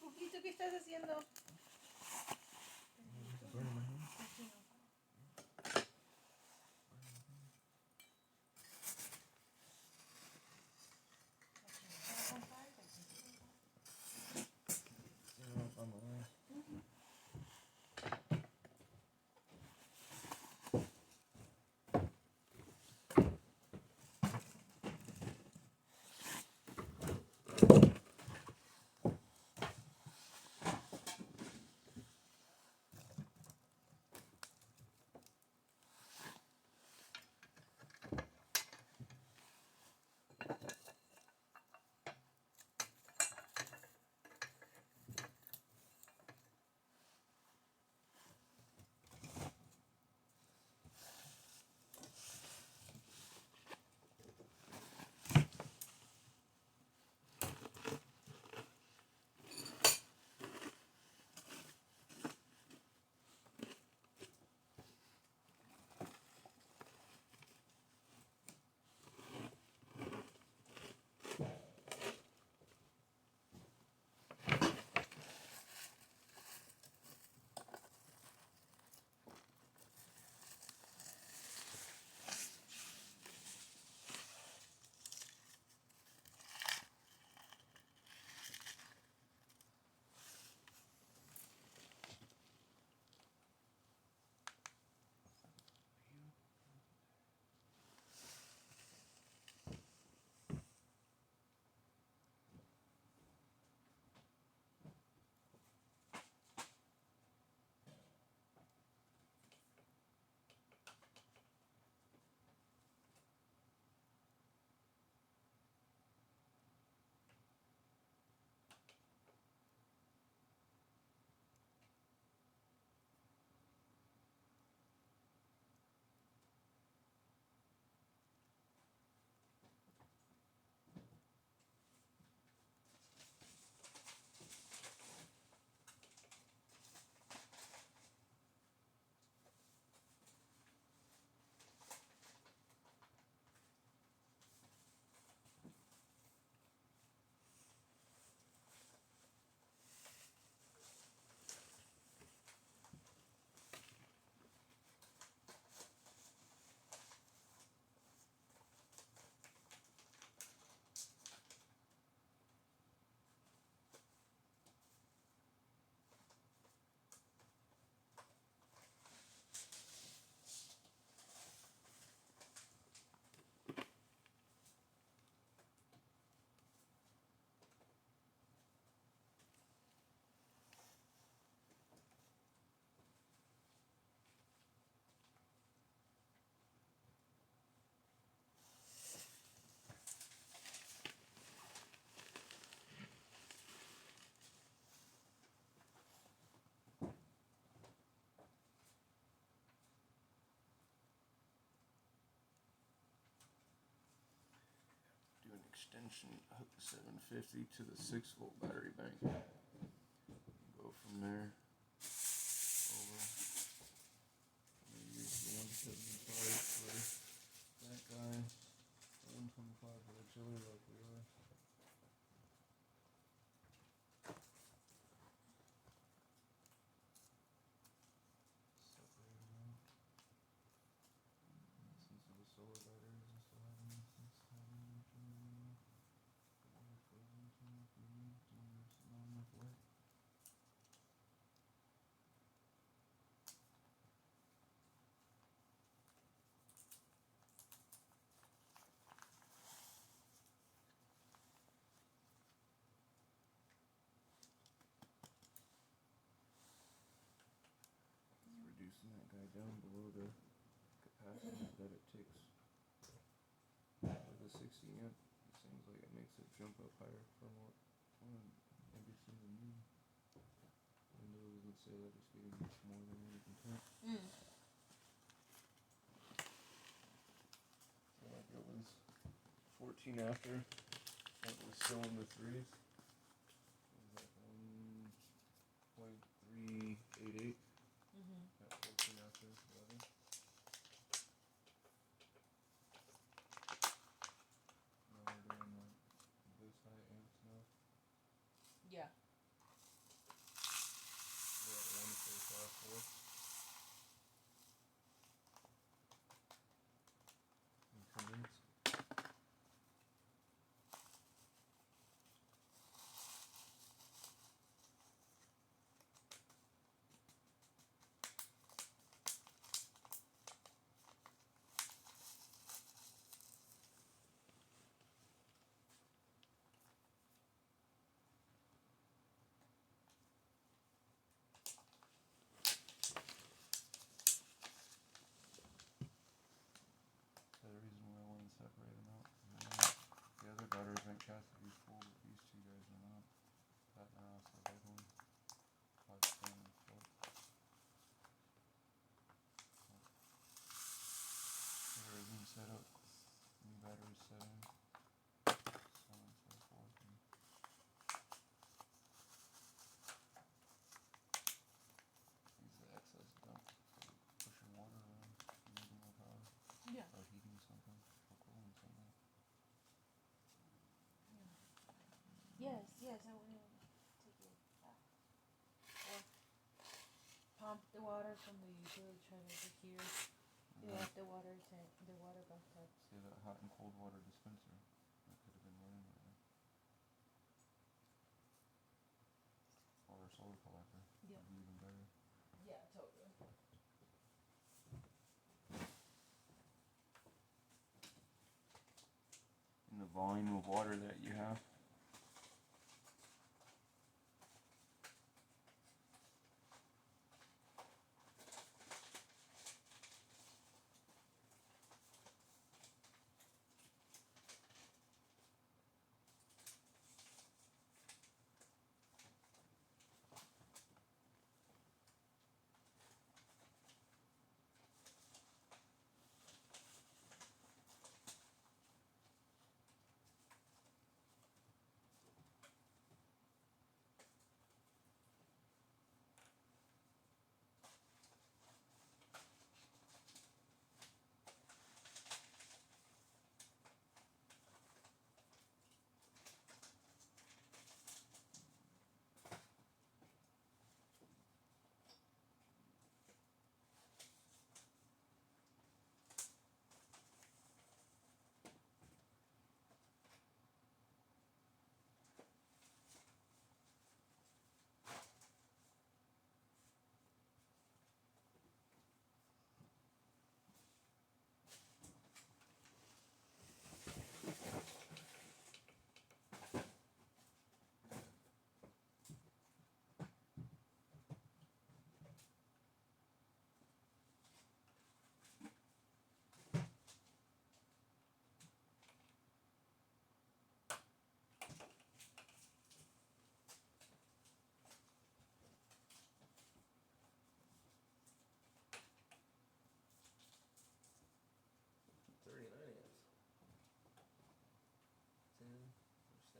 Cuquito, ¿qué estás haciendo? extension hook 750 to the 6-volt battery bank. Go from there over. I'm gonna use the 175 for that guy, 125 for the chiller like we are. Separate them out. Since it was solar batteries and still having this having much of frozen too much, there's not enough light. Reducing that guy down below the capacity that it takes. With a 60 amp, it seems like it makes it jump up higher from what every single new Windows would say that it's getting more than what you can take. So like it was 14 after, it was still in the threes. It was like 1.388. At 14 after 11. Now we're doing like this high amps now. Yeah. We're at 1.54. Increments. The reason why I want to separate them out. The other battery bank capacity's full, but these two guys are not. That now is the red one. 510 and full. Everything set up. New batteries set in. So on and so forth. And use the excess dump for pushing water around, using more power. Yeah. Or heating something, or cooling something. Yes, yes, I want to take it back. Or pump the water from the utility trailer to here. You have the water tank, the water bathtub. See that hot and cold water dispenser? That could have been running right now. Or a solar collector. Yeah. Would be even better. Yeah, totally. And the volume of water that you have.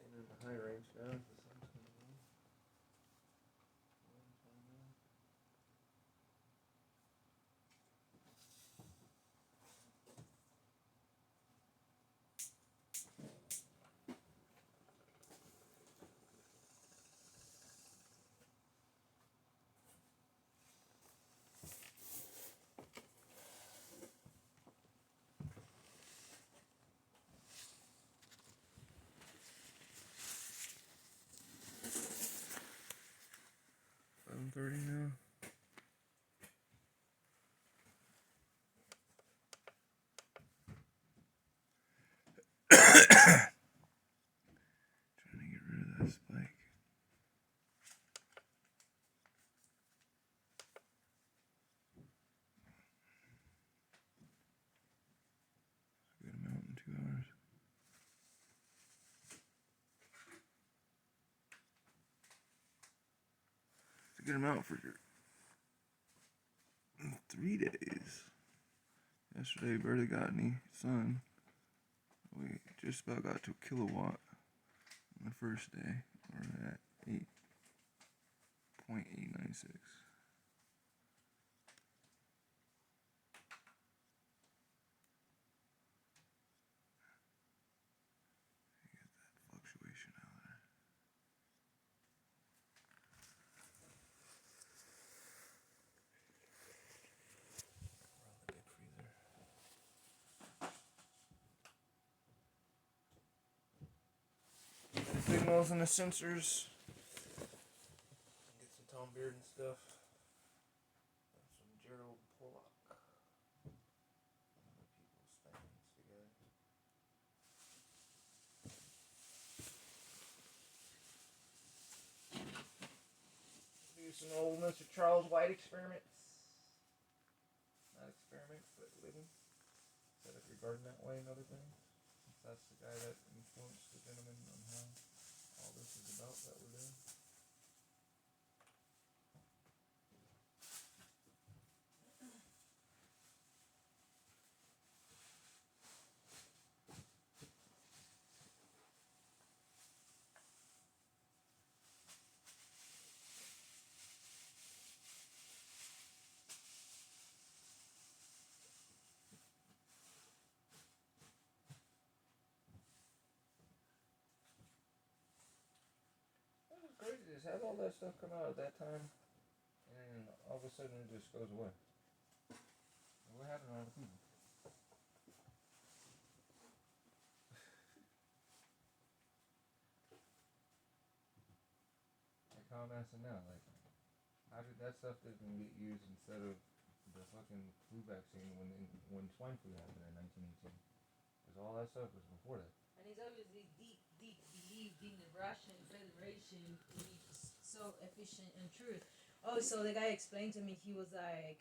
getting in the high range now. The sun's coming on. 11:29. Now. Trying to get rid of that spike. Good amount in 2 hours. It's a good amount for 3 days. Yesterday barely got any sun. We just about got to a kilowatt on the first day. We're at 8.896. Get that fluctuation out there. Run the big freezer. The signals and the sensors. Get some Tom Beard and stuff. And some Gerald Pollock. And other people spanking together. Do some old Mr. Charles White experiments. Not experiments, but living. Set up your garden that way and other things. Since that's the guy that influenced the gentleman on how all this is about that we're doing. Crazy, just have all that stuff come out at that time, and all of a sudden it just goes away. What happened to all the people? Like how I'm asking now, like, how did that stuff didn't get used instead of the fucking flu vaccine when swine flu happened in 1918? Because all that stuff was before that. And he's obviously deep believed in the Russian Federation being so efficient and true. Oh, so the guy explained to me, he said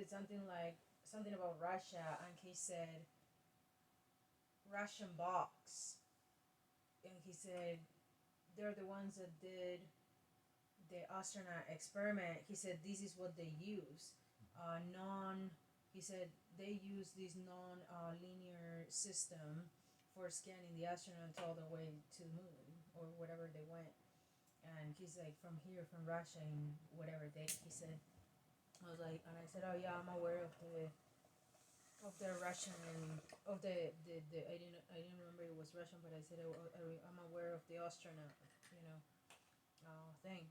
something about Russia, and he said Russian box, and he said they're the ones that did the astronaut experiment. He said this is what they use. He said they use this non-linear system for scanning the astronauts all the way to the moon or whatever they went. And he's like, from here, from Russia, in whatever date, he said. I was like, and I said, oh yeah, I'm aware of the Russian and of the I didn't remember it was Russian, but I said I'm aware of the astronaut, thing.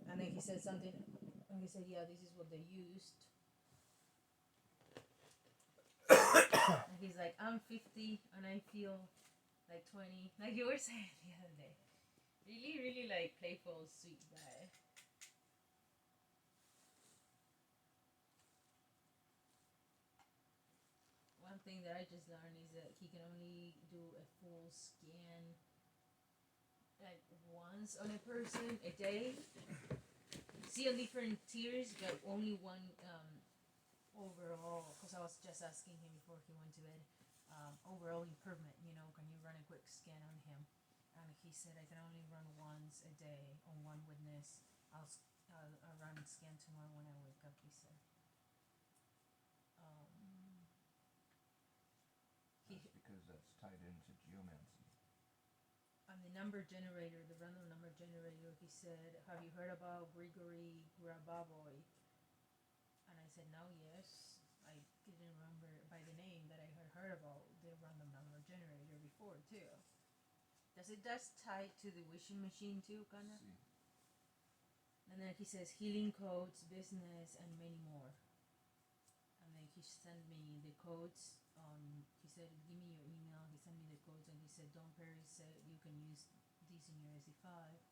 And then he said something, and he said, yeah, this is what they used. And he's like, I'm 50 and I feel like 20, like you were saying the other day. Really, really like playful, sweet guy. One thing that I just learned is that he can only do a full scan like once on a person a day. See on different tiers, but only one overall. Because I was just asking him before he went to bed. Overall improvement, can you run a quick scan on him? And he said I can only run once a day on one witness. I'll run a scan tomorrow when I wake up, he said. That's because that's tied into geomancy. On the number generator, the random number generator, he said, "Have you heard about Grigory Grabovoy?" And I said, "No, yes." I didn't remember by the name that I had heard about the random number generator before too. Does it just tie to the wishing machine too, kinda? See. And then he says healing codes, business, and many more. And then he sent me the codes. He said, "Give me your email." He sent me the codes, and he said, "Don Perry said you can use these in your SD5."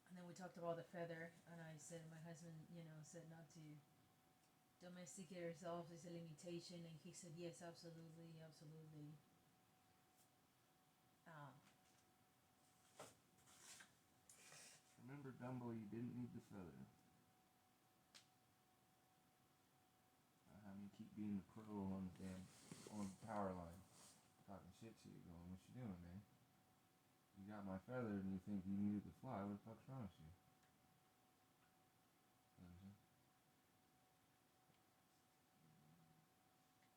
And then we talked about the feather, and I said my husband, said not to domesticate ourselves is a limitation, and he said yes, absolutely, absolutely. Remember, Dumbo, you didn't need the feather. Have me keep being the pro on the power line, talking shit to you, going, "What you doing, man? You got my feather, and you think you needed to fly? What the fuck's wrong with you?" You know what I'm saying?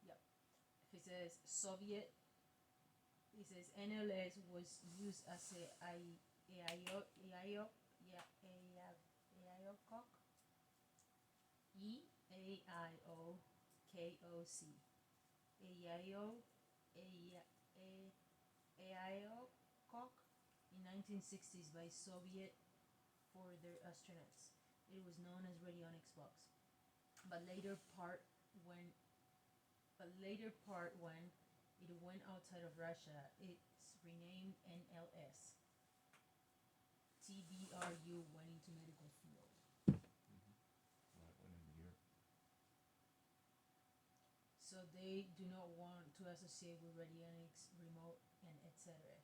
Yep. He says Soviet. He says NLS was used as AIO cock. EAIOKOC. AIO cock in 1960s by Soviet for their astronauts. It was known as radionics box, but later part when it went outside of Russia, it's renamed NLS. TBRU went into medical field. Well, it went into Europe. So they do not want to associate with radionics, remote, and etc.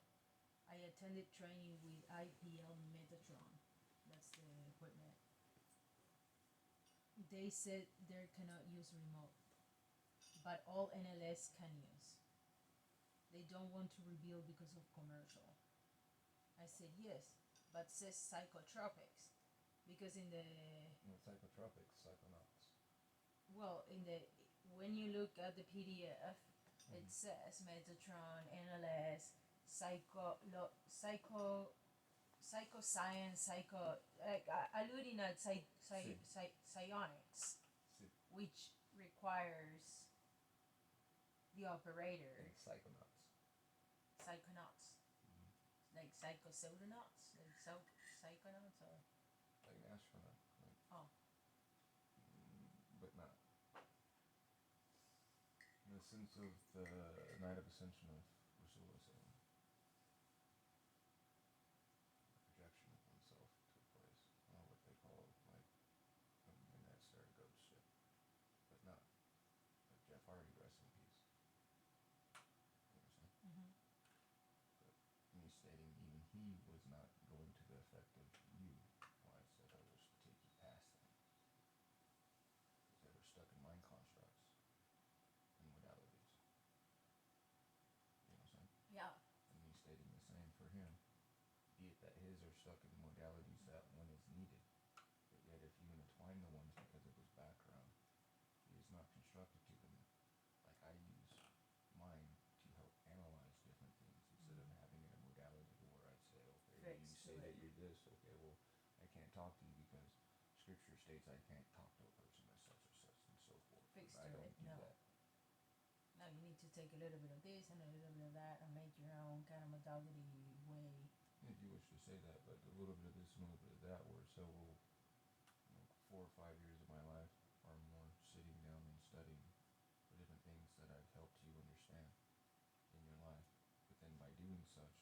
I attended training with IPL Metatron. That's the equipment. They said they cannot use remote, but all NLS can use. They don't want to reveal because of commercial. I said yes, but says psychotropics, because in the Psychotropics, psychonauts. when you look at the PDF, it says Metatron, NLS, psychoscience, alluding at psionics, which requires the operator. Psychonauts. Psychonauts. Like psychopseudonauts? Like psychonauts or? Like an astronaut. Oh. But not. In the sense of the night of ascension of Ursula was saying. Projection of oneself to a place. I don't know what they call like when that started to go to shit. But not. Like Jeff Hardy, rest in peace. You know what I'm saying? Mm-hmm. But me stating even he was not going to the effect of you. Well, I said I wish to take you past them. Because they were stuck in mind constructs and modalities. You know what I'm saying? Yeah. And me stating the same for him. Be it that his are stuck in modalities that when is needed. But yet if you intertwine the ones because of his background, he is not constructed to them. Like I use mine to help analyze different things instead of having a modality where I say, okay, well, you say that you're this, okay, well, I can't talk to you because scripture states I can't talk to a person as such or such and so forth. Fixed I to don't it, do no. that. No, you need to take a little bit of this and a little bit of that and make your own kind of modality way. If you wish to say that, but a little bit of this and a little bit of that were several, 4 or 5 years of my life or more sitting down and studying the different things that I've helped you understand in your life. But then by doing such,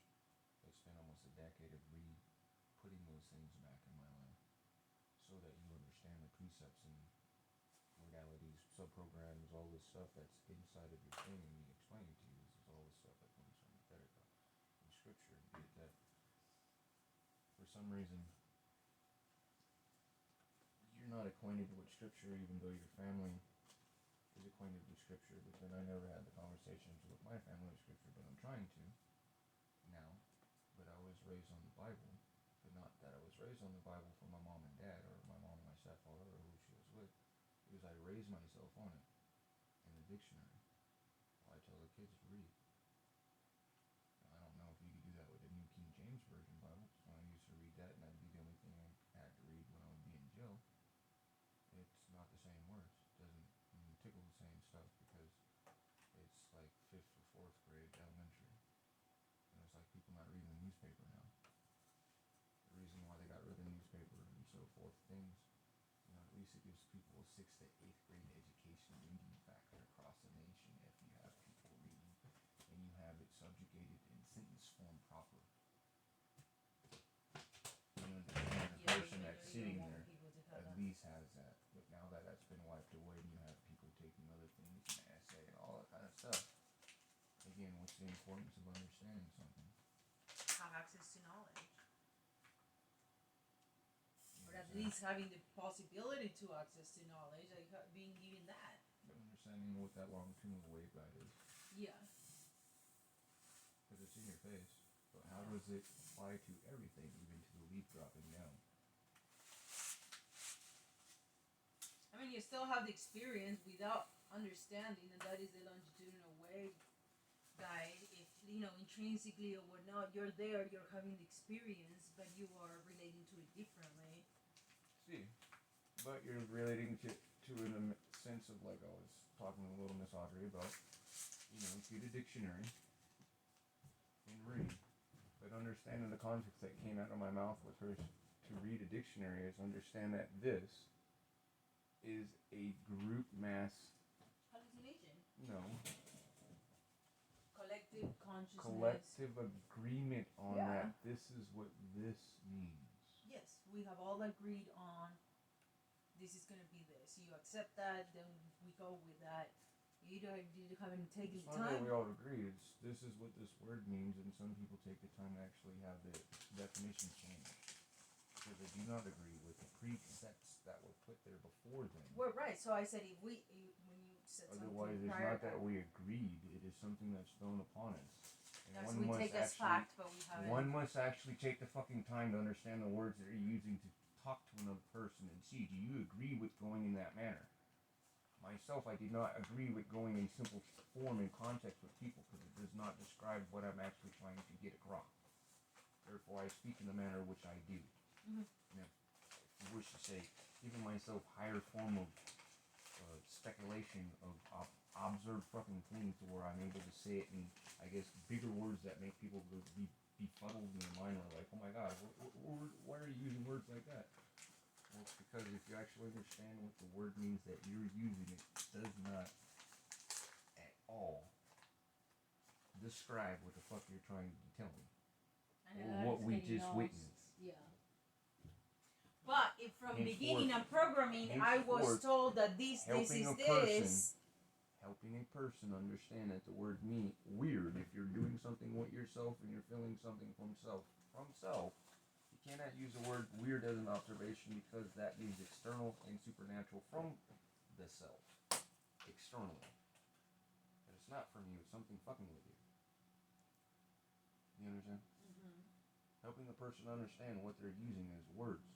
I spent almost a decade of putting those things back in my life so that you understand the precepts and modalities, subprograms, all this stuff that's inside of your thing, and me explaining to you is all this stuff that comes from the Theta in scripture, be it that for some reason you're not acquainted with scripture even though your family is acquainted with scripture, but then I never had the conversations with my family with scripture, but I'm trying to now. But I was raised on the Bible, but not that I was raised on the Bible from my mom and dad or my mom and my stepfather or who she was with. Because I raised myself on it. And the dictionary. Well, I tell the kids to read. Now, I don't know if you could do that with the New King James Version Bible. When I used to read that, and that'd be the only thing I had to read when I would be in jail. It's not the same words. It doesn't tickle the same stuff because it's like 5th or 4th grade elementary. And it's like people not reading the newspaper now. The reason why they got rid of the newspaper and so forth, things, at least it gives people a 6th to 8th grade education reading factor across the nation if you have people reading and you have it subjugated in sentence form proper. The person that's sitting there at least has that. But now that that's been wiped away and you have people taking other things, an essay and all that kind of stuff. Again, what's the importance of understanding something? Have access to knowledge. Or at least having the possibility to access to knowledge, like being given that. But understanding what that longitudinal waveguide is. Yeah. Because it's in your face. But how does it apply to everything, even to the leaf dropping down? I mean, you still have the experience without understanding, and that is the longitudinal wave guide. If, intrinsically or whatnot, you're there, you're having the experience, but you are relating to it differently. See, but you're relating to in a sense of, like I was talking to little Miss Audrey about, get a dictionary and read. But understanding the context that came out of my mouth with her to read a dictionary is understand that this is a group mass. Hallucination. No. Collective consciousness. Collective agreement on Yeah. that. This is what this means. Yes, we have all agreed on this is going to be this. You accept that, then we go with that. You haven't taken It's the not that time. we all agree. It's this is what this word means, and some people take the time to actually have the definition changed because they do not agree with the precepts that were put there before them. Well, right. So I said when you said Otherwise, something it's prior, not that we agreed. It is something that's thrown upon us. And yes, we take as fact, but we haven't. One must actually take the fucking time to understand the words that you're using to talk to another person and see, do you agree with going in that manner? Myself, I did not agree with going in simple form and context with people because it does not describe what I'm actually trying to get across. Therefore, I speak in the manner which I do. Mm-hmm. Now, if you wish to say, giving myself higher form of speculation of observed fucking things to where I'm able to say it in, I guess, bigger words that make people be befuddled in their mind or like, oh my god, why are you using words like that? Well, it's because if you actually understand what the word means that you're using, it does not at all describe what the fuck you're trying to tell me. Or what we just witnessed. Yeah. But if from the beginning of programming, I was told that this is this. Helping a person understand that the word weird, if you're doing something with yourself and you're feeling something from self, you cannot use the word weird as an observation because that means external and supernatural from the self. Externally. But it's not from you, it's something fucking with you. You understand? Mm-hmm. Helping the person understand what they're using as words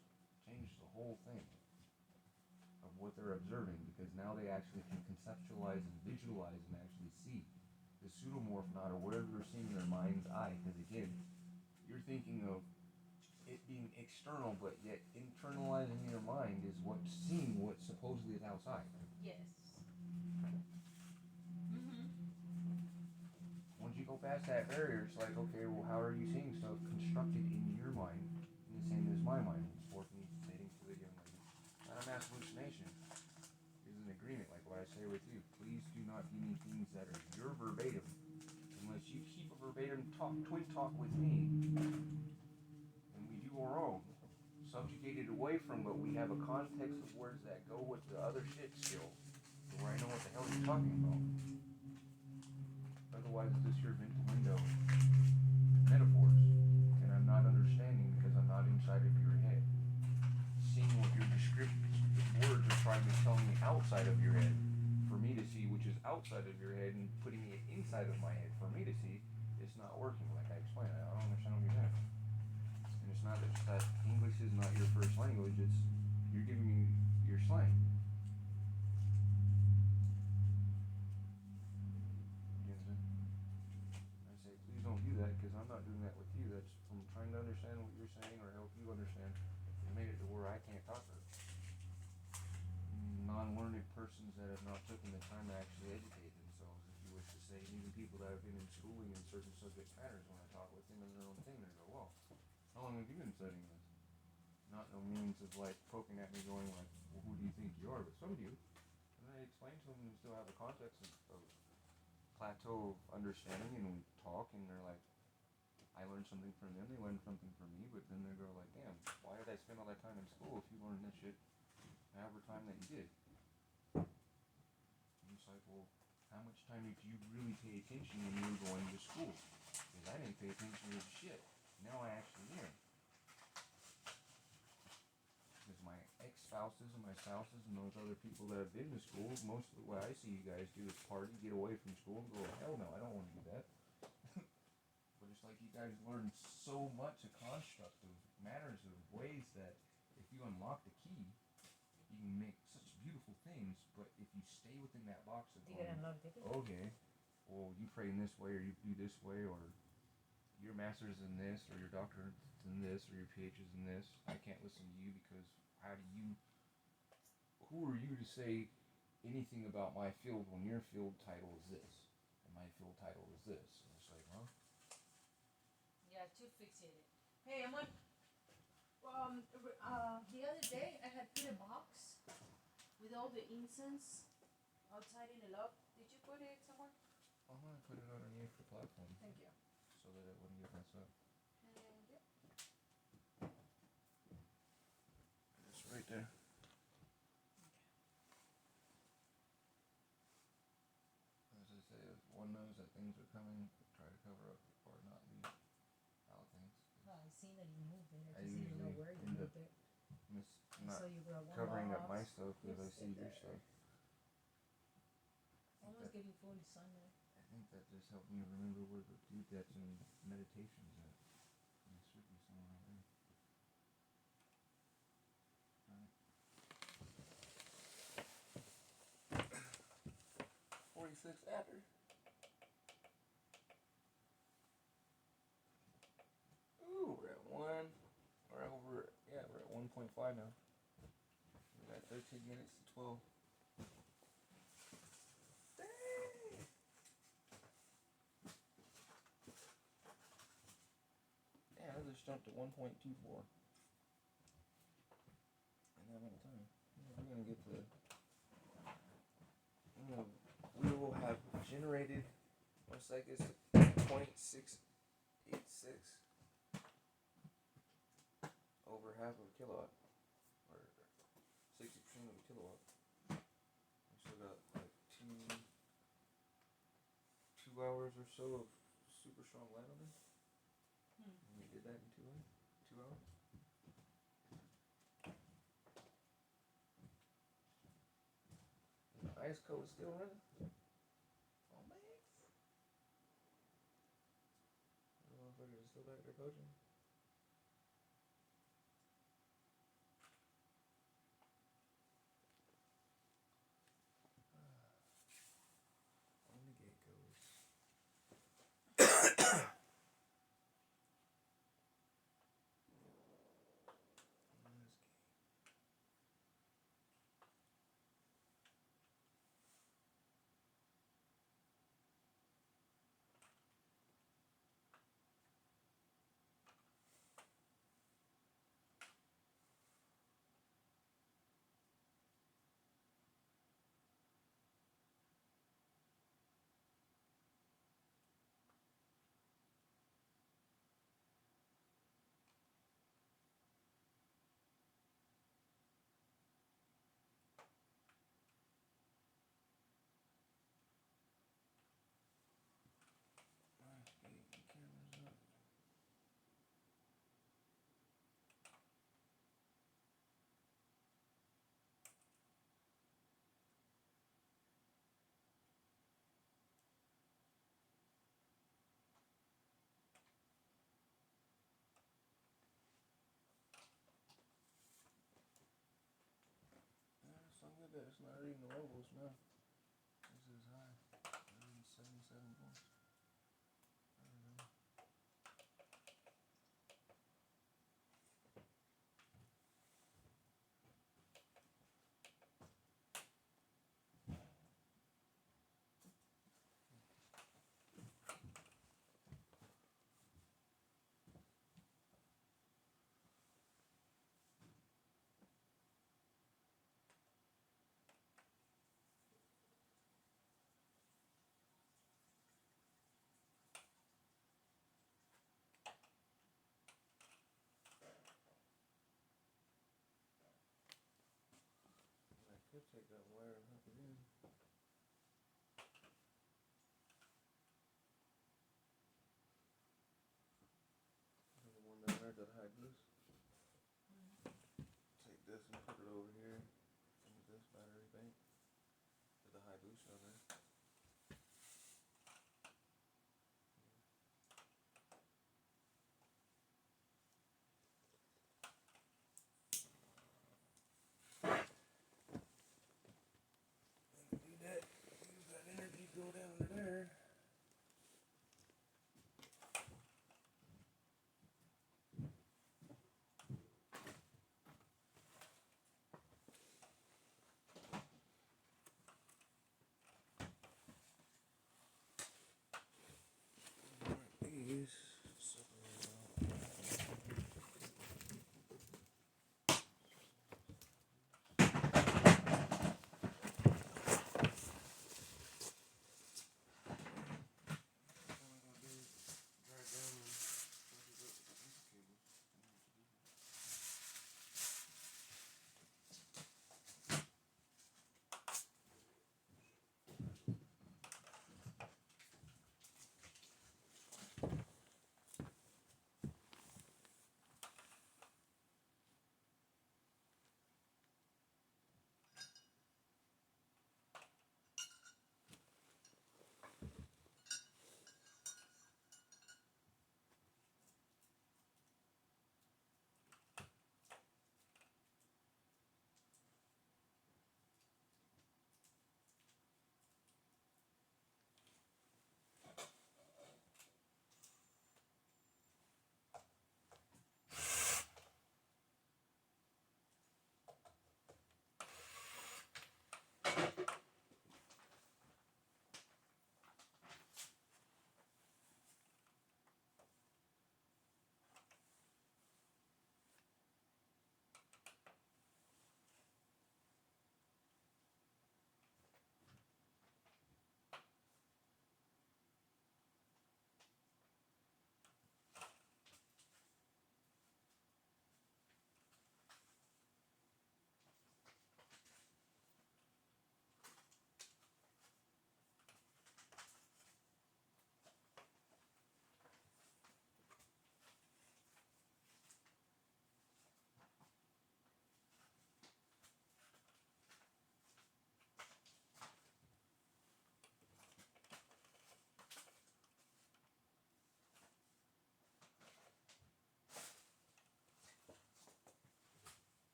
changes the whole thing of what they're observing because now they actually can conceptualize and visualize and actually see. The pseudomorph not aware they're seeing in their mind's eye because again, you're thinking of it being external but yet internalizing in your mind is what's seeing what supposedly is outside. Yes. Mm-hmm. Once you go past that barrier, it's like, okay, well, how are you seeing stuff constructed in your mind in the same as my mind? Sporting, stating to the young lady, not a mass hallucination. Is an agreement, like what I say with you. Please do not give me things that are your verbatim, unless you keep a verbatim twin talk with me, and we do our own, subjugated away from, but we have a context of words that go with the other shit still, where I know what the hell you're talking about. Otherwise, it's just your window metaphors, and I'm not understanding because I'm not inside of your head. Seeing what your descriptive words are trying to tell me outside of your head for me to see, which is outside of your head, and putting it inside of my head for me to see, it's not working. Like I explained, I don't understand what you're saying. And it's not that English is not your first language, it's you're giving me your slang. I'm not doing that with you. That's from trying to understand what you're saying or help you understand. It made it to where I can't talk to non-learned persons that have not taken the time to actually educate themselves, if you wish to say, and even people that have been in schooling in certain subject matters. When I talk with them in their own thing, they go, well, how long have you been studying this? Not no means of like poking at me going like, well, who do you think you are? But some do. And I explain to them and still have a context of plateau of understanding, and we talk, and they're like, I learned something from them, they learned something from me, but then they go like, damn, why did I spend all that time in school if you learned this shit however time that you did? And it's like, well, how much time did you really pay attention when you were going to school? Because I didn't pay attention to shit. Now I actually am. Because my ex-spouses and my spouses and those other people that have been to school, most of what I see you guys do is party, get away from school, and go, hell no, I don't want to do that. But it's like you guys learn so much a construct of matters of ways that if you unlock the key, you can make such beautiful things. But if you stay within that box of going, okay, well, you pray in this way, or you do this way, or your master's in this, or your doctorate's in this, or your PhD's in this, I can't listen to you because who are you to say anything about my field when your field title is this, and my field title is this? And it's like, huh? Yeah, too fixated. Hey, I'm on. The other day I had put a box with all the incense outside in a log. Did you put it somewhere? I put it underneath the platform. Thank you. So that it wouldn't get messed up. Thank you. It's right there. As I say, if one knows that things are coming, try to cover up or not leave out things. Well, I seen that you moved it. I I just didn't know usually where you end up moved it. not So you brought one covering up box, my stuff because I you see sit your there. stuff. Almost gave you full sun there. I think that just helped me remember where the dude that's in meditation's at. And it should be somewhere right there. Right. 46 after. Ooh, we're at 1. We're at 1.5 now. We got 13 minutes to 12. Yeah, I just jumped to 1.24. In that amount of time. We're gonna get to. We will have generated, what's that, is 0.686 over half of a kilowatt, or 60% of a kilowatt. We still got like two hours or so of super strong light on this. And we did that in 2 hours. 2 hours. And the ice coat is still running. Oh man. The motherfuckers are still back there coaching. On the gate goes. So good that it's not reading the levels now. This is high. It's reading 77 volts. There we go. take that wire and hook it in. And the one down there, that high goose. Take this and put it over here into this battery bank. With the high boost on there. And do that, use that energy, go down to there. These separate out.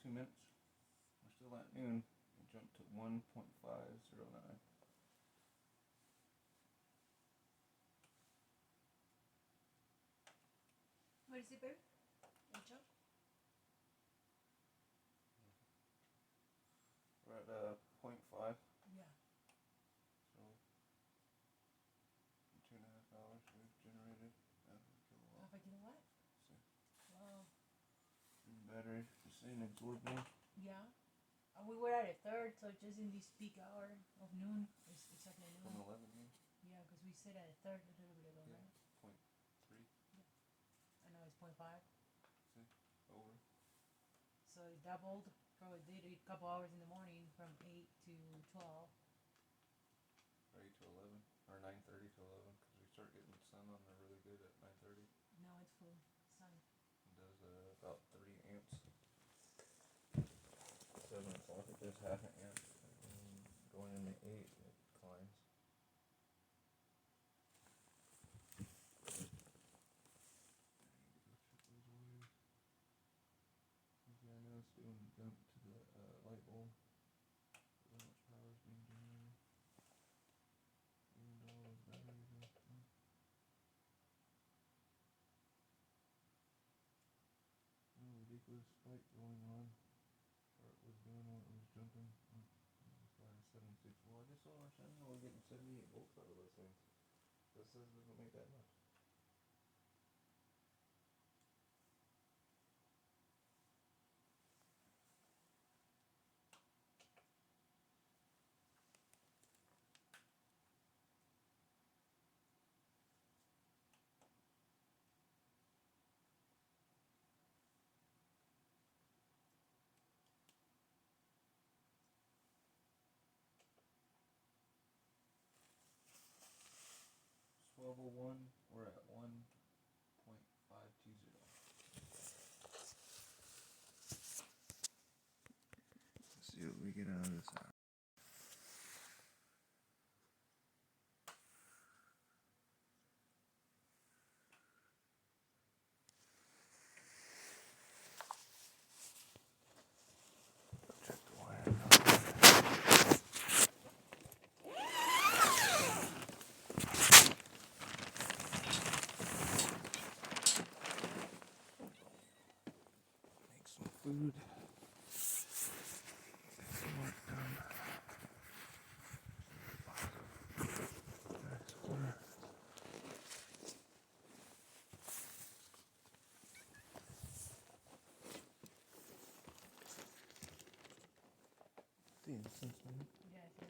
2 minutes. We're still at noon. It jumped to 1.509. What is it, babe? We're at 0.5. Yeah. So in $2.5 we've generated half a kilowatt. Half a kilowatt? See. Wow. And battery is saying absorb more. Yeah. And we were at a third, so just in this peak hour of noon, it's exactly noon. From 11, yeah. Yeah, because we said at a third a little bit ago, Yeah. right? 0.3. Yeah. I know it's 0.5. See? Over. So it doubled. Probably did it a couple hours in the morning from 8 to 12. Or 8 to 11. Or 9:30 to 11. Because we start getting sun on there really good at 9:30. No, it's full sun. It does about 30 amps. 7 o'clock it does half an amp. And going into 8 it climbs. Yeah, I know it's doing a dump to the light bulb. How much power is being generated. Even though all those batteries are full. No ridiculous spike going on. Or it was doing when it was jumping. That's why 76. Well, I just don't understand how we're getting 78 volts out of those things. This says it doesn't make that much. Level 1, we're at 1.520. Let's see what we get out of this hour. Check the wire. Make some food. Work done. Nice order. Damn, since when? Yes, yes.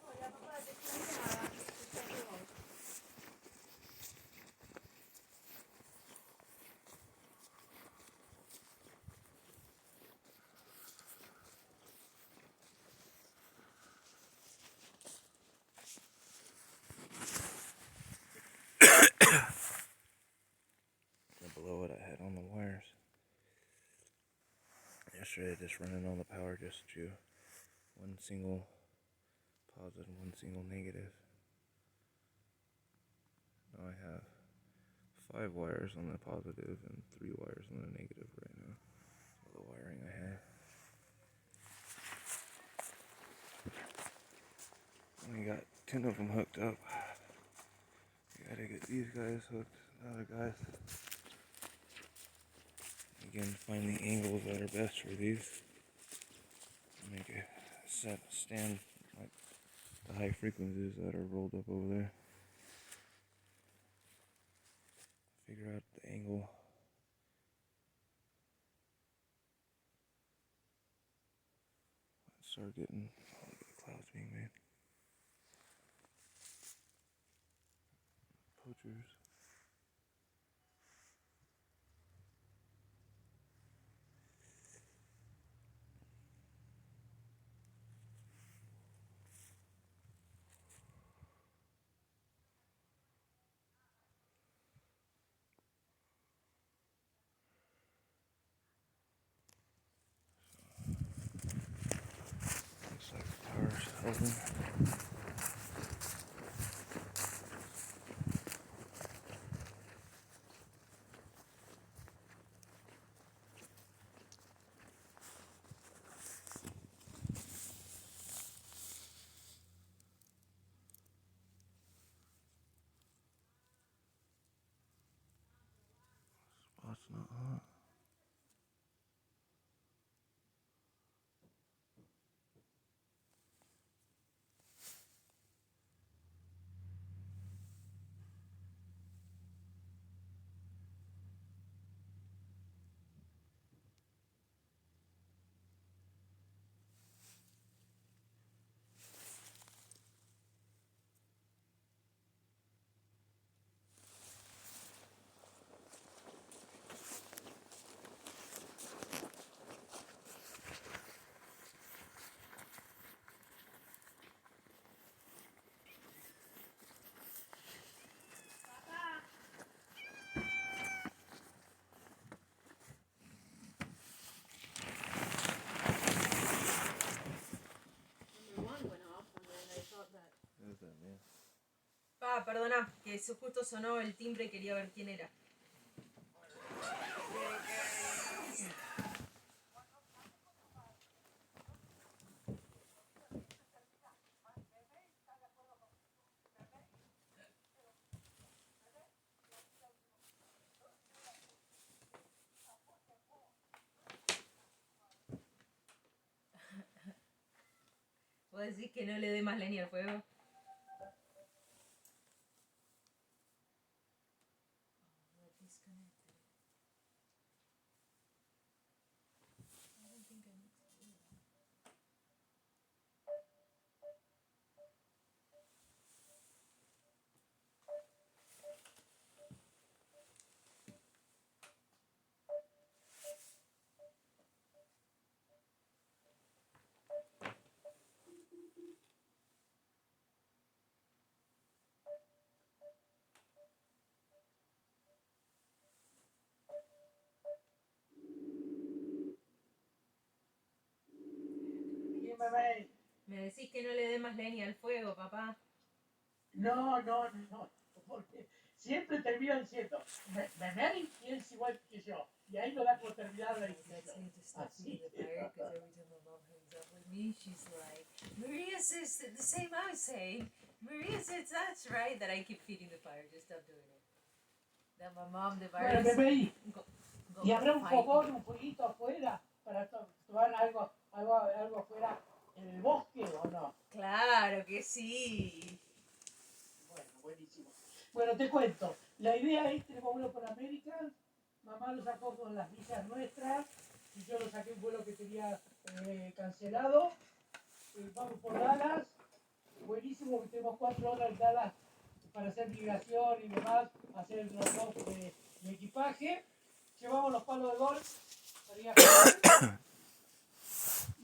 Oh, ya papá, te estoy llamada. Below what I had on the wires. Yesterday, just running all the power just to one single positive, one single negative. Now I have 5 wires on the positive and 3 wires on the negative right now. All the wiring I have. Only got 10 of them hooked up. Gotta get these guys hooked, the other guys. Again, find the angles that are best for these. Make a set stand like the high frequencies that are rolled up over there. Figure out the angle. Let's start getting all the clouds being made. Poachers. Looks like the power's holding. Perdona, que eso justo sonó el timbre y quería ver quién era. ¿Vos decís que no le dé más leña al fuego? Me decís que no le dé más leña al fuego, papá. No, porque siempre termina diciendo, Mary es igual que yo, y ahí no da por terminar la discusión. Así. Every time my mom hangs up with me, she's like, Maria says the same I was saying. Maria says that's right, that I keep feeding the fire. Just stop doing it. That my mom, the Bueno, virus. bebé, y habrá un fighting. fogón, un fueguito afuera para tomar algo afuera en el bosque, ¿o no? Claro que sí. Bueno, buenísimo. Bueno, te cuento. La idea es, tenemos vuelo por América, mamá lo sacó con las visas nuestras, y yo lo saqué un vuelo que tenía cancelado. Vamos por Dallas, buenísimo, que tenemos 4 horas en Dallas para hacer migración y demás, hacer el drop-off de equipaje. Llevamos los palos de golf para ir a jugar.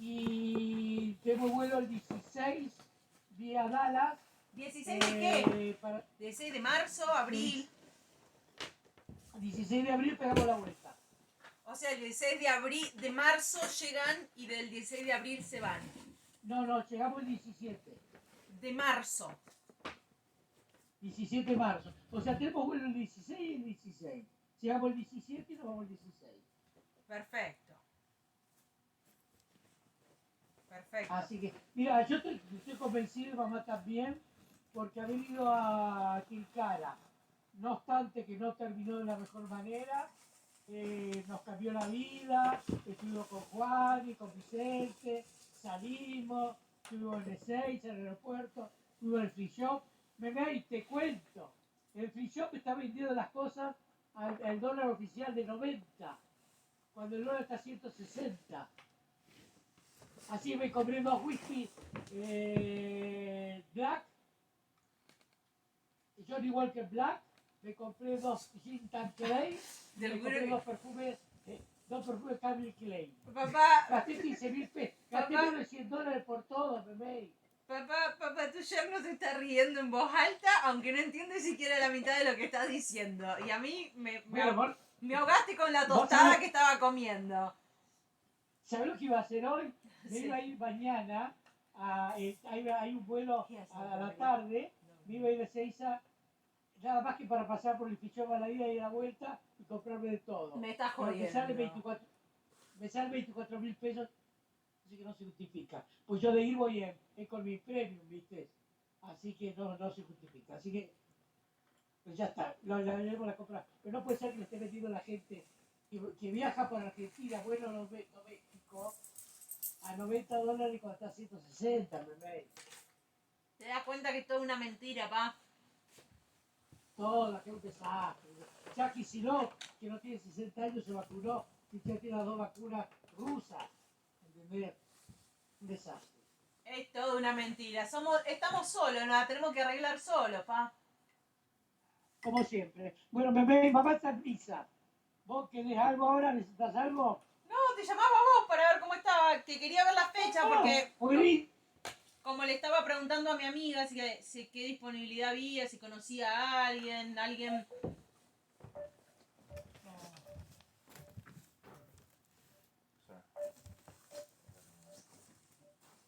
Y tenemos vuelo el 16 vía Dallas. ¿16 de qué? 16 de marzo, abril. 16 de abril pegamos la vuelta. O sea, el 16 de marzo llegan y del 16 de abril se van. No, llegamos el 17. De marzo. 17 de marzo. O sea, tenemos vuelo el 16 y el 16. Llegamos el 17 y nos vamos el 16. Perfecto. Así que, mira, yo estoy convencido, mamá también, porque ha venido a Tilcara. No obstante que no terminó de la mejor manera, nos cambió la vida, estuvimos con Juan y con Vicente, salimos, estuvimos en el 6, en el aeropuerto, estuvimos en el free shop. Y te cuento, el free shop está vendiendo las cosas al dólar oficial de 90, cuando el dólar está a 160. Así me compré 2 whisky black, Johnny Walker Black, me compré 2 gin Tanqueray, me compré 2 perfumes Calvin Klein. Papá, gasté 15.000 pesos, gasté menos de $100 por todo, bebé. Papá, tu yerno se está riendo en voz alta, aunque no entiende siquiera la mitad de lo que está diciendo. Y a mí me ahogaste con la tostada que estaba comiendo. ¿Sabes lo que iba a hacer hoy? Me iba a ir mañana, hay un vuelo a la tarde, me iba a ir de Seiza, nada más que para pasar por el fichón a la ida y a la vuelta y comprarme de todo. Me estás Pero jodiendo. me sale 24.000 pesos, así que no se justifica. Pues yo de ir voy en con mi premium, ¿viste? Así que no se justifica. Así que, pues ya está, lo haremos la compra. Pero no puede ser que le esté metiendo a la gente que viaja por Argentina, bueno, México, a $90 cuando está a 160, bebé. ¿Te das cuenta que es toda una mentira, pa? Toda, que es un desastre. Jackie Sinó, que no tiene 60 años, se vacunó y ya tiene las 2 vacunas rusas. ¿Entendés? Un desastre. Es toda una mentira. Estamos solos, ¿no? La tenemos que arreglar solos, pa. Como siempre. Bueno, bebé, mamá está en misa. ¿Vos querés algo ahora? ¿Necesitas algo? No, te llamaba a vos para ver cómo estaba, que quería ver la fecha porque como le estaba preguntando a mi amiga si qué disponibilidad había, si conocía a alguien.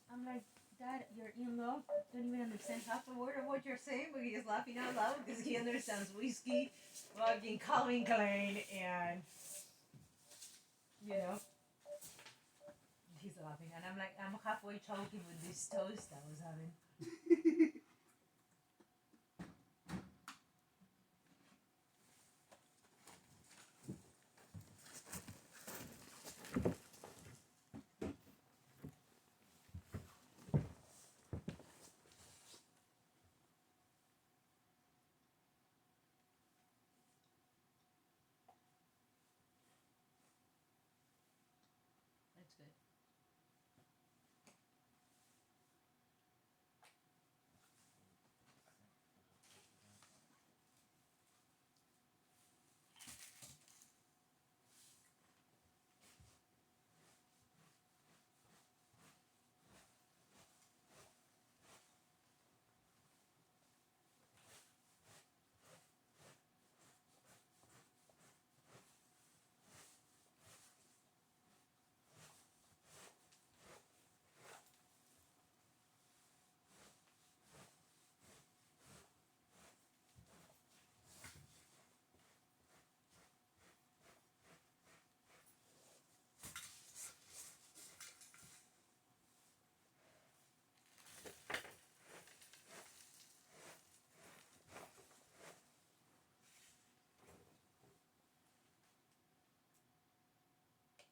I'm like, Dad, your in-law don't even understand half a word of what you're saying, but he's laughing out loud because he understands whiskey, fucking Calvin Klein, and you know, he's laughing, and I'm like, I'm halfway choking with this toast I was having. That's good.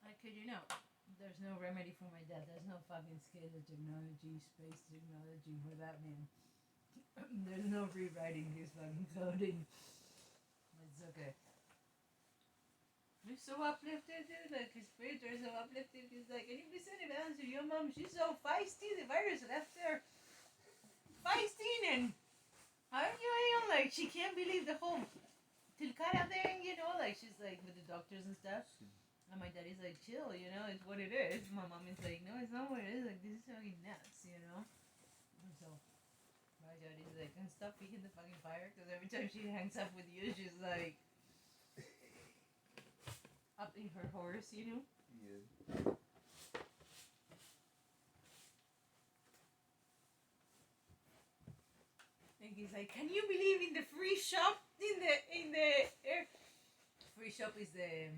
I kid you not. There's no remedy for my dad. There's no fucking scalar technology, space technology for that man. There's no rewriting his fucking coding. It's okay. He's so uplifted, dude. Like, his spirits are so uplifted. He's like, can you please send it down to your mom? She's so feisty. The virus left her feisty, and aren't you know, like, she can't believe the whole Tilcara thing, you know? Like, she's like, with the doctors and stuff. And my daddy's like, chill, you know, it's what it is. My mom is like, no, it's not what it is. Like, this is fucking nuts, you know? And so, my daddy's like, and stop picking the fucking fire, because every time she hangs up with you, she's like, up in her horse, you know? Yeah. And he's like, can you believe in the free shop? Free shop is the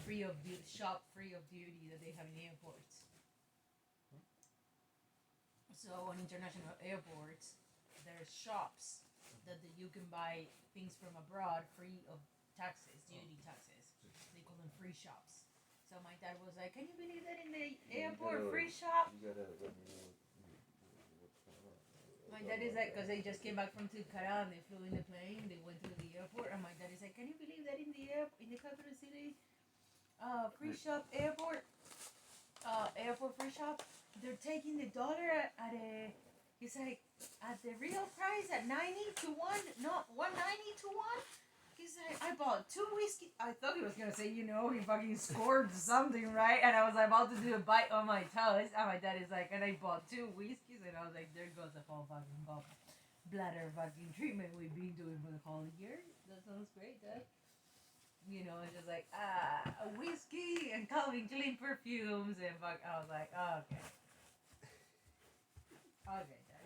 free of duty that they have in airports. So on international airports, there's shops that you can buy things from abroad free of taxes, duty taxes. They call them free shops. So my dad was like, can you believe that in the airport free shop? You gotta let me know what's going on. My dad is like, because they just came back from Tilcara and they flew in the plane, they went to the airport, and my dad is like, can you believe that in the capital city, free shop airport free shop, they're taking the dollar at a, he's like, at the real price at 90 to 1, not 190 to 1. He's like, I bought 2 whiskey. I thought he was gonna say, you know, he fucking scored something, right? And I was about to do a bite on my toast, and my dad is like, and I bought 2 whiskeys, and I was like, there goes the whole fucking bladder fucking treatment we've been doing for the whole year. That sounds great, Dad. You know, it's just like, a whiskey and Calvin Klein perfumes, and fuck, I was like, oh, okay. Okay, Dad.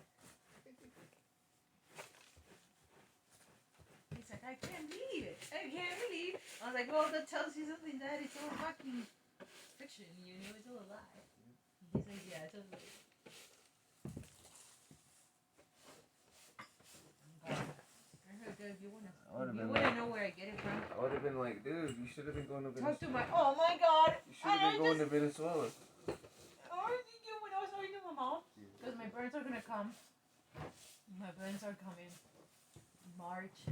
He's like, I can't believe it. I can't believe. I was like, well, that tells you something, Dad. It's all fucking fiction, you know, it's all a lie. He's like, yeah, it's all a lie. If you wanna know where I get it from, I would have been like, dude, you should have been going to Venezuela. talk to my. Oh my God! You should have been going to Venezuela. Or when I was talking to my mom, because my parents are gonna come. My parents are coming March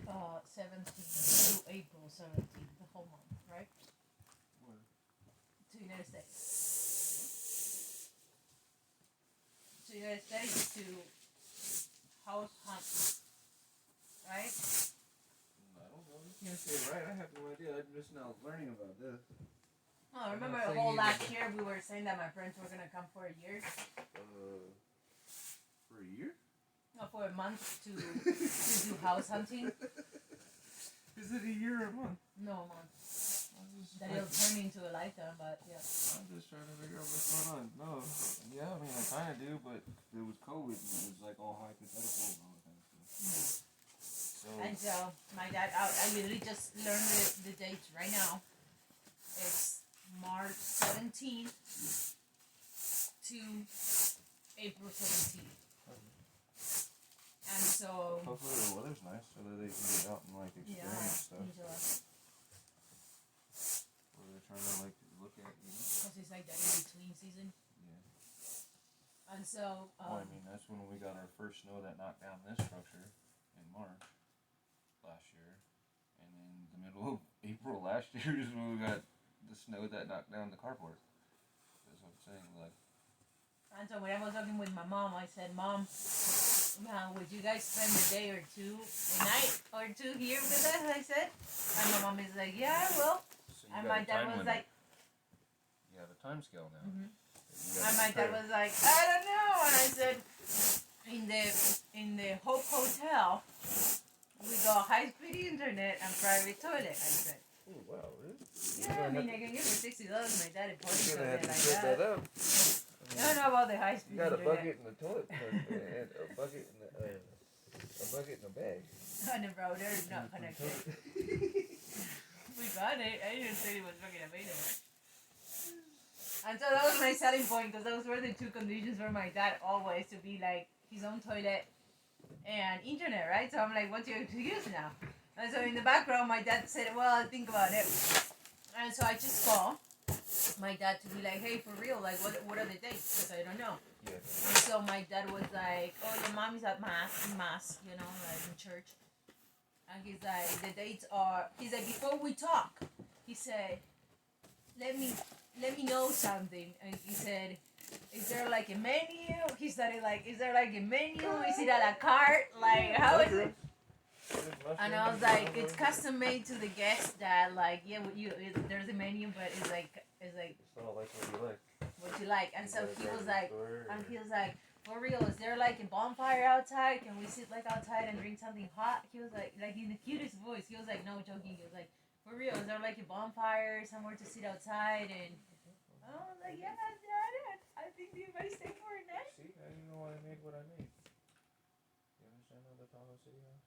17th to April 17th, the whole month, right? Where? To the United States. To the United States to house hunt, right? I don't know. You can't say right. I have no idea. I'm just now learning about this. Oh, I remember the whole last year we were saying that my friends were gonna come for a year. For a year? No, for a month to do house hunting. Is it a year or a month? No, a month. That it'll turn into a lifetime, but yeah. I'm just trying to figure out what's going on. No, yeah, I mean, I kind of do, but it was COVID, and it was like all hypothetical and all that kind of stuff. So, And so, my dad, I literally just learned the dates right now. It's March 17th to April 17th. And so... hopefully the weather's nice so that they can get out and, like, experience stuff. What they're trying to, like, look at, you know? Because it's like that in between season. Yeah. And so... well, I mean, that's when we got our first snow that knocked down this structure in March last year. And then the middle of April last year is when we got the snow that knocked down the carport. That's what I'm saying, like... And so when I was talking with my mom, I said, Mom, would you guys spend a day or two, a night or two here with us? I said. And my mom is like, yeah, I will. So and my dad was like... you have a time scale now. And my dad was like, I don't know. And I said, in the Hope Hotel, we got high-speed internet and private toilet, I said. Oh, wow, really? Yeah, I mean, I can give you $60. My dad is pouring You're gonna have something to like set that up. I don't know about the high-speed You got a internet. bucket in the toilet, and a bucket in a bag. And the router is not connected. We got it. I didn't say it was fucking available. And so that was my selling point, because those were the two conditions for my dad always, to be like his own toilet and internet, right? So I'm like, what's your excuse now? And so in the background, my dad said, well, I'll think about it. And so I just called my dad to be like, hey, for real, like, what are the dates? Because I don't know. Yeah. And so my dad was like, oh, your mom is at mass, you know, like in church. And he's like, the dates are, he's like, before we talk, he said, let me know something. And he said, is there like a menu? He started like, is there like a menu? Is it a la carte? Like, how is it? And I was like, it's custom made to the guest that, like, yeah, there's a menu, but it's like It's not like what you like. what you like. And so he was like, for real, is there like a bonfire outside? Can we sit like outside and drink something hot? He was like in the cutest voice. He was like, no joking. He was like, for real, is there like a bonfire somewhere to sit outside? And I was like, yeah, Dad, I think you might stay for a night. See, now you know why I made what I made. You understand how the Tahoe City House?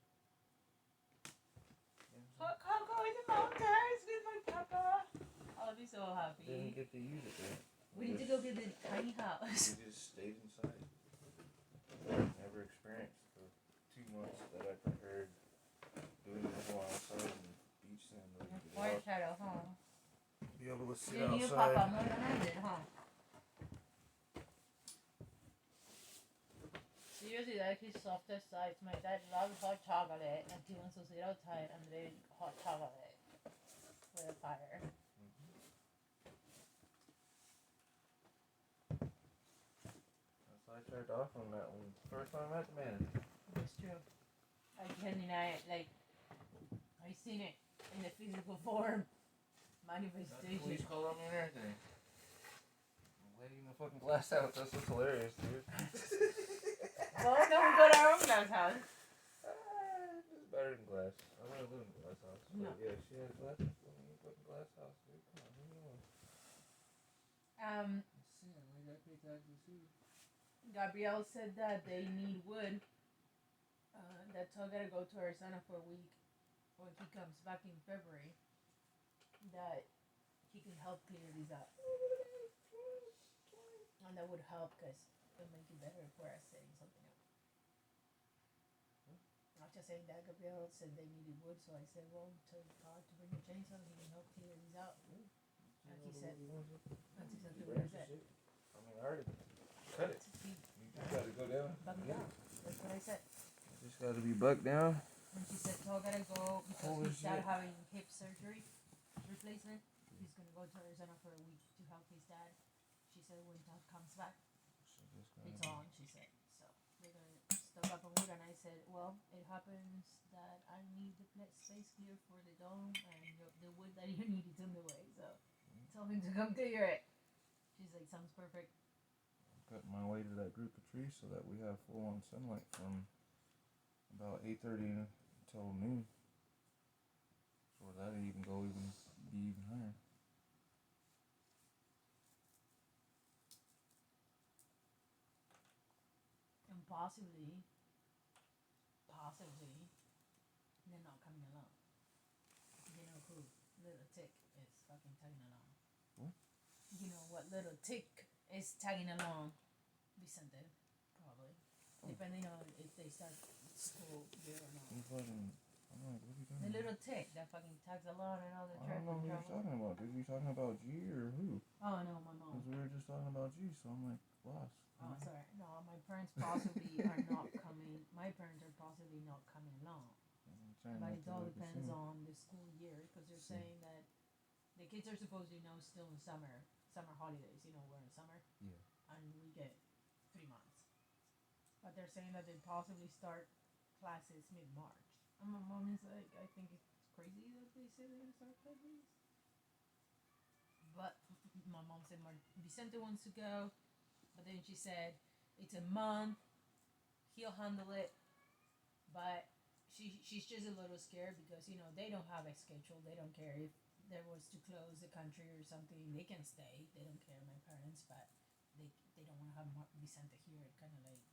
Hot cocoa in the mountains with my papa. I'll be so happy. Didn't get to use it there. We need to go get the tiny house. We just stayed inside. Never experienced the 2 months that I prepared doing the whole outside and beach sand. Foreshadow, huh? Be able to sit The new outside. papa more than huh? Seriously, like his softest sides. My dad loves hot chocolate and he wants to sit outside and drink hot chocolate with a fire. That's why I turned off on that one. First time I met the man. It's true. I can deny it. Like, I seen it in the physical form. Manifestation. Police call on me and everything. Lady in the fucking glass house. That's what's hilarious, dude. Well, then we go to our own glass house. It's better than glass. I want to live in a glass house. But No. yeah, she has glass. Fucking glass house, dude. Come on, leave me alone. Sin, we gotta pay taxes too. Gabrielle said that they need wood. That Todd gotta go to Arizona for a week when he comes back in February. That he can help clear these up. And that would help because it'll make it better if we're setting something up. I was just saying that Gabrielle said they needed wood, so I said, well, tell Todd to bring a chainsaw so he can help clear these out. And he said, that's exactly what he said. I mean, I already cut it. You just gotta go down. Buck down. That's what I said. You just gotta be bucked down. And she said, Todd gotta go because Holy he started shit. having hip surgery replacement. He's gonna go to Arizona for a week to help his dad. She said when Todd comes back, it's on, she said. So we're gonna stock up on wood. And I said, well, it happens that I need the space clear for the dome and the wood that you need is on the way. So tell him to come clear it. She's like, sounds perfect. I'm cutting my way to that group of trees so that we have full on sunlight from about 8:30 until noon. Or that even go even be even higher. And possibly, they're not coming along. You know who little tick is fucking tagging along. What? You know what little tick is tagging along? Vicente, probably. Depending on if they start school year or not. I'm fucking. I'm like, what are you talking The about? little tick that fucking tags along and all the I don't know who you're talking about. Dude, you talking about G or who? Oh no, my mom. Because we were just talking about G, so I'm like lost. Oh, sorry. No, my parents possibly are not coming. My parents are possibly not coming along. But it all depends on the school year because they're saying that the kids are supposed to still in summer holidays. You know, we're in summer. Yeah. And we get 3 months. But they're saying that they possibly start classes mid-March. And my mom is like, I think it's crazy that they say they're gonna start classes. But my mom said Vicente wants to go. But then she said, it's a month, he'll handle it. But she's just a little scared because, they don't have a schedule. They don't care if there was to close the country or something. They can stay. They don't care, my parents. But they don't want to have Vicente here. Kind of like,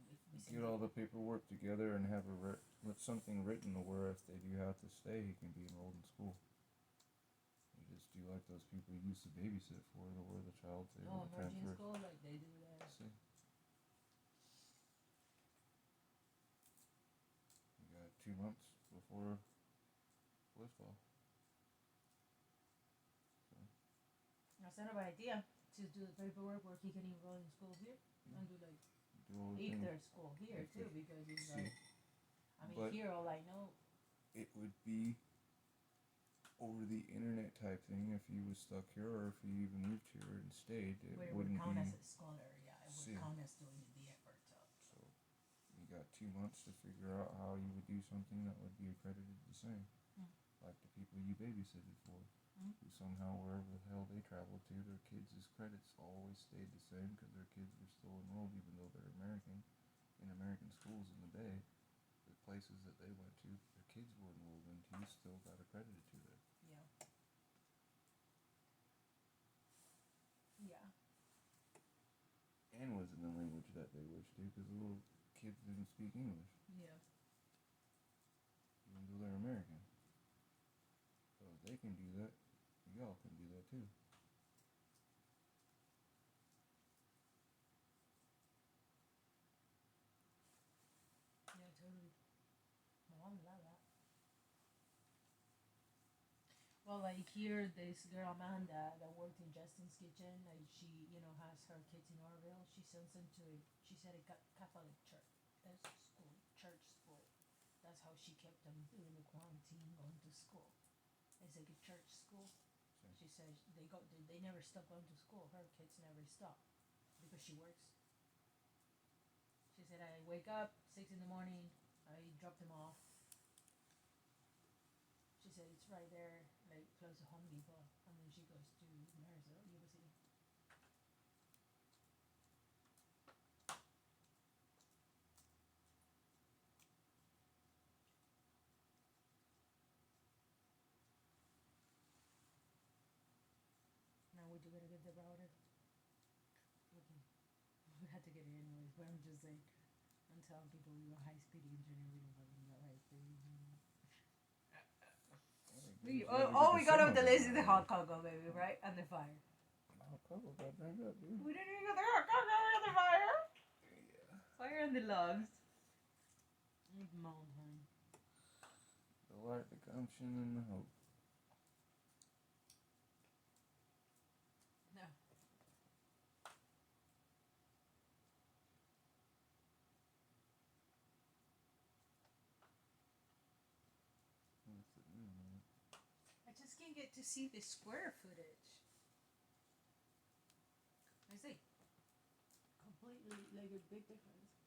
if Vicente... Get all the paperwork together and have with something written where if they do have to stay, he can be enrolled in school. You just do like those people you used to babysit for, where the child's able to transfer. School, like they do that. See. You got 2 months before liftoff. So. That's not a bad idea to do the paperwork where he can enroll in school here and do like if there's school here too because it's like but here all I know it would be over the internet type thing if he was stuck here or if he even moved here and stayed. It wouldn't count be as a scholar, yeah. It would count as doing the effort. So you got 2 months to figure out how you would do something that would be accredited the same. Like the people you babysitted for. Who somehow wherever the hell they traveled to, their kids' credits always stayed the same because their kids were still enrolled even though they're American. In American schools in the Bay, the places that they went to, their kids were enrolled into, still got accredited to there. Yeah. And was in the language that they wished to because the little kids didn't speak English. Yeah. Even though they're American. So if they can do that, y'all can do that too. Yeah, totally. My mom love that. Well, like here, this girl Amanda that worked in Justin's kitchen, like she, has her kids in Orville. She sends them to she said a Catholic church. That's school, church school. That's how she kept them during the quarantine going to school. It's like a church school. She says they never stop going to school. Her kids never stop because she works. She said I wake up 6 in the morning. I drop them off. She said it's right there, like close to Home Depot, and then she goes to Marysville, Yuba City. Now we're gonna get the router. We had to get it anyways, but I'm just saying, I'm telling people we got high speed internet, we don't fucking got high speed internet. All we got off the list is the hot cocoa, baby, right? And the fire. Hot cocoa got drank up, dude. We didn't even get the hot cocoa, we got the fire. Yeah. Fire and the logs. Mountain. The light, the gumption, and the hope. No. I just can't get to see the square footage. I see. Completely, like a big difference.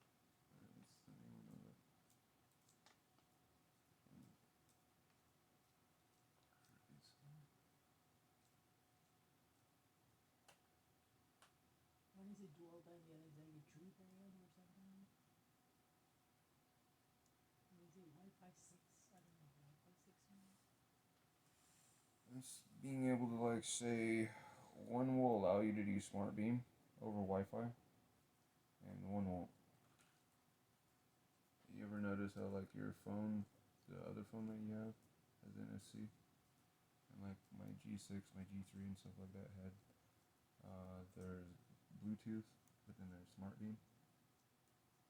That's the name of it. One is a dual band, the other is like a true band or something. What is it, Wi-Fi 6? I don't know, Wi-Fi 6 means. It's being able to, like, say, one will allow you to do Smart Beam over Wi-Fi, and one won't. You ever notice how, like, your phone, the other phone that you have, has NFC? And, like, my G6, my G3, and stuff like that had, there's Bluetooth, but then there's Smart Beam.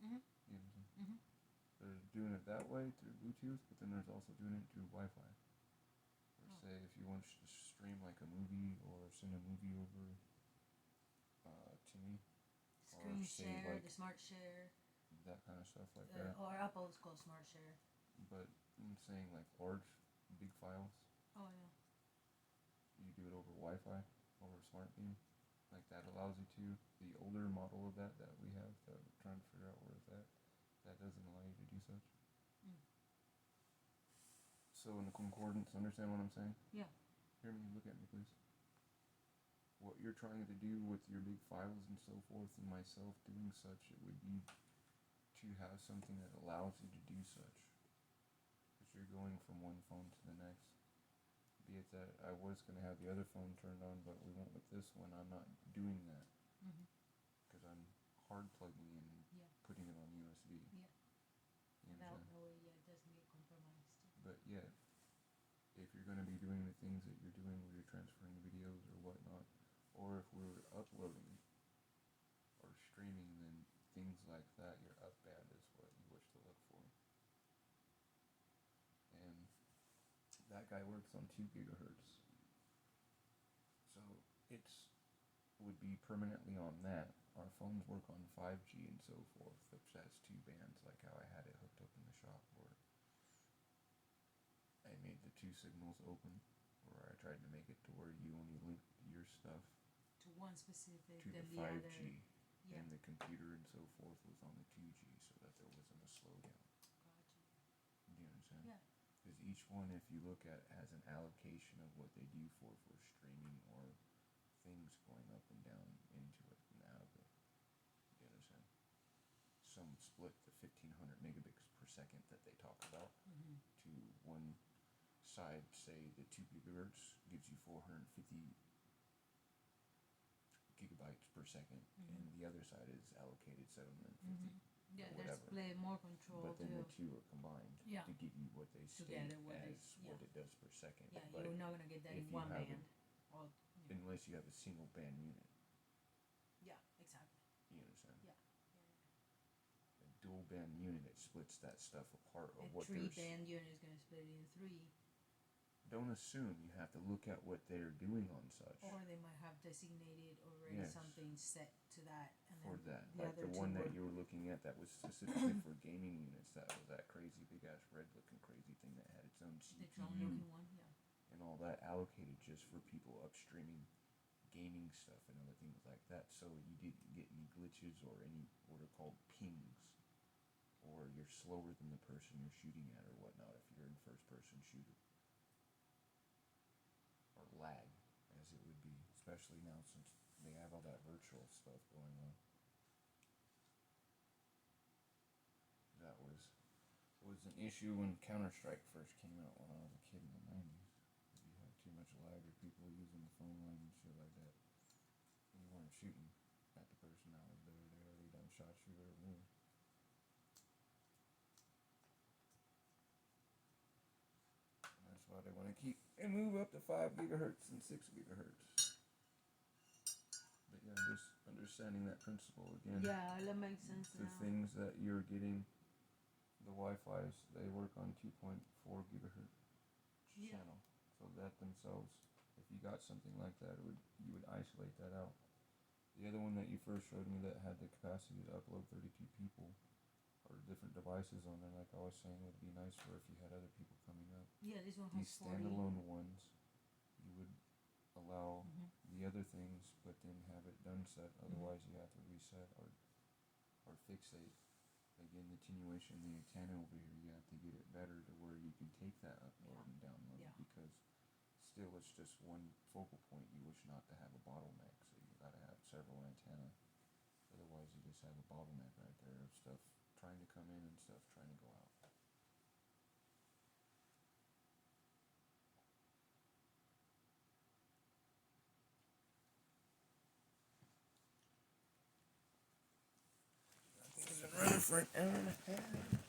Mhm. You know what I'm saying? Mhm. They're doing it that way through Bluetooth, but then there's also doing it through Wi-Fi. Or say if you want to stream like a movie or send a movie over to me, Screen or say share, like the smart share, that kind of stuff like that. or Apple's called smart share. But I'm saying like large, big files, Oh yeah. you do it over Wi-Fi, over Smart Beam. Like that allows you to. The older model of that we have that we're trying to figure out where it's at, that doesn't allow you to do such. Mm. So in the concordance, understand what I'm saying? Yeah. Hear me, look at me please. What you're trying to do with your big files and so forth, and myself doing such, it would be to have something that allows you to do such. Because you're going from one phone to the next. Be it that I was going to have the other phone turned on, but we went with this one, I'm not doing that. Mhm. Because I'm hard plugging in and Yeah. putting it on USB. Yeah. You That understand? way, yeah, it doesn't get compromised. But yeah, if you're going to be doing the things that you're doing where you're transferring videos or whatnot, or if we're uploading or streaming, then things like that, your up band is what you wish to look for. And that guy works on 2 gigahertz. So it's would be permanently on that. Our phones work on 5G and so forth, which has 2 bands, like how I had it hooked up in the shop where I made the 2 signals open, where I tried to make it to where you only link your stuff To one specific, to the then the 5G, other. Yeah. and the computer and so forth was on the 2G, so that there wasn't a slowdown. Gotcha. Do you understand? Yeah. Because each one, if you look at, has an allocation of what they do for streaming or things going up and down into it and out of it. Do you understand? Some split the 1500 megabits per second that they talk about Mhm. to one side, say the 2 gigahertz gives you 450 gigabytes per second, Mhm. and the other side is allocated 750 Mhm. Yeah, or there's whatever. more control But then too. the 2 are combined Yeah. to give you what they state Together, what they- as yeah. what it does per second. Yeah, But you're not gonna get that if in you one have band. it- Or, unless you have a single band unit. yeah, exactly. You understand? Yeah. A dual band unit, it splits that stuff apart A of what 3-band unit is gonna split it in 3. Don't assume, you have to look at what they're doing on such. Or they might have designated already Yes. something set to that, and For then that. the Like other the 2 one that were- you were looking at that was specifically for gaming units, that was that crazy big ass red looking crazy thing that had its own the CPU drone looking one, yeah. and all that allocated just for people upstreaming gaming stuff and other things like that, so you didn't get any glitches or any what are called pings, or you're slower than the person you're shooting at or whatnot if you're in first person shooter, or lag as it would be, especially now since they have all that virtual stuff going on. That was an issue when Counter-Strike first came out when I was a kid in the 90s. You had too much lag or people using the phone line and shit like that. You weren't shooting at the person that was there. They already done shot you or whatever. And that's why they want to keep and move up to 5 gigahertz and 6 gigahertz. But yeah, just understanding that principle again. Yeah, that makes sense The now. things that you're getting, the Wi-Fi's, they work on 2.4 gigahertz Yeah. channel. So that themselves, if you got something like that, you would isolate that out. The other one that you first showed me that had the capacity to upload 32 people or different devices on there, like I was saying, would be nice for if you had other people coming up. Yeah, this one has These 40. standalone ones, you would allow Mhm. the other things, but then have it done set. Otherwise, you have to reset or fixate. Again, the attenuation, the antenna over here, you have to get it better to where you can take that upload and download, Yeah. because still it's just one focal point. You wish not to have a bottleneck, so you gotta have several antenna. Otherwise, you just have a bottleneck right there of stuff trying to come in and stuff trying to go out. for an hour and a half.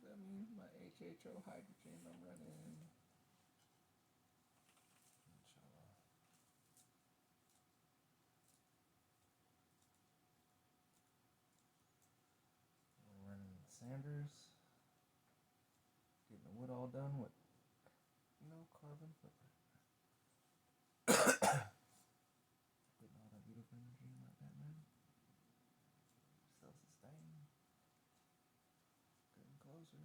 That means my HHO hydrogen I'm running. Inshallah. We're running the Sanders. Getting the wood all done with no carbon footprint. Putting all that beautiful energy in like that, man. Self-sustain. Getting closer.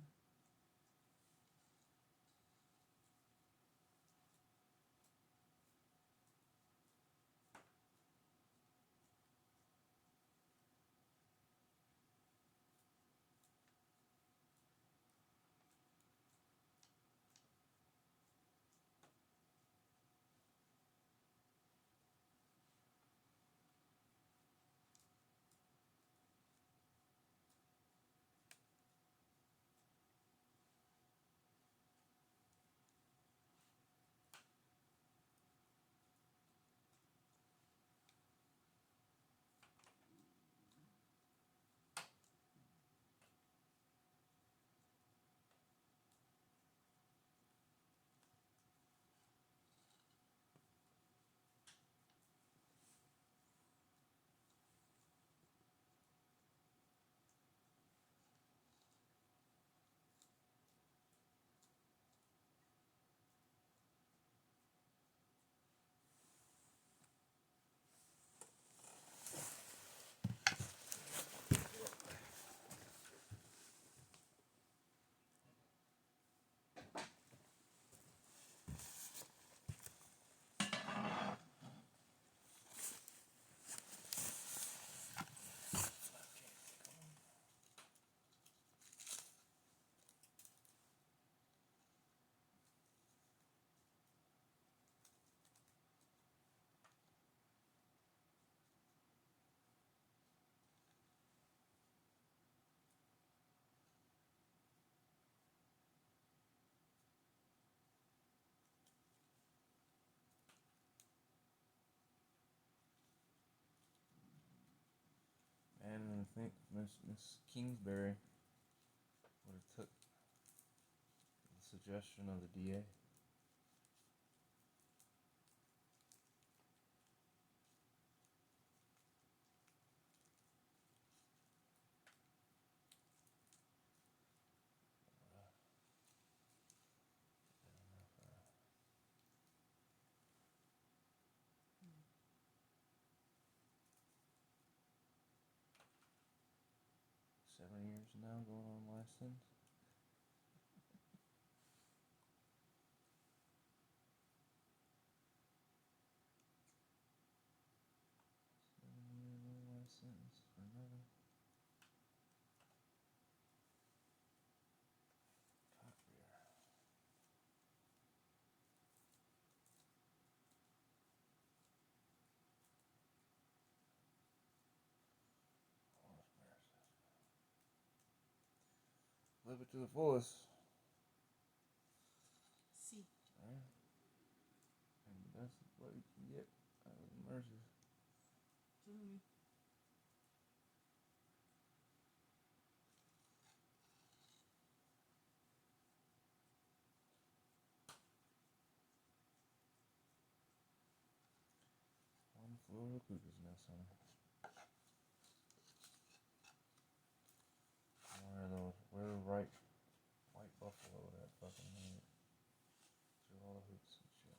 think Miss Kingsbury would have took the suggestion of the DA. Seven years now, going on my sins. Sentence for another. Cop beer. Live it to the fullest. See. Right? And that's what you can get out of the mercies. Telling you. One flew over the cuckoo's nest, honey. Where the right white buffalo that fucking made it through all the hoops and shit.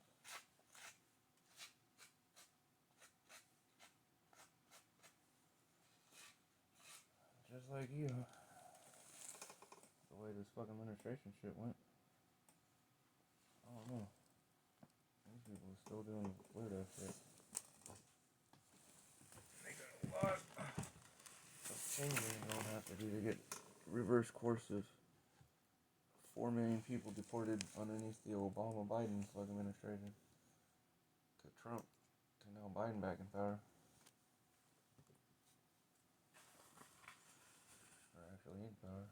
Just like you. The way this fucking administration shit went. I don't know. These people are still doing weirdo shit. They got a lot of changes they're gonna have to do to get reverse course of 4 million people deported underneath the Obama-Biden fucking administration. To Trump, to now Biden back in power. Or actually in power.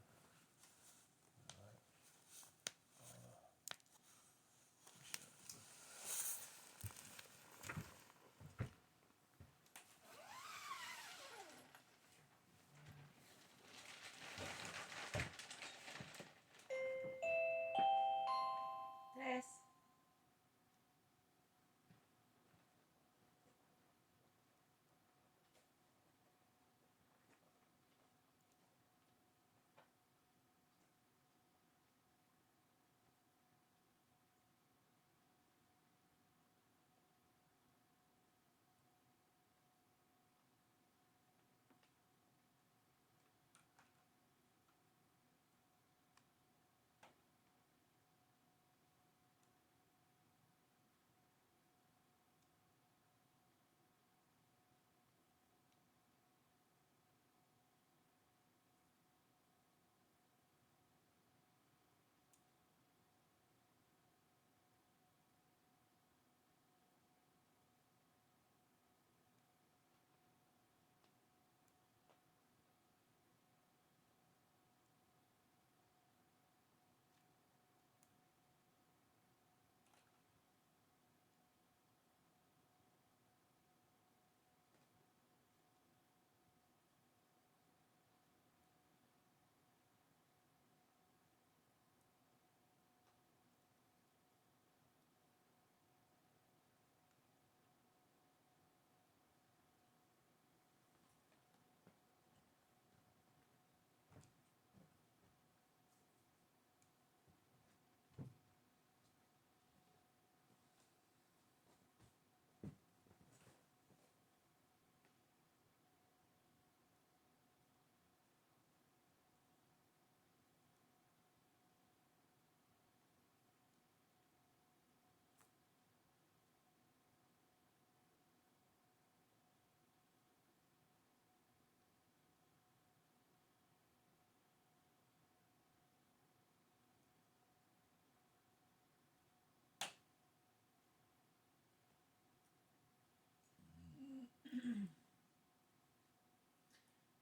Tres.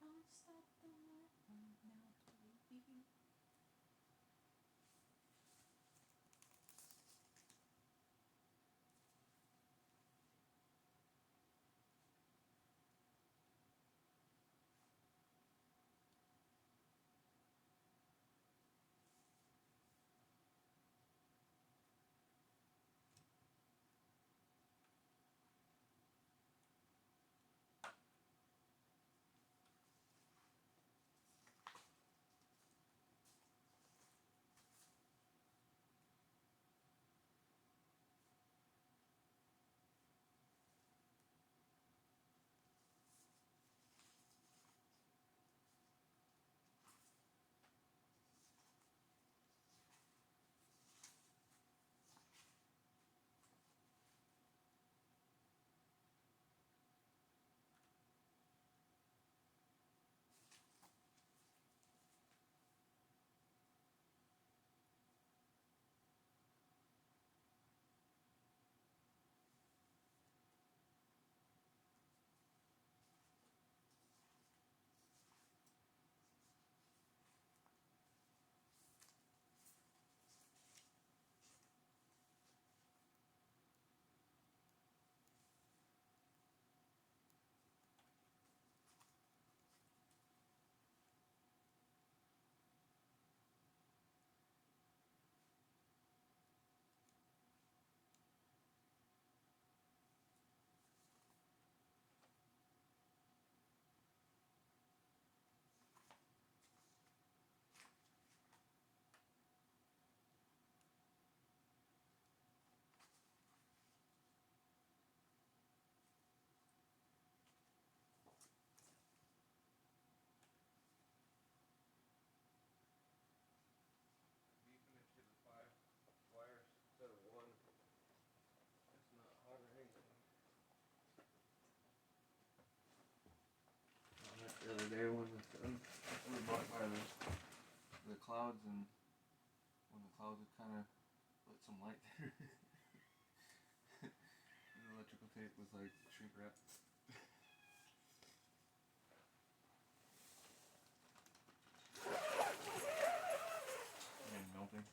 I'll stop the light now, baby. clouds, and when the clouds would kind of let some light through, the electrical tape was like shrink wrap. And melting.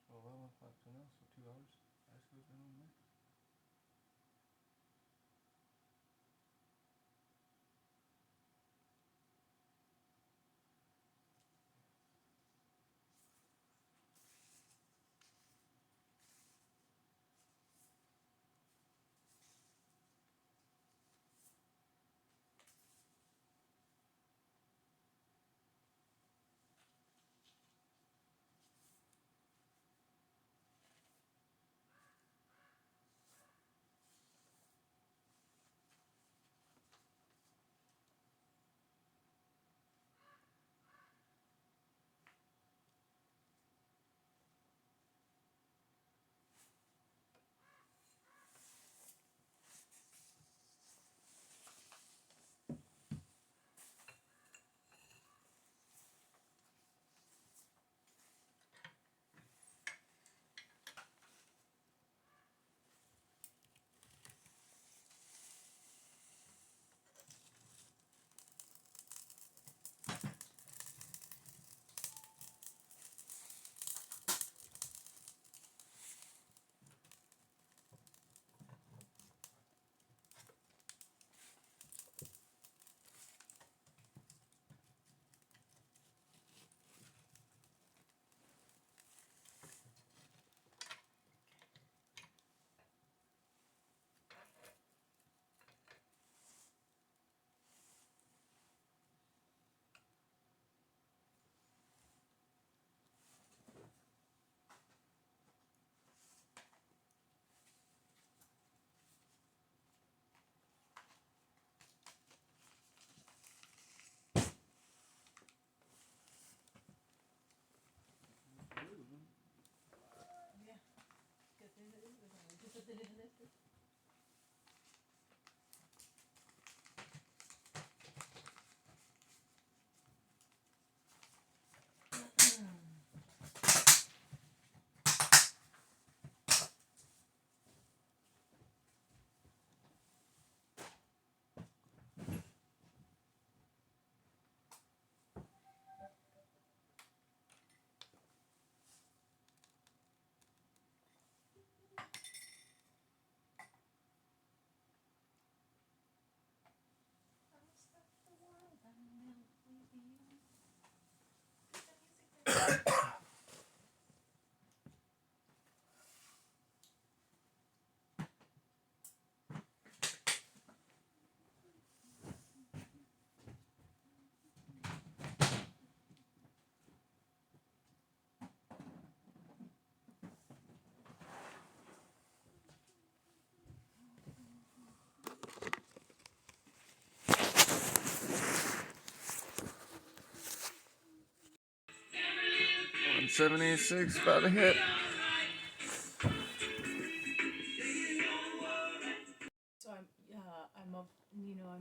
So 11 o'clock to now, so 2 hours. Ice goes down on there. 76 about to hit. So I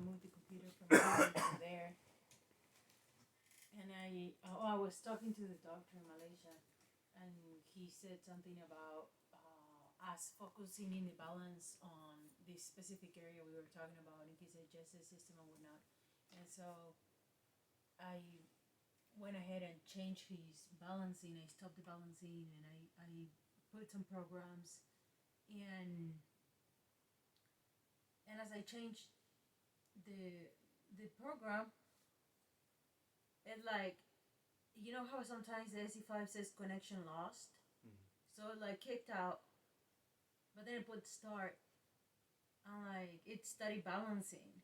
moved the computer from here to there, and I was talking to the doctor in Malaysia, and he said something about us focusing in the balance on this specific area we were talking about in case of justice system and whatnot, and so I went ahead and changed his balancing. I stopped the balancing, and I put some programs, and as I changed the program, it like, you know how sometimes the SE5 says connection lost? So it like kicked out, but then it put start, and like it started balancing,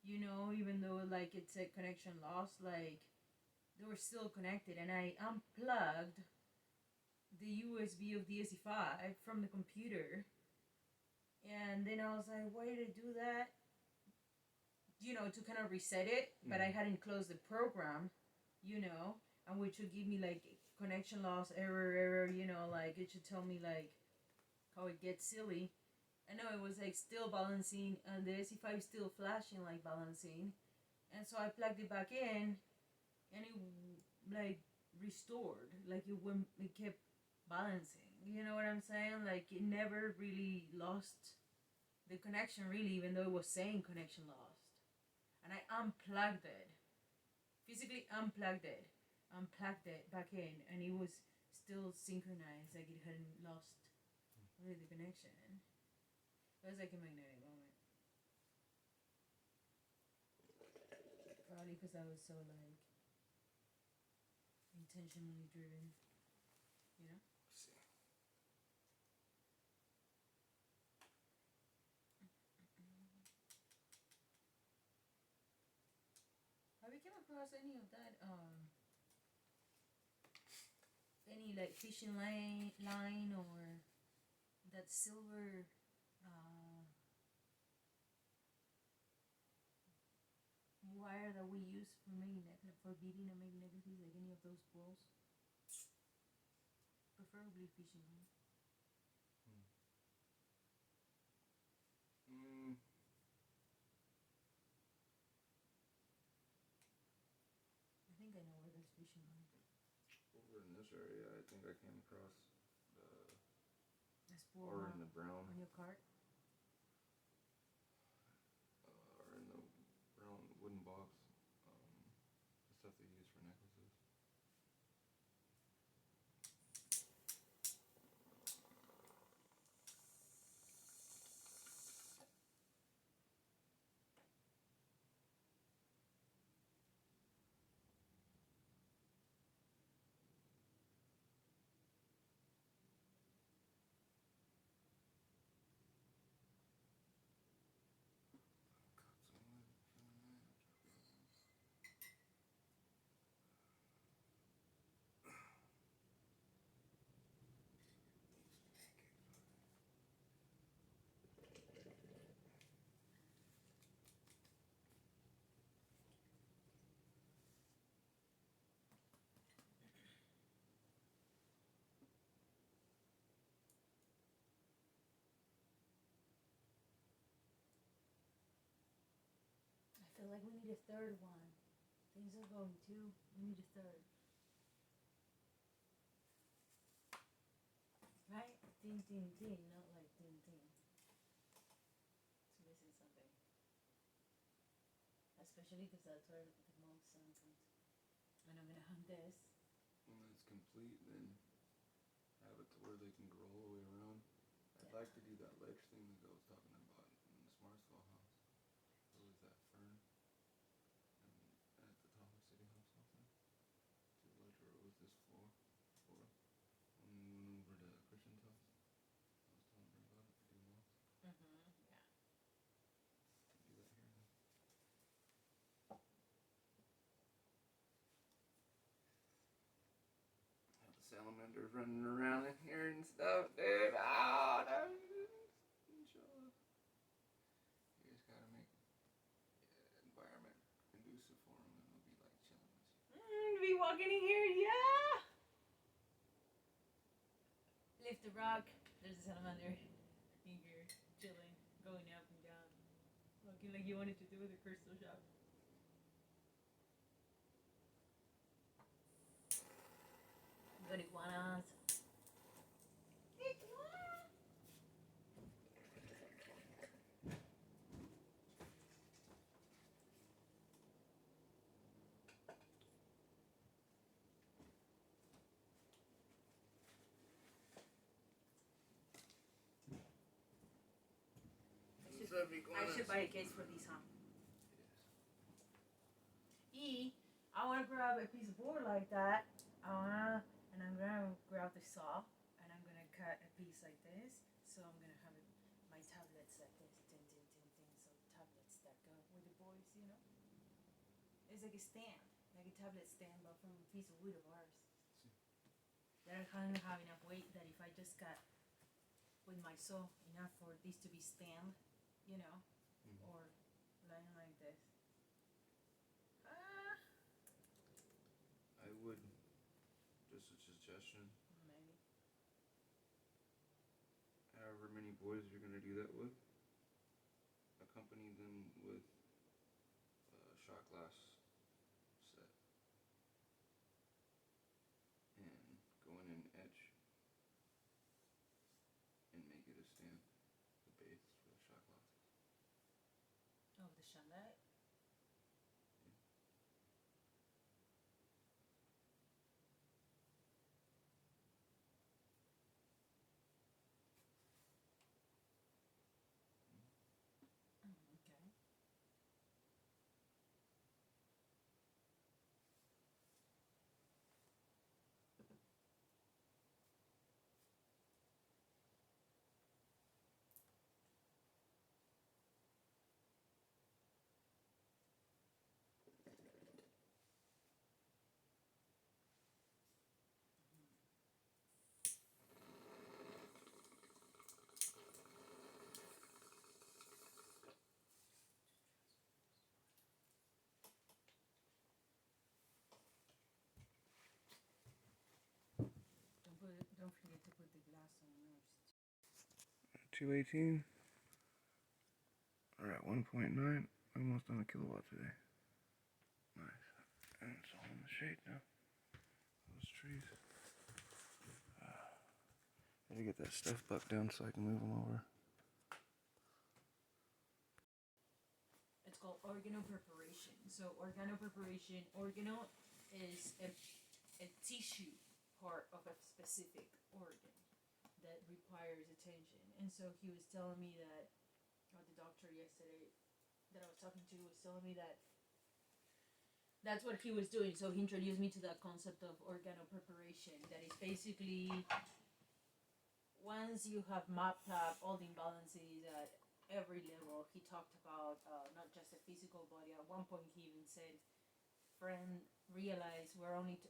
even though like it said connection lost, like they were still connected, and I unplugged the USB of the SE5 from the computer, and then I was like, why did I do that? To kind of reset it, but I hadn't closed the program, and which would give me like connection loss, error, like it should tell me like how it gets silly. I know it was like still balancing, and the SE5 still flashing like balancing, and so I plugged it back in, and it like restored, like it kept balancing. You know what I'm saying? Like it never really lost the connection, really, even though it was saying connection lost. And I unplugged it, physically unplugged it back in, and it was still synchronized, like it hadn't lost really the connection. It was like a magnetic moment. Probably because I was so like intentionally driven, Have you come across any of that any like fishing line or that silver wire that we use for beating and making necklaces, like any of those balls? Preferably fishing line. I think I know where there's fishing line. Over in this area, I think I came across the spool or in the brown. On your cart? Or in the brown wooden box. The stuff they use for necklaces. I feel like we need a third one. Things are going too. We need a third. Right? Ding, ding, ding. Not like ding, ding. It's missing something. Especially because that's where the most sun comes. And I'm gonna hunt this. When it's complete, then have it to where they can grow all the way around. I'd like to do that ledge thing that I was talking about in the Smart Skull house. What was that, fern? And at the top of City Hall something? To the ledge where it was this floor. When we went over to Christian's house. I was telling her about it to do moss. Yeah. Do that here then. Have the salamanders running around in here and stuff, dude. Oh, that inshallah. You just gotta make environment conducive for them, and they'll be like chilling with you. Be walking in here, yeah. lift the rock, there's a salamander in here chilling, going up and down, looking like you wanted to do with a crystal shop. Got iguanas. I should buy a case for these, huh? I want to grab a piece of board like that. And I'm gonna grab the saw, and I'm gonna cut a piece like this. So I'm gonna have my tablets like this, so tablets that go with the boys, you know. It's like a stand, like a tablet stand, but from a piece of wood of ours. That I kind of have enough weight that if I just cut with my saw enough for this to be stand, you know, or lying like this. I would, just a suggestion, Maybe. however many boys you're gonna do that with, accompany them with a shot glass set. And go in and etch and make it a stand, the base for the shot glasses. Oh, the chalet? Okay. 218. We're at 1.9. Almost on a kilowatt today. Nice. And it's all in the shade now. Those trees. Gotta get that stuff bucked down so I can move them over. It's called organo preparation. So organo preparation, organo is a tissue part of a specific organ that requires attention. And so he was telling me that, or the doctor yesterday that I was talking to was telling me that that's what he was doing. So he introduced me to that concept of organo preparation. That is basically once you have mapped out all the imbalances at every level. He talked about not just the physical body. At one point he even said, friend, realize we're only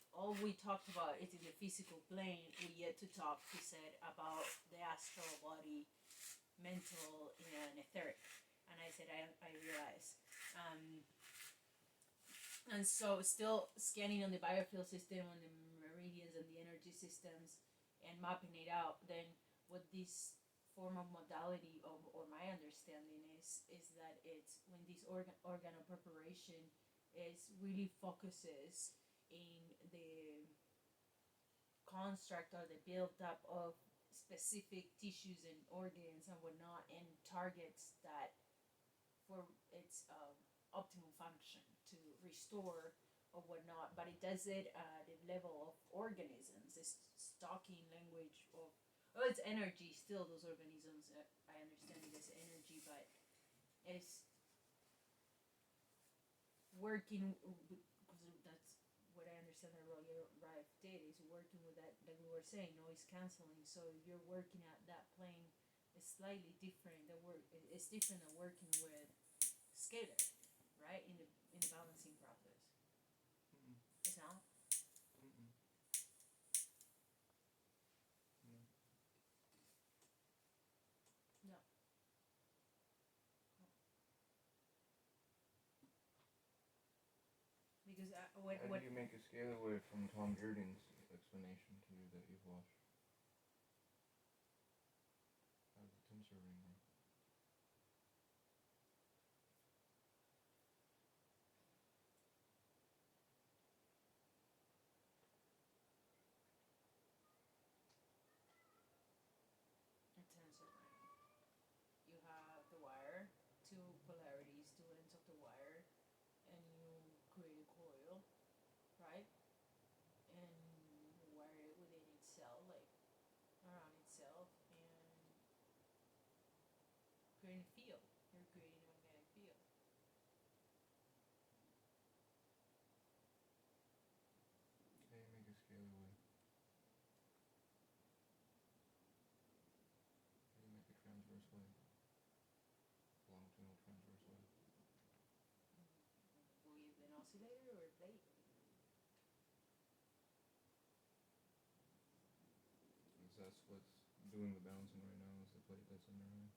all we talked about is in the physical plane. We yet to talk, he said, about the astral body, mental, and etheric. And I said, I realize. And so still scanning on the biofield system, on the meridians and the energy systems, and mapping it out, then what this form of modality of, or my understanding is that it's when this organo preparation is really focuses in the construct or the build up of specific tissues and organs and whatnot, and targets that for its optimal function to restore or whatnot, but it does it at the level of organisms. It's talking language of, well, it's energy still, those organisms, I understand it as energy, but it's working, because that's what I understand that Roger Rife did, is working with that, like we were saying, noise cancelling. So if you're working at that plane, it's slightly different. It's different than working with scalar, right? In the balancing process. It's not. No. Because How do you make a scalar wave from Tom Jordan's explanation to you that you've watched? tensor ring here? A tensor ring. You have the wire, two polarities, two ends of the wire, and you create a coil, right? And wire it within itself, like around itself, and create a field. You're creating a magnetic field. How do you make a scalar wave? How do you make a transverse wave? Longitudinal transverse wave. With an oscillator or a plate. Is that what's doing the bouncing right now? Is the plate that's in there? Right?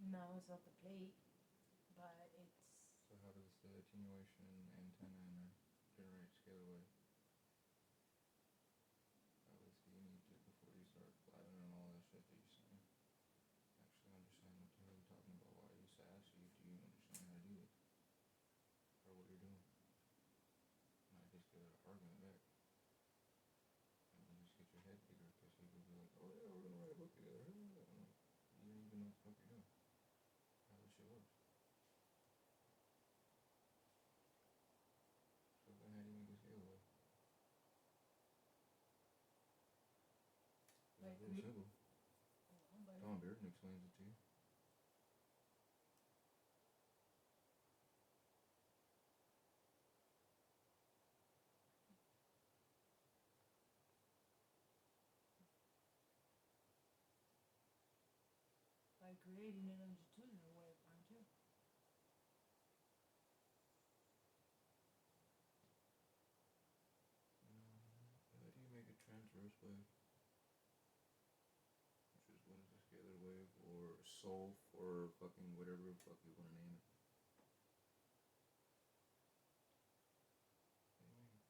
No, it's not the plate, but it's. So how does the attenuation antenna in there generate scalar wave? At least you need to, before you start blabbing and all that shit that you're saying, actually understand what the hell you're talking about. Why I used to ask you, do you understand how to do it? Or what you're doing? And I just get an argument back. And you just get your head bigger because you would be like, oh yeah, we're gonna write a book together. I'm like, you don't even know what the fuck you're doing. How this shit works. So then how do you make a scalar wave? It's very simple. Tom Bearden explains it to you. By creating a longitudinal wave, aren't you? How do you make a transverse wave? Which is what is a scalar wave or solve or fucking whatever the fuck you want to name it. What do you mean?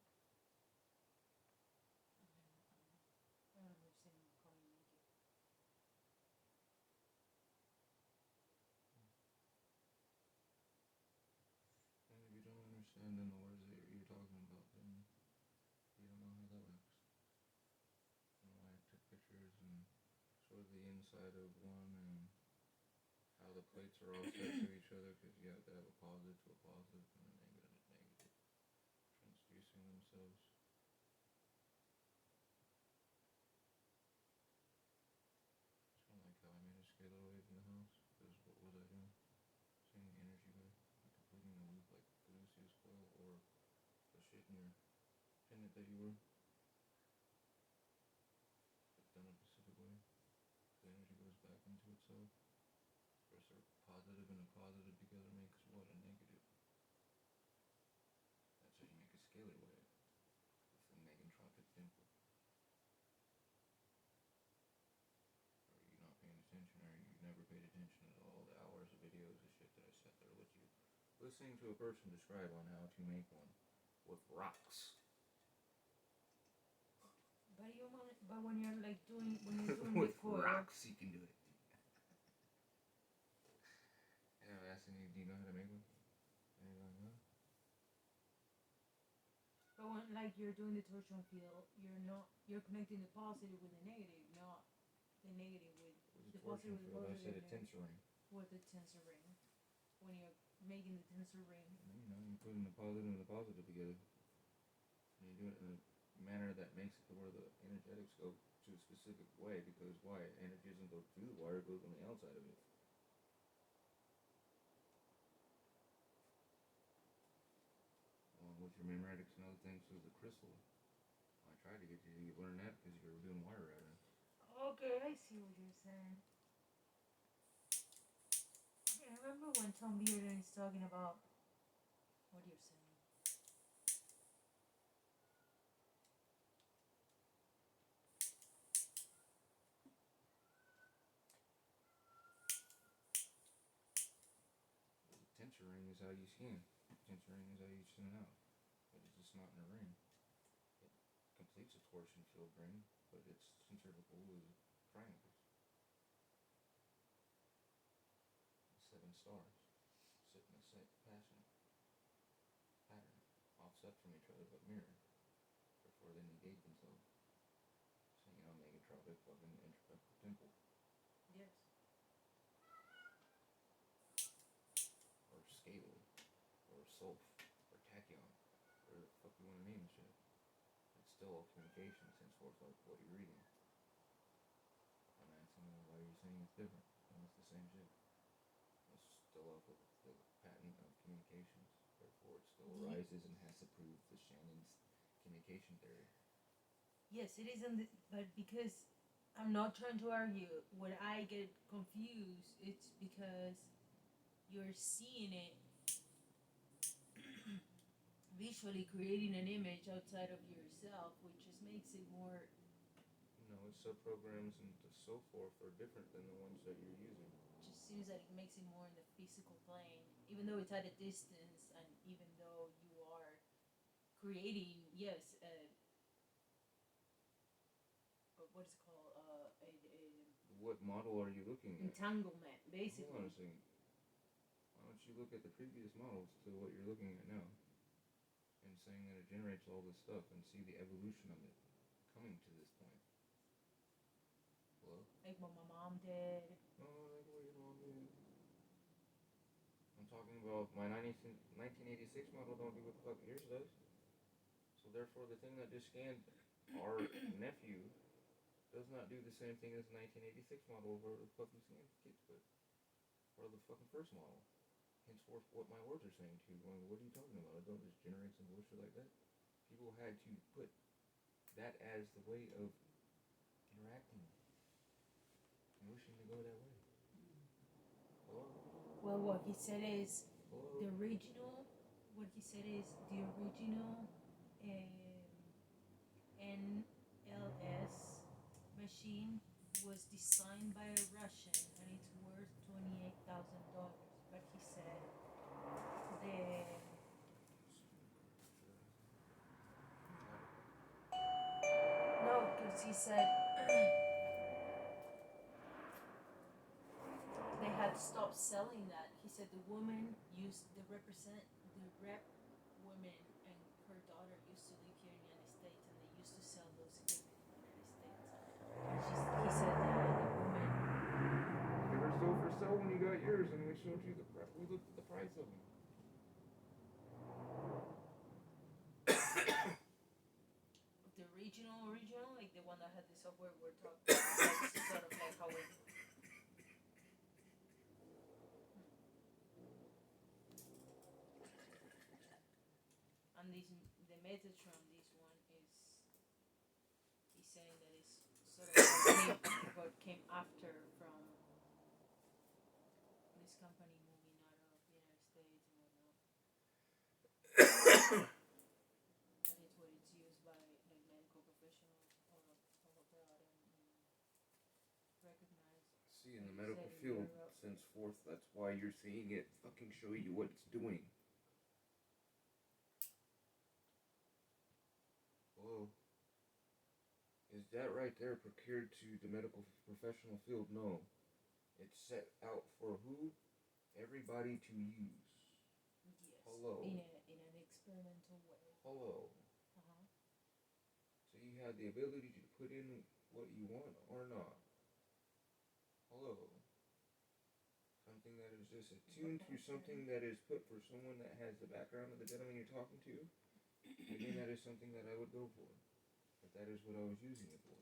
I don't understand how you make it. And if you don't understand then the words that you're talking about, then you don't know how that works. You know, I took pictures and showed the inside of one and how the plates are all set to each other because you have to have a positive to a positive and a negative to negative, transducing themselves. It's kind of like how I made a scalar wave in the house, because what was I doing? Sending energy wave, like completing the loop like the Lucius coil or the shit in your pendant that you were. But done a specific way. The energy goes back into itself. First a positive and a positive together makes what? A negative. That's how you make a scalar wave. It's a negentropic dimple. Are you not paying attention, or you never paid attention to all the hours of videos of shit that I sat there with you listening to a person describe on how to make one with rocks? But when you're like doing with the coil, rocks you can do it. Yeah, I'm asking you, do you know how to make one? And you're like, huh? but when like you're doing the torsion field, you're connecting the positive with the negative, not the negative with the positive with the I positive. said a tensor ring. With the tensor ring, when you're making the tensor ring. You know, you're putting the positive and the positive together. And you do it in a manner that makes it to where the energetics go to a specific way, because why? Energy doesn't go through the wire, it goes on the outside of it. Along with your membretics and other things through the crystal. I tried to get you to learn that because you were doing wire routing. Okay, I see what you're saying. I remember when Tom Bearden is talking about what you're saying. Well, the tensor ring is how you scan. Tensor ring is how you send it out. But it's just not in a ring. It takes a torsion field ring, but its centrifugal is triangles. 7 stars sit in a set pattern, offset from each other but mirrored. Therefore, they negate themselves. So, megatropic fucking intratemporal temple. Yes. Or scalar, or sulf, or tachyon, whatever the fuck you want to name the shit. It's still all communications, henceforth, like what you're reading. I'm asking you why you're saying it's different, and it's the same shit. It's still off of the patent of communications, therefore it still arises and has to prove the Shannon's communication theory. Yes, it isn't, but because I'm not trying to argue, when I get confused, it's because you're seeing it visually creating an image outside of yourself, which just makes it more. No, its subprograms and so forth are different than the ones that you're using. Just seems like it makes it more in the physical plane, even though it's at a distance, and even though you are creating, yes, what is it called? What model are you looking at? Entanglement, basically. Hold on a second. Why don't you look at the previous models to what you're looking at now, and saying that it generates all this stuff, and see the evolution of it coming to this point. Hello? Like what my mom did. No, like what your mom did. I'm talking about my 1986 model don't do what the fuck yours does. So therefore, the thing that just scanned our nephew does not do the same thing as the 1986 model where the fucking scan kids put. Or the fucking first model. Henceforth, what my words are saying to you, going, what are you talking about? I don't just generate some bullshit like that. People had to put that as the way of interacting and wishing to go that way. Hello? Well, what he said is Hello? the original. What he said is the original NLS machine was designed by a Russian and it's worth $28,000. But he said because he said they had stopped selling that. He said the woman used the rep woman and her daughter used to live here in the United States, and they used to sell those equipment in the United States. And he said that the woman. They were still for sale when you got yours, and we showed you we looked at the price of them. The original, like the one that had the software we're talking about, this is sort of like how it. And the Metatron, this one is, he's saying that it's sort of what came after from this company moving out of the United States and whatnot. But it's what it's used by like medical professionals all abroad and recognized. See, in the medical field, henceforth, that's why you're seeing it fucking show you what it's doing. Hello? Is that right there procured to the medical professional field? No. It's set out for who? Everybody to use. Yes. Hello? In an experimental way. Hello? Uh-huh. So you have the ability to put in what you want or not. Hello? Something that is just attuned to something that is put for someone that has the background of the gentleman you're talking to. Again, that is something that I would go for. But that is what I was using it for.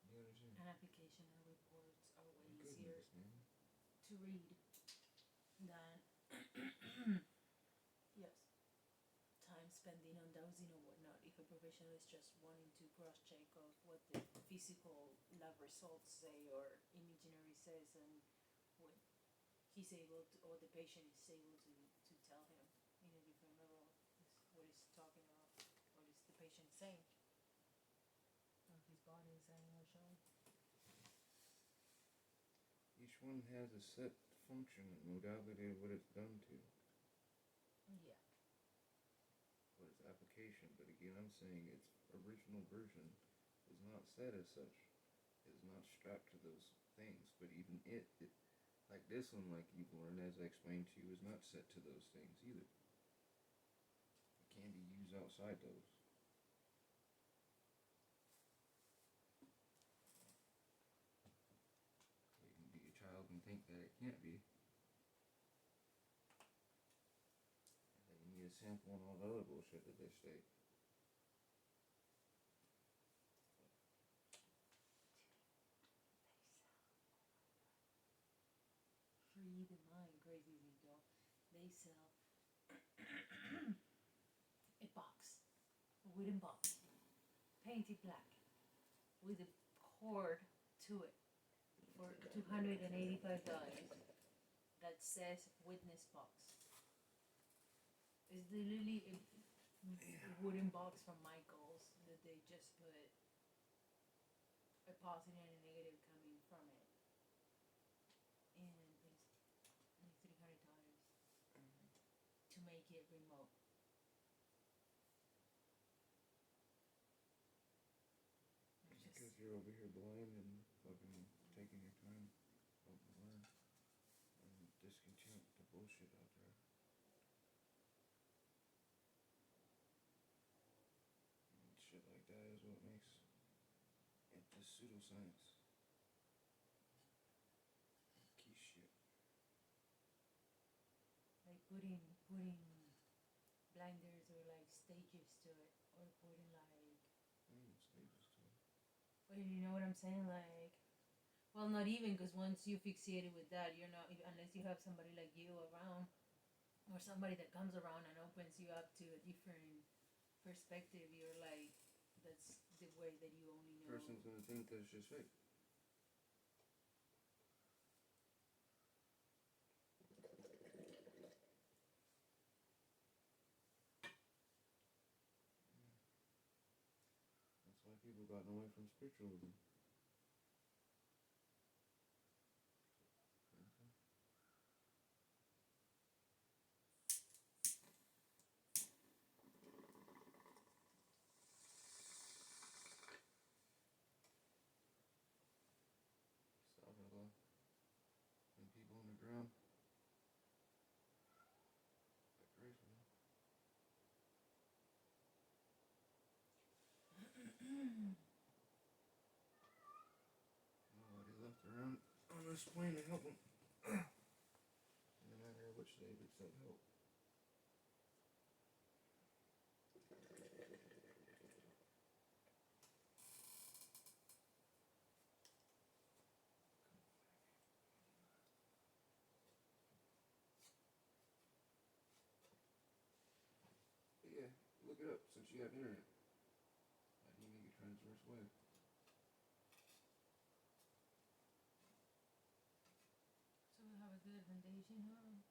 You understand? An application and reports are way Goodness, easier man. to read than yes, time spending on dowsing or whatnot. If a professional is just wanting to cross-check of what the physical lab results say or imaginary says, and what he's able to, or the patient is able to tell him in a different level is what he's talking about, what is the patient saying, or his body is saying or showing. Each one has a set function and modality of what it's done to. Yeah. What is application, but again, I'm saying its original version is not set as such. It's not strapped to those things, but even it like this one, like you've learned, as I explained to you, is not set to those things either. It can be used outside those. You can be a child and think that it can't be. And then you need a sample and all the other bullshit that they state. Free the mind, crazy Zito. They sell a box, a wooden box, painted black, with a cord to it for $285 that says witness box. It's literally a wooden box from Michael's that they just put a positive and a negative coming from it. And it's like $300 to make it remote. Because you're over here blind and fucking taking your time, don't learn, and discontent the bullshit out there. And shit like that is what makes it this pseudoscience. Key shit. Like putting blinders or like stages to it, or putting like Stages to it. Well, you know what I'm saying? Like, well, not even, because once you fixated with that, you're not, unless you have somebody like you around, or somebody that comes around and opens you up to a different perspective, you're like, that's the way that you only know. Person's gonna think that it's just fake. That's why people gotten away from spiritualism. And people on the ground. Like crazy, man. Nobody left around on this plane to help them. No matter which they've accept help. But yeah, look it up since you have internet. How do you make a transverse wave? So we have a good foundation, huh?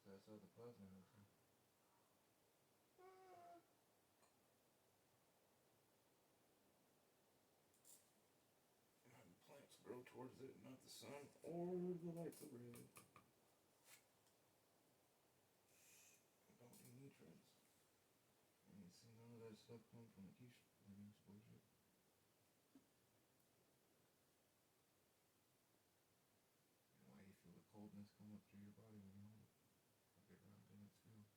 So that's how the plasma helps you. And plants grow towards it, not the sun or the lights overhead. Don't do nutrients. And you see none of that stuff come from the quiche bullshit. And why you feel the coldness come up through your body when you hold it. Like it runs in its field.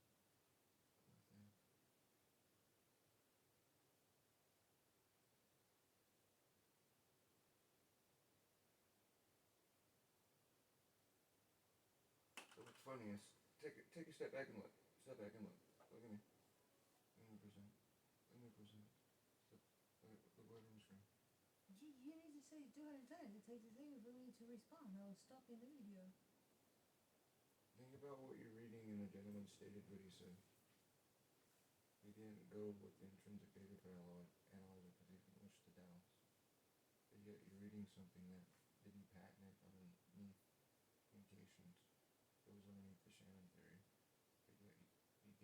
So what's funny is, take a step back and look. Step back and look. Look at me. Look at me for a second. Look at me for a second. Look away from the screen. You need to say it 200 times. It takes a second for me to respond. I'll stop in the video. Think about what you're reading and the gentleman stated what he said. He didn't go with the intrinsic data to analyze it because he didn't wish to doubt. But yet you're reading something that didn't patent it underneath indications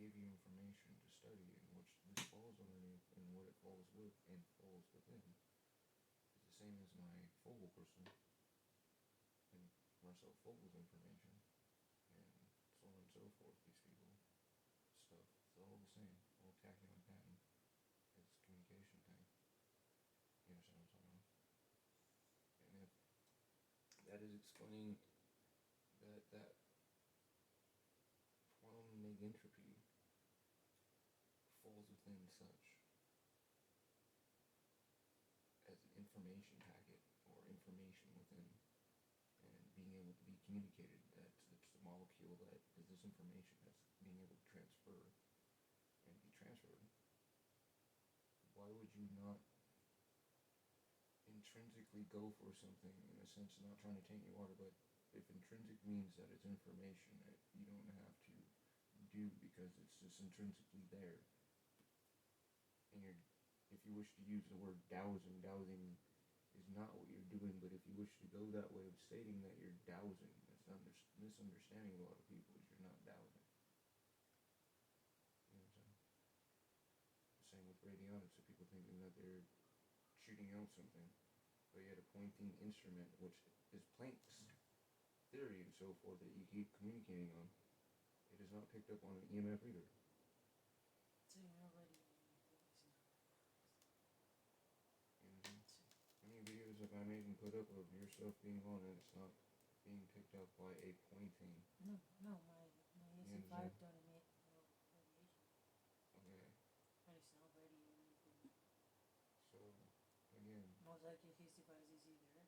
give you information to study, and which this falls underneath, and what it falls with and falls within, is the same as my Fogel crystal and Marcel Fogel's information, and so on and so forth. These people, stuff, it's all the same, all tachyon pattern. It's communication thing. You understand what I'm talking about? And if that is explaining that quantum negentropy falls within such as an information packet or information within, and being able to be communicated, that it's the molecule that is this information that's being able to transfer and be transferred. Why would you not intrinsically go for something, in a sense, not trying to taint your water, but if intrinsic means that it's information that you don't have to do because it's just intrinsically there, and if you wish to use the word dowsing is not what you're doing, but if you wish to go that way of stating that you're dowsing, that's misunderstanding a lot of people, is you're not dowsing. You know what I'm saying? The same with radionics, so people thinking that they're shooting out something, but yet a pointing instrument, which is Planck's theory and so forth that you keep communicating on, it is not picked up on an EMF either. So you're already How many videos have I made and put up of yourself being on and it's not being picked up by a pointing? No, my ESC5 don't emit no radiation. Okay. And it's not radio or anything. So, again. Most likely his device is either,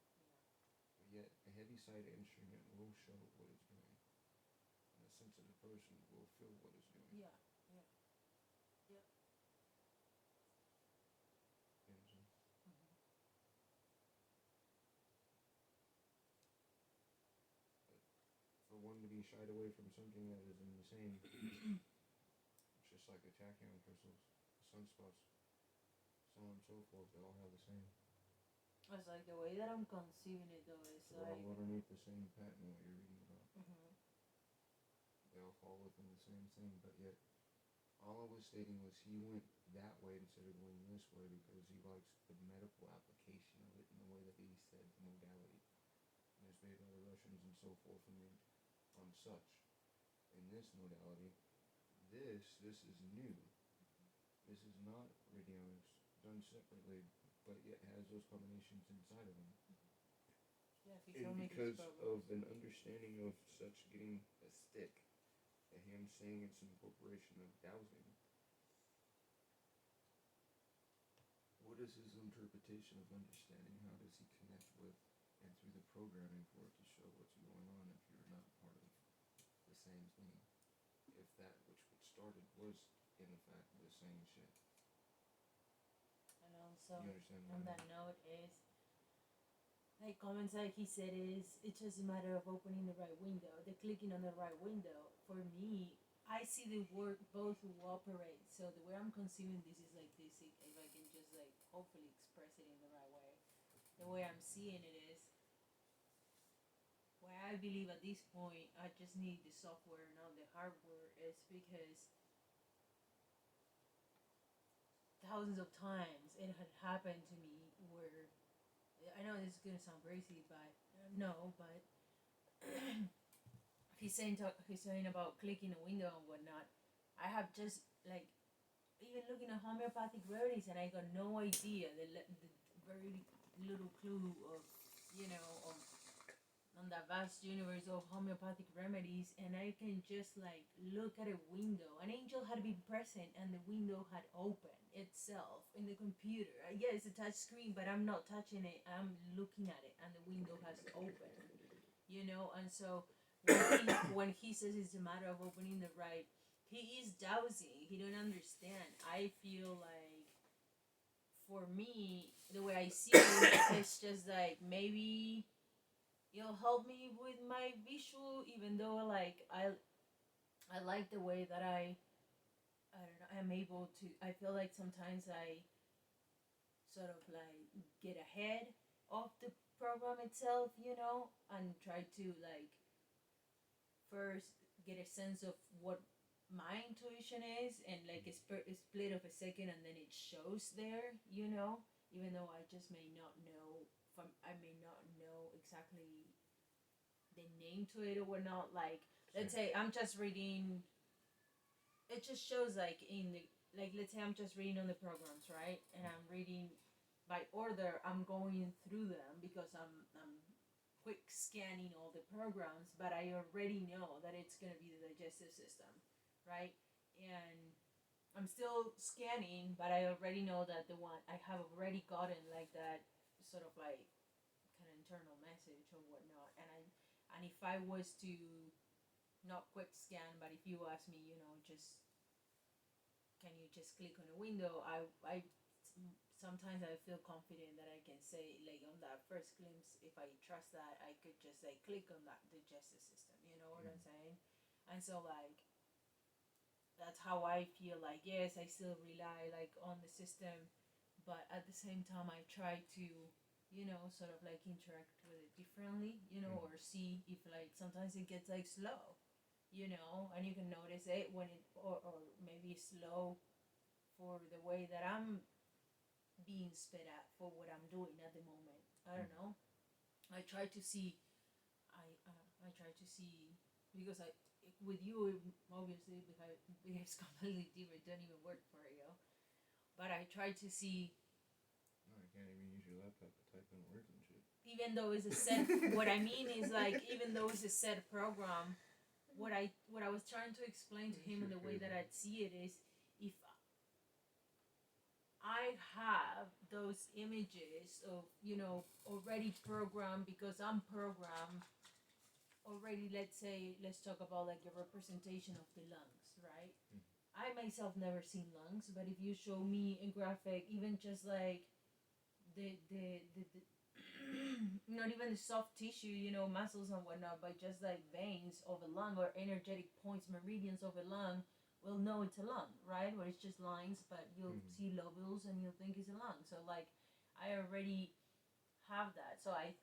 But yet, a heavy side instrument will show what it's doing. And a sensitive person will feel what it's doing. Yeah. You know what I'm saying? For one to be shied away from something that is in the same, it's just like the tachyon crystals, the sunspots, so on and so forth, they all have the same. It's like the way that I'm conceiving it though is They're all underneath the same pattern what you're reading about. They all fall within the same thing, but yet all I was stating was he went that way instead of going this way because he likes the medical application of it in the way that he said the modality. And it's made by the Russians and so forth and made on such. In this modality, this is new. This is not radionics done separately, but yet has those combinations inside of them. Yeah, And because of an understanding of such getting a stick, and him saying it's an incorporation of dowsing, what is his interpretation of understanding? How does he connect with and through the programming for it to show what's going on if you're not part of the same thing? If that which started was in fact the same shit. And also, You understand on that note is, like comments like he said is, it's just a matter of opening the right window, the clicking on the right window. For me, I see the word both cooperate. So the way I'm conceiving this is like this, if I can just like hopefully express it in the right way. The way I'm seeing it is, why I believe at this point I just need the software, not the hardware, is because thousands of times it had happened to me where, I know this is gonna sound crazy, but no, but he's saying about clicking a window and whatnot. I have just like even looking at homeopathic remedies, and I got no idea the very little clue of, you know, on that vast universe of homeopathic remedies, and I can just like look at a window. An angel had been present, and the window had opened itself in the computer. Yeah, it's a touch screen, but I'm not touching it. I'm looking at it, and the window has opened. You know, and so when he says it's a matter of opening the right, he is dowsing. He don't understand. I feel like, for me, the way I see it, it's just like maybe it'll help me with my visual, even though like I like the way that I don't know, I'm able to, I feel like sometimes I sort of like get ahead of the program itself, you know, and try to like first get a sense of what my intuition is, and like a split of a second, and then it shows there, you know, even though I just may not know from I may not know exactly the name to it or whatnot. Like, let's say I'm just reading, it just shows like in the, like, let's say I'm just reading on the programs, right, and I'm reading by order. I'm going through them because I'm quick scanning all the programs, but I already know that it's gonna be the digestive system, right? And I'm still scanning, but I already know that the one I have already gotten like that sort of like kind of internal message or whatnot. And if I was to not quick scan, but if you ask me, you know, just can you just click on a window? I sometimes I feel confident that I can say, like, on that first glimpse, if I trust that, I could just like click on that digestive system. You know what I'm saying? And so like that's how I feel. Like, yes, I still rely like on the system, but at the same time I try to, you know, sort of like interact with it differently, you know, or see if like sometimes it gets like slow, you know, and you can notice it when it or maybe slow for the way that I'm being sped at for what I'm doing at the moment. I don't know. I try to see. I try to see because I with you obviously because completely different. Don't even work for you. But I try to see. No, I can't even use your laptop to type in words and shit. Even though it's a set, what I mean is like even though it's a set program, what I was trying to explain to him in the way that I'd see it is if I have those images of, you know, already programmed because I'm programmed already. Let's say, let's talk about like a representation of the lungs, right? I myself never seen lungs, but if you show me a graphic, even just like the not even the soft tissue, you know, muscles and whatnot, but just like veins of a lung or energetic points, meridians of a lung, we'll know it's a lung, right? Where it's just lines, but you'll see lobules and you'll think it's a lung. So like, I already have that. So I'm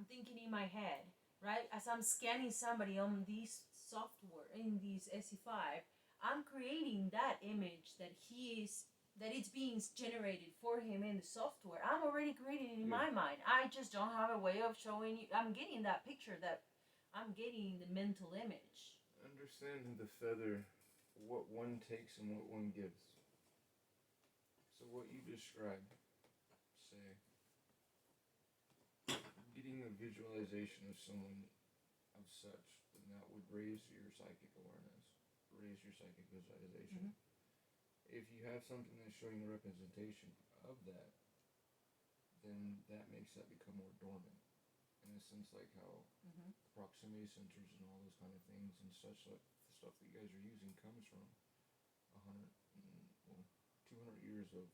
thinking in my head, right? As I'm scanning somebody on this software, in this SE5, I'm creating that image that it's being generated for him in the software. I'm already creating it in my mind. I just don't have a way of showing you. I'm getting that picture, that I'm getting the mental image. Understanding the feather, what one takes and what one gives. So what you describe, say, getting a visualization of someone of such, then that would raise your psychic awareness, raise your psychic visualization. If you have something that's showing the representation of that, then that makes that become more dormant. In a sense, like how proximity sensors and all those kind of things and such, like the stuff that you guys are using comes from 200 years of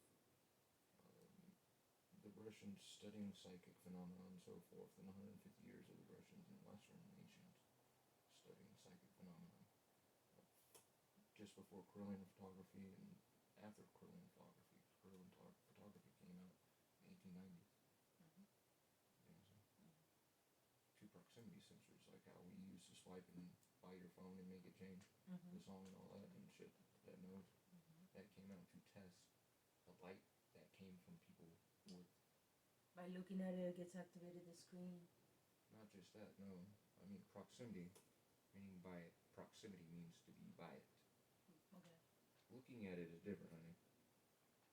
the Russians studying psychic phenomena and so forth, and 150 years of the Russians and Western ancients studying psychic phenomena. Just before Correllian photography and after Correllian photography. Correllian photography came out in the 1890s. Two proximity sensors, like how we used to swipe and buy your phone and make it change the song and all that and shit that knows. That came out to test the light that came from people with. By looking at it, it gets activated the screen. Not just that, no. I mean proximity, meaning by it. Proximity means to be by it. Okay. Looking at it is different, honey.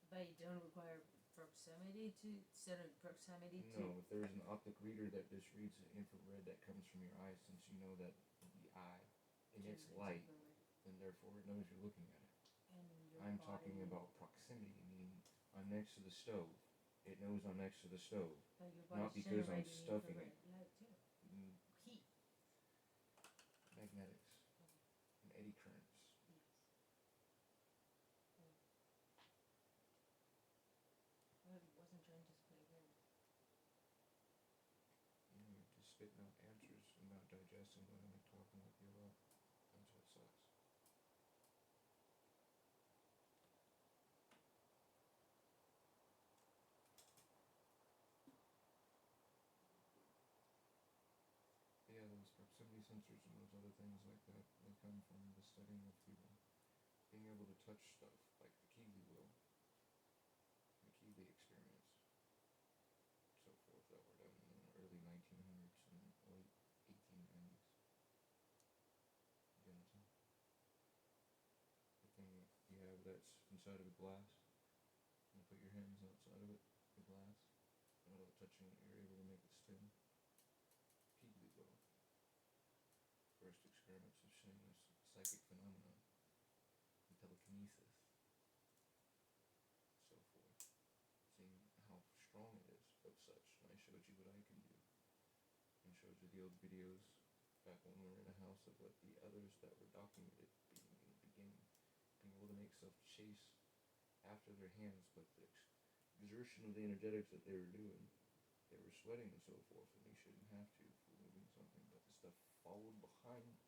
But you don't require proximity to certain proximity to. No, if there's an optic reader that just reads the infrared that comes from your eye, since you know that the eye emits light, then therefore it knows you're looking at it. I'm talking about proximity, meaning I'm next to the stove. It knows I'm next to the stove. Not because I'm stuffing it. Heat. Magnetics. And eddy currents. I wasn't trying to play good. You know, you're just spitting out answers and not digesting what I'm talking with you about. That's what sucks. Yeah, those proximity some of these sensors and those other things like that, they come from the studying of people being able to touch stuff like the Keeley wheel, the Keeley experiments, so forth, that were done in the early 1900s and late 1890s. Denton. The thing you have that's inside of a glass, and you put your hands outside of it, the glass, and without touching it, you're able to make it spin. Keeley wheel. First experiments of seeing this psychic phenomenon, and telekinesis, so forth. Seeing how strong it is of such, and I showed you what I can do, and showed you the old videos back when we were in a house of what the others that were documented being in the beginning, being able to make stuff chase after their hands, but the exertion of the energetics that they were doing, they were sweating and so forth, and they shouldn't have to for moving something, but the stuff followed behind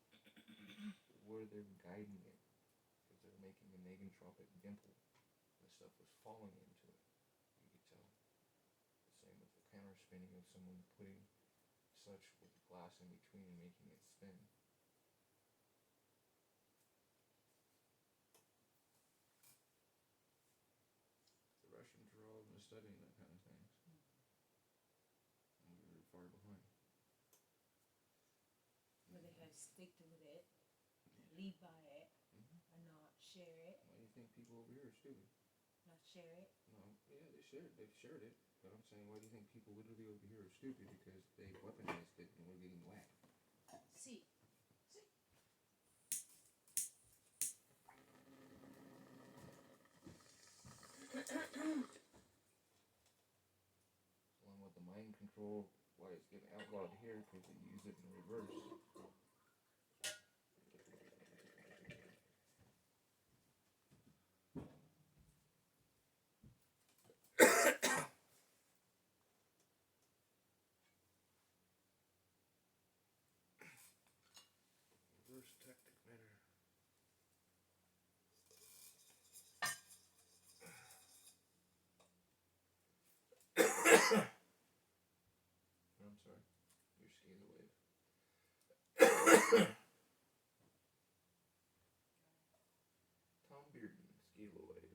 where they're guiding it, because they're making a negentropic dimple. The stuff was falling into it. You could tell. The same with the counter spinning of someone putting such with the glass in between and making it spin. The Russians were all into studying that kind of things. And we were far behind. But they have stick with it, live by it, and not share it. Why do you think people over here are stupid? Not share it. No, yeah, they've shared it, but I'm saying, why do you think people literally over here are stupid? Because they weaponized it and we're getting whacked. See. Along with the mind control, why it's getting outlawed here, because they use it in reverse. Reverse tactic manner. I'm sorry, your scalar wave. Tom Bearden, scalar wave.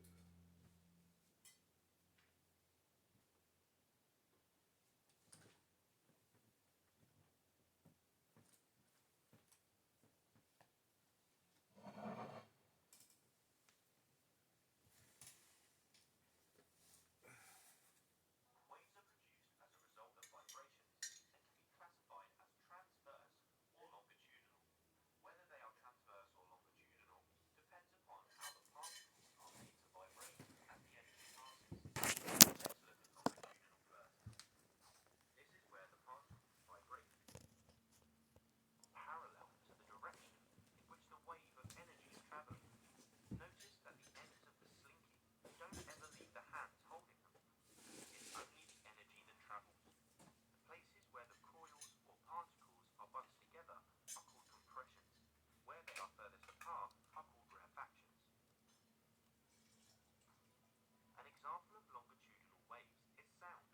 Waves are produced as a result of vibrations and can be classified as transverse or longitudinal. Whether they are transverse or longitudinal depends upon how the particles are made to vibrate as the energy passes. Let's look at longitudinal first. This is where the particles vibrate parallel to the direction in which the wave of energy is traveling. Notice that the ends of the slinky don't ever leave the hands holding them. It's only the energy that travels. The places where the coils or particles are bunched together are called compressions. Where they are furthest apart are called rarefactions. An example of longitudinal waves is sound.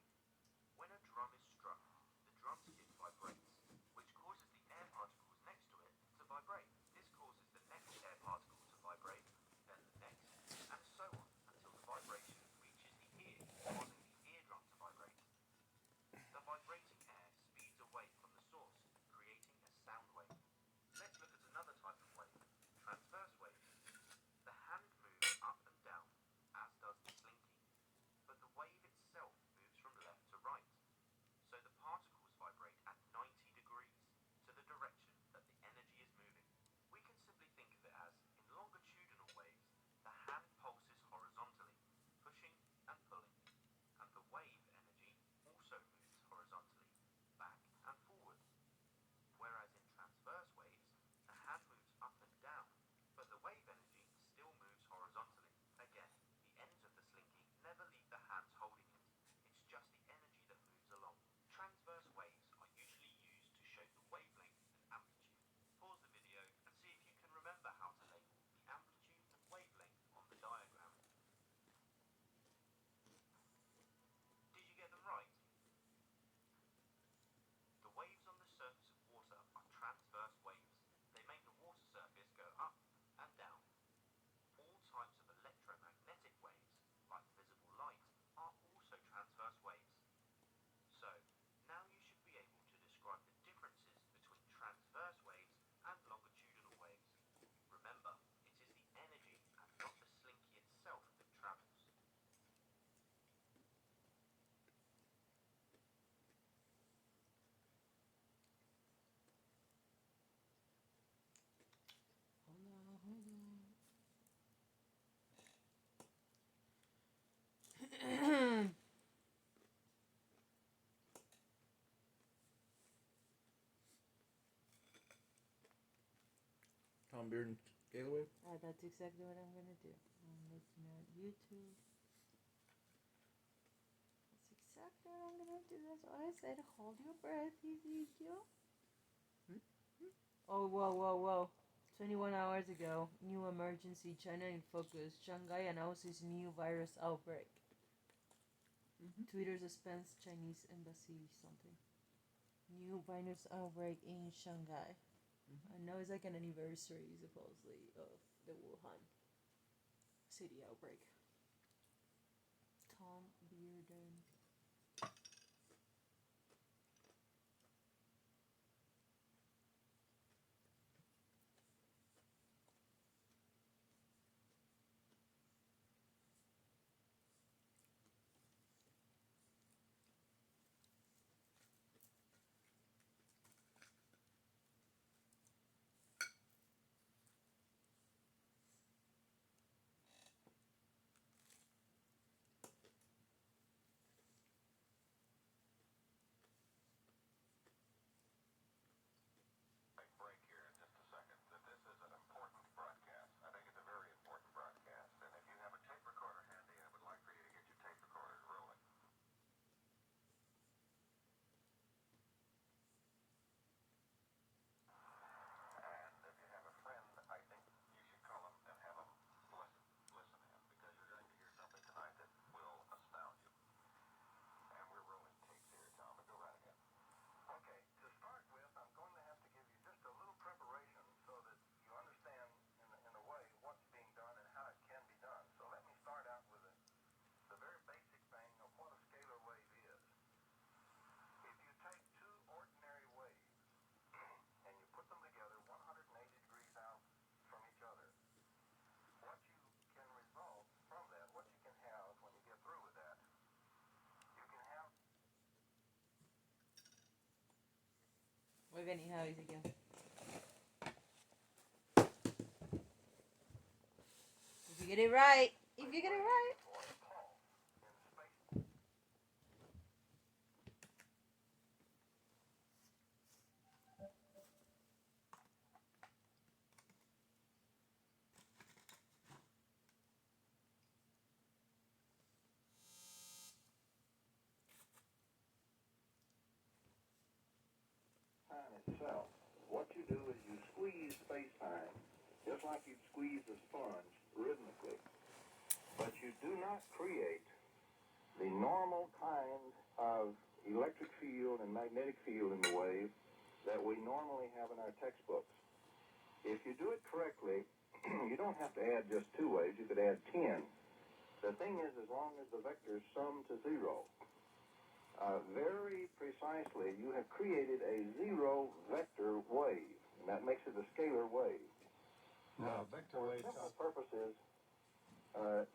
When a drum is struck, the drum skid vibrates, which causes the air particles next to it to vibrate. This causes the next air particle to vibrate, then the next, and so on until the vibration reaches the ear, causing the eardrum to vibrate. The vibrating air speeds away from the source, creating a sound wave. Let's look at another type of wave, transverse waves. The hand moves up and down, as does the slinky. Tom Beard and Galloway? That's exactly what I'm gonna do. I'm looking at YouTube. That's exactly what I'm gonna do. That's why I said hold your breath, Ezekiel. Oh, whoa. 21 hours ago, new emergency, China in focus. Shanghai announces new virus outbreak. Twitter suspends Chinese embassy something. New virus outbreak in Shanghai. I know it's like an anniversary, supposedly, of the Wuhan city outbreak. Tom Bearden. Break here in just a second. That this is an important broadcast. I think it's a very important broadcast. And if you have a tape recorder handy, I would like for you to get your tape recorders rolling. And if you have a friend, I think you should call them and have them listen in, because you're going to hear something tonight that will astound you. And we're rolling tapes here, Tom, but go right ahead. Okay, to start with, I'm going to have to give you just a little preparation so that you understand in a way what's being done and how it can be done. So let me start out with the very basic thing of what a scalar wave is. If you take two ordinary waves and you put them together 180 degrees out from each other, what you can result from that, what you can have when you get through with that, you can have... We're gonna have it again. If you get it right. If you get it right. Time itself. What you do is you squeeze space-time, just like you'd squeeze a sponge rhythmically. But you do not create the normal kind of electric field and magnetic field in the wave that we normally have in our textbooks. If you do it correctly, you don't have to add just 2 waves, you could add 10. The thing is, as long as the vectors sum to 0, very precisely, you have created a 0 vector wave, and that makes it a scalar wave. Now, vector wave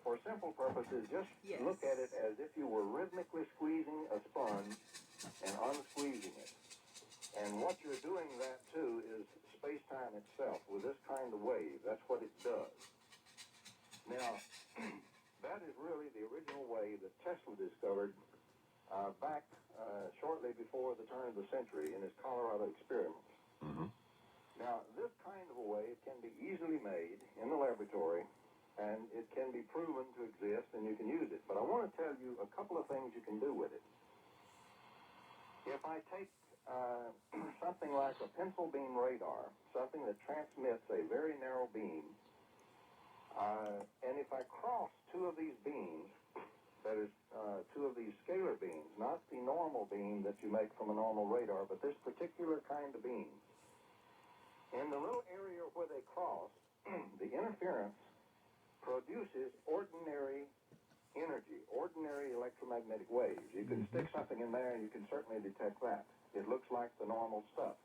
for simple purposes, just look at it as if you were rhythmically squeezing a sponge and unsqueezing it. And what you're doing that to is space-time itself with this kind of wave. That's what it does. Now, that is really the original wave that Tesla discovered back shortly before the turn of the century in his Colorado experiments. Now, this kind of a wave can be easily made in the laboratory, and it can be proven to exist, and you can use it. But I want to tell you a couple of things you can do with it. If I take something like a pencil beam radar, something that transmits a very narrow beam, and if I cross 2 of these beams, that is, 2 of these scalar beams, not the normal beam that you make from a normal radar, but this particular kind of beam. In the little area where they cross, the interference produces ordinary energy, ordinary electromagnetic waves. You can stick something in there and you can certainly detect that. It looks like the normal stuff.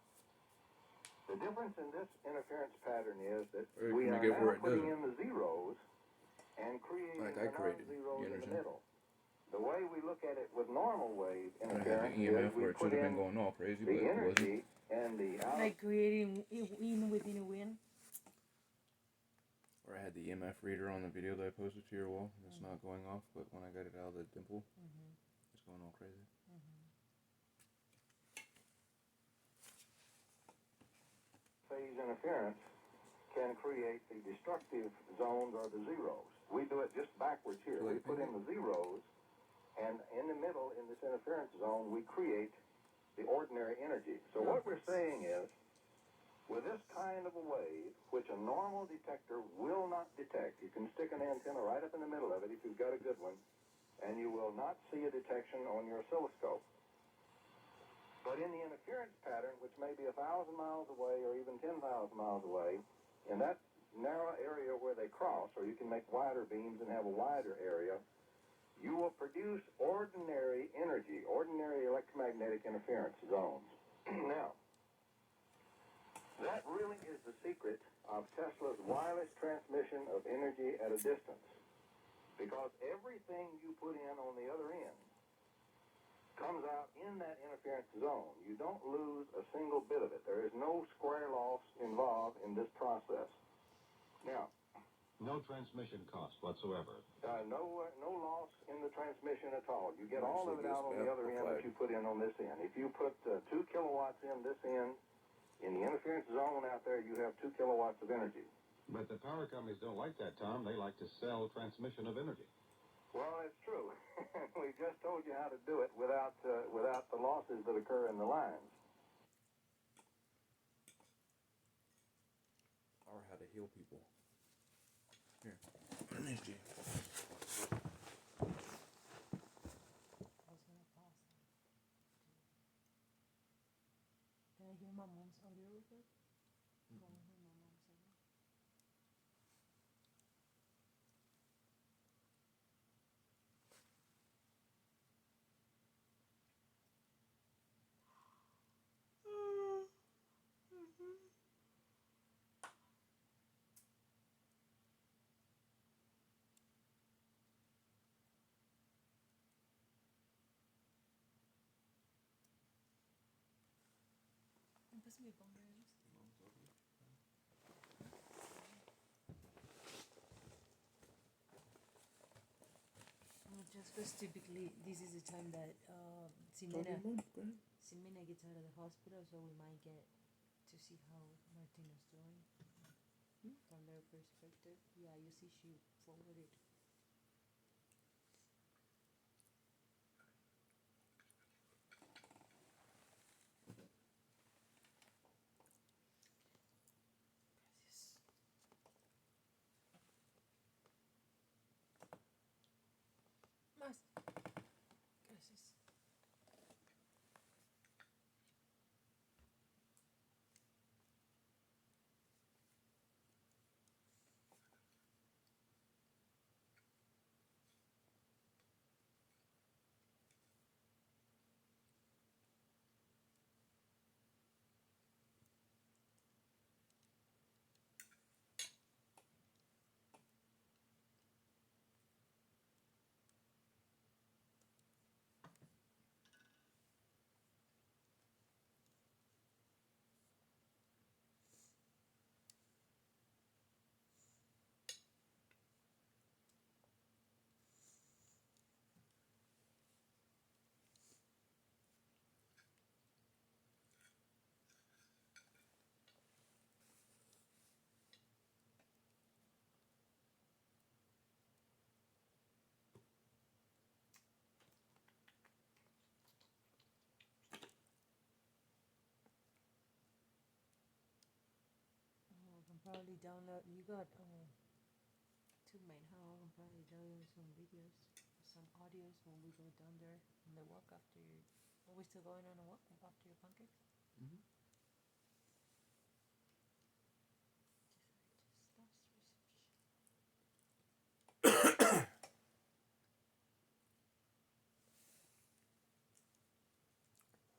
The difference in this interference pattern is that we are now putting in the zeros and creating the non-zeros in the middle. The way we look at it with normal wave interference is we put in the energy and the out. Like creating in within a win. Or I had the EMF reader on the video that I posted to your wall. It's not going off, but when I got it out of the dimple, it's going all crazy. Phase interference can create the destructive zones or the zeros. We do it just backwards here. We put in the zeros, and in the middle, in this interference zone, we create the ordinary energy. So what we're saying is, with this kind of a wave, which a normal detector will not detect, you can stick an antenna right up in the middle of it if you've got a good one, and you will not see a detection on your oscilloscope. But in the interference pattern, which may be 1,000 miles away or even 10,000 miles away, in that narrow area where they cross, or you can make wider beams and have a wider area, you will produce ordinary energy, ordinary electromagnetic interference zones. Now, that really is the secret of Tesla's wireless transmission of energy at a distance. Because everything you put in on the other end comes out in that interference zone. You don't lose a single bit of it. There is no square loss involved in this process. Now, no transmission cost whatsoever. No loss in the transmission at all. You get all of it out on the other end that you put in on this end. If you put 2 kilowatts in this end, in the interference zone out there, you have 2 kilowatts of energy. But the power companies don't like that, Tom. They like to sell transmission of energy. Well, it's true. We just told you how to do it without the losses that occur in the lines. Or how to heal people. Here, finish it. Can I hear my mom's audio real quick? Can I hear my mom's audio? Pues me pongo just because typically this is the time that Simena gets out of the hospital, so we might get to see how Martina's doing from their perspective. Yeah, you see she forwarded. Más. Gracias. Probably download. You got to main how I can probably download some videos, some audios when we go down there on the walk after. Are we still going on a walk after your pancakes? Mm-hmm.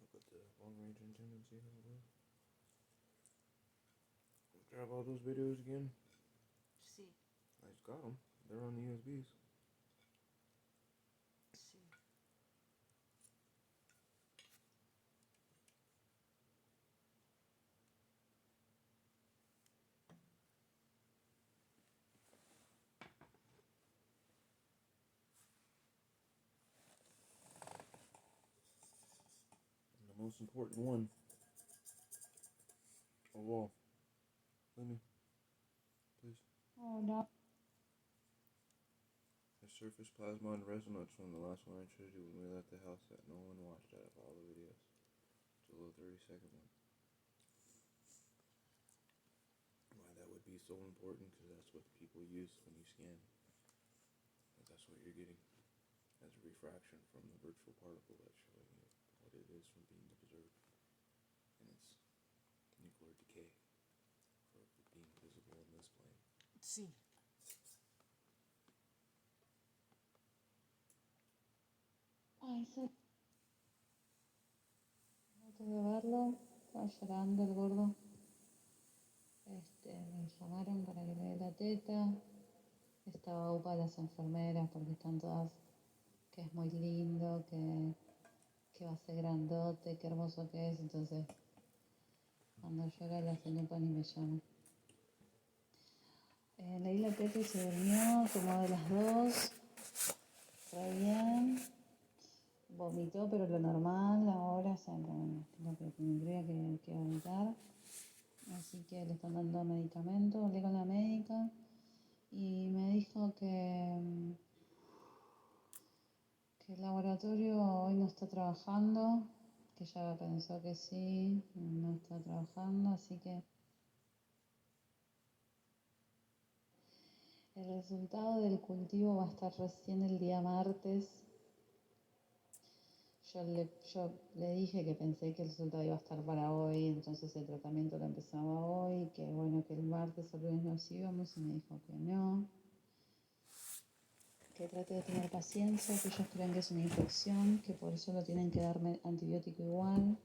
Look at the long-range antenna and see how it works. Grab all those videos again. See. I just got them. They're on the USBs. See. And the most important one of all. Let me. Oh no. The surface plasma and resonance one, the last one I showed you when we left the house that no one watched out of all the videos. It's a little 30-second one. Why that would be so important, because that's what people use when you scan. But that's what you're getting as a refraction from the virtual particle that's showing you what it is from being observed. And it's nuclear decay for it being visible in this plane. Sí. Ay, sí. Antes de verlo, estaba llorando el gordo. Me llamaron para que le dé la teta. Estaba UPA las enfermeras porque están todas, que es muy lindo, que va a ser grandote, qué hermoso que es. Entonces, cuando llega la señupa ni me llama. Le di la teta y se durmió, tomó de las 2. Re bien. Vomitó, pero lo normal ahora, o sea, lo que tendría que vomitar. Así que le están dando medicamento. Hablé con la médica y me dijo que el laboratorio hoy no está trabajando, que ya pensó que sí, no está trabajando, así que el resultado del cultivo va a estar recién el día martes. Yo le dije que pensé que el resultado iba a estar para hoy, entonces el tratamiento lo empezaba hoy, que bueno, que el martes o lunes nos íbamos, y me dijo que no. Que trate de tener paciencia, que ellos creen que es una infección, que por eso lo tienen que darme antibiótico igual.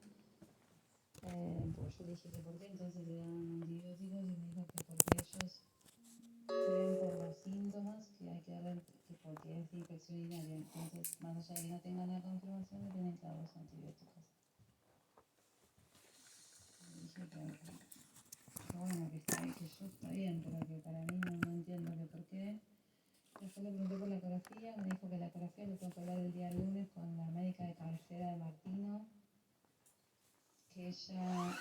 Pues yo le dije que por qué entonces le dan antibióticos, y me dijo que porque ellos creen por los síntomas que hay que darle, que porque es de infección urinaria. Entonces, más allá de que no tengan la confirmación, le tienen que dar los antibióticos. Le dije que bueno, que está bien, que yo está bien, pero que para mí no entiendo que por qué. Después le pregunté por la ecografía, me dijo que la ecografía lo tengo que hablar el día lunes con la médica de cabecera de Martino, que ella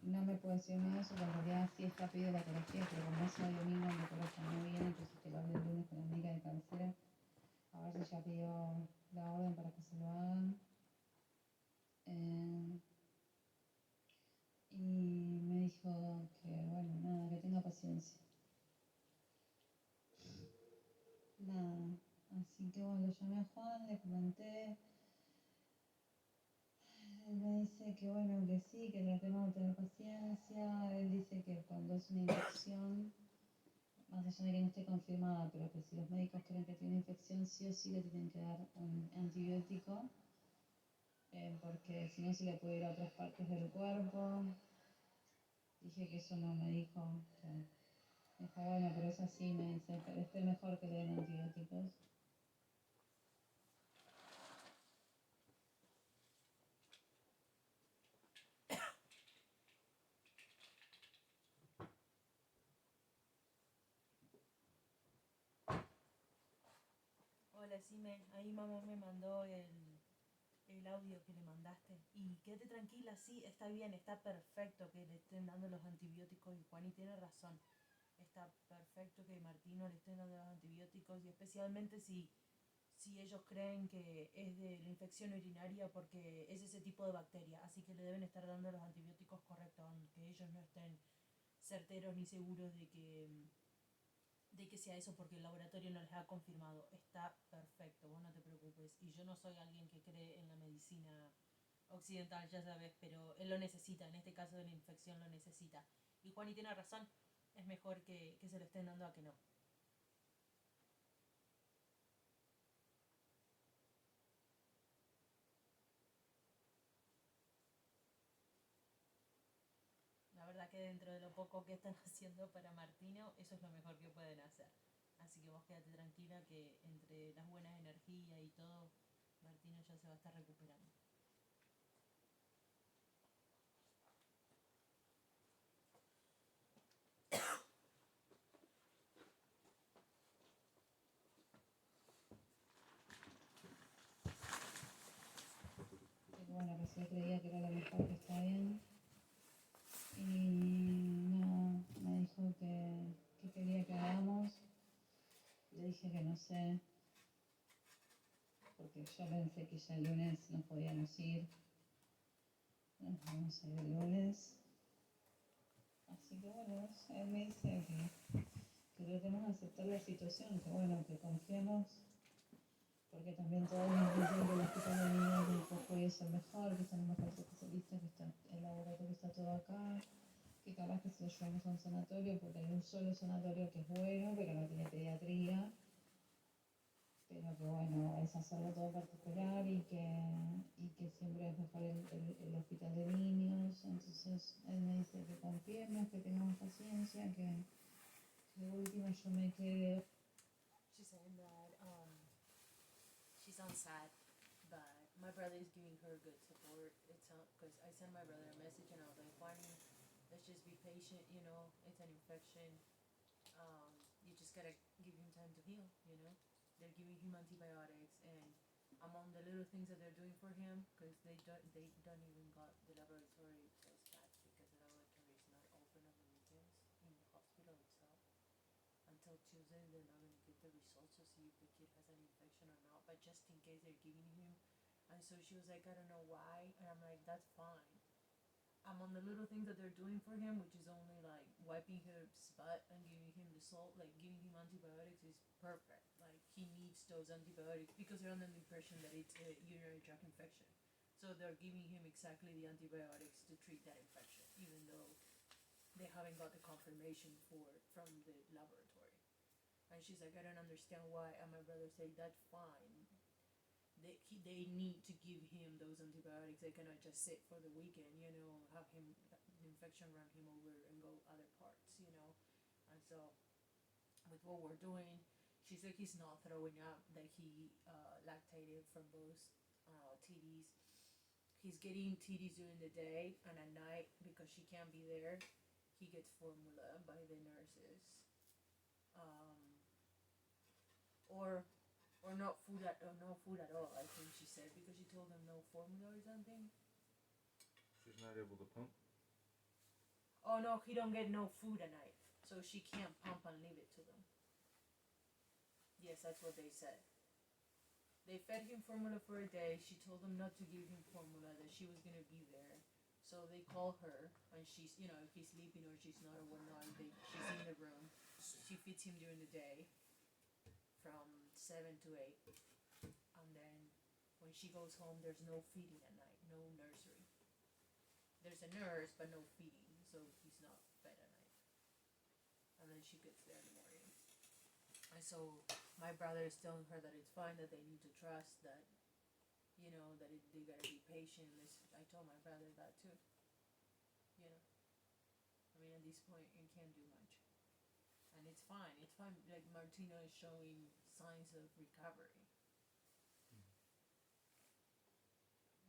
no me puede decir nada de eso, porque en realidad sí está pedido la ecografía, pero como es sábado y domingo, la ecografía no viene, entonces que lo hable el lunes con la médica de cabecera, a ver si ya pidió la orden para que se lo hagan. Y me dijo que, bueno, nada, que tenga paciencia. Nada, así que bueno, lo llamé a Juan, le comenté. Él me dice que bueno, que sí, que tratemos de tener paciencia. Él dice que cuando es una infección, más allá de que no esté confirmada, pero que si los médicos creen que tiene infección, sí o sí le tienen que dar un antibiótico, porque si no se le puede ir a otras partes del cuerpo. Dije que eso no me dijo. Me dijo, bueno, pero es así, me dice, pero es mejor que le den antibióticos. Hola, Sime, ahí mamá me mandó el audio que le mandaste. Y quédate tranquila, sí, está bien, está perfecto que le estén dando los antibióticos, y Juani tiene razón. Está perfecto que Martino le estén dando los antibióticos, y especialmente si ellos creen que es de la infección urinaria, porque es ese tipo de bacteria, así que le deben estar dando los antibióticos correctos, aunque ellos no estén certeros ni seguros de que sea eso, porque el laboratorio no les ha confirmado. Está perfecto, vos no te preocupes. Y yo no soy alguien que cree en la medicina occidental, ya sabes, pero él lo necesita, en este caso de la infección lo necesita. Y Juani tiene razón, es mejor que se lo estén dando a que no. La verdad que dentro de lo poco que están haciendo para Martino, eso es lo mejor que pueden hacer. Así que vos quédate tranquila que entre las buenas energías y todo, Martino ya se va a estar recuperando. Bueno, que sí creía que era lo mejor, que está bien. Y no, me dijo que quería no sé, porque yo pensé que ya el lunes nos podíamos ir. Nos vamos a ir el lunes. Así que bueno, él me dice que tratemos de aceptar la situación, que bueno, que confiemos, porque también todos nos dicen que el hospital de niños un poco es el mejor, que están los mejores especialistas, que está, el laboratorio está todo acá, que capaz que si lo llevamos a un sanatorio, porque hay un solo sanatorio que es bueno, pero no tiene pediatría, pero que bueno, es hacerlo todo particular y que siempre es mejor el hospital de niños. Entonces él me dice que confiemos, que tengamos paciencia, que de última yo me quede. She's saying that she sounds sad, but my brother is giving her good support. It's because I sent my brother a message and I was like, Juani, let's just be patient. You know, it's an infection. You just gotta give him time to heal. You know, they're giving him antibiotics, and among the little things that they're doing for him, because they don't even got the laboratory test back because the laboratory is not open on the weekends in the hospital itself. Until Tuesday, they're not going to get the results to see if the kid has an infection or not, but just in case they're giving him. And so she was like, I don't know why, and I'm like, that's fine. Among the little things that they're doing for him, which is only like wiping his butt and giving him the salt, like giving him antibiotics, is perfect. Like he needs those antibiotics because they're under the impression that it's a urinary tract infection. So they're giving him exactly the antibiotics to treat that infection, even though they haven't got the confirmation from the laboratory. And she's like, I don't understand why. And my brother said, that's fine. They need to give him those antibiotics. They cannot just sit for the weekend, you know, have him, the infection run him over and go other parts, you know. And so with what we're doing, she said he's not throwing up, that he lactated from both TDs. He's getting TDs during the day, and at night, because she can't be there, he gets formula by the nurses. Or no food at all, I think she said, because she told them no formula or something. She's not able to pump? Oh no, he don't get no food at night, so she can't pump and leave it to them. Yes, that's what they said. They fed him formula for a day. She told them not to give him formula, that she was gonna be there. So they call her, and she's, you know, if he's sleeping or she's not or whatnot, she's in the room. She feeds him during the day, from 7 to 8. And then when she goes home, there's no feeding at night, no nursery. There's a nurse, but no feeding, so he's not fed at night. And then she gets there in the morning. And so my brother is telling her that it's fine, that they need to trust, that, you know, that they gotta be patient. I told my brother that too. You know, I mean, at this point, you can't do much. And it's fine. Like Martina is showing signs of recovery.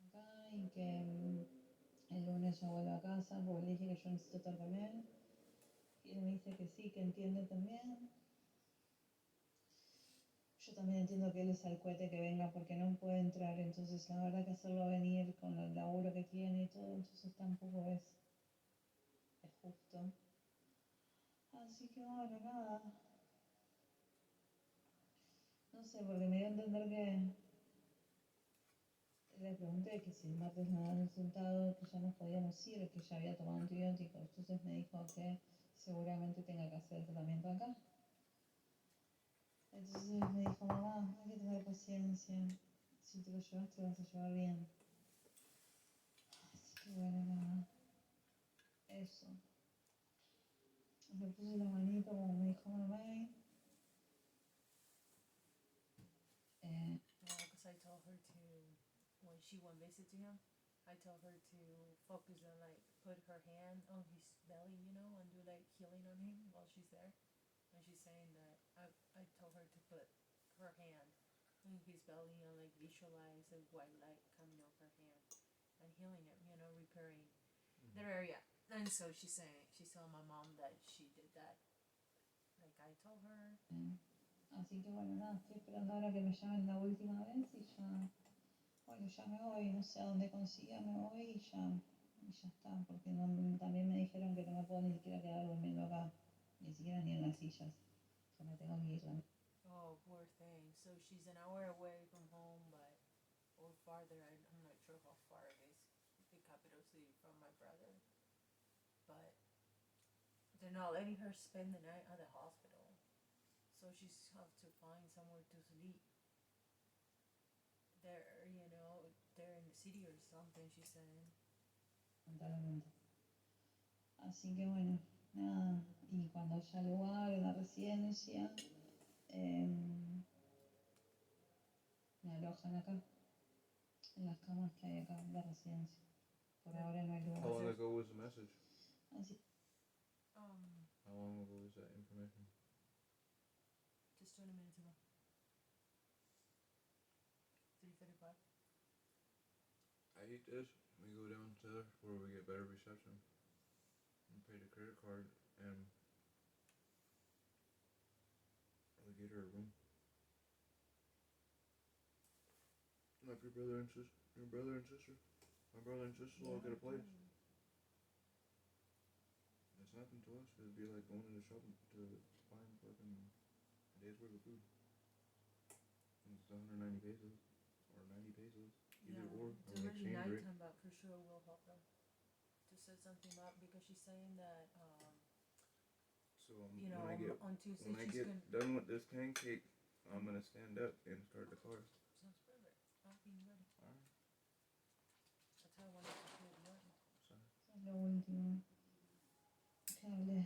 Acá y que el lunes yo vuelvo a casa porque le dije que yo necesito estar con él. Y él me dice que sí, que entiende también. Yo también entiendo que él es al cohete que venga porque no puede entrar, entonces la verdad que hacerlo venir con el laburo que tiene y todo, entonces tampoco es justo. Así que bueno, nada. No sé, porque me dio a entender que le pregunté que si el martes no da resultado, que ya nos podíamos ir, que ya había tomado antibióticos, entonces me dijo que seguramente tenga que hacer el tratamiento acá. Entonces me dijo, mamá, hay que tener paciencia, si te lo llevas te vas a llevar bien. Así que bueno, nada, eso. Le puse la manito como me dijo mamá. No, because I told her to, when she went visit to him, I told her to focus on, like, put her hand on his belly, you know, and do, like, healing on him while she's there. And she's saying that I told her to put her hand in his belly and, like, visualize the white light coming off her hand and healing him, you know, repairing that area. And so she's telling my mom that she did that, like I told her. Así que bueno, nada, estoy esperando ahora que me llamen la última vez y ya, bueno, ya me voy, no sé a dónde consiga, me voy y ya está, porque no, también me dijeron que no me puedo ni siquiera quedar durmiendo acá, ni siquiera ni en las sillas, yo me tengo que ir. Oh, poor thing. So she's an hour away from home, but or farther. I'm not sure how far it is, the capital city, from my brother. But they're not letting her spend the night at the hospital, so she's have to find somewhere to sleep. They're they're in the city or something. She's saying. Lamentablemente. Así que bueno, nada. Y cuando haya lugar en la residencia, me alojan acá, en las camas que hay acá en la residencia. Por ahora no hay lugar. How long ago was the message? Así. How long ago was that information? Just 20 minutes ago. 3:35. I eat this. We go down to where we get better reception. We pay the credit card and we get her a room. Like your brother and sister. Your brother and sister. My brother and sister all get a place. It's nothing to us. It'd be like going to the shop to find fucking a day's worth of food. It's 190 pesos or 90 pesos. Either or. It's already exchange rate. nighttime, but for sure we'll help her to set something up because she's saying that So when I get on Tuesday when I she's get gonna. done with this pancake, I'm gonna stand up and start the car. Sounds perfect. I'll be ready. Alright. That's how I wanted to do it. Sorry. Es lo último que hablé.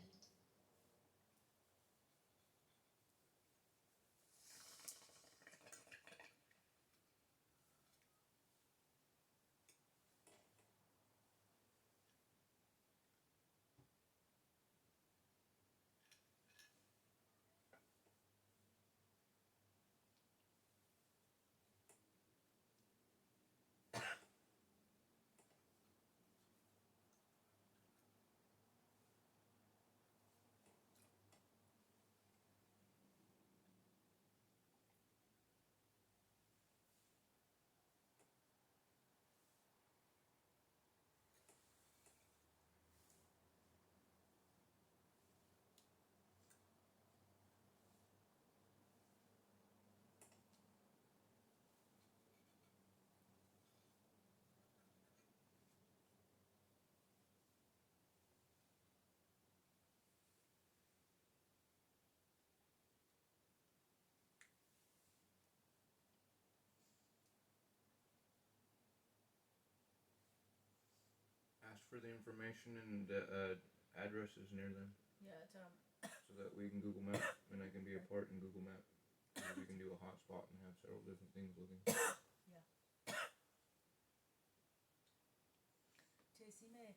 Ask for the information and the addresses near them. Yeah, so that we can Google Map and I can be a part in Google Map. So we can do a hotspot and have several different things looking. Yeah. Che, decime,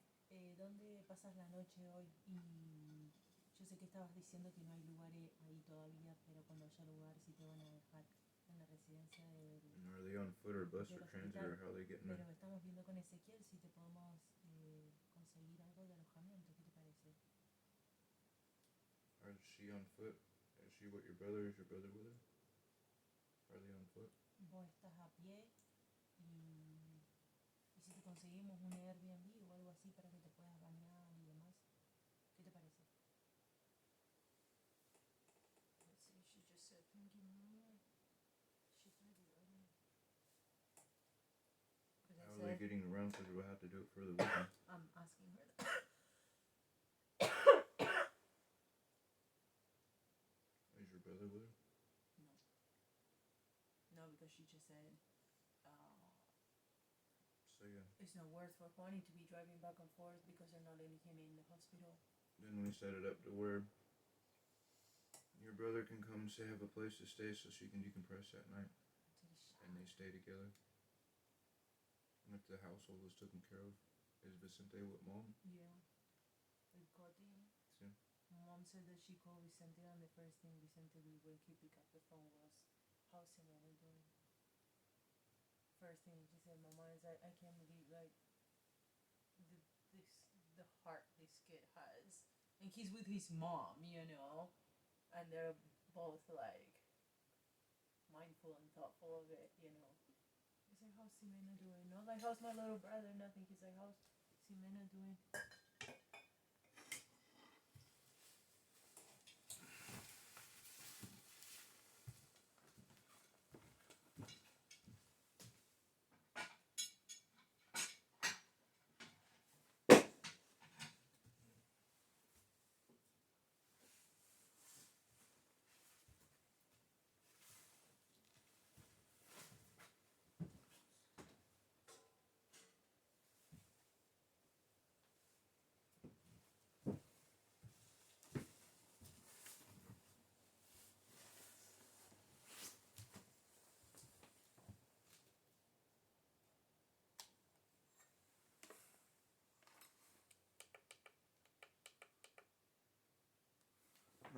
¿dónde pasas la noche hoy? Y yo sé que estabas diciendo que no hay lugares ahí todavía, pero cuando haya lugar sí te van a dejar en la residencia del. Are they on foot or bus or transit or how are they getting there? Pero estamos viendo con Ezequiel si te podemos conseguir algo de alojamiento. ¿Qué te parece? Is she on foot? Is she with your brother? Is your brother with her? Are they on foot? Vos estás a pie y si te conseguimos un Airbnb o algo así para que te puedas bañar y demás. ¿Qué te parece? Let's see, she just said thank you, Mama. She's ready already. How are they getting around because we'll have to do it for the weekend? I'm asking her that. Is your brother with her? No. No, because she just said So yeah. it's no worth for Juani to be driving back and forth because they're not letting him in the hospital. Then we set it up to where your brother can come say have a place to stay so she can decompress that night. And they stay together. And if the household is taken care of, is Vicente with mom? Yeah. With Cody. Sí. Mom said that she called Vicente and the first thing Vicente did when he picked up the phone was, how's Simona doing? First thing she said, Mama, is I can't believe like the heart this kid has. And he's with his mom, and they're both like mindful and thoughtful of it, He's like, how's Simena doing? Not like, how's my little brother? Nothing. He's like, how's Simena doing?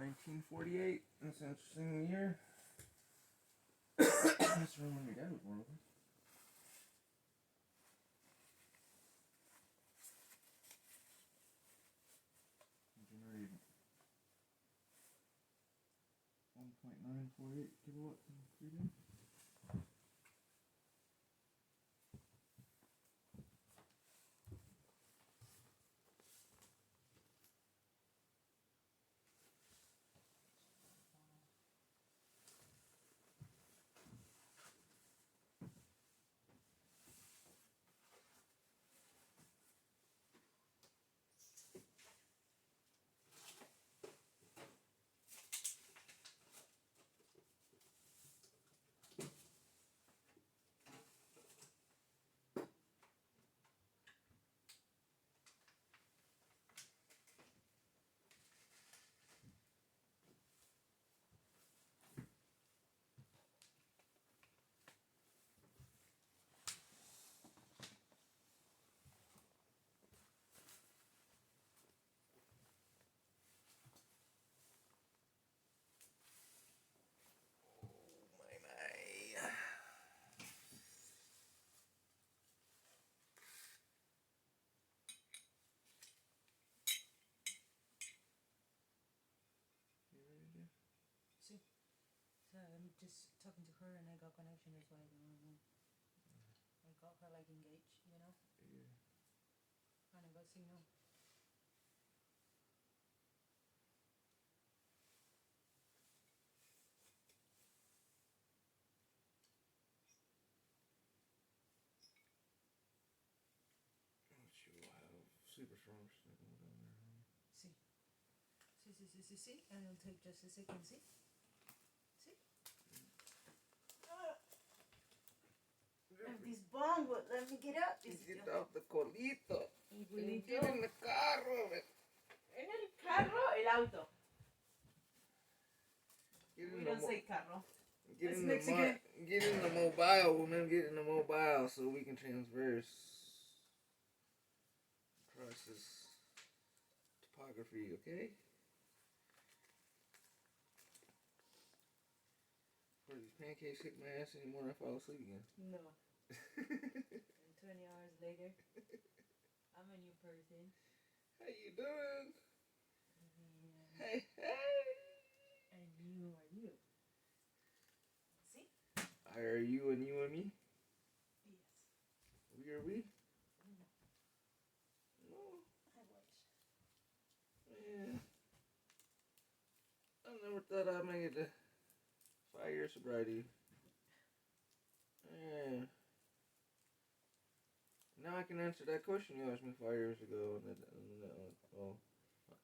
1948. That's an interesting year. That's around when your dad was born, okay? Generated 1.948 kilowatts in 3 days. See? So I'm just talking to her and I got connection, that's why I don't know. I got her like engaged, you know? Yeah. And I got signal. She will have super strong signal down there, huh? See? See? And it'll take just a second, see? See? If this bong would let me get up. Get out the colito. Abuelito. Get in the carro. En el carro, el auto. We don't say carro. Get That's in Mexican. Get in the mobile, woman. Get in the mobile so we can transverse across this topography, okay? Before these pancakes hit my ass anymore, I fall asleep again. No. And 20 hours later, I'm a new person. How you doing? Yeah. Hey, hey. And you are you. See? I are you and you and me? Yes. We are we? No. No. I wish. Yeah. I never thought I'd make it to 5 years sobriety. Yeah. Now I can answer that question you asked me 5 years ago, well,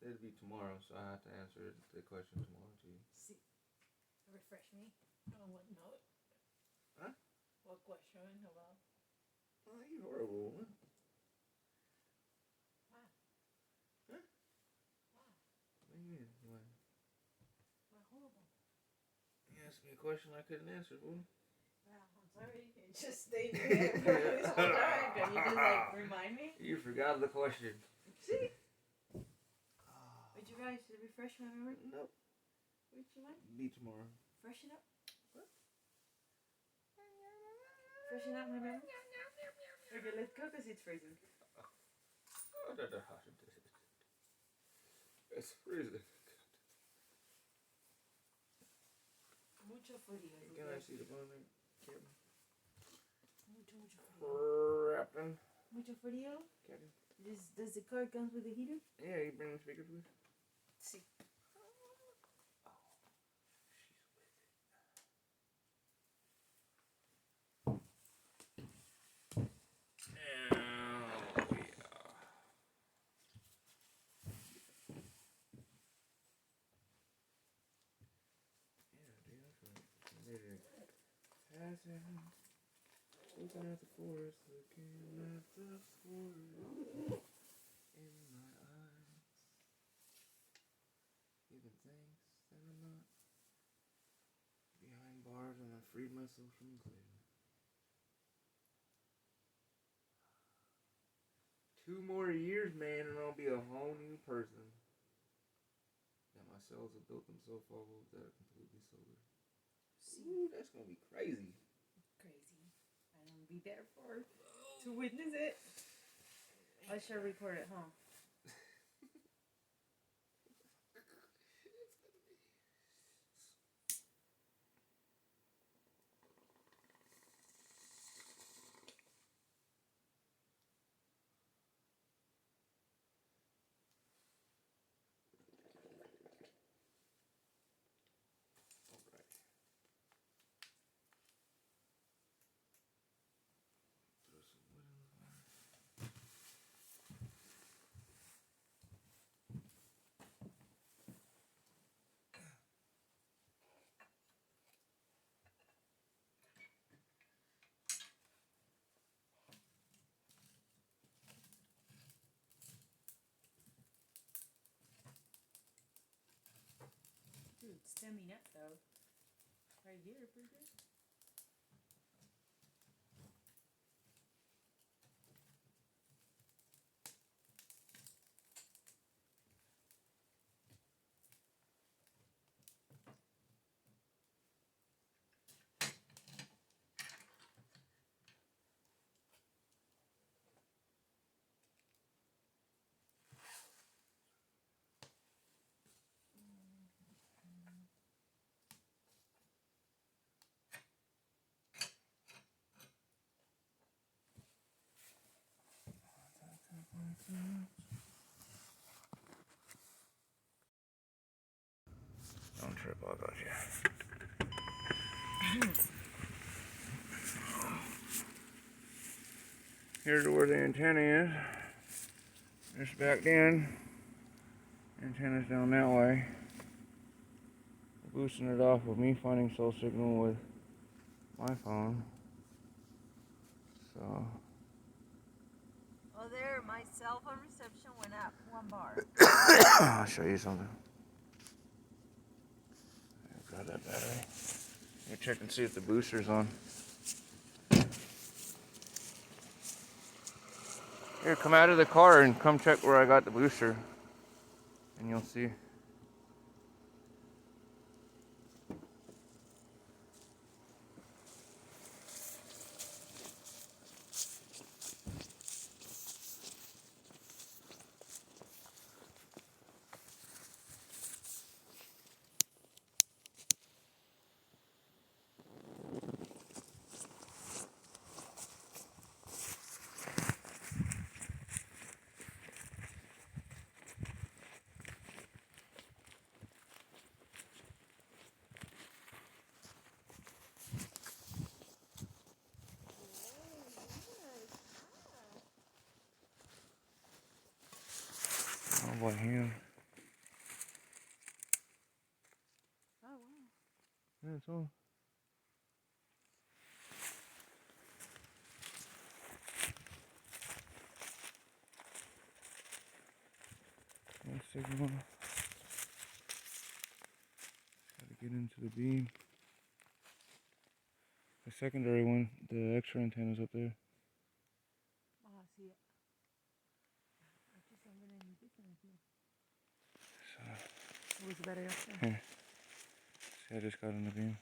it'll be tomorrow, so I have to answer the question tomorrow too. See, refresh me on what note? Huh? What question about? Oh, you horrible woman. Why? Huh? Why? What do you mean? Why? Why horrible? You asked me a question I couldn't answer, fool. Wow, I'm sorry. It just stayed there for this whole time. Can you just like remind me? You forgot the question. See? Would you guys refresh my memory? Nope. Would you like? Be tomorrow. Freshen up? What? Freshen up my memory? Okay, let's go because it's freezing. Oh, it's freezing. Mucho frío. Can I see the bone there, Captain? Mucho frío. Captain. Mucho frío? Captain. Does the car come with a heater? Yeah, you bring the speaker, please. Sí. Passing, looking at the forest, looking at the forest in my eyes, giving thanks that I'm not behind bars and I freed myself from enclosure. 2 more years, man, and I'll be a whole new person. Got my cells have built themselves all that are completely solar. Ooh, that's gonna be crazy. Crazy. I'm gonna be there to witness it. I should record it, huh? Dude, stemming up though. Right here, pretty good. Don't trip, I got you. Here's where the antenna is. Just back in. Antenna's down that way. Boosting it off with me finding cell signal with my phone. So. Oh, there, my cell phone reception went up 1 bar. I'll show you something. Grab that battery. Let me check and see if the booster's on. Here, come out of the car and come check where I got the booster. And you'll see. Oh boy, him. Oh, wow. Yeah, it's on. No signal. Gotta get into the beam. The secondary one, the extra antenna's up there. Ah, sí. Aquí están viendo different here. So, Who's better up there? here. See, I just got in the beam.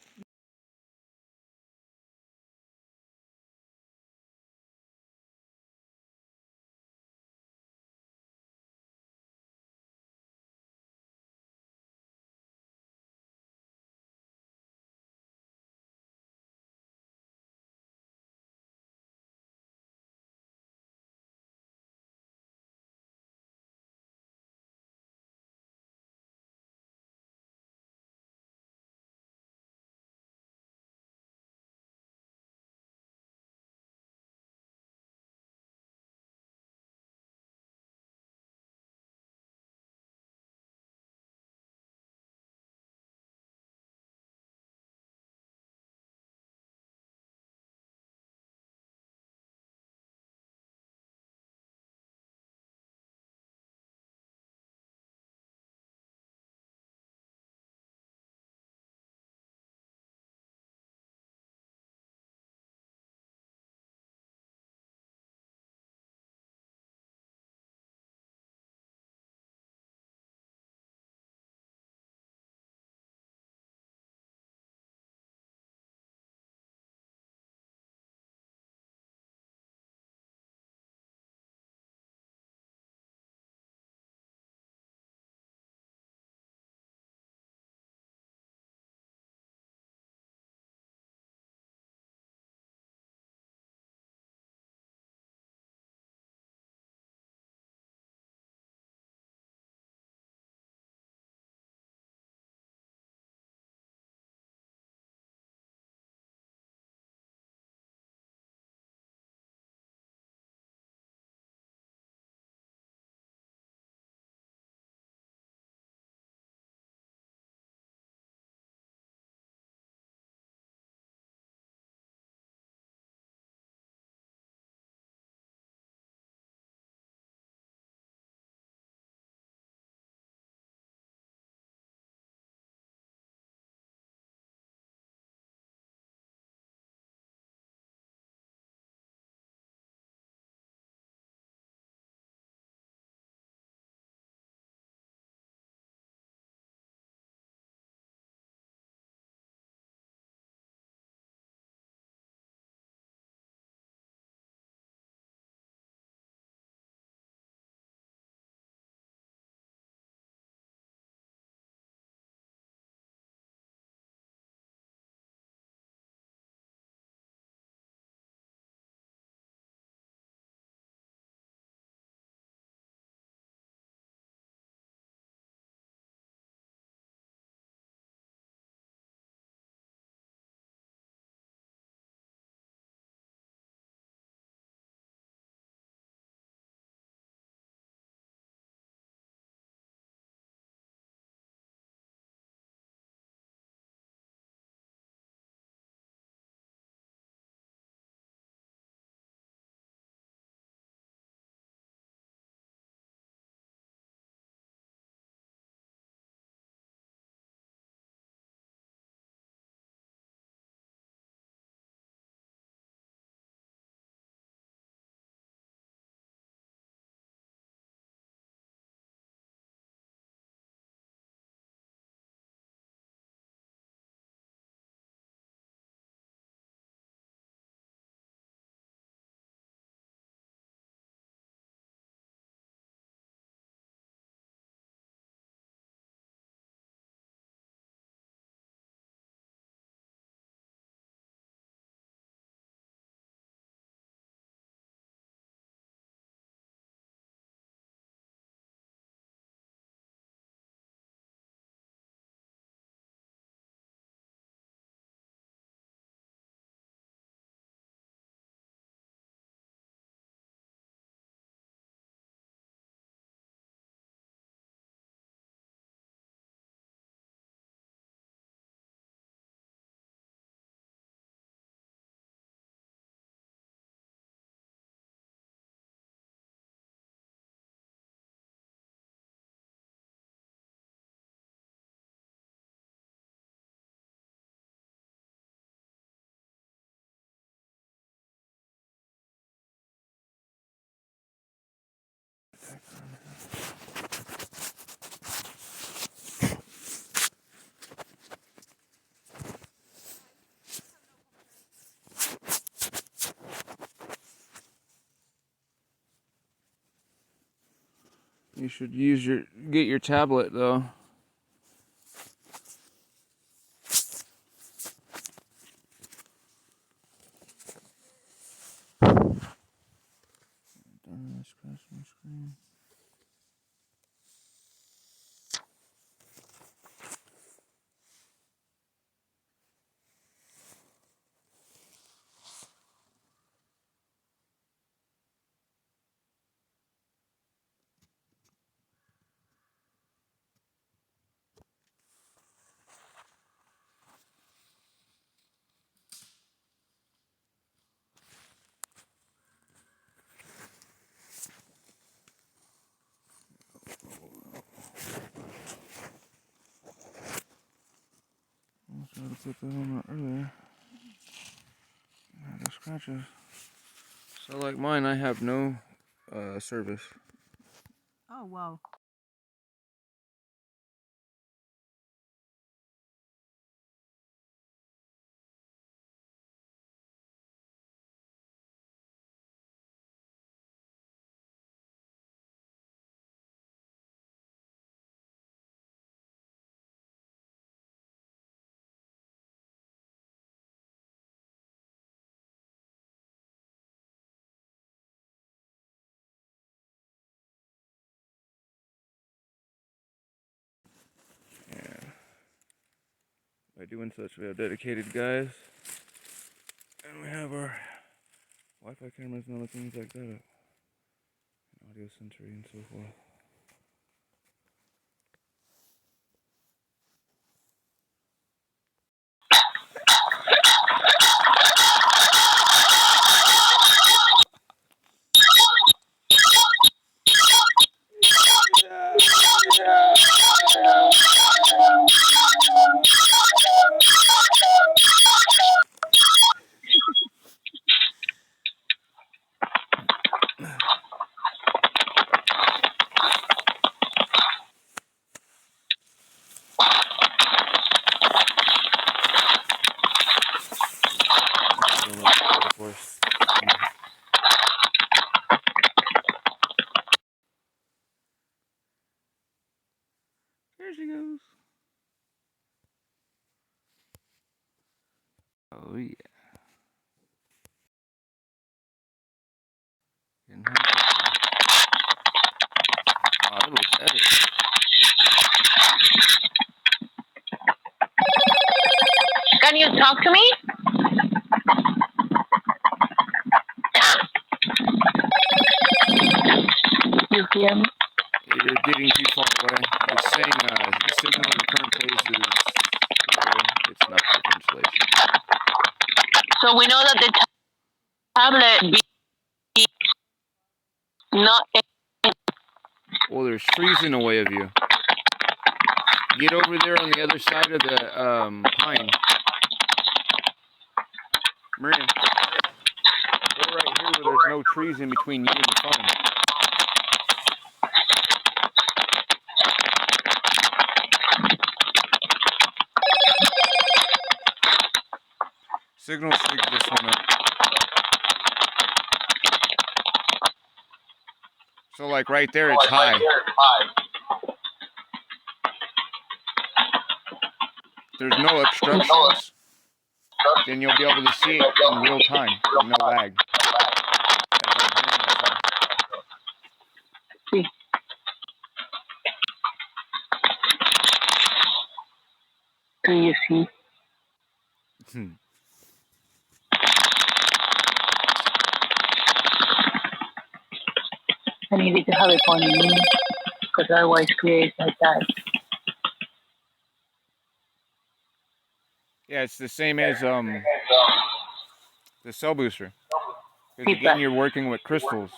You should get your tablet though. Scratch my screen. I tried to put that on earlier. The scratches. So like mine, I have no service. Oh, wow. Yeah. By doing such, we have dedicated guys. And we have our Wi-Fi cameras and other things like that. And audio sentry and so forth. There she goes. Oh yeah. Oh, that looks heavy. Can you talk to me? You hear me? You're getting too far away. It's saying the signal in the current place is low. It's not for translation. So we know that the tablet be not. Well, there's trees in the way of you. Get over there on the other side of the pine. Maria, go right here where there's no trees in between you and the phone. Signal sync this one up. So like right there, it's high. There's no obstructions, then you'll be able to see it in real time, with no lag. Do you see? I needed to have it on me because otherwise creates like that. Yeah, it's the same as the cell booster. Because again, you're working with crystals.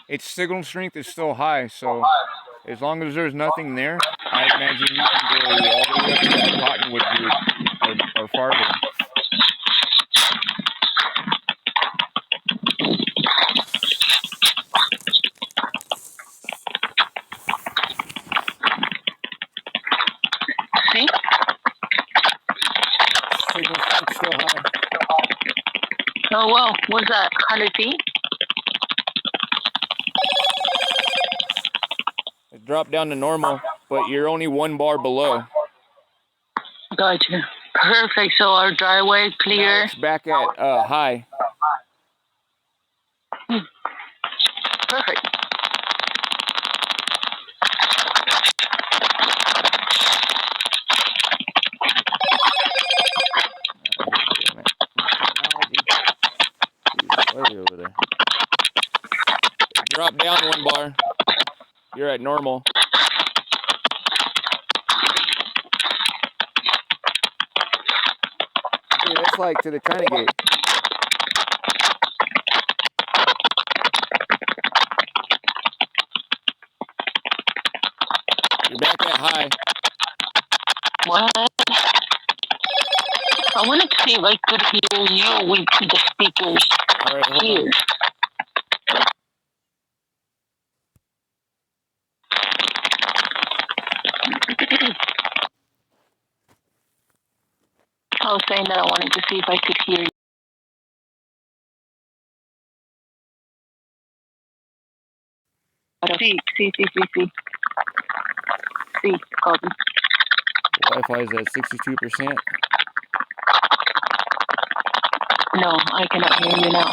Its signal strength is still high, so as long as there's nothing there, I imagine you can go all the way up to that cottonwood group or farther. See? Signal strength still high. Oh, wow. What's that? 100 feet? It dropped down to normal, but you're only 1 bar below. Gotcha. Perfect. So our driveway clear. Now it's back at high. Perfect. Damn it. Technology. Jeez, way over there. It dropped down 1 bar. You're at normal. Dude, that's like to the China gate. You're back at high. What? I wanted to see if I could hear you with the speakers. All right, hold here. on. I was saying that I wanted to see if I could hear you. See, copy. Wi-Fi is at 62%. No, I cannot hear you now.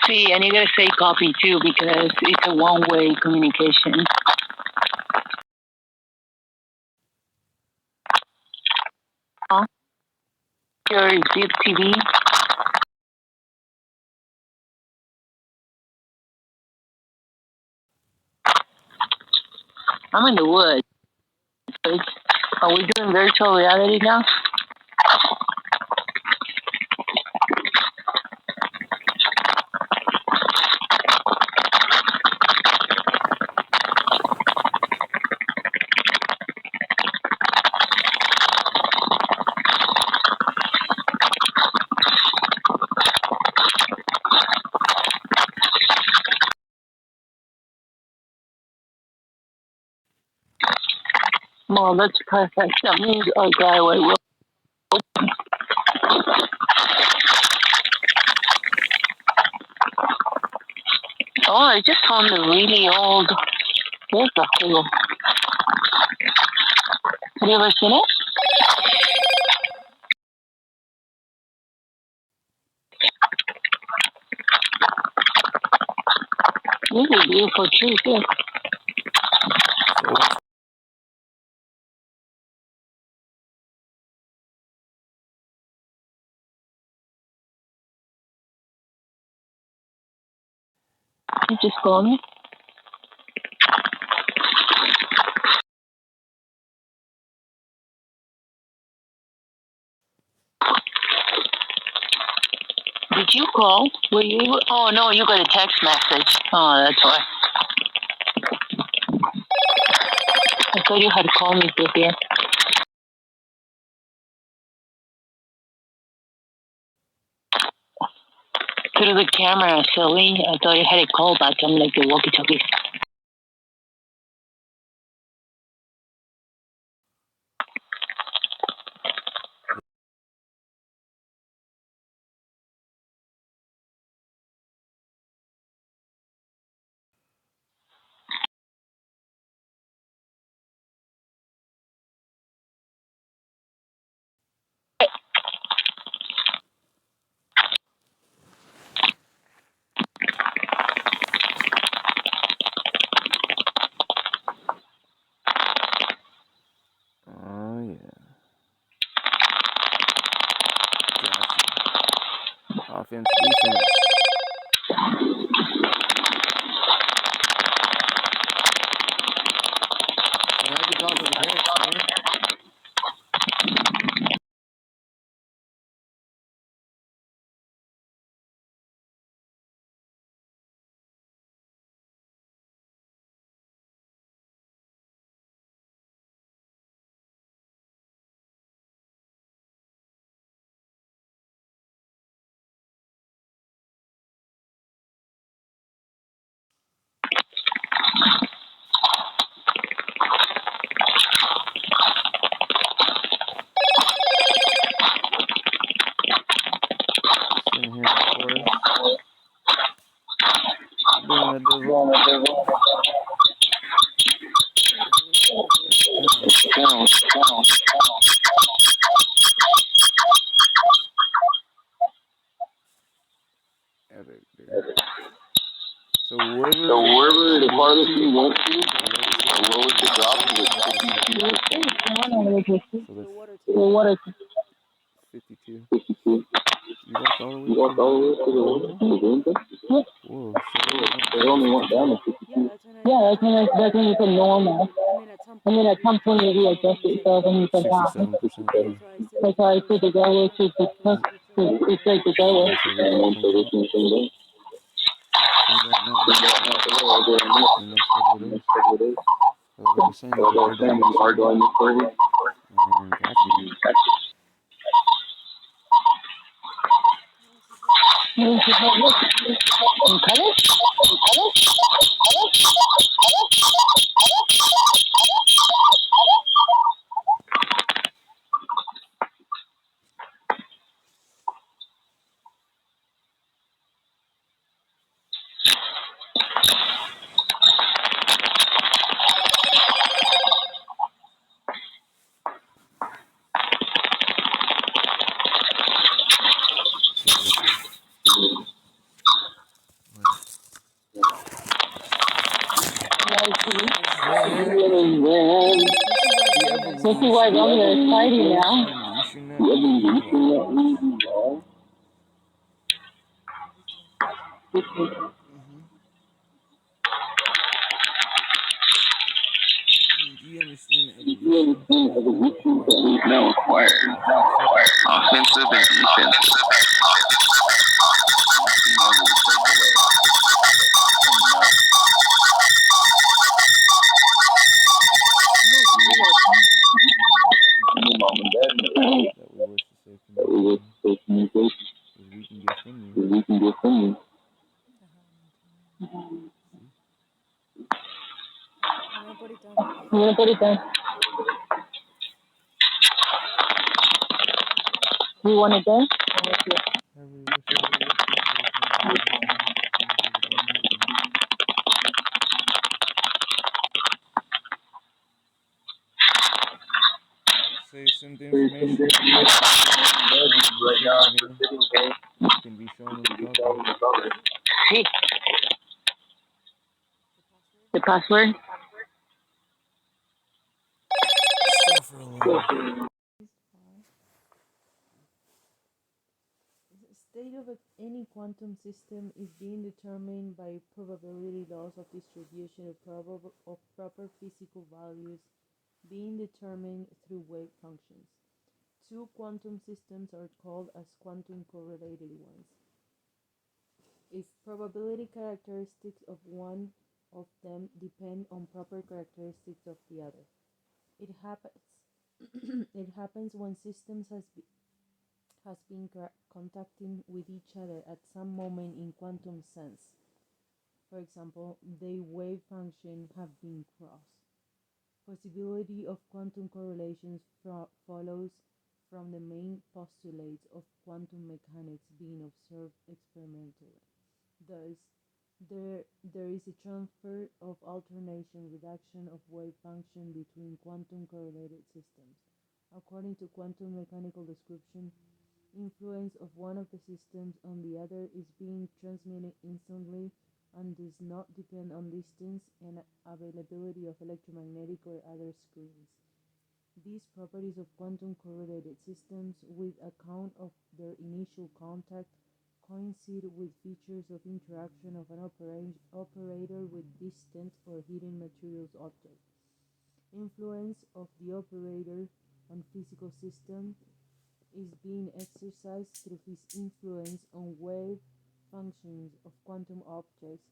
See, and you gotta say copy too because it's a one-way communication. Huh? Your zip TV. I'm in the woods. Are we doing virtual reality now? Well, that's perfect. That means our driveway will. Oh, I just found a really old. There's a hole. Have you ever seen it? This is a beautiful tree too. So what's You just call me. Did you call? Were you able? Oh no, you got a text message. Oh, that's why. I thought you had called me through here. Through the camera, silly. I thought you had a call back. I'm like the walkie-talkie. Oh yeah. Gotcha. Offense, defense. And I could talk with the parents, man. Sitting here in the forest, doing a dizzle. Epic, dude. So wherever the farthest you went to, the lowest it drops is 52. So the water 52. You walked all the way to the window? Whoa, so it only went down to 52. Yeah, that's when you put normal. And then at some point you readjust itself and you put hot. 67%, yeah. That's why I said the guy should it's like the guy was. Clean that nut in the next couple of days. Like I was saying, with the hard line got you. This is why I'm excited now. Do you understand the evolution? Not required. Offensive and defensive. Mom and dad that we wish to say communication. Because we can get from you. I'm gonna put it down. I'm gonna put it down. You want it done? Say some information. Right now, it can be shown in the cover. The password? Still for a while. The state of any quantum system is being determined by probability laws of distribution of proper physical values being determined through wave functions. Two quantum systems are called as quantum correlated ones. If probability characteristics of one of them depend on proper characteristics of the other. It happens it happens when systems has been contacting with each other at some moment in quantum sense. For example, the wave function have been crossed. Possibility of quantum correlations follows from the main postulates of quantum mechanics being observed experimentally. Thus, there is a transfer of alternation reduction of wave function between quantum correlated systems. According to quantum mechanical description, influence of one of the systems on the other is being transmitted instantly and does not depend on distance and availability of electromagnetic or other screens. These properties of quantum correlated systems, with account of their initial contact, coincide with features of interaction of an operator with distant or hidden materials object. Influence of the operator on physical system is being exercised through his influence on wave functions of quantum objects,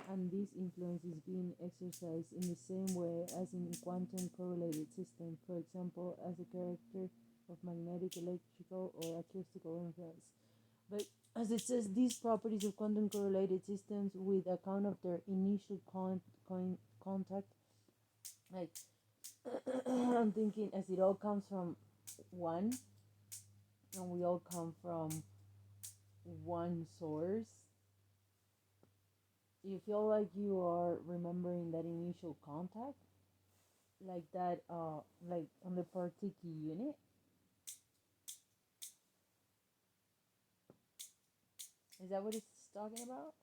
and this influence is being exercised in the same way as in a quantum correlated system, for example, as a character of magnetic, electrical, or acoustical influence. But As it says, these properties of quantum correlated systems with account of their initial contact, like I'm thinking as it all comes from one, and we all come from one source, you feel like you are remembering that initial contact, like that, like on the particle unit. Is that what it's talking about?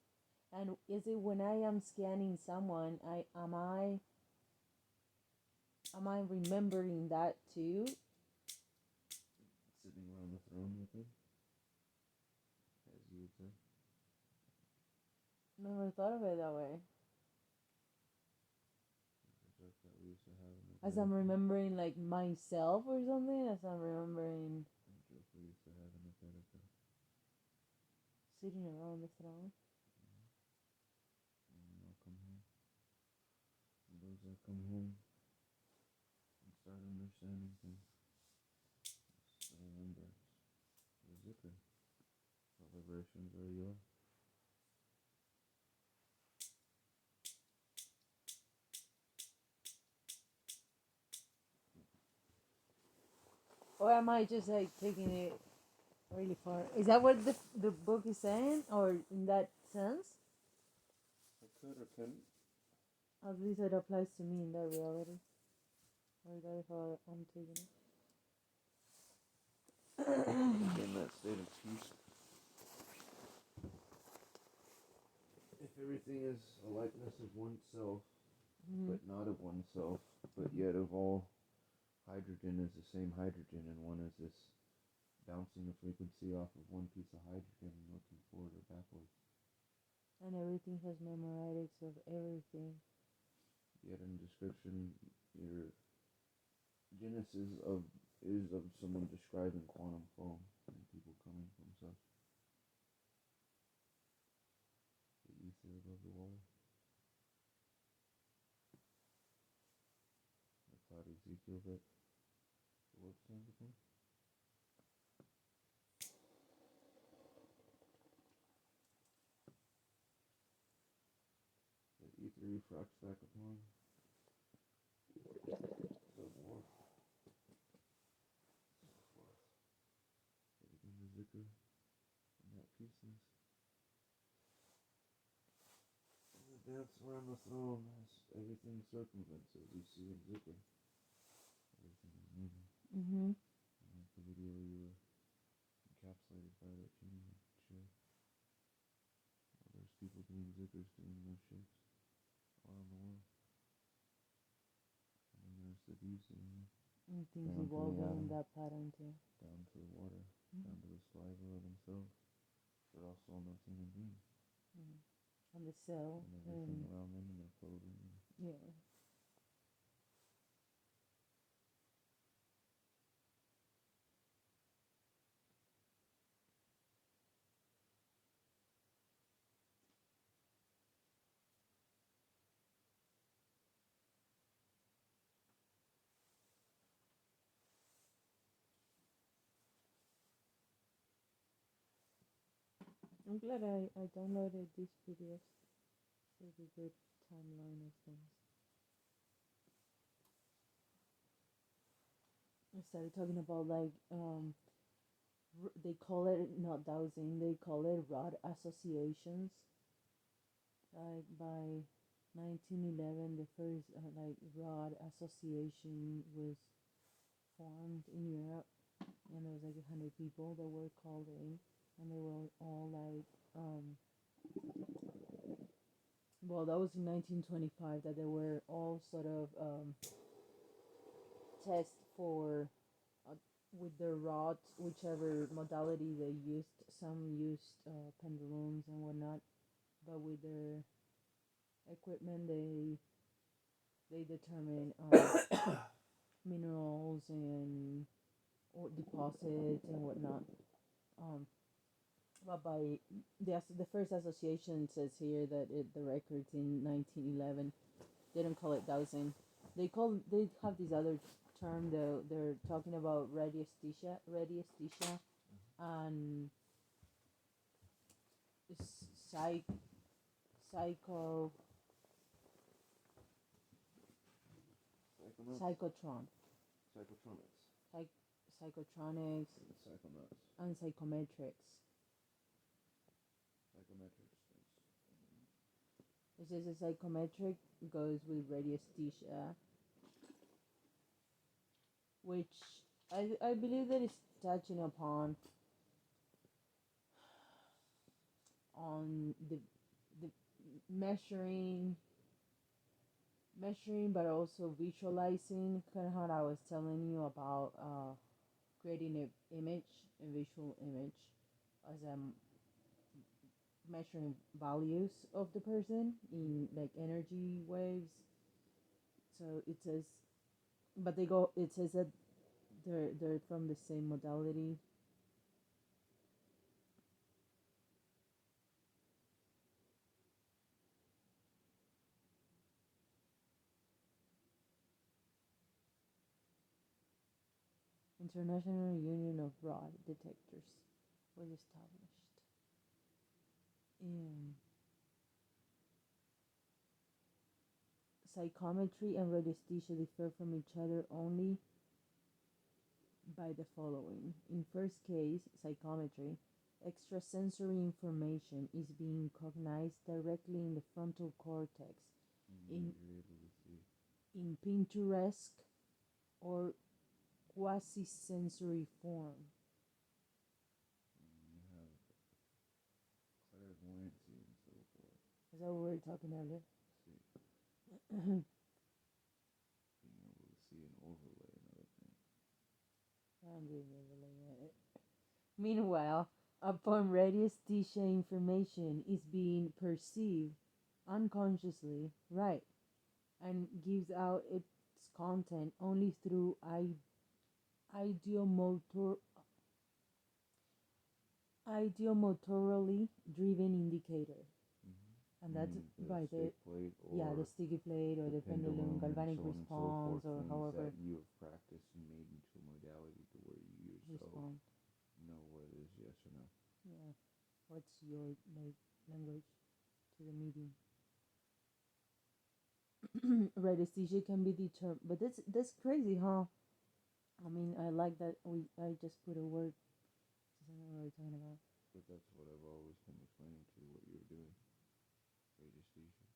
And is it when I am scanning someone, am I remembering that too? Sitting around the throne with him, as you would say. Never thought of it that way. It's a joke that we used to have in the As I'm remembering like myself or something, as I'm remembering a joke we used to have in the Attica. sitting around the throne. And I'll come home. And those that come home and start understanding things, remember, the zikr. The vibrations are you are. Or am I just like taking it really far? Is that what the book is saying, or in that sense? I could or couldn't. At least it applies to me in that reality. Or that if I'm taking it. In that state of peace. If everything is a likeness of oneself, but not of oneself, but yet of all, hydrogen is the same hydrogen, and one is this bouncing a frequency off of one piece of hydrogen and looking forward or backwards. And everything has memoritics of everything. Yet in description, your genesis is of someone describing quantum foam and people coming from such. The ether above the water. That's how Ezekiel that the word stands upon. The ether refracts back upon the war. So forth. Everything is zikr and that pieces. And the dance around the throne has everything circumvents as you see in zikr. Everything is moving. Mm-hmm. And like the video you were encapsulated by that genie shared. Well, there's people doing zikrs doing those shapes around the world. And then there's the bees doing it. And things evolving in that pattern too. Down to the water, down to the saliva of themselves, but also on those human beings. On the cell. And everything around them and their clothing. Yeah. I'm glad I downloaded these PDFs. It's a good timeline of things. I started talking about like they call it not dowsing, they call it rod associations. Like by 1911, the first like rod association was formed in Europe, and there was like 100 people that were called in, and they were all like well, that was in 1925 that they were all sort of test for with their rods, whichever modality they used. Some used pendulums and whatnot, but with their equipment they determine minerals and or deposits and whatnot. But by the first association says here that the records in 1911. They don't call it dowsing. They have this other term though. They're talking about radiesthesia, and psycho psychotron, Psychotronics. psychotronics, And psychonauts. and psychometrics. Psychometrics. It says a psychometric goes with radiesthesia, which I believe that is touching upon on the measuring, but also visualizing, kind of how I was telling you about creating a visual image, as measuring values of the person in like energy waves. So it says, but it says that they're from the same modality. International Union of Rod Detectors was established. Psychometry and radiesthesia differ from each other only by the following. In first case, psychometry, extrasensory information is being cognized directly in the frontal cortex in picturesque or quasi-sensory form. You have clairvoyancy and so forth. Is that what we were talking earlier? Being able to see an overlay and other things. Meanwhile, upon radiesthesia, information is being perceived unconsciously, right, and gives out its content only through ideomotorally driven indicator. And that's by the sticky plate or the pendulum, galvanic response, or however that you have practiced and made into a modality to where you yourself know what it is, yes or no. Yeah. What's your language to the medium? Radiesthesia can be determined, but that's crazy, huh? I mean, I like that I just put a word. I don't know what we're talking about. But that's what I've always been explaining to you, what you were doing. Radiesthesia.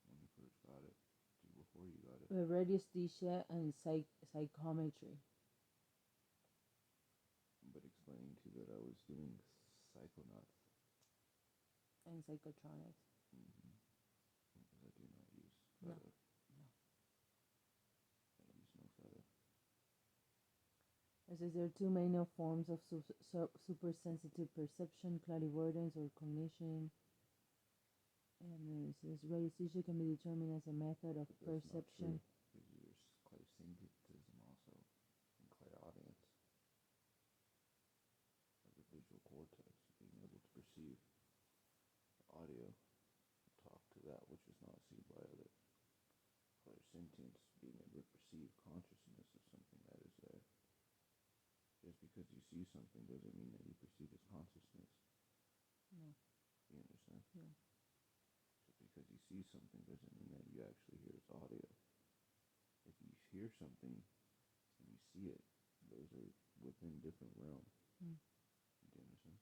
When you first got it, to before you got it. Radiesthesia and psychometry. But explaining to you that I was doing psychonauts. And psychotronics. Because I do not use feather. No. I use no feather. It says there are two main forms of supersensitive perception: clairvoyance or cognition. And then it says radiesthesia can be determined as a method of perception. There's clairsynthetism also, and clairaudience. Of the visual cortex, being able to perceive audio, talk to that which is not seen by other. Clairsentience, being able to perceive consciousness of something that is there. Just because you see something doesn't mean that you perceive its consciousness. No. You understand? Yeah. Just because you see something doesn't mean that you actually hear its audio. If you hear something and you see it, those are within different realms. Do you understand?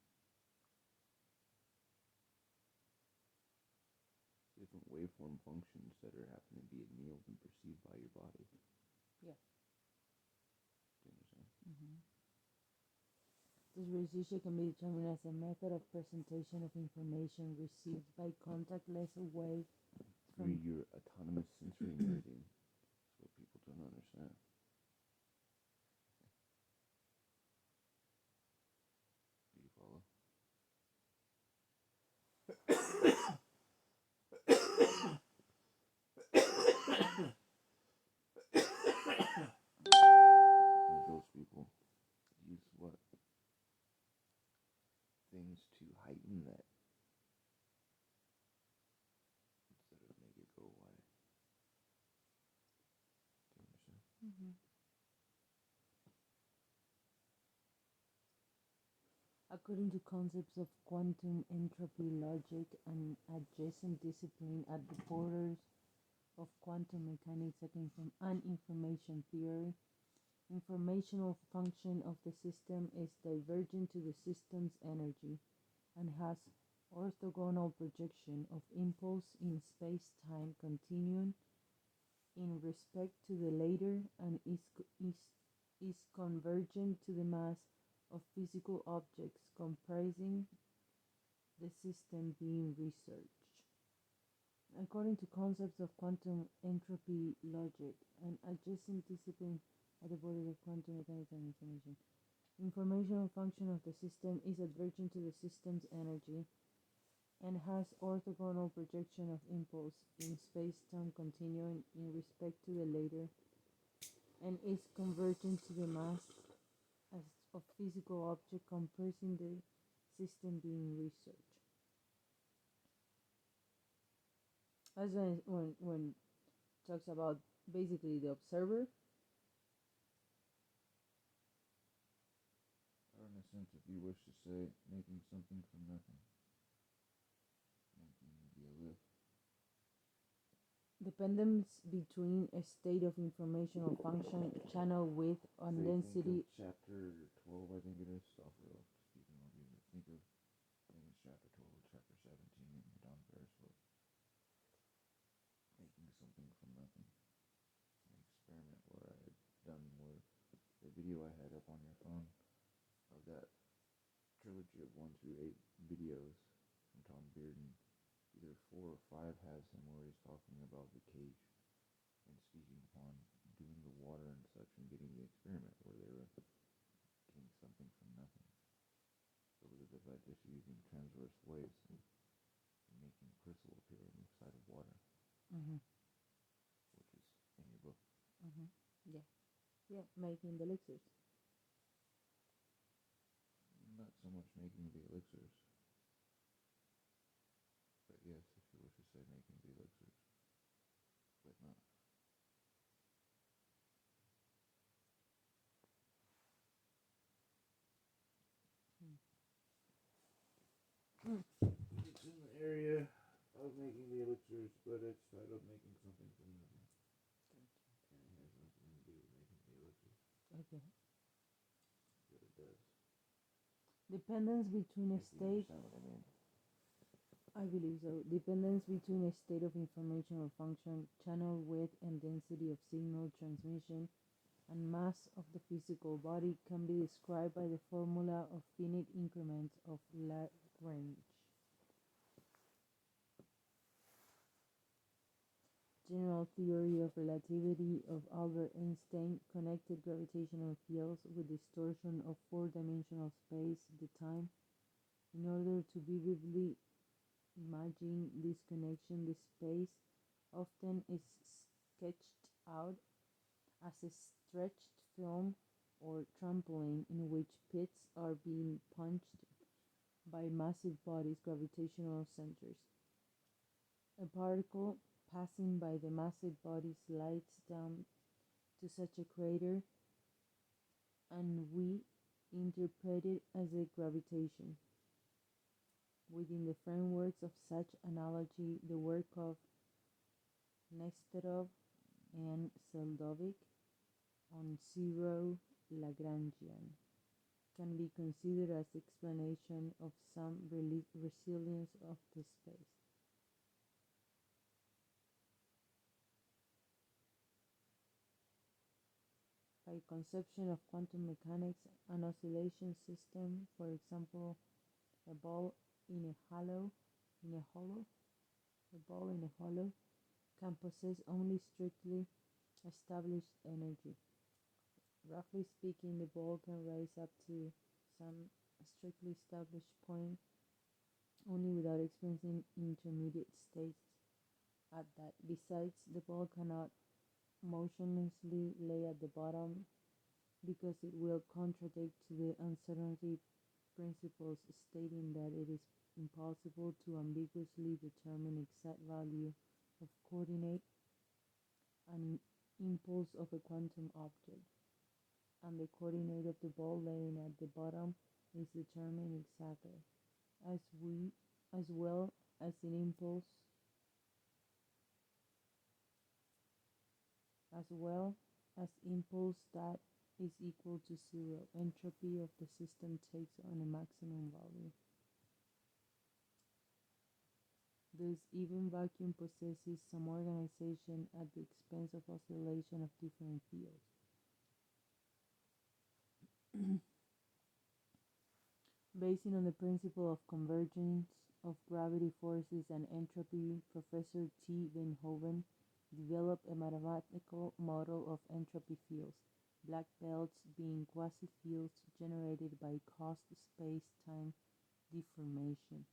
Different waveform functions that are happen to be annealed and perceived by your body. Yeah. Do you understand? This radiesthesia can be determined as a method of presentation of information received by contactless wave through your autonomous sensory meridian. That's what people don't understand. Do you follow? Those people use what? Things to heighten that instead of make it go away. Do you understand? According to concepts of quantum entropy logic, an adjacent discipline at the borders of quantum mechanics and information theory, informational function of the system is divergent to the system's energy and has orthogonal projection of impulse in space-time continuum in respect to the later and is convergent to the mass of physical objects comprising the system being researched. According to concepts of quantum entropy logic, an adjacent discipline at the border of quantum mechanics and information. Informational function of the system is advergent to the system's energy and has orthogonal projection of impulse in space-time continuum in respect to the later and is convergent to the mass of physical object comprising the system being researched. As when talks about basically the observer, or in a sense, if you wish to say, making something from nothing, making the aloof. Dependence between a state of informational function, channel width, and density. Chapter 12, I think it is. Software. Stephen will be able to think of. I think it's chapter 12 or chapter 17 in your Don Ferris book. Making something from nothing. An experiment where I had done where the video I had up on your phone of that trilogy of 1 through 8 videos from Tom Bearden. Either 4 or 5 has him where he's talking about the cage and speaking upon doing the water and such and getting the experiment where they were getting something from nothing. So it was about just using transverse waves and making crystal appear on the side of water, which is in your book. Yeah, making the elixirs. Not so much making the elixirs, but yes, if you wish to say making the elixirs, but not. It's in the area of making the elixirs, but it's titled making something from nothing. And it has nothing to do with making the elixirs. Okay. But it does. Dependence between a state. You understand what I mean? I believe so. Dependence between a state of information or function, channel width and density of signal transmission, and mass of the physical body can be described by the formula of finite increments of Lagrange. General theory of relativity of Albert Einstein connected gravitational fields with distortion of four-dimensional space, the time. In order to vividly imagine this connection, the space often is sketched out as a stretched film or trampoline in which pits are being punched by massive bodies' gravitational centers. A particle passing by the massive body slides down to such a crater, and we interpret it as a gravitation. Within the frameworks of such analogy, the work of Nesterov and Seldovic on zero Lagrangian can be considered as explanation of some resilience of the space. By conception of quantum mechanics, an oscillation system, for example, a ball in a hollow, can possess only strictly established energy. Roughly speaking, the ball can rise up to some strictly established point only without experiencing intermediate states at that. Besides, the ball cannot motionlessly lay at the bottom because it will contradict to the uncertainty principles stating that it is impossible to ambiguously determine exact value of coordinate and impulse of a quantum object, and the coordinate of the ball laying at the bottom is determined exactly, as well as an impulse, that is equal to zero. Entropy of the system takes on a maximum value. Thus, even vacuum possesses some organization at the expense of oscillation of different fields. Basing on the principle of convergence of gravity forces and entropy, Professor T. Van Hoven developed a mathematical model of entropy fields, black belts being quasi-fields generated by cost space-time deformation.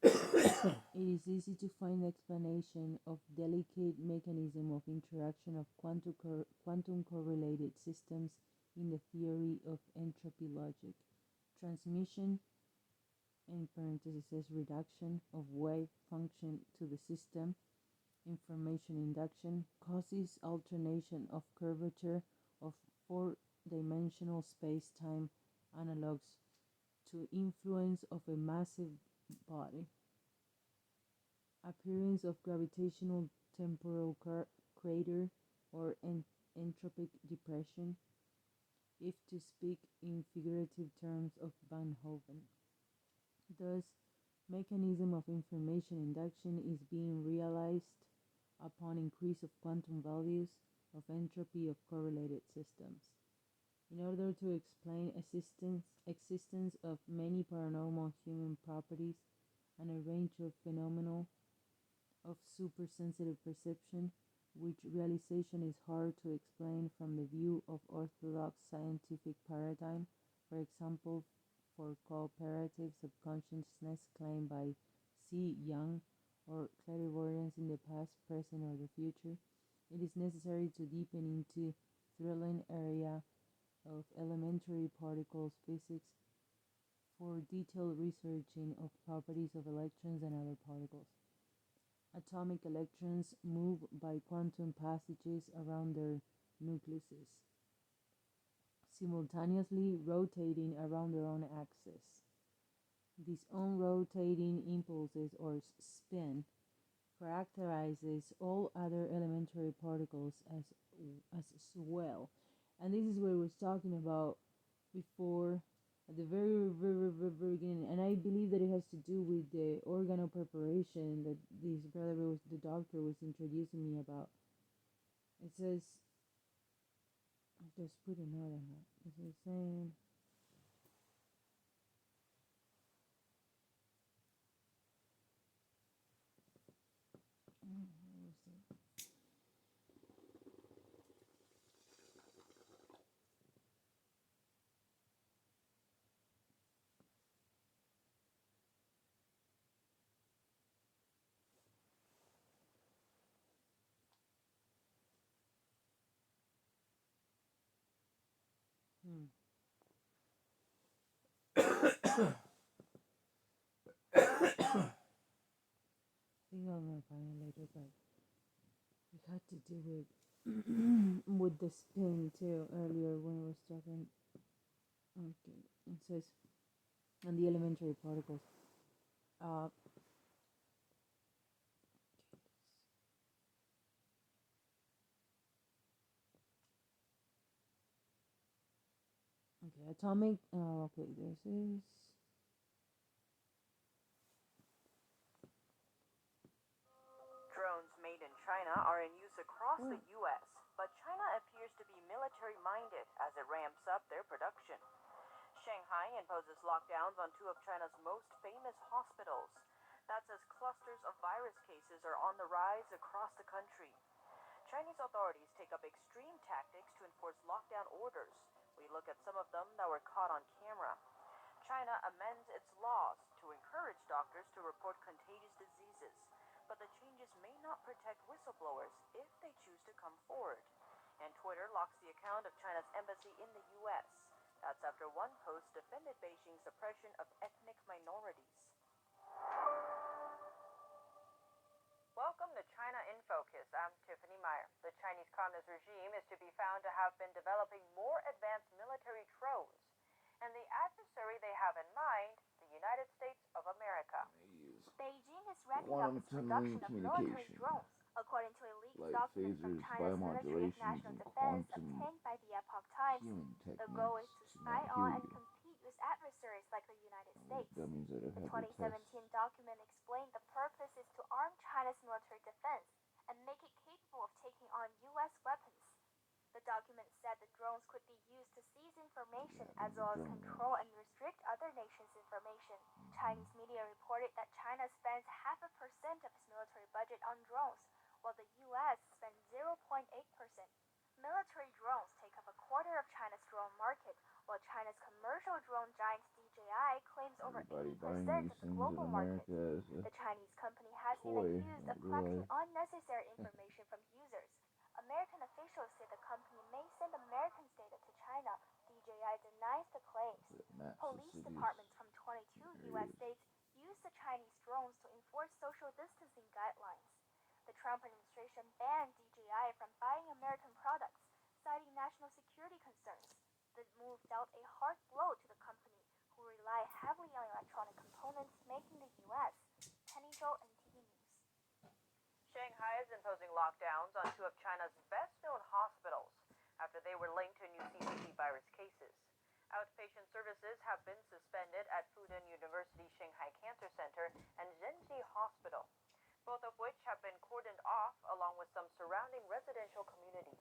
It is easy to find explanation of delicate mechanism of interaction of quantum correlated systems in the theory of entropy logic. Transmission, in parentheses, reduction of wave function to the system, information induction, causes alternation of curvature of four-dimensional space-time analogs to influence of a massive body. Appearance of gravitational temporal crater or entropic depression, if to speak in figurative terms of Van Hoven. Thus, mechanism of information induction is being realized upon increase of quantum values of entropy of correlated systems. In order to explain existence of many paranormal human properties and a range of phenomena of supersensitive perception, which realization is hard to explain from the view of orthodox scientific paradigm, for example, for cooperative subconsciousness claimed by C. Young, or clairvoyance in the past, present, or the future, it is necessary to deepen into thrilling area of elementary particles physics for detailed researching of properties of electrons and other particles. Atomic electrons move by quantum passages around their nucleuses, simultaneously rotating around their own axis. These unrotating impulses, or spin, characterizes all other elementary particles as well. And this is what I was talking about before at the very beginning, and I believe that it has to do with the organo preparation that the doctor was introducing me about. It says, just put a note on that. It says saying, I think I'm gonna find it later, but it had to do with with the spin too earlier when I was talking. Okay, it says, and the elementary particles. Okay, atomic. Okay, this is. Drones made in China are in use across the U.S., but China appears to be military-minded as it ramps up their production. Shanghai imposes lockdowns on two of China's most famous hospitals. That's as clusters of virus cases are on the rise across the country. Chinese authorities take up extreme tactics to enforce lockdown orders. We look at some of them that were caught on camera. China amends its laws to encourage doctors to report contagious diseases, but the changes may not protect whistleblowers if they choose to come forward. And Twitter locks the account of China's embassy in the U.S. That's after one post defended Beijing's suppression of ethnic minorities. Welcome to China in Focus. I'm Tiffany Meyer. The Chinese Communist regime is to be found to have been developing more advanced military drones. and the adversary they have in mind, the United States of America. Beijing is ramping up its production of military drones, according to a leaked like document from phasers, China's Ministry of biomodulations, National and Defense quantum obtained by the Epoch Times. healing The goal is techniques to to spy not on heal and you. compete with adversaries like the United All these States. dummies that have The had their 2017 tests. document explained the purpose is to arm China's military defense and make it capable of taking on U.S. weapons. The document said the drones could be used to seize information as well as control and restrict other nations' information. Chinese media reported that China spends 0.5% of its military budget on drones, while the U.S. spends 0.8%. Military drones take up a quarter of China's drone market, while China's commercial drone giant DJI claims over Everybody 80% buying of these the things global in market. America as a The Chinese company has been toy, accused of don't collecting realize. unnecessary information from users. American officials say the company may send Americans' data to China. DJI denies the claims. Maps of Police cities, departments from 22 U.S. areas. states use the Chinese drones to enforce social distancing guidelines. The Trump administration banned DJI from buying American products, citing national security concerns. The move dealt a hard blow to the company, who rely heavily on electronic components made in the U.S. Penny Zhou, NTV News. Shanghai is imposing lockdowns on two of China's best-known hospitals after they were linked to new CCP virus cases. Outpatient services have been suspended at Fudan University Shanghai Cancer Center and Zhenji Hospital, both of which have been cordoned off along with some surrounding residential communities.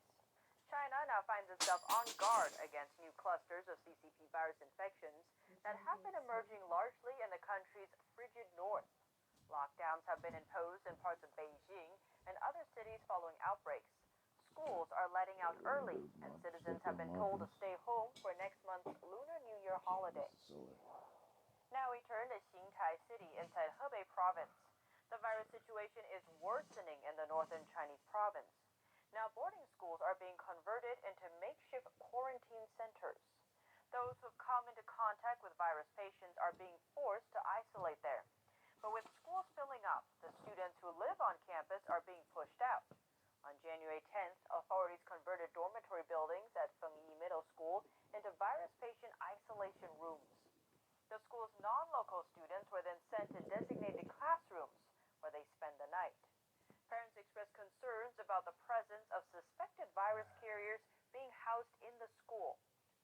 China now finds itself on guard against new clusters of CCP virus infections that have been emerging largely in the country's frigid north. Lockdowns have been imposed in parts of Beijing and other cities following outbreaks. Schools are letting out early, and citizens have been told to stay home for next month's Lunar New Year holiday. Now we turn to Xintai City inside Hebei province. The virus situation is worsening in the northern Chinese province. Now boarding schools are being converted into makeshift quarantine centers. Those who've come into contact with virus patients are being forced to isolate there. But with schools filling up, the students who live on campus are being pushed out. On January 10th, authorities converted dormitory buildings at Fengyi Middle School into virus patient isolation rooms. The school's non-local students were then sent to designated classrooms where they spend the night. Parents expressed concerns about the presence of suspected virus carriers being housed in the school.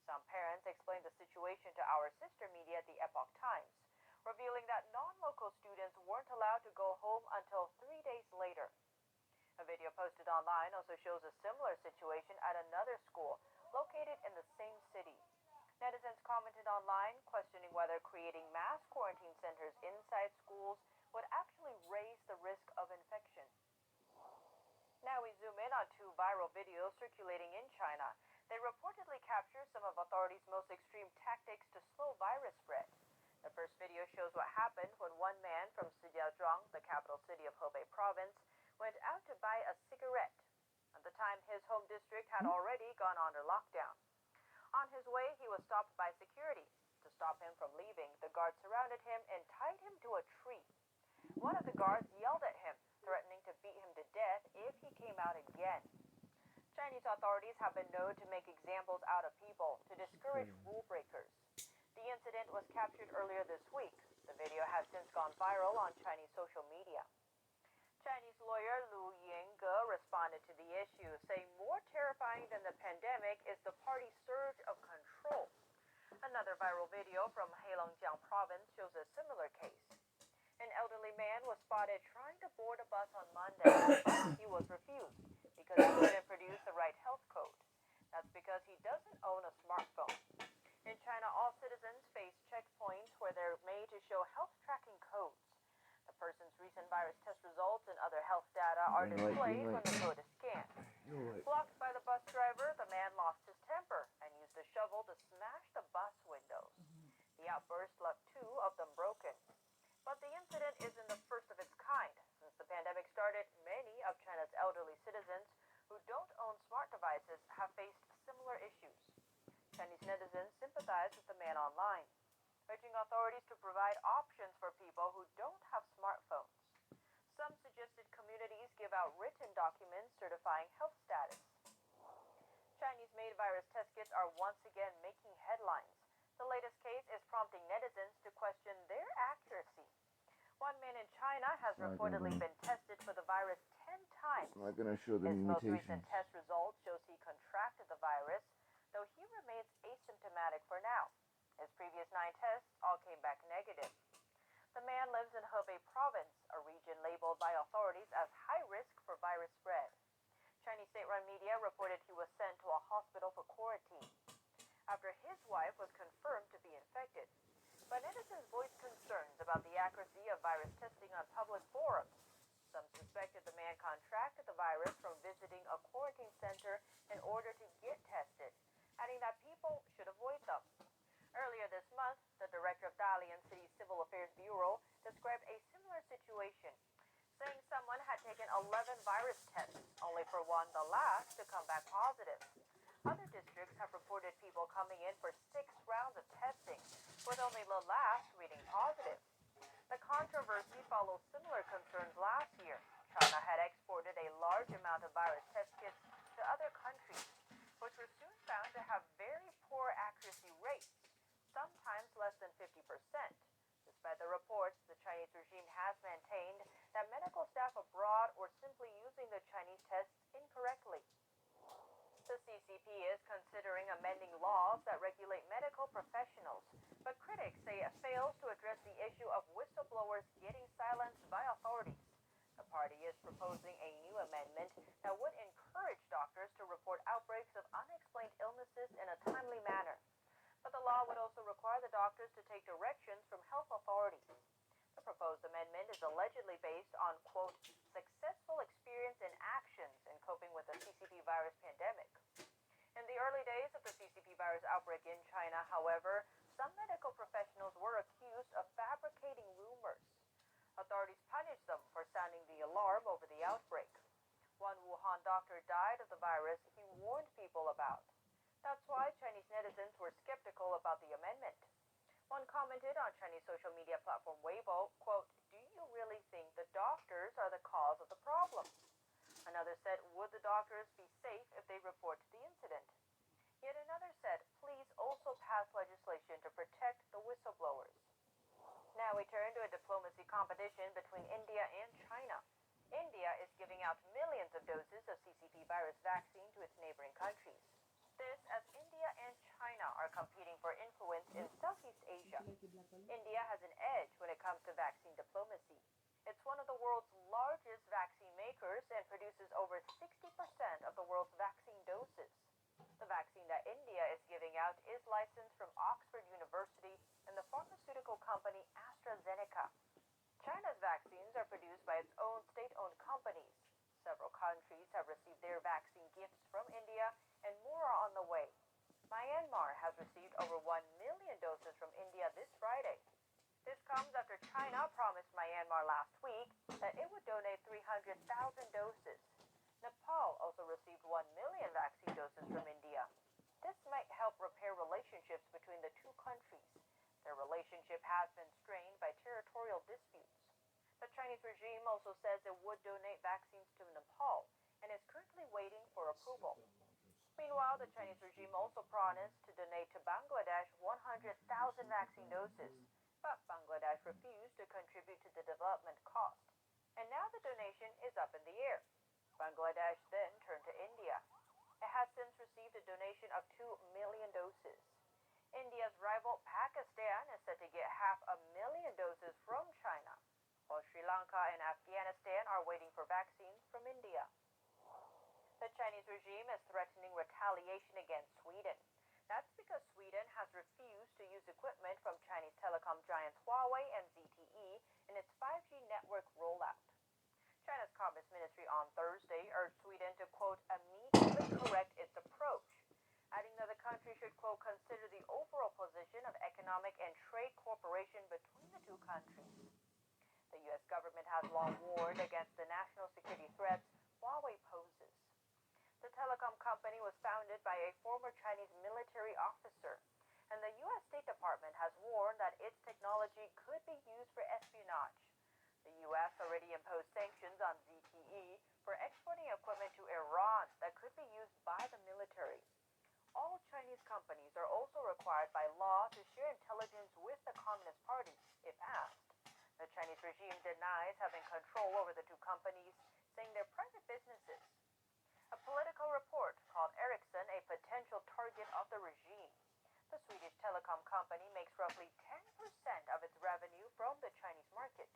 Some parents explained the situation to our sister media, the Epoch Times, revealing that non-local students weren't allowed to go home until 3 days later. A video posted online also shows a similar situation at another school located in the same city. Netizens commented online, questioning whether creating mass quarantine centers inside schools would actually raise the risk of infection. Now we zoom in on two viral videos circulating in China. They reportedly capture some of authorities' most extreme tactics to slow virus spread. The first video shows what happened when one man from Shijiazhuang, the capital city of Hebei province, went out to buy a cigarette. At the time, his home district had already gone under lockdown. On his way, he was stopped by security. To stop him from leaving, the guards surrounded him and tied him to a tree. One of the guards yelled at him, threatening to beat him to death if he came out again. Chinese authorities have been known to make examples out of people to discourage rule breakers. The incident was captured earlier this week. The video has since gone viral on Chinese social media. Chinese lawyer Lu Yingge responded to the issue, saying more terrifying than the pandemic is the party's surge of control. Another viral video from Heilongjiang province shows a similar case. An elderly man was spotted trying to board a bus on Monday, but he was refused because he couldn't produce the right health code. That's because he doesn't own a smartphone. In China, all citizens face checkpoints where they're made to show health tracking codes. The person's recent virus test results and other health data are displayed when the code is scanned. Blocked by the bus driver, the man lost his temper and used a shovel to smash the bus windows. The outburst left two of them broken. But the incident isn't the first of its kind. Since the pandemic started, many of China's elderly citizens who don't own smart devices have faced similar issues. Chinese netizens sympathize with the man online, urging authorities to provide options for people who don't have smartphones. Some suggested communities give out written documents certifying health status. Chinese-made virus test kits are once again making headlines. The latest case is prompting netizens to question their accuracy. One man in China has reportedly been tested for the virus 10 times. It's not gonna show the His most recent mutations. test result shows he contracted the virus, though he remains asymptomatic for now. His previous 9 tests all came back negative. The man lives in Hebei province, a region labeled by authorities as high risk for virus spread. Chinese state-run media reported he was sent to a hospital for quarantine after his wife was confirmed to be infected. But netizens voiced concerns about the accuracy of virus testing on public forums. Some suspected the man contracted the virus from visiting a quarantine center in order to get tested, adding that people should avoid them. Earlier this month, the director of Dalian City Civil Affairs Bureau described a similar situation, saying someone had taken 11 virus tests, only for one, the last, to come back positive. Other districts have reported people coming in for 6 rounds of testing, with only the last reading positive. The controversy follows similar concerns last year. China had exported a large amount of virus test kits to other countries, which were soon found to have very poor accuracy rates, sometimes less than 50%. Despite the reports, the Chinese regime has maintained that medical staff abroad were simply using the Chinese tests incorrectly. The CCP is considering amending laws that regulate medical professionals, but critics say it fails to address the issue of whistleblowers getting silenced by authorities. The party is proposing a new amendment that would encourage doctors to report outbreaks of unexplained illnesses in a timely manner. But the law would also require the doctors to take directions from health authorities. The proposed amendment is allegedly based on, quote, successful experience and actions in coping with the CCP virus pandemic. In the early days of the CCP virus outbreak in China, however, some medical professionals were accused of fabricating rumors. Authorities punished them for sounding the alarm over the outbreak. One Wuhan doctor died of the virus he warned people about. That's why Chinese netizens were skeptical about the amendment. One commented on Chinese social media platform Weibo, quote, do you really think the doctors are the cause of the problem? Another said, would the doctors be safe if they report the incident? Yet another said, please also pass legislation to protect the whistleblowers. Now we turn to a diplomacy competition between India and China. India is giving out millions of doses of CCP virus vaccine to its neighboring countries. This as India and China are competing for influence in Southeast Asia. India has an edge when it comes to vaccine diplomacy. It's one of the world's largest vaccine makers and produces over 60% of the world's vaccine doses. The vaccine that India is giving out is licensed from Oxford University and the pharmaceutical company AstraZeneca. China's vaccines are produced by its own state-owned companies. Several countries have received their vaccine gifts from India, and more are on the way. Myanmar has received over 1 million doses from India this Friday. This comes after China promised Myanmar last week that it would donate 300,000 doses. Nepal also received 1 million vaccine doses from India. This might help repair relationships between the two countries. Their relationship has been strained by territorial disputes. The Chinese regime also says it would donate vaccines to Nepal and is currently waiting for approval. Meanwhile, the Chinese regime also promised to donate to Bangladesh 100,000 vaccine doses, but Bangladesh refused to contribute to the development cost. And now the donation is up in the air. Bangladesh then turned to India. It has since received a donation of 2 million doses. India's rival Pakistan is set to get 500,000 doses from China, while Sri Lanka and Afghanistan are waiting for vaccines from India. The Chinese regime is threatening retaliation against Sweden. That's because Sweden has refused to use equipment from Chinese telecom giants Huawei and ZTE in its 5G network rollout. China's Commerce Ministry on Thursday urged Sweden to, quote, immediately correct its approach, adding that the country should, quote, consider the overall position of economic and trade cooperation between the two countries. The U.S. government has long warned against the national security threats Huawei poses. The telecom company was founded by a former Chinese military officer, and the U.S. State Department has warned that its technology could be used for espionage. The U.S. already imposed sanctions on ZTE for exporting equipment to Iran that could be used by the military. All Chinese companies are also required by law to intelligence with the Communist Party, if asked. The Chinese regime denies having control over the two companies, saying they're private businesses. A Political report called Ericsson a potential target of the regime. The Swedish telecom company makes roughly 10% of its revenue from the Chinese market.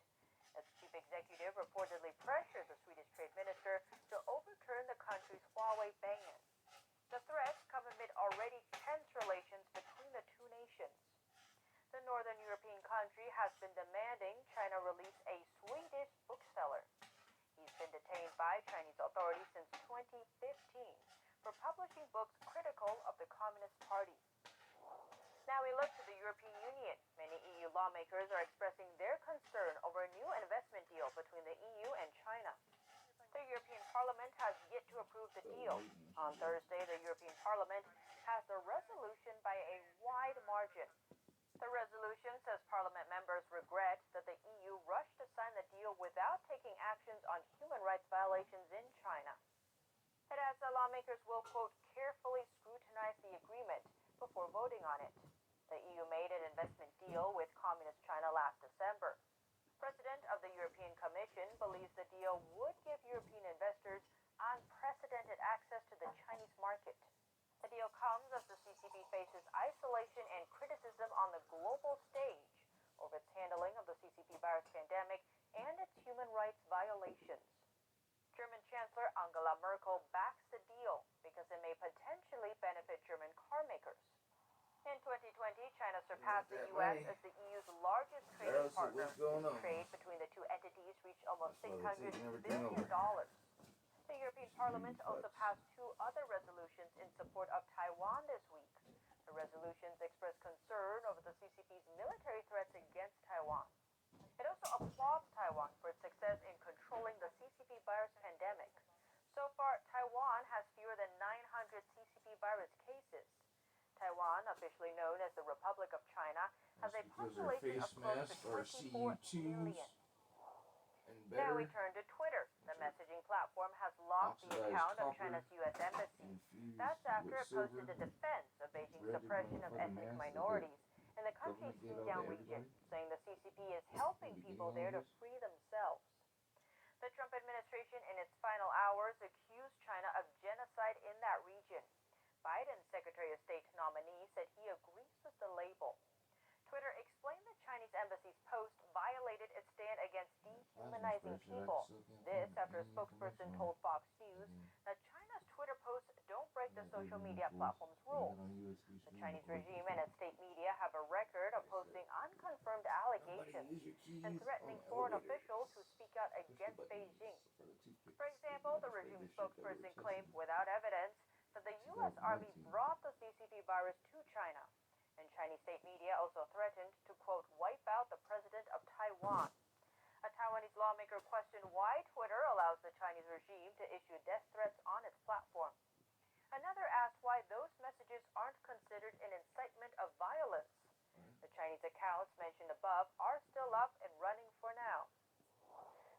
Its chief executive reportedly pressured the Swedish trade minister to overturn the country's Huawei ban. The threats come amid already tense relations between the two nations. The northern European country has been demanding China release a Swedish bookseller. He's been detained by Chinese authorities since 2015 for publishing books critical of the Communist Party. Now we look to the European Union. Many EU lawmakers are expressing their concern over a new investment deal between the EU and China. The European Parliament has yet to approve the deal. On Thursday, the European Parliament passed a resolution by a wide margin. The resolution says Parliament members regret that the EU rushed to sign the deal without taking actions on human rights violations in China. It adds that lawmakers will, quote, carefully scrutinize the agreement before voting on it. The EU made an investment deal with Communist China last December. President of the European Commission believes the deal would give European investors unprecedented access to the Chinese market. The deal comes as the CCP faces isolation and criticism on the global stage over its handling of the CCP virus pandemic and its human rights violations. German Chancellor Angela Merkel backs the deal because it may potentially benefit German car makers. In 2020, China surpassed the U.S. as the EU's largest trading partner. Trade between the two entities reached almost $600 billion. The European Parliament also passed two other resolutions in support of Taiwan this week. The resolutions express concern over the CCP's military threats against Taiwan. It also applauds Taiwan for its success in controlling the CCP virus pandemic. So far, Taiwan has fewer than 900 CCP virus cases. Taiwan, officially known as the Republic of China, has a population of close to 24 million. Now we turn to Twitter. The messaging platform has locked the account of China's U.S. embassy. That's after it posted a defense of Beijing's suppression of ethnic minorities in the country's Xinjiang region, saying the CCP is helping people there to free themselves. The Trump administration, in its final hours, accused China of genocide in that region. Biden's Secretary of State nominee said he agrees with the label. Twitter explained the Chinese embassy's post violated its stand against dehumanizing people. This after a spokesperson told Fox News that China's Twitter posts don't break the social media platform's rules. The Chinese regime and its state media have a record of posting unconfirmed allegations and threatening foreign officials who speak out against Beijing. For example, the regime spokesperson claimed without evidence that the U.S. Army brought the CCP virus to China. And Chinese state media also threatened to, quote, wipe out the president of Taiwan. A Taiwanese lawmaker questioned why Twitter allows the Chinese regime to issue death threats on its platform. Another asked why those messages aren't considered an incitement of violence. The Chinese accounts mentioned above are still up and running for now.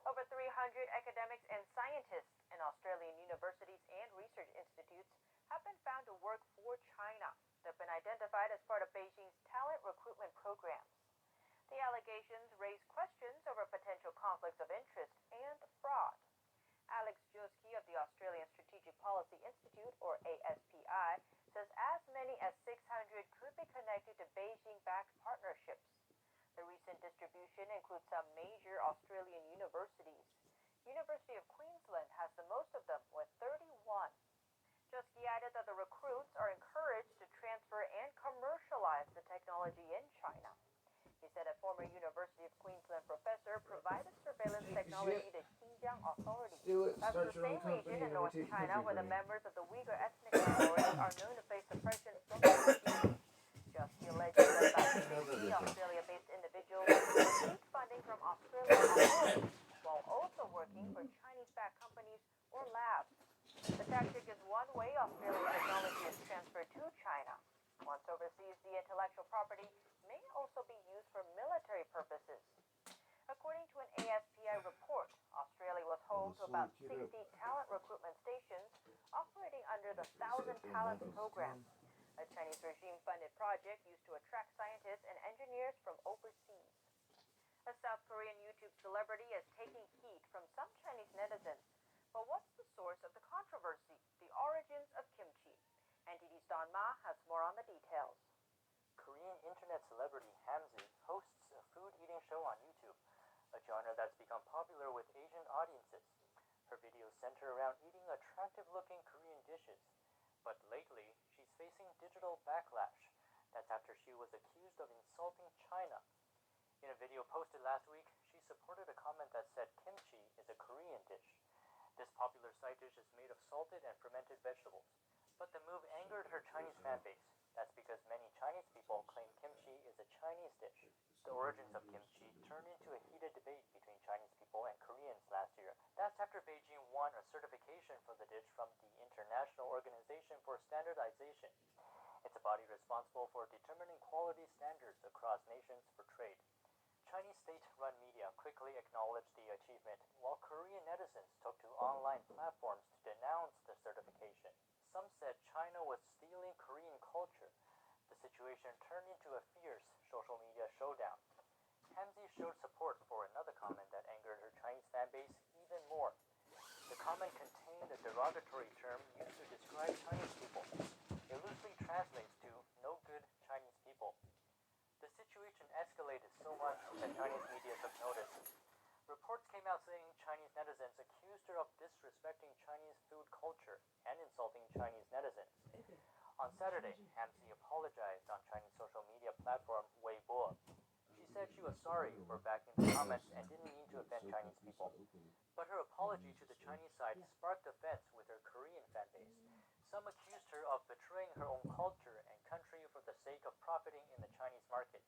Over 300 academics and scientists in Australian universities and research institutes have been found to work for China. They've been identified as part of Beijing's talent recruitment programs. The allegations raise questions over potential conflicts of interest and fraud. Alex Joski of the Australian Strategic Policy Institute, or ASPI, says as many as 600 could be connected to Beijing-backed partnerships. The recent distribution includes some major Australian universities. University of Queensland has the most of them, with 31. Joski added that the recruits are encouraged to transfer and commercialize the technology in China. He said a former University of Queensland professor provided surveillance technology to Xinjiang authorities. That's the same region in North China where the members of the Uyghur ethnic minority are known to face suppression from the regime. Joski alleged that about 50 Australia-based individuals received funding from Australian authorities while also working for Chinese-backed companies or labs. The tactic is one way Australian technology is transferred to China. Once overseas, the intellectual property may also be used for military purposes. According to an ASPI report, Australia was home to about 60 talent recruitment stations operating under the 1,000 Talents program. A Chinese regime-funded project used to attract scientists and engineers from overseas. A South Korean YouTube celebrity is taking heat from some Chinese netizens. But what's the source of the controversy? The origins of kimchi. NTD's Don Ma has more on the details. Korean internet celebrity Hamzy hosts a food eating show on YouTube, a genre that's become popular with Asian audiences. Her videos center around eating attractive-looking Korean dishes. But lately, she's facing digital backlash. That's after she was accused of insulting China. In a video posted last week, she supported a comment that said kimchi is a Korean dish. This popular side dish is made of salted and fermented vegetables. But the move angered her Chinese fanbase. That's because many Chinese people claim kimchi is a Chinese dish. The origins of kimchi turned into a heated debate between Chinese people and Koreans last year. That's after Beijing won a certification for the dish from the International Organization for Standardization. It's a body responsible for determining quality standards across nations for trade. Chinese state-run media quickly acknowledged the achievement, while Korean netizens took to online platforms to denounce the certification. Some said China was stealing Korean culture. The situation turned into a fierce social media showdown. Hamzy showed support for another comment that angered her Chinese fanbase even more. The comment contained a derogatory term used to describe Chinese people. It loosely translates to no good Chinese people. The situation escalated so much that Chinese media took notice. Reports came out saying Chinese netizens accused her of disrespecting Chinese food culture and insulting Chinese netizens. On Saturday, Hamzy apologized on Chinese social media platform Weibo. She said she was sorry for backing the comments and didn't mean to offend Chinese people. But her apology to the Chinese side sparked offense with her Korean fanbase. Some accused her of betraying her own culture and country for the sake of profiting in the Chinese market.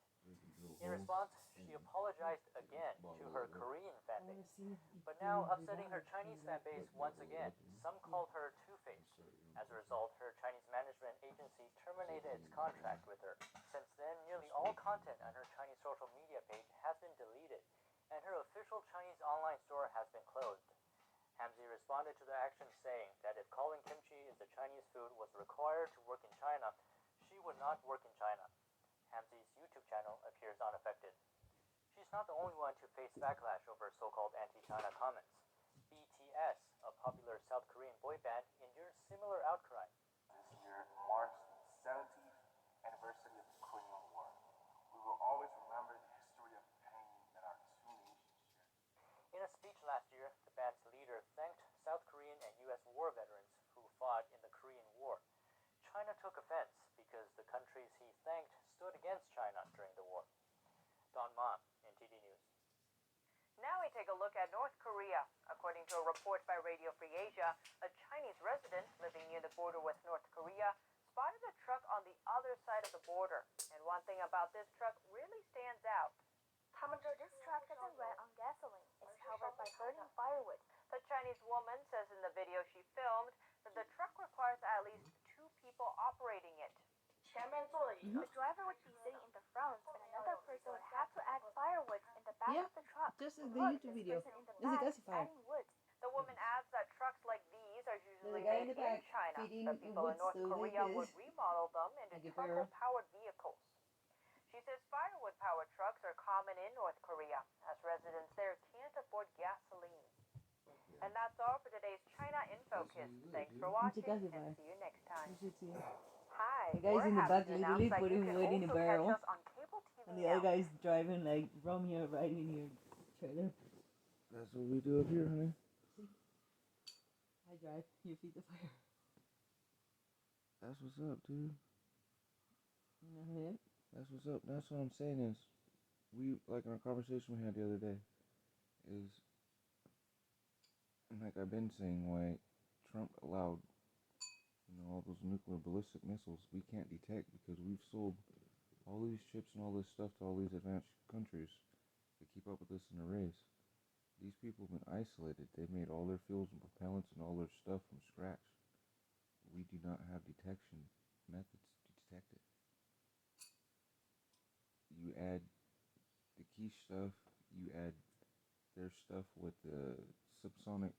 In response, she apologized again to her Korean fanbase, but now upsetting her Chinese fanbase once again. Some called her two-faced. As a result, her Chinese management agency terminated its contract with her. Since then, nearly all content on her Chinese social media page has been deleted, and her official Chinese online store has been closed. Hamzy responded to the action saying that if calling kimchi is a Chinese food was required to work in China, she would not work in China. Hamzy's YouTube channel appears unaffected. She's not the only one to face backlash over so-called anti-China comments. BTS, a popular South Korean boy band, endured similar outcry. This year marks the 70th anniversary of the Korean War. We will always remember the history of pain that our two nations shared. In a speech last year, the band's leader thanked South Korean and U.S. war veterans who fought in the Korean War. China took offense because the countries he thanked stood against China during the war. Don Ma, NTD News. Now we take a look at North Korea. According to a report by Radio Free Asia, a Chinese resident living near the border with North Korea spotted a truck on the other side of the border. And one thing about this truck really stands out. This truck doesn't run on gasoline. It's powered by burning firewood. The Chinese woman says in the video she filmed that the truck requires at least 2 people operating it. The driver would be sitting in the front, and another person would have to add firewood in the back Yeah, of the truck. just like the Look, YouTube this video. person in the It's a back is gasifier. adding wood. The woman adds that trucks like these are usually guy in made the back in China. feeding The people in wood North stove like Korea this. would remodel them into Like a bear. turbo-powered vehicles. She says firewood-powered trucks are common in North Korea, as residents there can't afford gasoline. And that's all for today's China in Focus. Thanks for watching, and see you next time. You should see it. Hi, The guy's we're in the happy back to announce literally that you putting can wood in a also barrel. catch us on cable TV And the now. other guy's driving like from here right in your trailer. That's what we do up here, honey. I drive, you feed the fire. That's what's up, dude. You know him? That's what's up. That's what I'm saying is, we, like our conversation we had the other day, is, and like I've been saying, why Trump allowed, all those nuclear ballistic missiles we can't detect because we've sold all these chips and all this stuff to all these advanced countries to keep up with us in a race. These people have been isolated. They've made all their fuels and propellants and all their stuff from scratch. We do not have detection methods to detect it. You add the key stuff, you add their stuff with the supersonic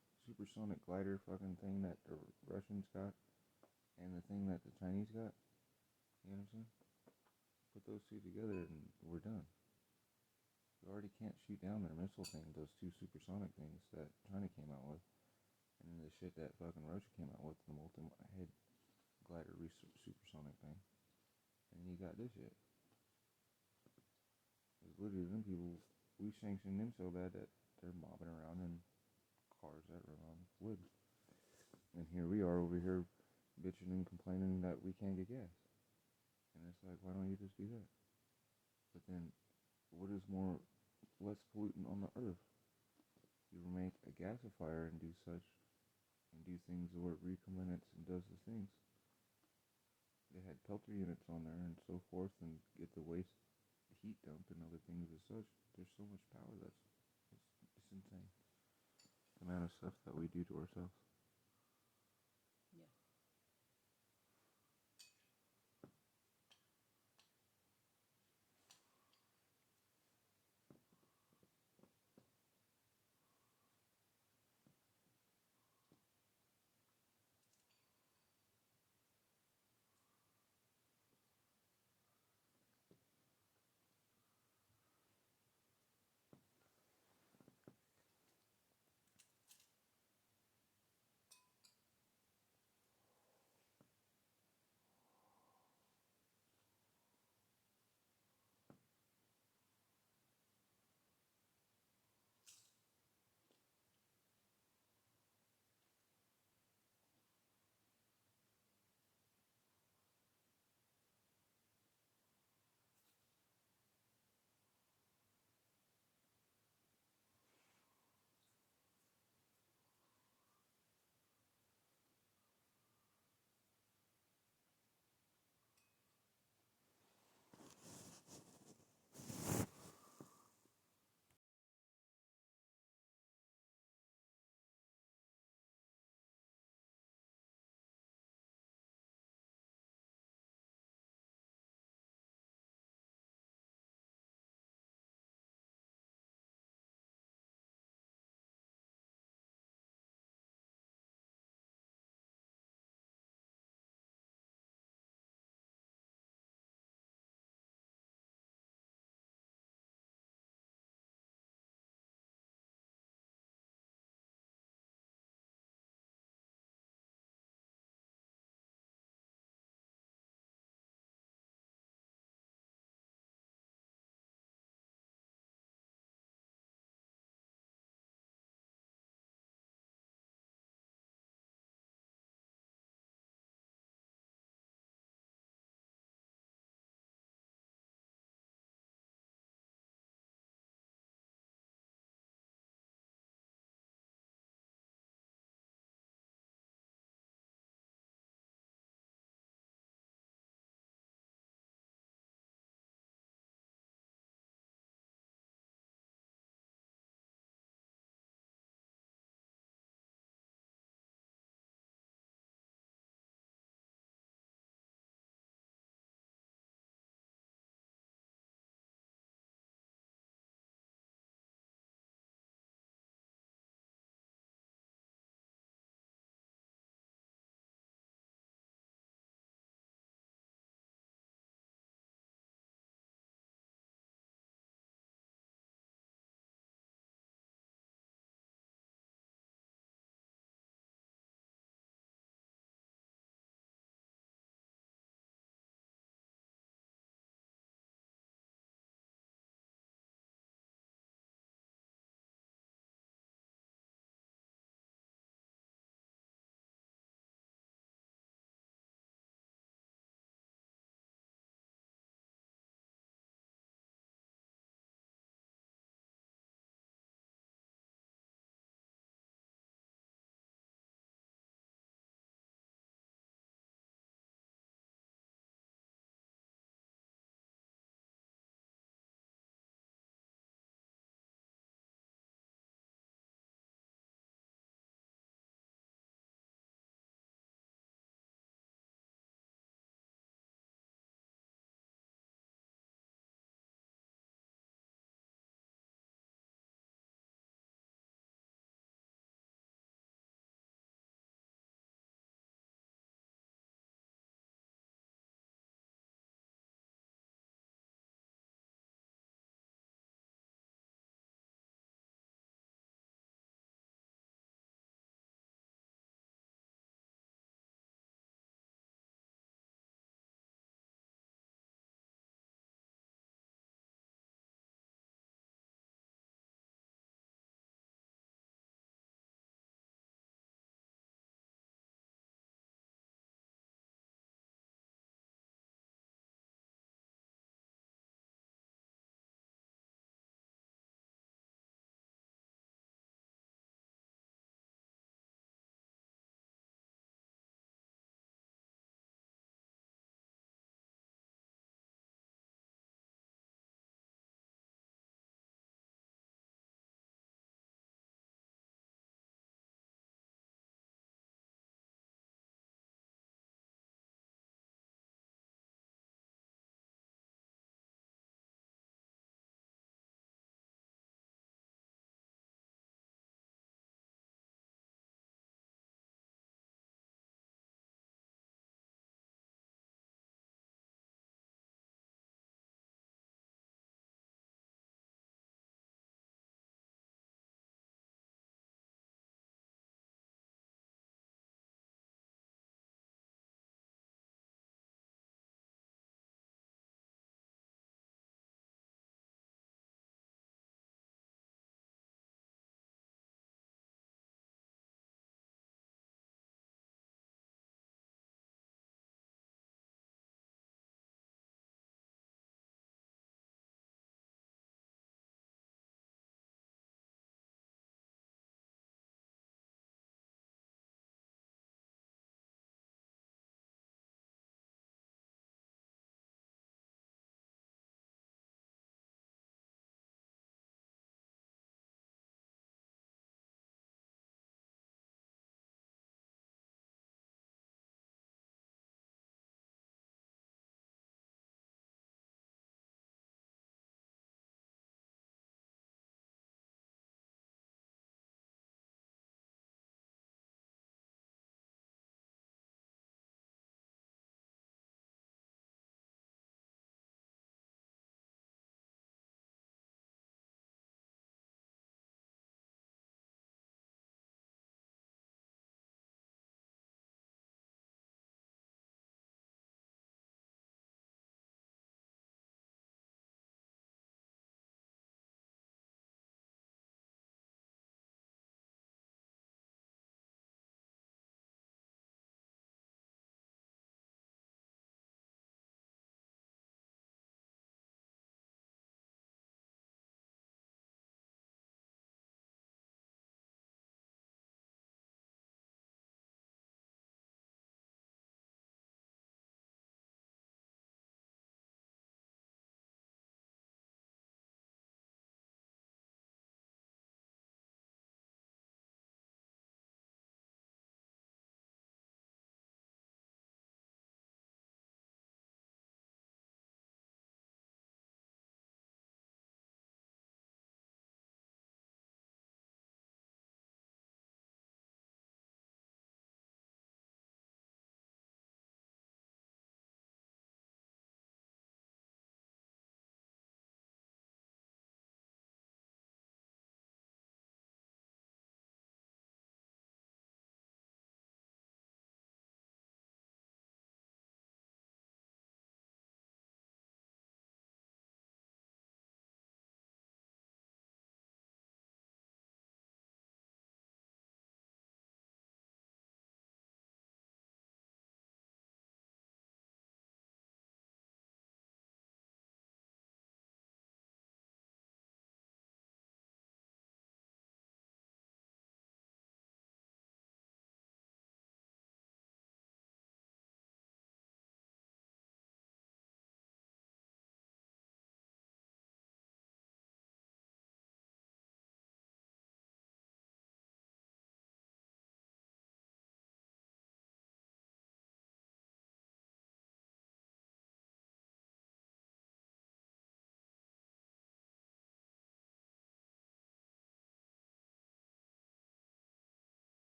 glider fucking thing that the Russians got, and the thing that the Chinese got. You know what I'm saying? Put those two together and we're done. We already can't shoot down their missile thing, those two supersonic things that China came out with. And then the shit that fucking Russia came out with, the multi-head glider supersonic thing. And you got this shit. Because literally them people, we sanctioned them so bad that they're mobbing around in cars that run on wood. And here we are over here bitching and complaining that we can't get gas. And it's like, why don't you just do that? But then, what is less pollutant on the earth? You make a gasifier and do such, and do things where it recombinates and does the things. They had pelter units on there and so forth, and get the waste heat dump and other things as such. There's so much power it's insane. The amount of stuff that we do to ourselves. Yeah.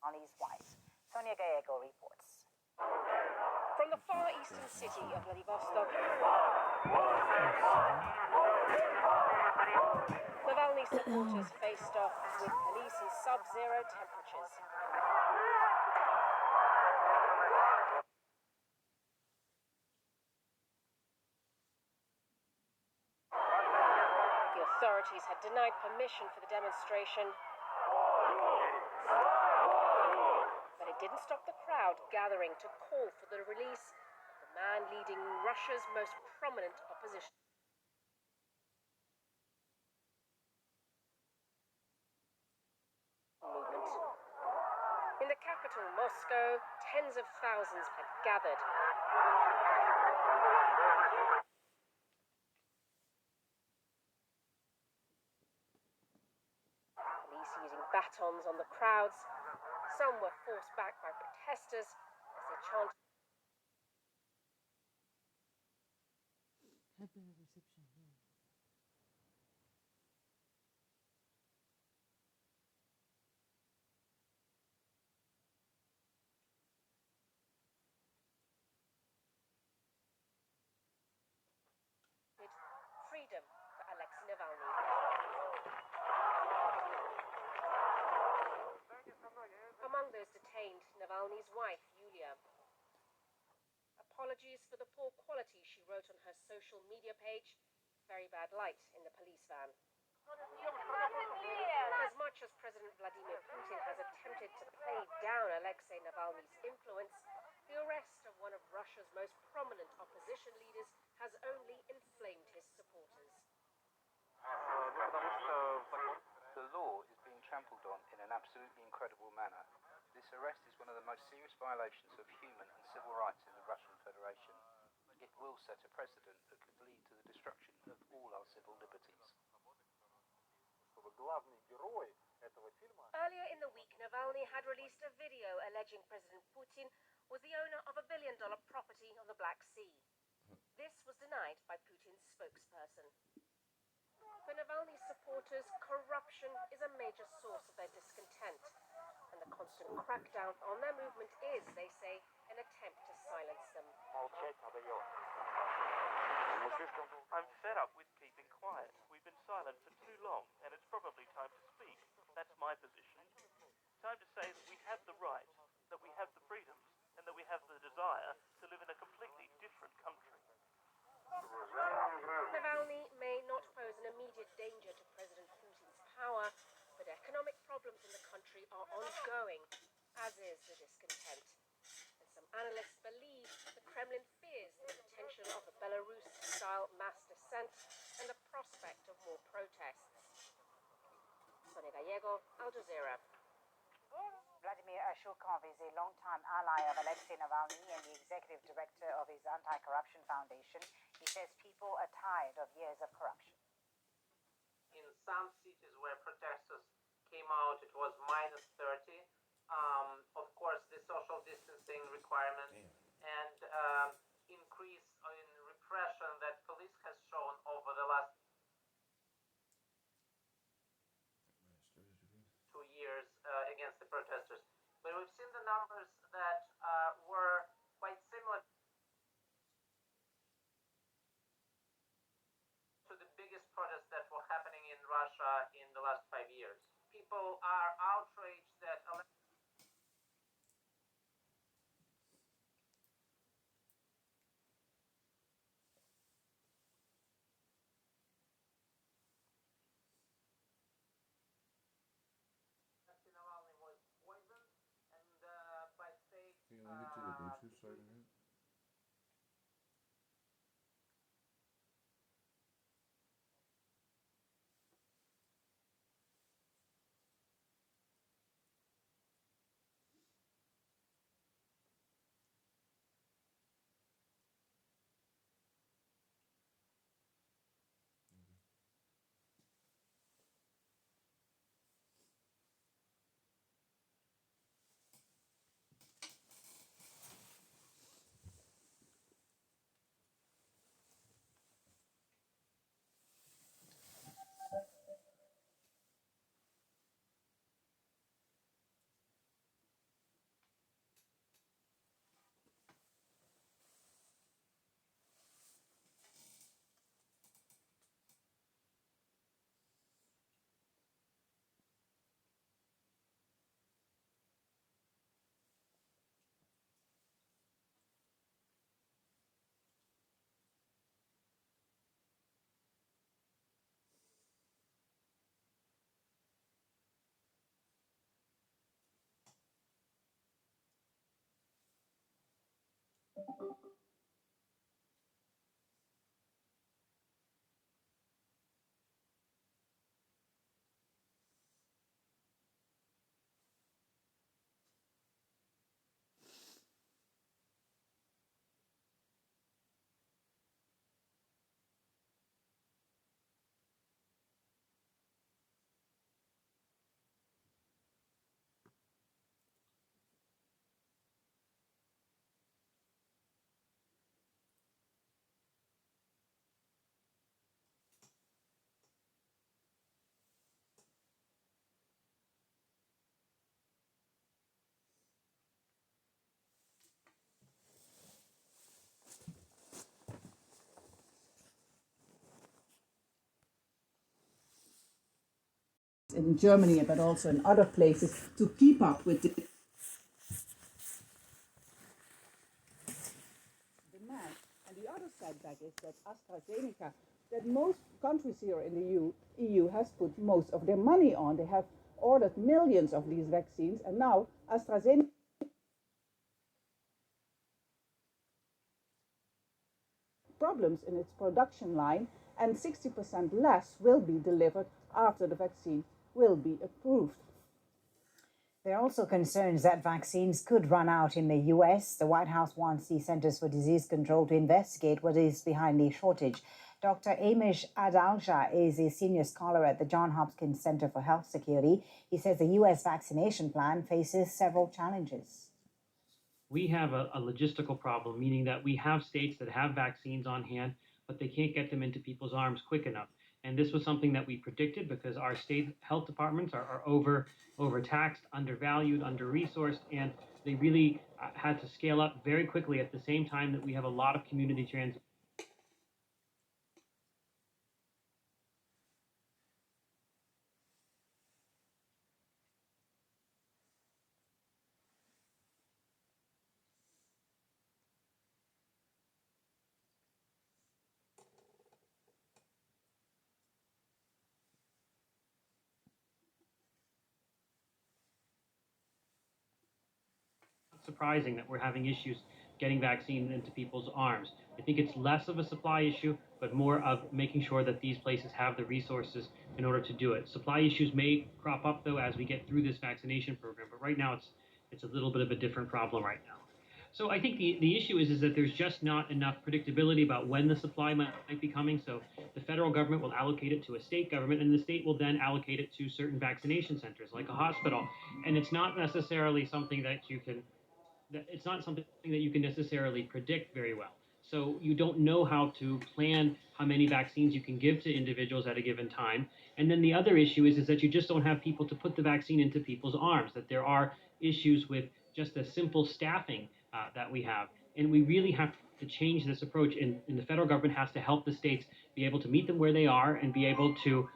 Navalny's wife. Sonia Gallego reports. From the far eastern city of Vladivostok, Navalny supporters faced off with police in sub-zero temperatures. The authorities had denied permission for the demonstration, but it didn't stop the crowd gathering to call for the release of the man leading Russia's most prominent opposition movement. In the capital, Moscow, tens of thousands had gathered. Police using batons on the crowds. Some were forced back by protesters as they chanted. Had better reception here. Freedom for Alexei Navalny. Among those detained, Navalny's wife, Yulia. Apologies for the poor quality, she wrote on her social media page. Very bad light in the police van. As much as President Vladimir Putin has attempted to play down Alexei Navalny's influence, the arrest of one of Russia's most prominent opposition leaders has only inflamed his supporters. The law is being trampled on in an absolutely incredible manner. This arrest is one of the most serious violations of human and civil rights in the Russian Federation. It will set a precedent that could lead to the destruction of all our civil liberties. Earlier in the week, Navalny had released a video alleging President Putin was the owner of $1 billion property on the Black Sea. This was denied by Putin's spokesperson. For Navalny's supporters, corruption is a major source of their discontent, and the constant crackdown on their movement is, they say, an attempt to silence them. I'm fed up with keeping quiet. We've been silent for too long, and it's probably time to speak. That's my position. Time to say that we have the right, that we have the freedoms, and that we have the desire to live in a completely different country. Navalny may not pose an immediate danger to President Putin's power, but economic problems in the country are ongoing, as is the discontent. And some analysts believe the Kremlin fears the potential of a Belarus-style mass dissent and the prospect of more protests. Sonia Gallego, Al Jazeera. Vladimir Ashurkov is a longtime ally of Alexei Navalny and the executive director of his anti-corruption foundation. He says people are tired of years of corruption. In some cities where protesters came out, it was minus 30. Of course, the social distancing requirements and increase in repression that police has shown over the last 2 years against the protesters. But we've seen the numbers that were quite similar to the biggest protests that were happening in Russia in the last 5 years. People are outraged that Navalny was poisoned and by state Can you link it to the Bluetooth so I can hear it? In Germany, but also in other places, to keep up with the demand. And the other setback is that AstraZeneca, that most countries here in the EU has put most of their money on. They have ordered millions of these vaccines, and now AstraZeneca problems in its production line, and 60% less will be delivered after the vaccine will be approved. There are also concerns that vaccines could run out in the US. The White House wants the Centers for Disease Control to investigate what is behind the shortage. Dr. Amish Adalja is a senior scholar at the Johns Hopkins Center for Health Security. He says the US vaccination plan faces several challenges. We have a logistical problem, meaning that we have states that have vaccines on hand, but they can't get them into people's arms quick enough. And this was something that we predicted because our state health departments are overtaxed, undervalued, under-resourced, and they really had to scale up very quickly at the same time that we have a lot of community transit. Surprising that we're having issues getting vaccines into people's arms. I think it's less of a supply issue, but more of making sure that these places have the resources in order to do it. Supply issues may crop up, though, as we get through this vaccination program, but right now it's a little bit of a different problem right now. So I think the issue is that there's just not enough predictability about when the supply might be coming. So the federal government will allocate it to a state government, and the state will then allocate it to certain vaccination centers, like a hospital. And it's not necessarily something that it's not something that you can necessarily predict very well. So you don't know how to plan how many vaccines you can give to individuals at a given time. And then the other issue is that you just don't have people to put the vaccine into people's arms, that there are issues with just a simple staffing that we have. And we really have to change this approach, and the federal government has to help the states be able to meet them where they are and be able to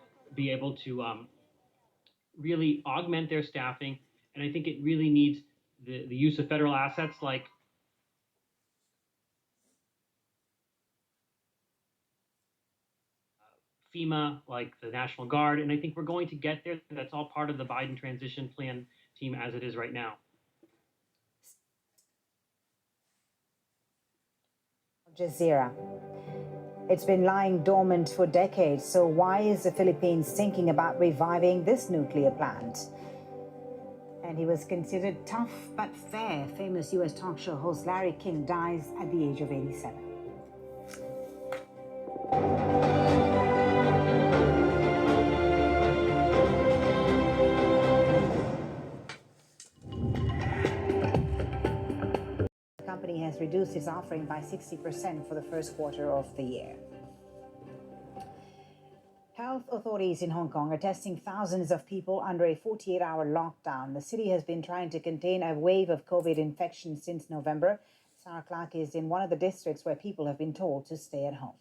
really augment their staffing. And I think it really needs the use of federal assets like FEMA, like the National Guard, and I think we're going to get there. That's all part of the Biden transition plan team as it is right now. Jazeera. It's been lying dormant for decades, so why is the Philippines thinking about reviving this nuclear plant? And he was considered tough but fair. Famous U.S. talk show host Larry King dies at the age of 87. The company has reduced its offering by 60% for the first quarter of the year. Health authorities in Hong Kong are testing thousands of people under a 48-hour lockdown. The city has been trying to contain a wave of COVID infections since November. Sarah Clark is in one of the districts where people have been told to stay at home.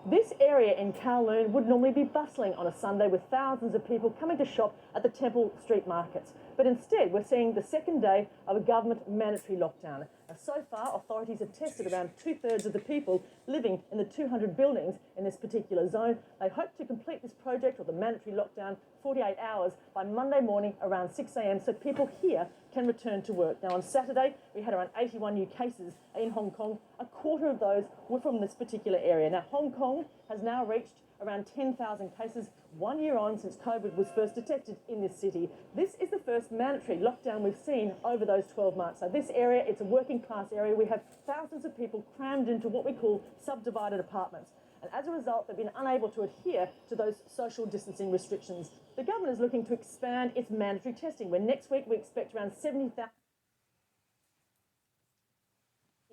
This area in Kowloon would normally be bustling on a Sunday with thousands of people coming to shop at the Temple Street markets. but instead we're seeing the second day of a government mandatory lockdown. Now, so far, authorities have tested around 2/3 of the people living in the 200 buildings in this particular zone. They hope to complete this project or the mandatory lockdown 48 hours by Monday morning around 6 a.m. so people here can return to work. Now, on Saturday, we had around 81 new cases in Hong Kong. A quarter of those were from this particular area. Now, Hong Kong has now reached around 10,000 cases 1 year on since COVID was first detected in this city. This is the first mandatory lockdown we've seen over those 12 months. So this area, it's a working class area. We have thousands of people crammed into what we call subdivided apartments. And as a result, they've been unable to adhere to those social distancing restrictions. The government is looking to expand its mandatory testing, where next week we expect around 70,000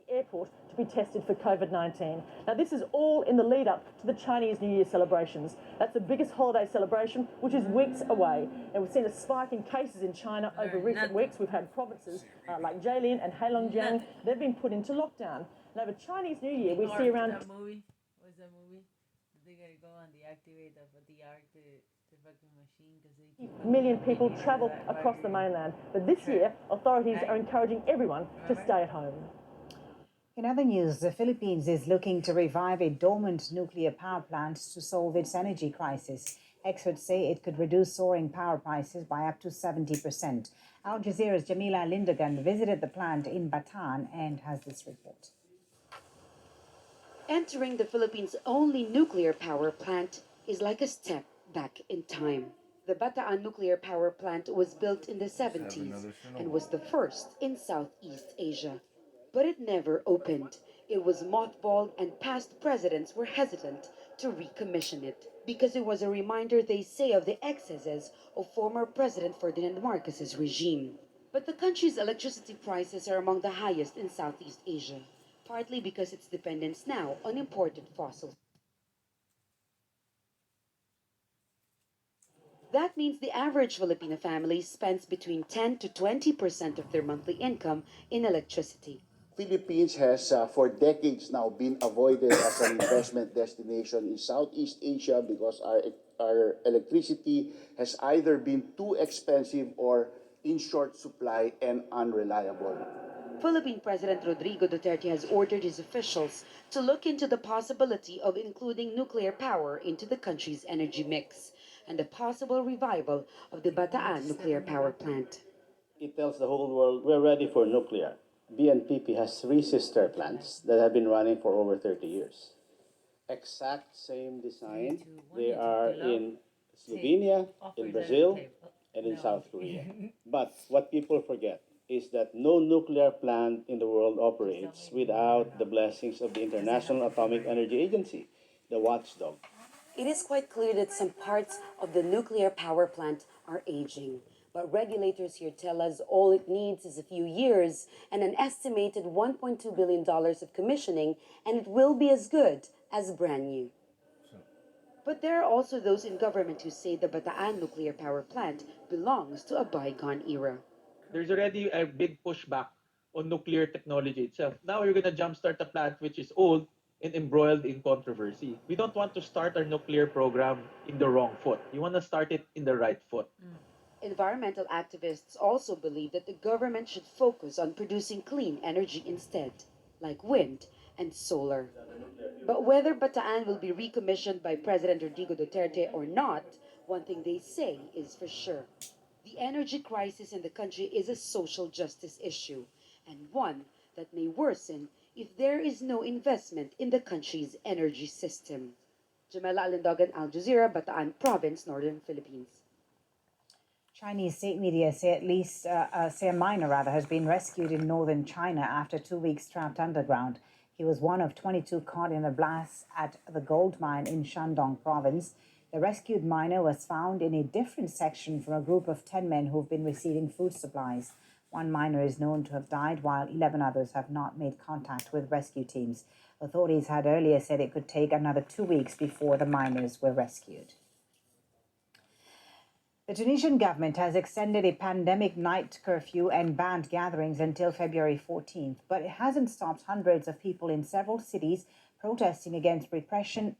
airport to be tested for COVID-19. Now, this is all in the lead up to the Chinese New Year celebrations. That's the biggest holiday celebration, which is weeks away. And we've seen a spike in cases in China over recent weeks. We've had provinces like Jilin and Heilongjiang, they've been put into lockdown. And over Chinese New Year, we see around... That movie? What's that movie? They gotta go and deactivate the arc, the fucking machine, because they... million people travel across the mainland. But this year, authorities are encouraging everyone to stay at home. In other news, the Philippines is looking to revive a dormant nuclear power plant to solve its energy crisis. Experts say it could reduce soaring power prices by up to 70%. Al Jazeera's Jamila Lindegan visited the plant in Bataan and has this report. Entering the Philippines' only nuclear power plant is like a step back in time. The Bataan nuclear power plant was built in the 70s and was the first in Southeast Asia. But it never opened. It was mothballed, and past presidents were hesitant to recommission it because it was a reminder, they say, of the excesses of former President Ferdinand Marcos's regime. But the country's electricity prices are among the highest in Southeast Asia, partly because its dependence now on imported fossils. That means the average Filipino family spends between 10 to 20% of their monthly income in electricity. Philippines has for decades now been avoided as an investment destination in Southeast Asia because our electricity has either been too expensive or in short supply and unreliable. Philippine President Rodrigo Duterte has ordered his officials to look into the possibility of including nuclear power into the country's energy mix and the possible revival of the Bataan nuclear power plant. It tells the whole world we're ready for nuclear. BNPP has 3 sister plants that have been running for over 30 years. Exact same design. They are in Slovenia, in Brazil, and in South Korea. But what people forget is that no nuclear plant in the world operates without the blessings of the International Atomic Energy Agency, the watchdog. It is quite clear that some parts of the nuclear power plant are aging. But regulators here tell us all it needs is a few years and an estimated $1.2 billion of commissioning, and it will be as good as brand new. But there are also those in government who say the Bataan nuclear power plant belongs to a bygone era. There's already a big pushback on nuclear technology itself. Now you're going to jumpstart a plant which is old and embroiled in controversy. We don't want to start our nuclear program in the wrong foot. You want to start it in the right foot. Environmental activists also believe that the government should focus on producing clean energy instead, like wind and solar. But whether Bataan will be recommissioned by President Rodrigo Duterte or not, one thing they say is for sure. The energy crisis in the country is a social justice issue, and one that may worsen if there is no investment in the country's energy system. Jamela Alindogan, Al Jazeera, Bataan Province, Northern Philippines. Chinese state media say a miner has been rescued in northern China after 2 weeks trapped underground. He was one of 22 caught in a blast at the gold mine in Shandong province. The rescued miner was found in a different section from a group of 10 men who've been receiving food supplies. One miner is known to have died, while 11 others have not made contact with rescue teams. Authorities had earlier said it could take another 2 weeks before the miners were rescued. The Tunisian government has extended a pandemic night curfew and banned gatherings until February 14th, but it hasn't stopped hundreds of people in several cities protesting against repression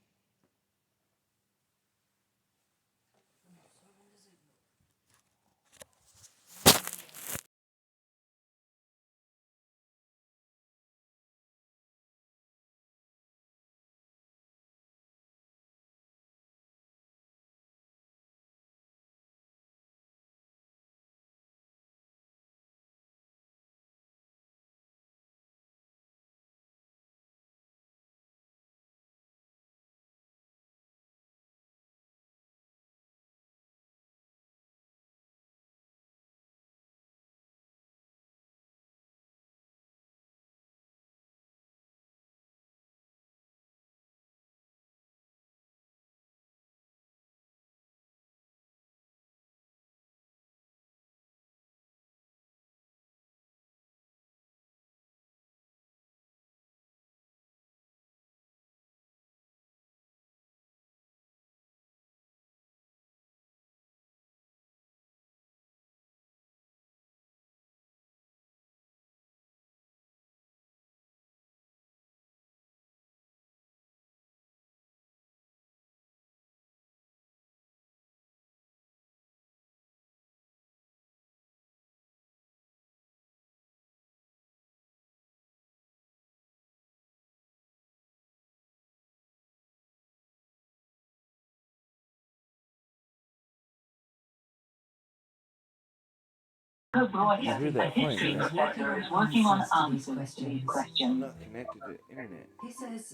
You hear that plane, right? Working on answers to these questions. I'm not connected to internet.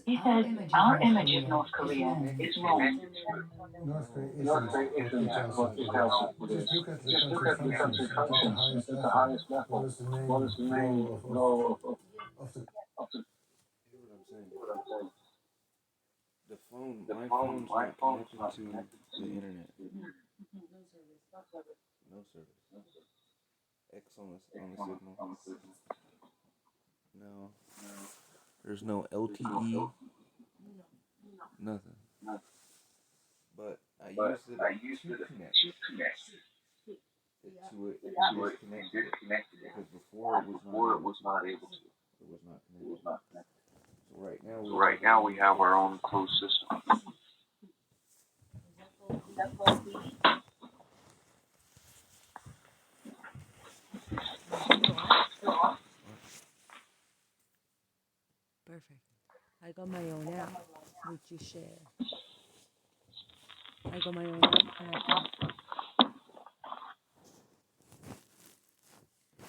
He says our image of North Is Korea connected is to wrong. North Korea isn't what it tells it is. Just look at the country functions and at the highest level. What is the main goal of the Hear what I'm saying? The phone, my phone's not connected to the internet. No service. X on the signal. No. There's no LTE. Nothing. But I used it to connect to it and disconnected it because before it was not able to. It was not connected. So right now we have our own closed system. Perfect. I got my own app, which you share. I got my own app and I can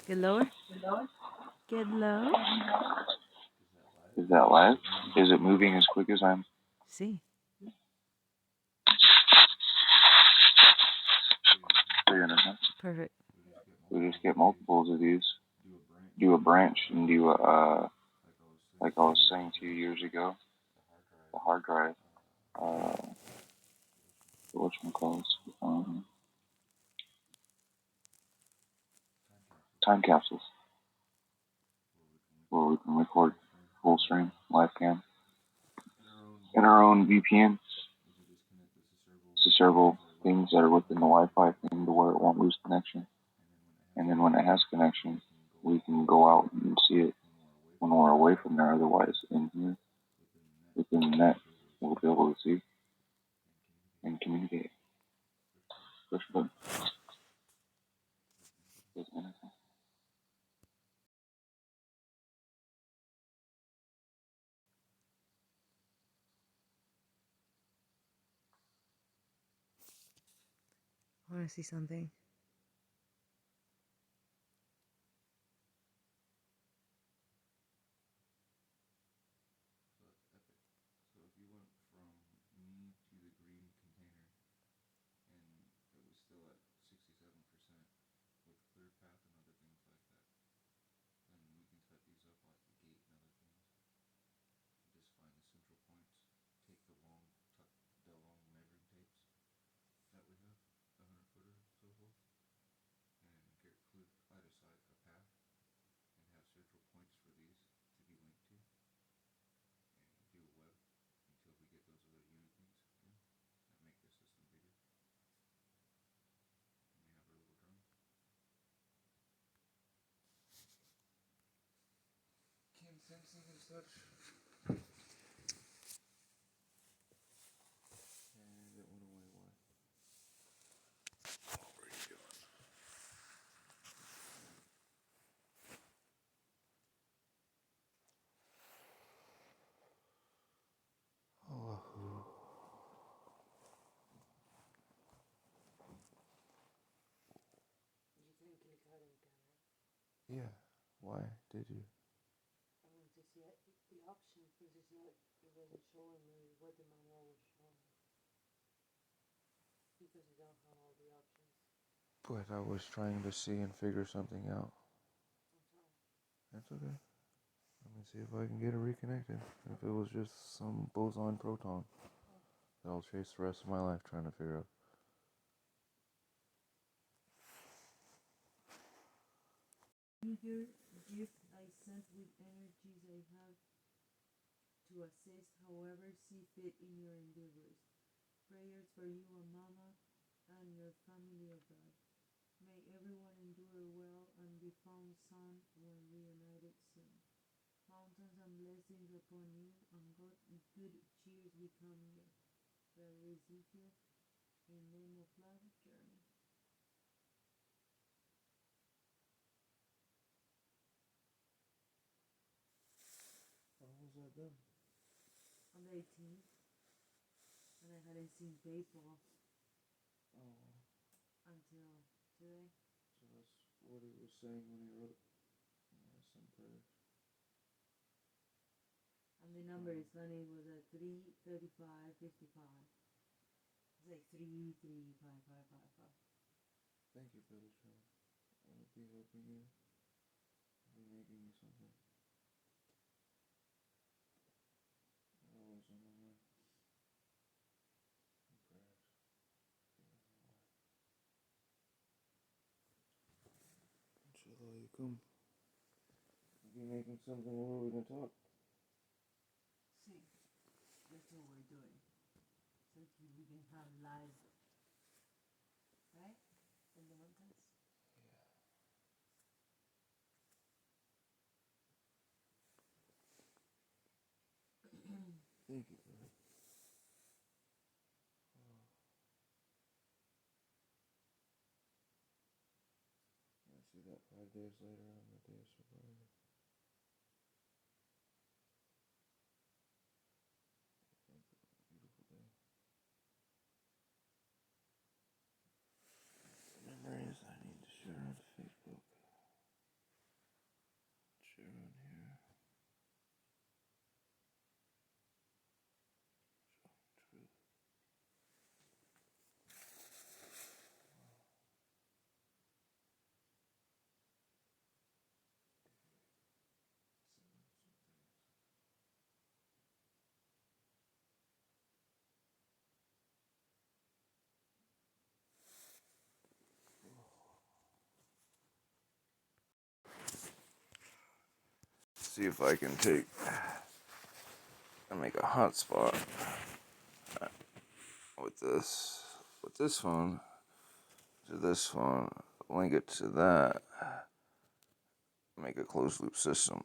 get lower. Get low. Is that live? Is it moving as quick as I'm? See. Perfect. We just get multiples of these. Do a branch and do a, like I was saying 2 years ago, the hard drive, whatchamacallit, time capsules, where we can record full stream, live cam, in our own VPN, to several things that are within the Wi-Fi thing to where it won't lose connection. And then when it has connection, we can go out and see it when we're away from there. Otherwise, in here, within the net, we'll be able to see and communicate. Push button. I want to see something. So if you went from me to the green container and it was still at 67% with clear path and other things like that, then we can set these up like the gate and other things. Just find the central points, take the long measuring tapes that we have, the 100-footer and so forth, and get either side a path and have central points for these to be linked to, and do a web until we get those other unit things in that make the system bigger. And we have our little drone. Can sensing and such. And it went away. Why? What were you doing? Oh. Yeah. Why did you? I wanted to see the options because it wasn't showing me what the manual was showing. Because I don't have all the options. But I was trying to see and figure something out. That's okay. Let me see if I can get it reconnected. If it was just some boson proton that I'll chase the rest of my life trying to figure out. Eager gift I sent with energies I have to assist however see fit in your endeavors. Prayers for you and Mama and your family of God. May everyone endure well and be found sound when reunited soon. Mountains and blessings upon you and God good cheers become you. Brother Ezekiel, in name of love, Journey. When was that done? On the 18th, and I hadn't seen PayPal until today. So that's what he was saying when he wrote some prayers. And the number is funny, it was 33555. It's like 335555. Thank you for the show. I will be helping you. I'll be making you something. Always on my mind. And prayers. Inshallah, you come. I'll be making something where we can talk. See, that's what we're doing. So we can have live, right? In the mountains. Thank you, brother. I see that 5 days later on the day of survival. Beautiful day. Memories I need to share on Facebook. Share on here. Showing truth. See if I can take and make a hotspot with this phone to this phone, link it to that, make a closed loop system,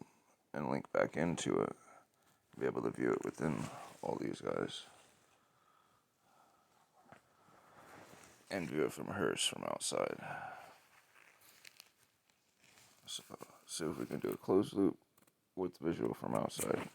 and link back into it. Be able to view it within all these guys, and view it from hers from outside. So, see if we can do a closed loop with visual from outside.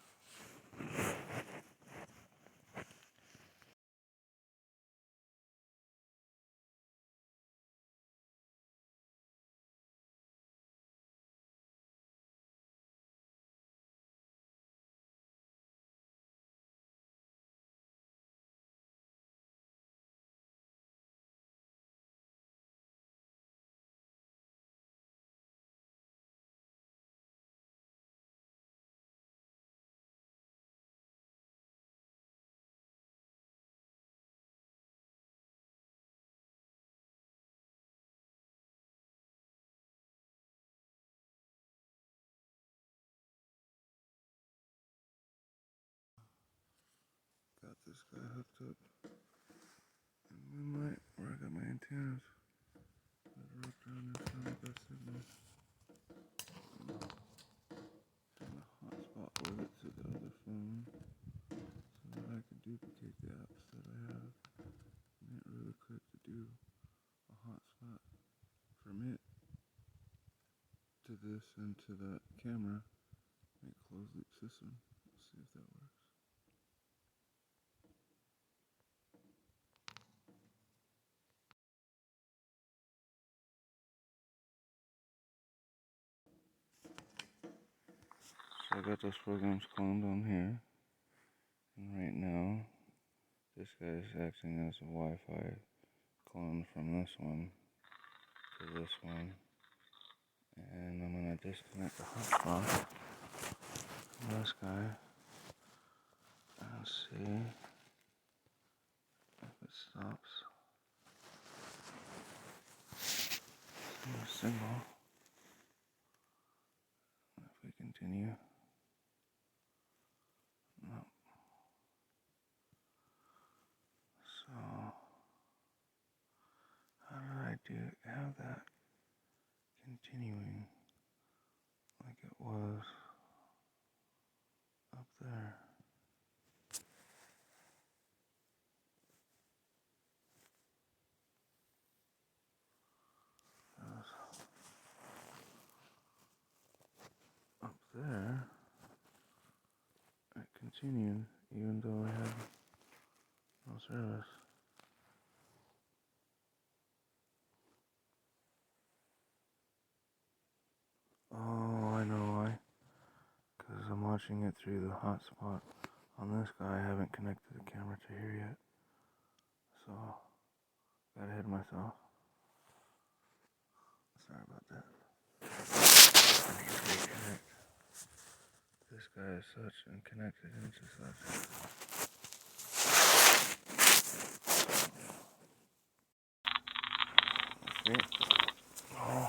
Got this guy hooked up in moonlight where I got my antennas. That are wrapped around this phone, best signal. And the hotspot with it to the other phone so that I can duplicate the apps that I have. And hit really quick to do a hotspot from it to this and to that camera. Make closed loop system. Let's see if that works. So I got those programs cloned on here, and right now this guy is acting as a Wi-Fi clone from this one to this one, and I'm gonna disconnect the hotspot from this guy and see if it stops the signal. If we continue, no. So how did I have that continuing like it was up there? Up there, it continued even though I had no service. watching it through the hotspot on this guy. I haven't connected the camera to here yet, so got ahead of myself. Sorry about that. I need to reconnect. This guy is such and connected into such. Okay. Oh,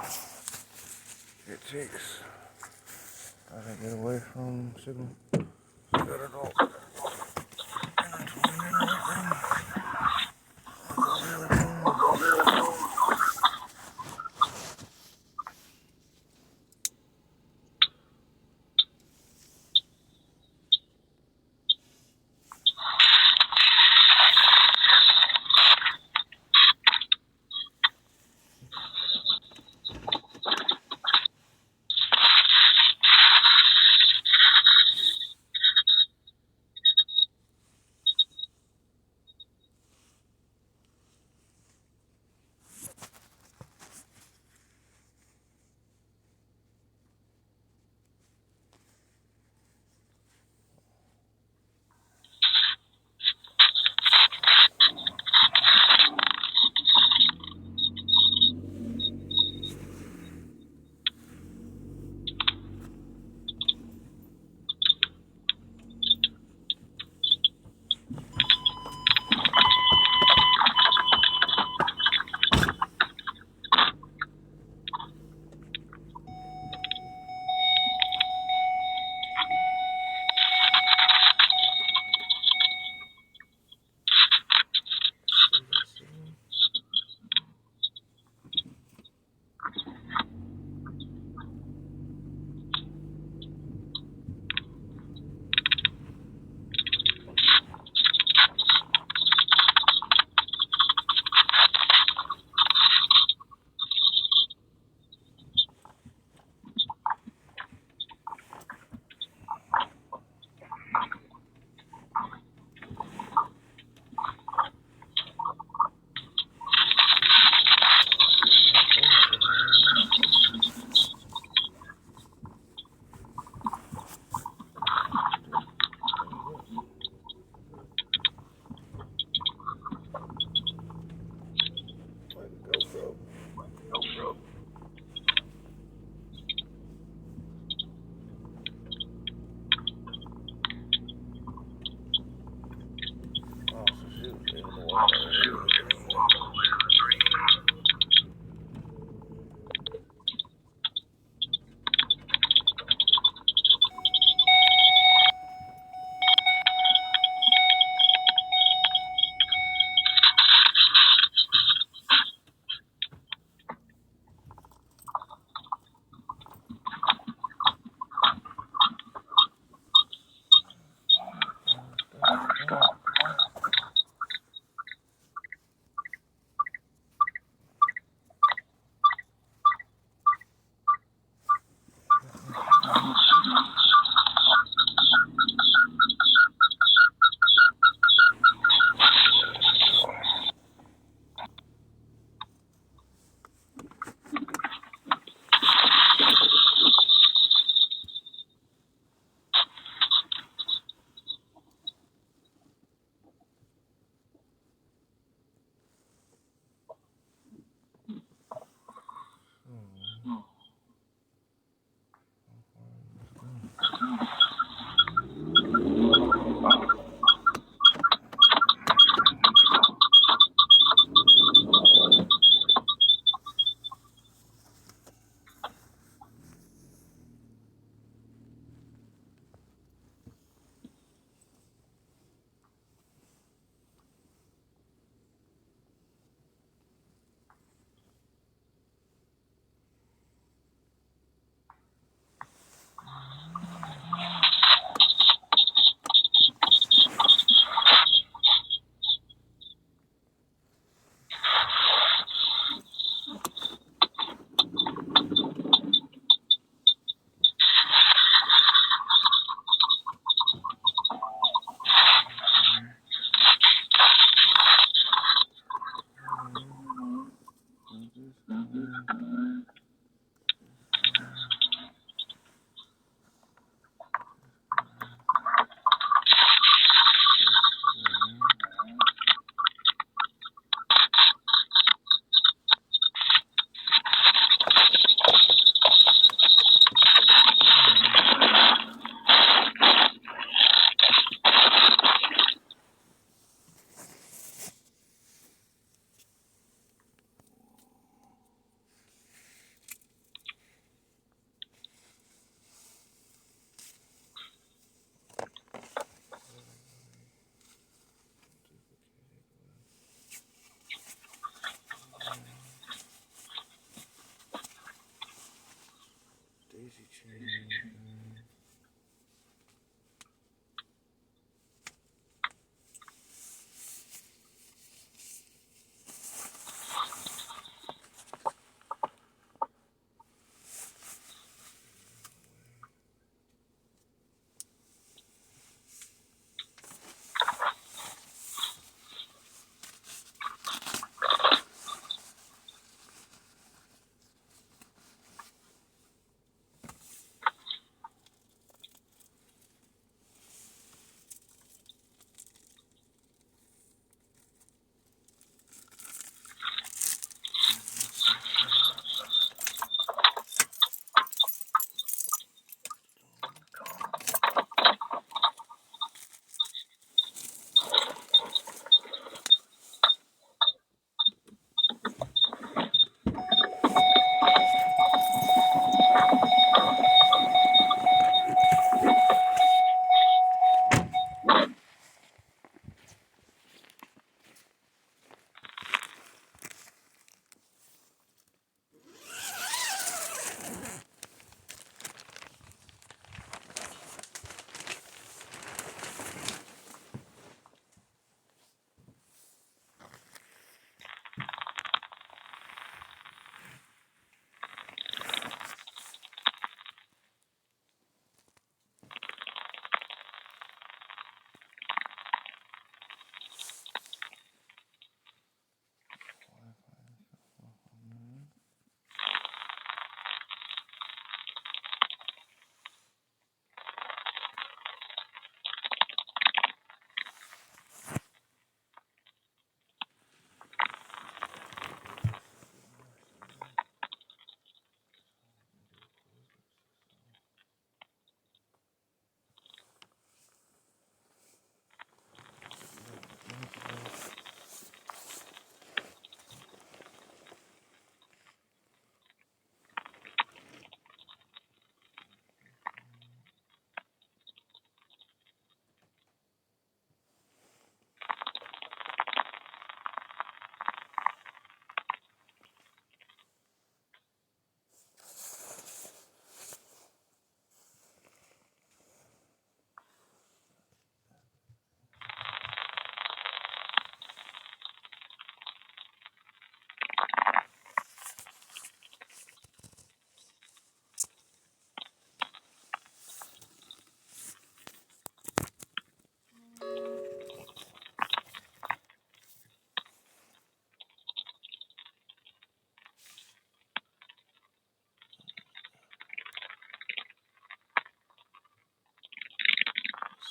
it takes. Gotta get away from signal. Gotta go.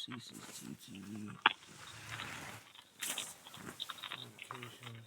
CCTV. Communication.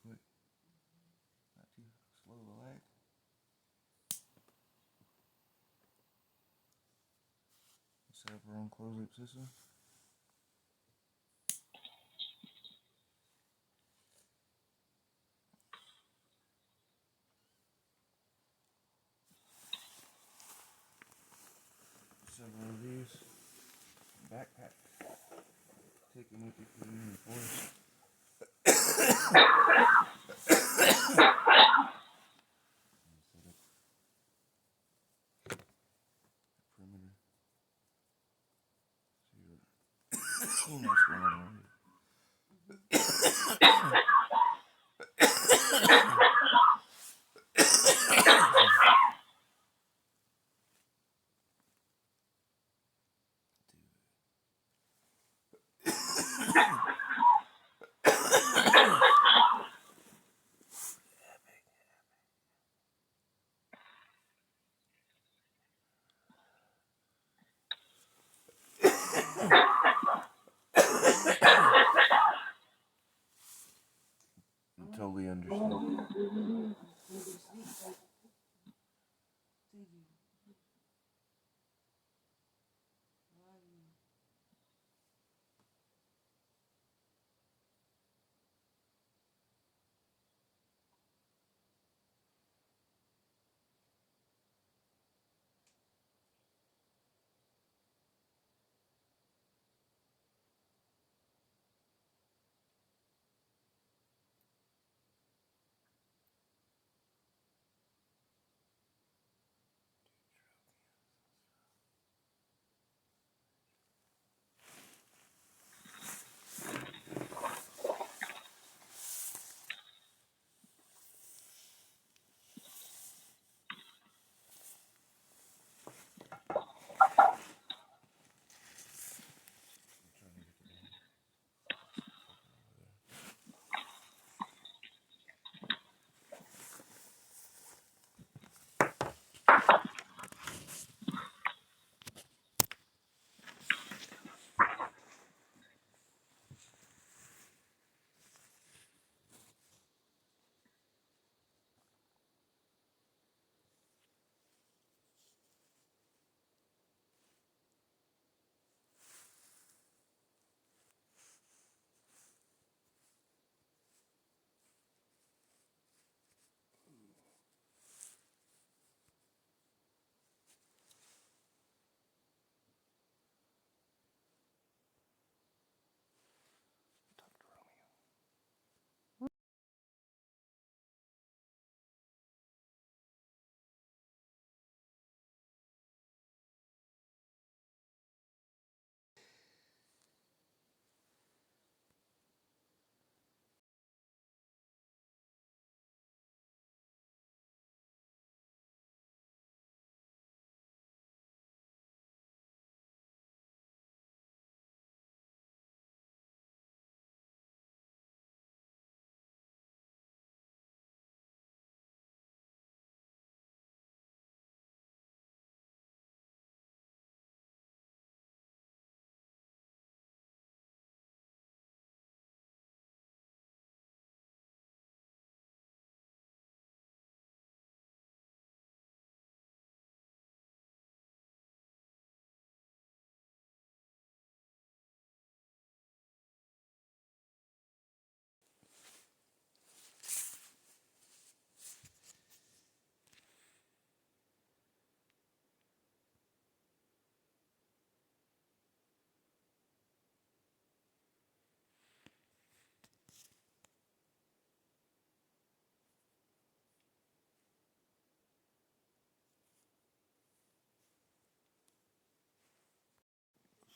quick. Not too slow to lag. Set up our own closed loop system. Several of these. Backpack. Take them with you for the forest. Perimeter. So you're nice going on here. Totally understand.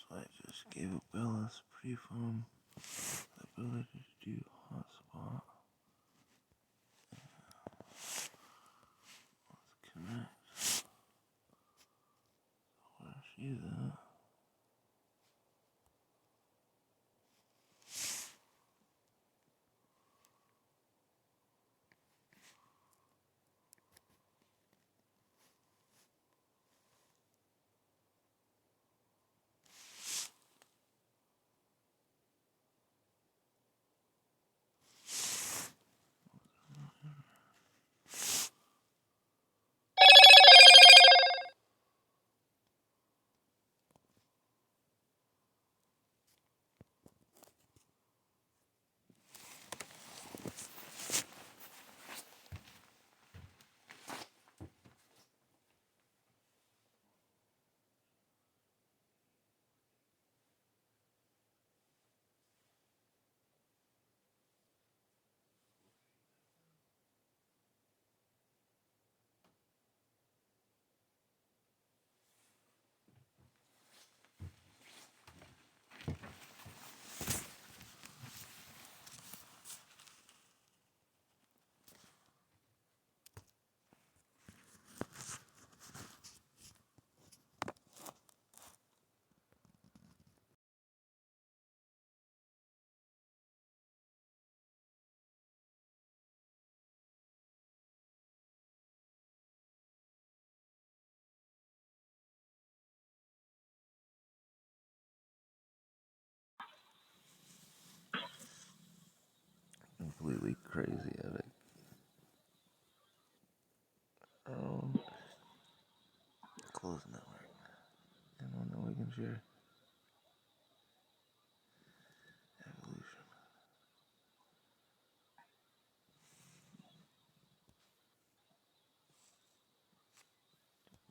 So I just gave Bella's pre-foam the ability to do hotspot. Let's connect. Where she's at. Completely crazy epic. Close network. Anyone know we can share? Evolution.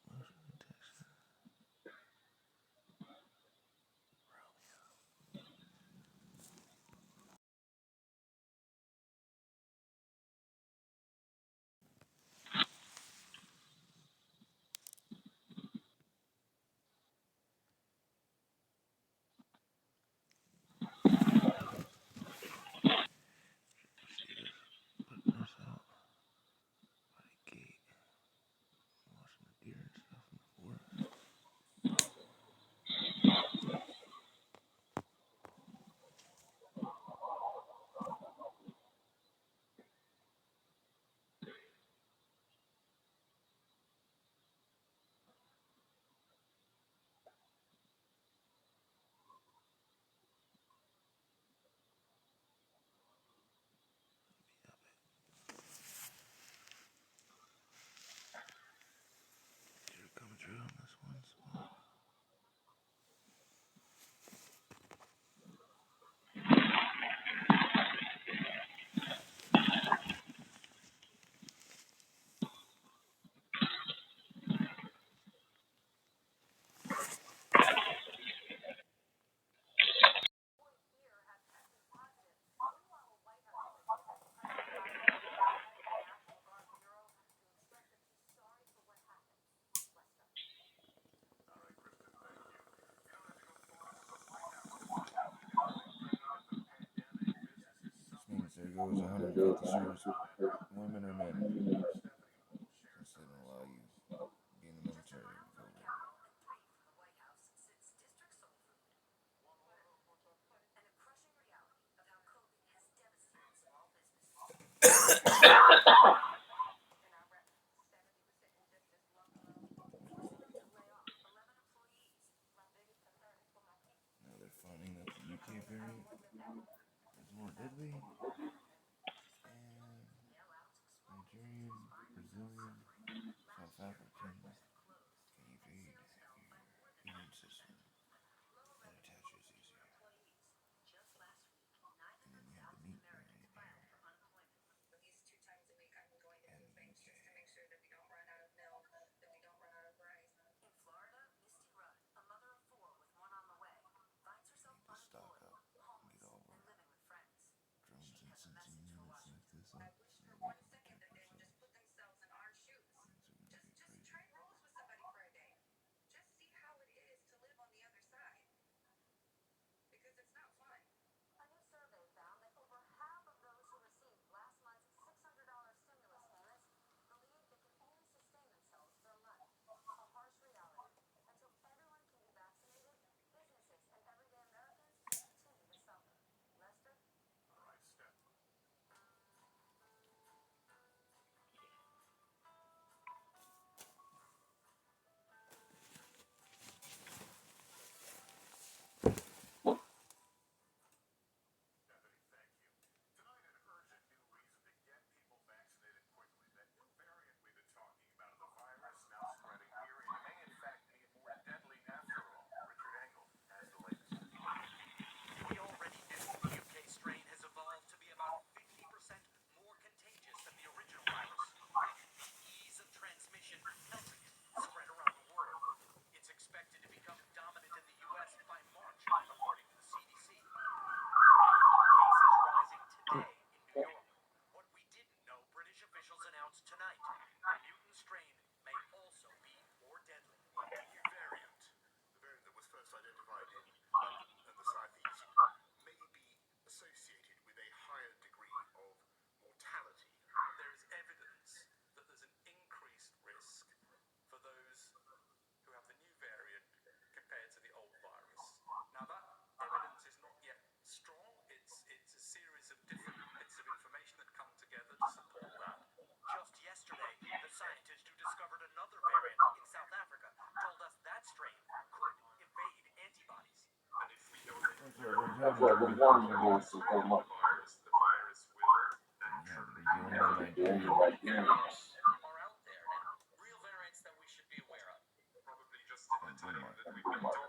Motion detection. See this? Putting this out by the gate. Watching the deer and stuff in the forest. Deer coming through on this one spot. This means there goes 150 service women or men. Since they don't allow you to be in the military with COVID. Now they're finding that the UK variant is more deadly. And Nigerian, Brazilian, South African can evade your immune system and attaches easier. And then you have the meat variant here. And the UK. Need to stock up and get all our drones and sensing units like this up so that we can protect ourselves. Things are gonna get crazy. That's why the warning goes to the virus will are out there and real variants that we should be aware of? Probably just in the time that we've been talking.